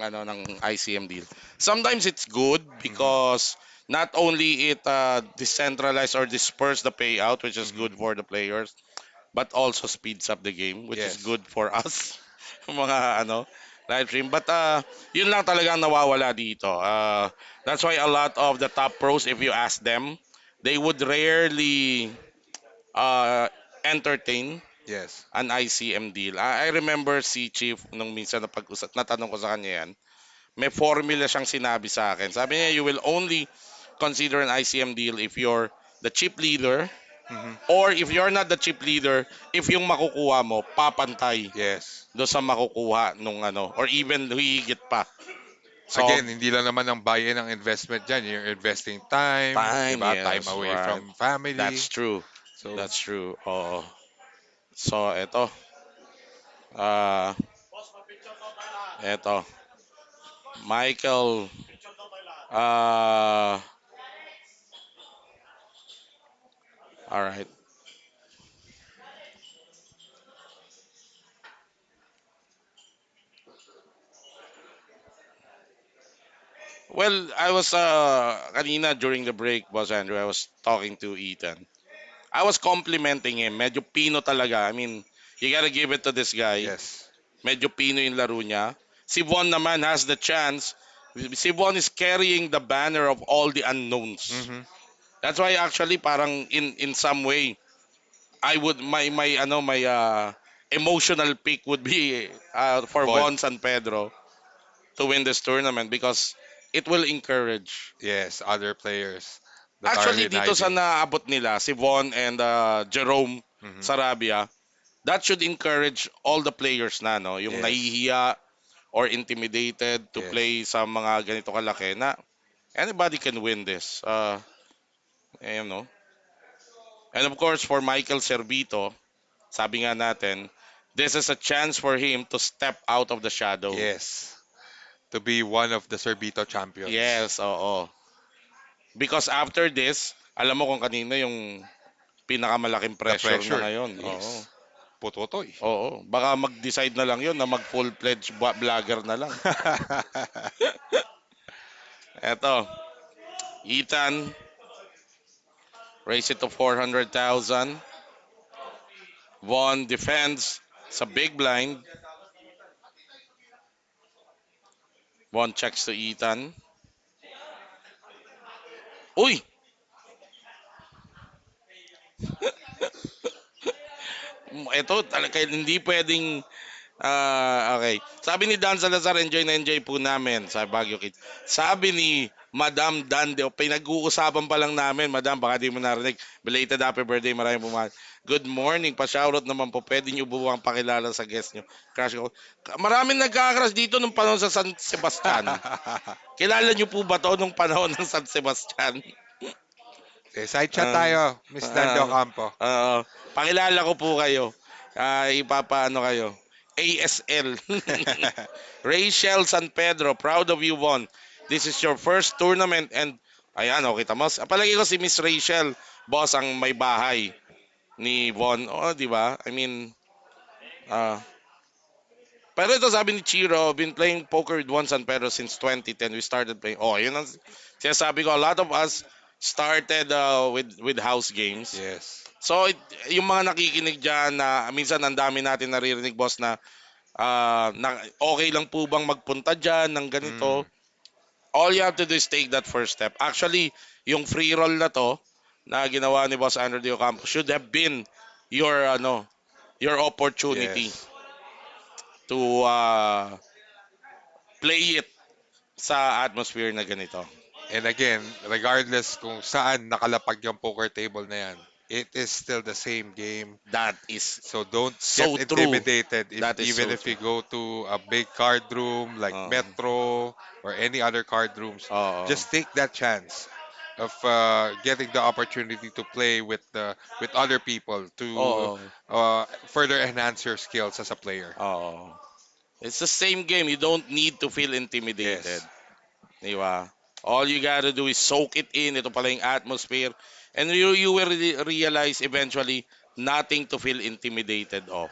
ICM deal. Sometimes it's good
Mhm.
because not only it decentralize or disperse the payout, which is
Mhm.
good for the players, but also speeds up the game, which is
Yes.
good for us, mga live stream. But yun lang talagang nawawala dito. That's why a lot of the top pros, if you ask them, they would rarely uh, entertain
Yes.
an ICM deal. I remember si Chief nung minsan na pag-usap, natanong ko sa kanya yan, may formula siyang sinabi sa akin. Sabi niya, you will only consider an ICM deal if you're the chip leader
Mhm.
or if you're not the chip leader, if yung makukuha mo, papantay
Yes.
do sa makukuha nung or even hihigit pa. So,
Again, hindi lang naman ang buy-in ang investment dyan. You're investing time, di
time,
ba? Time
yes,
away
right.
from family.
That's true.
So,
That's true. Oo. So, ah, eto, Michael, ah, all right. Well, I was kanina during the break, Boss Andrew, I was talking to Ethan. I was complimenting him. Medyo pino talaga. I mean, you gotta give it to this guy.
yes.
Medyo pino yung laro niya. Si Von naman has the chance. Si Von is carrying the banner of all the unknowns.
Mhm.
That's why actually parang in some way I would my emotional pick would be for
Von.
Von San Pedro to win this tournament because it will encourage.
Yes, other players that are
Actually,
in
dito sa
hiding.
naabot nila, si Von and Jerome
Mhm.
Sarabia, that should encourage all the players na, no? Yung
Yes.
nahihiya or intimidated to
Yes.
play sa mga ganito kalaki na anybody can win this. You know. And of course, for Michael Servito, sabi nga natin, this is a chance for him to step out of the shadow.
Yes. To be one of the Sorbito champions.
Yes, oo. Because after this, alam mo kung kanina yung pinakamalaking
The
pressure na
pressure.
ngayon. Oo.
Yes. Putotoy.
Oo. Baka mag-decide na lang yun na mag full-fledged vlogger na lang. Eto, Ethan, raise it to 400,000. Von defends sa big blind. Von checks to Ethan. Uy! Ito, talaga, hindi pwedeng okay. Sabi ni Dan Salazar, enjoy na enjoy po namin sa Baguio Kids. Sabi ni Madam Dande, o pinag-uusapan pa lang namin, Madam, baka di mo narinig. Belated happy birthday, maraming pumahal. Good morning, pa-shoutout naman po. Pwede nyo buwang pakilala sa guest nyo. Crush ko. Maraming nagkakrush dito nung panahon sa San Sebastian. Kilala nyo po ba to nung panahon ng San Sebastian?
Okay, side chat
Ah,
tayo, Miss Dando
ah,
Ocampo.
pakilala ko po kayo. Ipapaano kayo. ASL. Rachel San Pedro, proud of you, Von. This is your first tournament and ayan, kita mo. Palagi ko si Miss Rachel, boss ang may bahay ni Von. Oh, di ba? I mean, ah pero ito sabi ni Chiro, been playing poker with Juan San Pedro since 2010. We started playing. Oh, yun ang sinasabi ko. A lot of us started with house games.
Yes.
So, yung mga nakikinig dyan na minsan ang dami natin naririnig, boss, na okay lang po bang magpunta dyan ng
Mm.
ganito. All you have to do is take that first step. Actually, yung free roll na to na ginawa ni Boss Andrew de Ocampo should have been your your opportunity
Yes.
to play it sa atmosphere na ganito.
And again, regardless kung saan nakalapag yung poker table na yan, it is still the same game.
That is
So don't get
so true.
intimidated if
That is
even
so
if
true.
you go to a big card room like
Oo.
Metro or any other card rooms.
Oo.
Just take that chance of getting the opportunity to play with other people to
Oo.
further enhance your skills as a player.
Oo. It's the same game. You don't need to feel intimidated.
Yes.
Di ba? All you gotta do is soak it in. Ito pala yung atmosphere. And you will realize eventually nothing to feel intimidated of.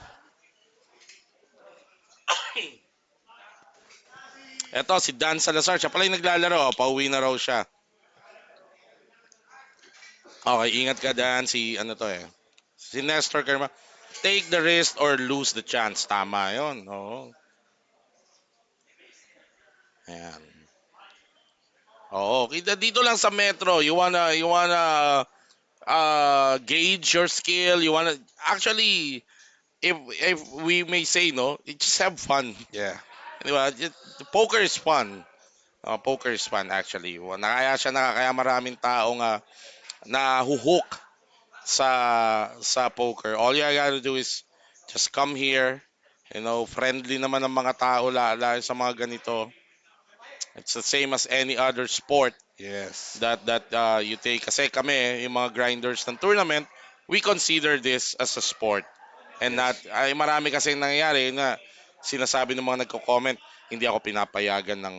Ito, si Dan Salazar. Siya pala yung naglalaro. Pauwi na raw siya. Okay, ingat ka Dan. Si ano to eh. Si Nestor Kerma. Take the risk or lose the chance. Tama yon. Oo. Ayan. Oo. Dito lang sa Metro. You wanna gauge your skill. You wanna actually if we may say no, just have fun.
Yeah.
Di ba? Poker is fun. Poker is fun actually. Nakakaya maraming taong nahuhook sa poker. All you gotta do is just come here. Friendly naman ang mga tao lalo sa mga ganito. It's the same as any other sport
Yes.
that you take. Kasi kami, yung mga grinders ng tournament, we consider this as a sport. And not,
Yes.
ay marami kasi nangyayari na sinasabi ng mga nagko-comment, hindi ako pinapayagan ng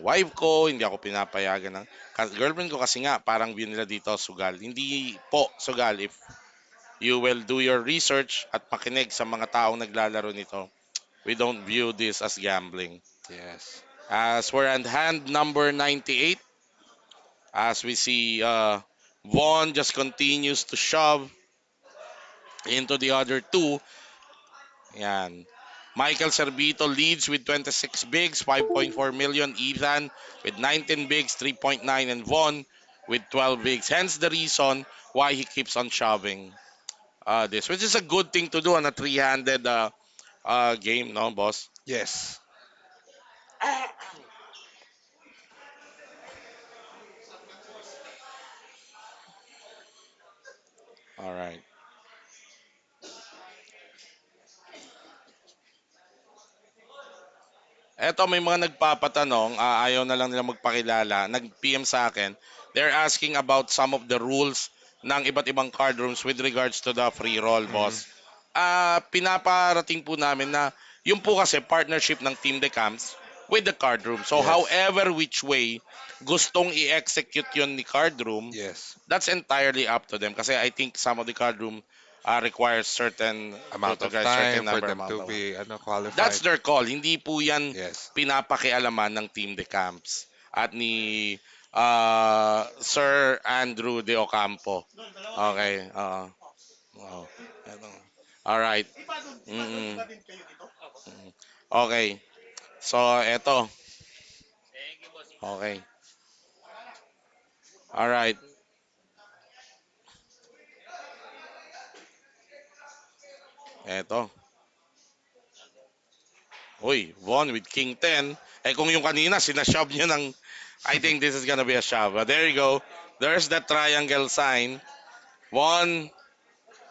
wife ko, hindi ako pinapayagan ng girlfriend ko kasi nga parang view nila dito sugal. Hindi po sugal if you will do your research at makinig sa mga taong naglalaro nito. We don't view this as gambling.
Yes.
As we're on hand number 98, as we see Vaughn just continues to shove into the other two. Yan. Michael Cervito leads with 26 bigs, 5.4 million. Ethan with 19 bigs, 3.9. And Vaughn with 12 bigs. Hence the reason why he keeps on shoving this, which is a good thing to do on a three-handed game, no, boss?
Yes.
All right. Eto, may mga nagpapatanong, ayaw na lang nila magpakilala, nag-PM sa akin. They're asking about some of the rules ng iba't ibang card rooms with regards to the free roll,
Mhm.
boss. Pinaparating po namin na yung po kasi partnership ng Team de Camps with the card room. So
Yes.
however which way gustong i-execute yun ni card room,
Yes.
that's entirely up to them. Kasi I think some of the card room requires certain
Amount of
guys, certain
time for
number
them
amount
to
of
be
That's
qualified.
their call. Hindi po yan
Yes.
pinapakialaman ng Team de Camps at ni Sir Andrew de Ocampo. Okay. Oo. Eto. All right. Mm-mm. Mm. Okay. So, eto. Okay. All right. Eto. Uy, Von with King 10. Eh kung yung kanina, sinashove niya ng I think this is gonna be a shove. But there you go. There's that triangle sign. Von.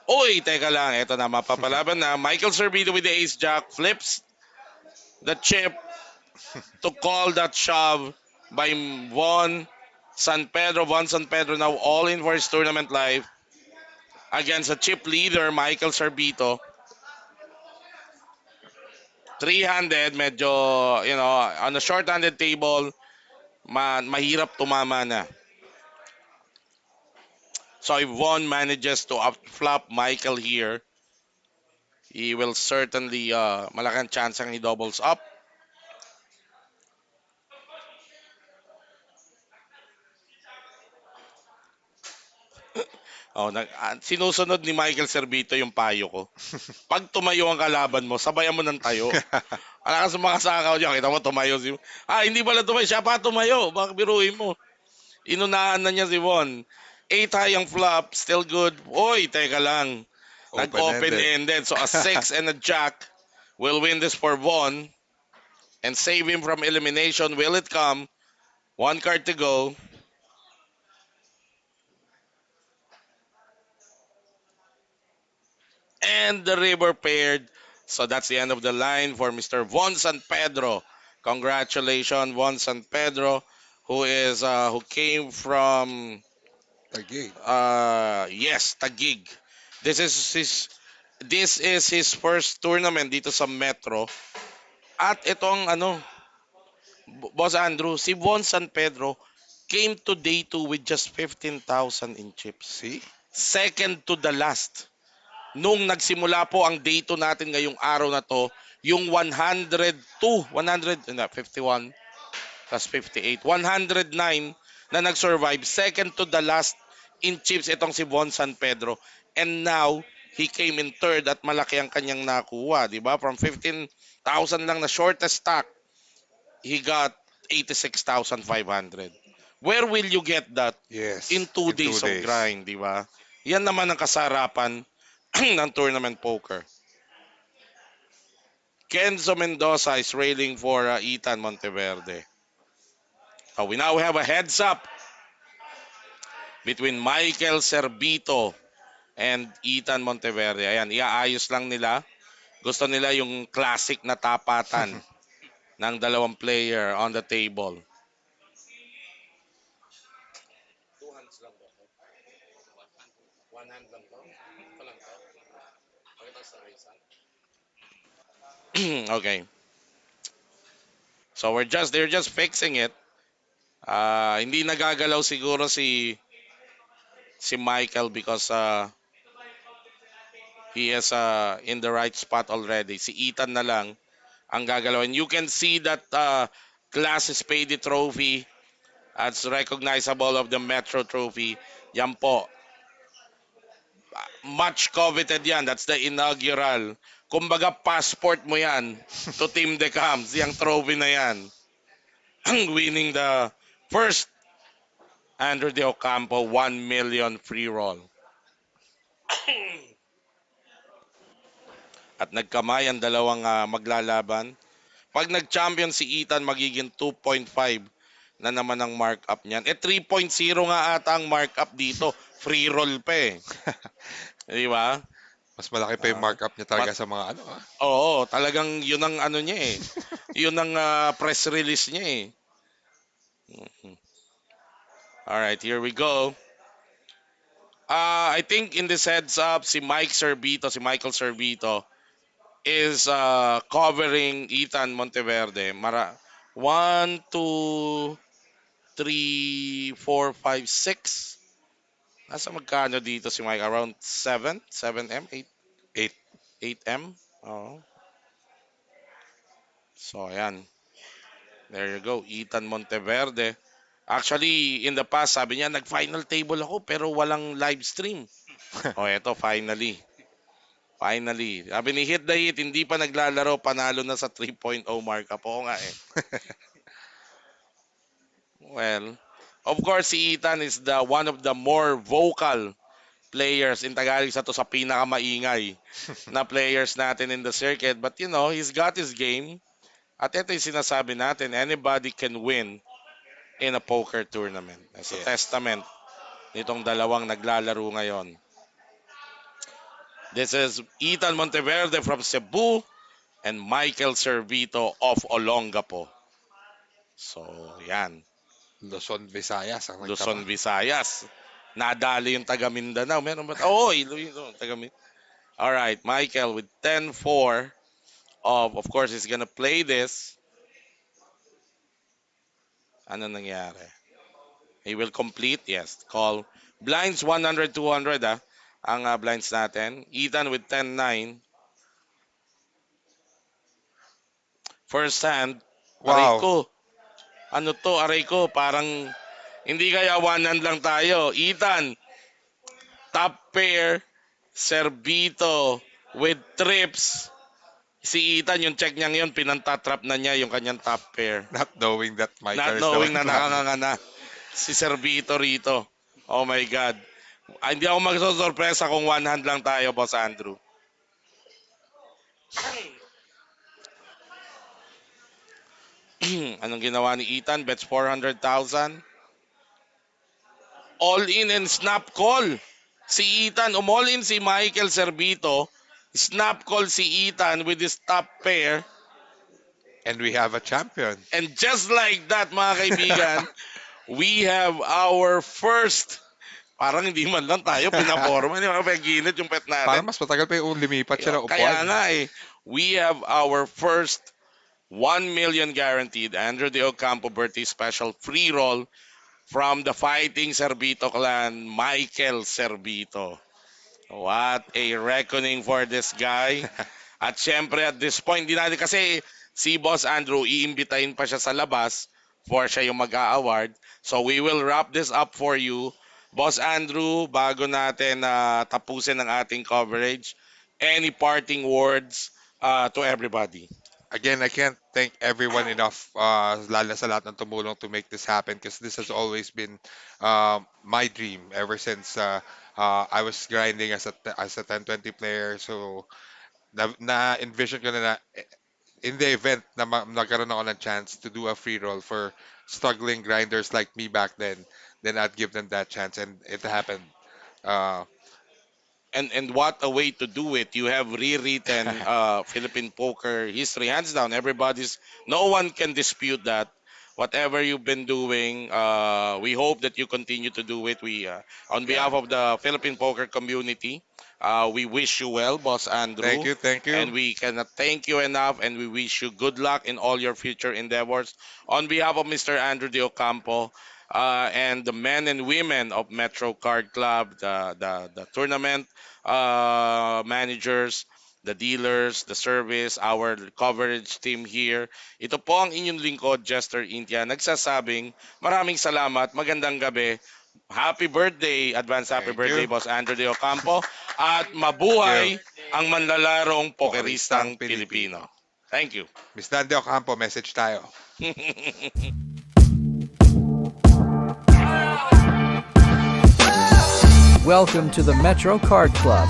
Uy, teka lang. Ito na, mapapalaban na. Michael Cervito with the ace jack flips the chip to call that shove by Von San Pedro. Von San Pedro now all in for his tournament life against a chip leader, Michael Cervito. Three-handed, medyo, on a short-handed table, mahirap tumama na. So if Von manages to flop Michael here, he will certainly, malaking chance ang he doubles up. Sinusunod ni Michael Cervito yung payo ko. Pag tumayo ang kalaban mo, sabayan mo ng tayo. Wala ka sumakasakaw dyan. Kita mo, tumayo si... hindi pala tumayo. Siya pa tumayo. Bakit biruin mo? Inunahan na niya si Von. 8 high ang flop. Still good. Oy, teka lang.
Open-ended.
Nag-open-ended. So a 6 and a jack will win this for Von and save him from elimination. Will it come? One card to go. and the river paired. So that's the end of the line for Mr. Von San Pedro. Congratulations, Von San Pedro, who came from
Taguig.
yes, Taguig. This is his this is his first tournament dito sa Metro. At itong Boss Andrew, si Von San Pedro came to day 2 with just 15,000 in chips.
See?
Second to the last. Nung nagsimula po ang day 2 natin ngayong araw na to, yung 102, 100, 51 plus 58, 109 na nag-survive. Second to the last in chips itong si Von San Pedro. And now, he came in third at malaki ang kanyang nakuha, di ba? From 15,000 lang na shortest stack, he got 86,500. Where will you get that in
Yes,
two
in two
days of
days.
grind, di ba? Yan naman ang kasarapan ng tournament poker. Kenzo Mendoza is railing for Ethan Monteverde. We now have a heads up between Michael Cervito and Ethan Monteverde. Ayan, iaayos lang nila. Gusto nila yung classic na tapatan ng dalawang player on the table. Two hands lang ba? One hand lang to? Ito lang to? Pakita sa isa. Okay. So they're just fixing it. Hindi nagagalaw siguro si Michael because he is in the right spot already. Si Ethan na lang ang gagalaw. And you can see that Class Spade trophy as recognizable of the Metro trophy. Yan po. Much coveted yan. That's the inaugural. Kumbaga passport mo yan to Team Decams. Yung trophy na yan. Winning the first Andrew De Ocampo 1 million free roll. At nagkamay ang dalawang maglalaban. Pag nag-champion si Ethan, magiging 2.5 na naman ang markup niyan. 3.0 nga ata ang markup dito. Free roll pa eh. Di ba?
Mas malaki pa yung
Ah,
markup niya talaga
mat-
sa mga ano, ah.
Oo, talagang yun ang ano niya eh. Yun ang press release niya eh. Mhm. Alright, here we go. I think in this heads up, si Michael Servito, is covering Ethan Monteverde. 1, 2, 3, 4, 5, 6. Nasa magkano dito si Mike? Around 7? 7M? 8?
8.
8M? Oo. So, ayan. There you go. Ethan Monteverde. Actually, in the past, sabi niya, nag-final table ako pero walang live stream. Eto, finally. Finally. Sabi ni Hit the Hit, hindi pa naglalaro, panalo na sa 3.0 markup. Oo nga eh. Well, of course, si Ethan is the one of the more vocal players in Tagalog sa to sa pinakamaingay na players natin in the circuit. But you know, he's got his game. At ito yung sinasabi natin, anybody can win in a poker tournament. As a
Yes.
testament nitong dalawang naglalaro ngayon. This is Ethan Monteverde from Cebu and Michael Servito of Olongapo. So, yan.
Luzon, Visayas ang
Luzon,
nagtama.
Visayas. Nadali yung taga Mindanao. Meron ba? Oo, Iloilo. Taga Alright, Michael with 10-4 of course, he's gonna play this. Ano nangyari? He will complete, yes. Call. Blinds 100, 200 ang blinds natin. Ethan with 10-9. First hand. Aray
Wow.
ko. Ano to? Aray ko. Parang hindi kaya one hand lang tayo. Ethan, top pair. Servito with trips. Si Ethan, yung check niya ngayon, pinantatrap na niya yung kanyang top pair.
Not knowing that
Not
Michael is the
knowing
one
na
planning.
nakanganga na si Servito rito. Oh my God. Hindi ako magsosorpresa kung one hand lang tayo, Boss Andrew. Anong ginawa ni Ethan? Bets 400,000. All in and snap call. Si Ethan, umall in si Michael Servito. Snap call si Ethan with his top pair.
And we have a champion.
And just like that, mga kaibigan, we have our first, parang hindi man lang tayo pinaporma, di ba? Pag-init yung pet
Para
natin.
mas matagal pa yung lumipat siya ng upuan.
Kaya nga eh, we have our first 1 million guaranteed Andrew De Ocampo birthday special free roll from the Fighting Cervito clan, Michael Cervito. What a reckoning for this guy. At syempre at this point, di natin kasi si Boss Andrew, iimbitahin pa siya sa labas for siya yung mag-a-award. So we will wrap this up for you. Boss Andrew, bago natin tapusin ang ating coverage, any parting words to everybody?
Again, I can't thank everyone enough, lalo sa lahat ng tumulong to make this happen because this has always been my dream ever since I was grinding as a 10-20 player. So, na-envision ko na in the event na nagkaroon ako ng chance to do a free roll for struggling grinders like me back then I'd give them that chance, and it happened. Uh,
And what a way to do it. You have rewritten Philippine poker history, hands down. No one can dispute that. Whatever you've been doing, we hope that you continue to do it. On
yeah.
behalf of the Philippine poker community, we wish you well, Boss
Thank
Andrew.
you, thank you.
And we cannot thank you enough, and we wish you good luck in all your future endeavors. On behalf of Mr. Andrew De Ocampo, and the men and women of Metro Card Club, the tournament managers, the dealers, the service, our coverage team here. Ito po ang inyong lingkod, Jester India, nagsasabing maraming salamat, magandang gabi, happy birthday, advance happy
Thank
birthday,
you.
Boss Andrew De Ocampo, at
Thank
mabuhay
you.
ang manlalarong
Pokeristang
pokeristang
Pilipino.
Pilipino. Thank you.
Miss Nande Ocampo, message tayo.
Welcome to the Metro Card Club.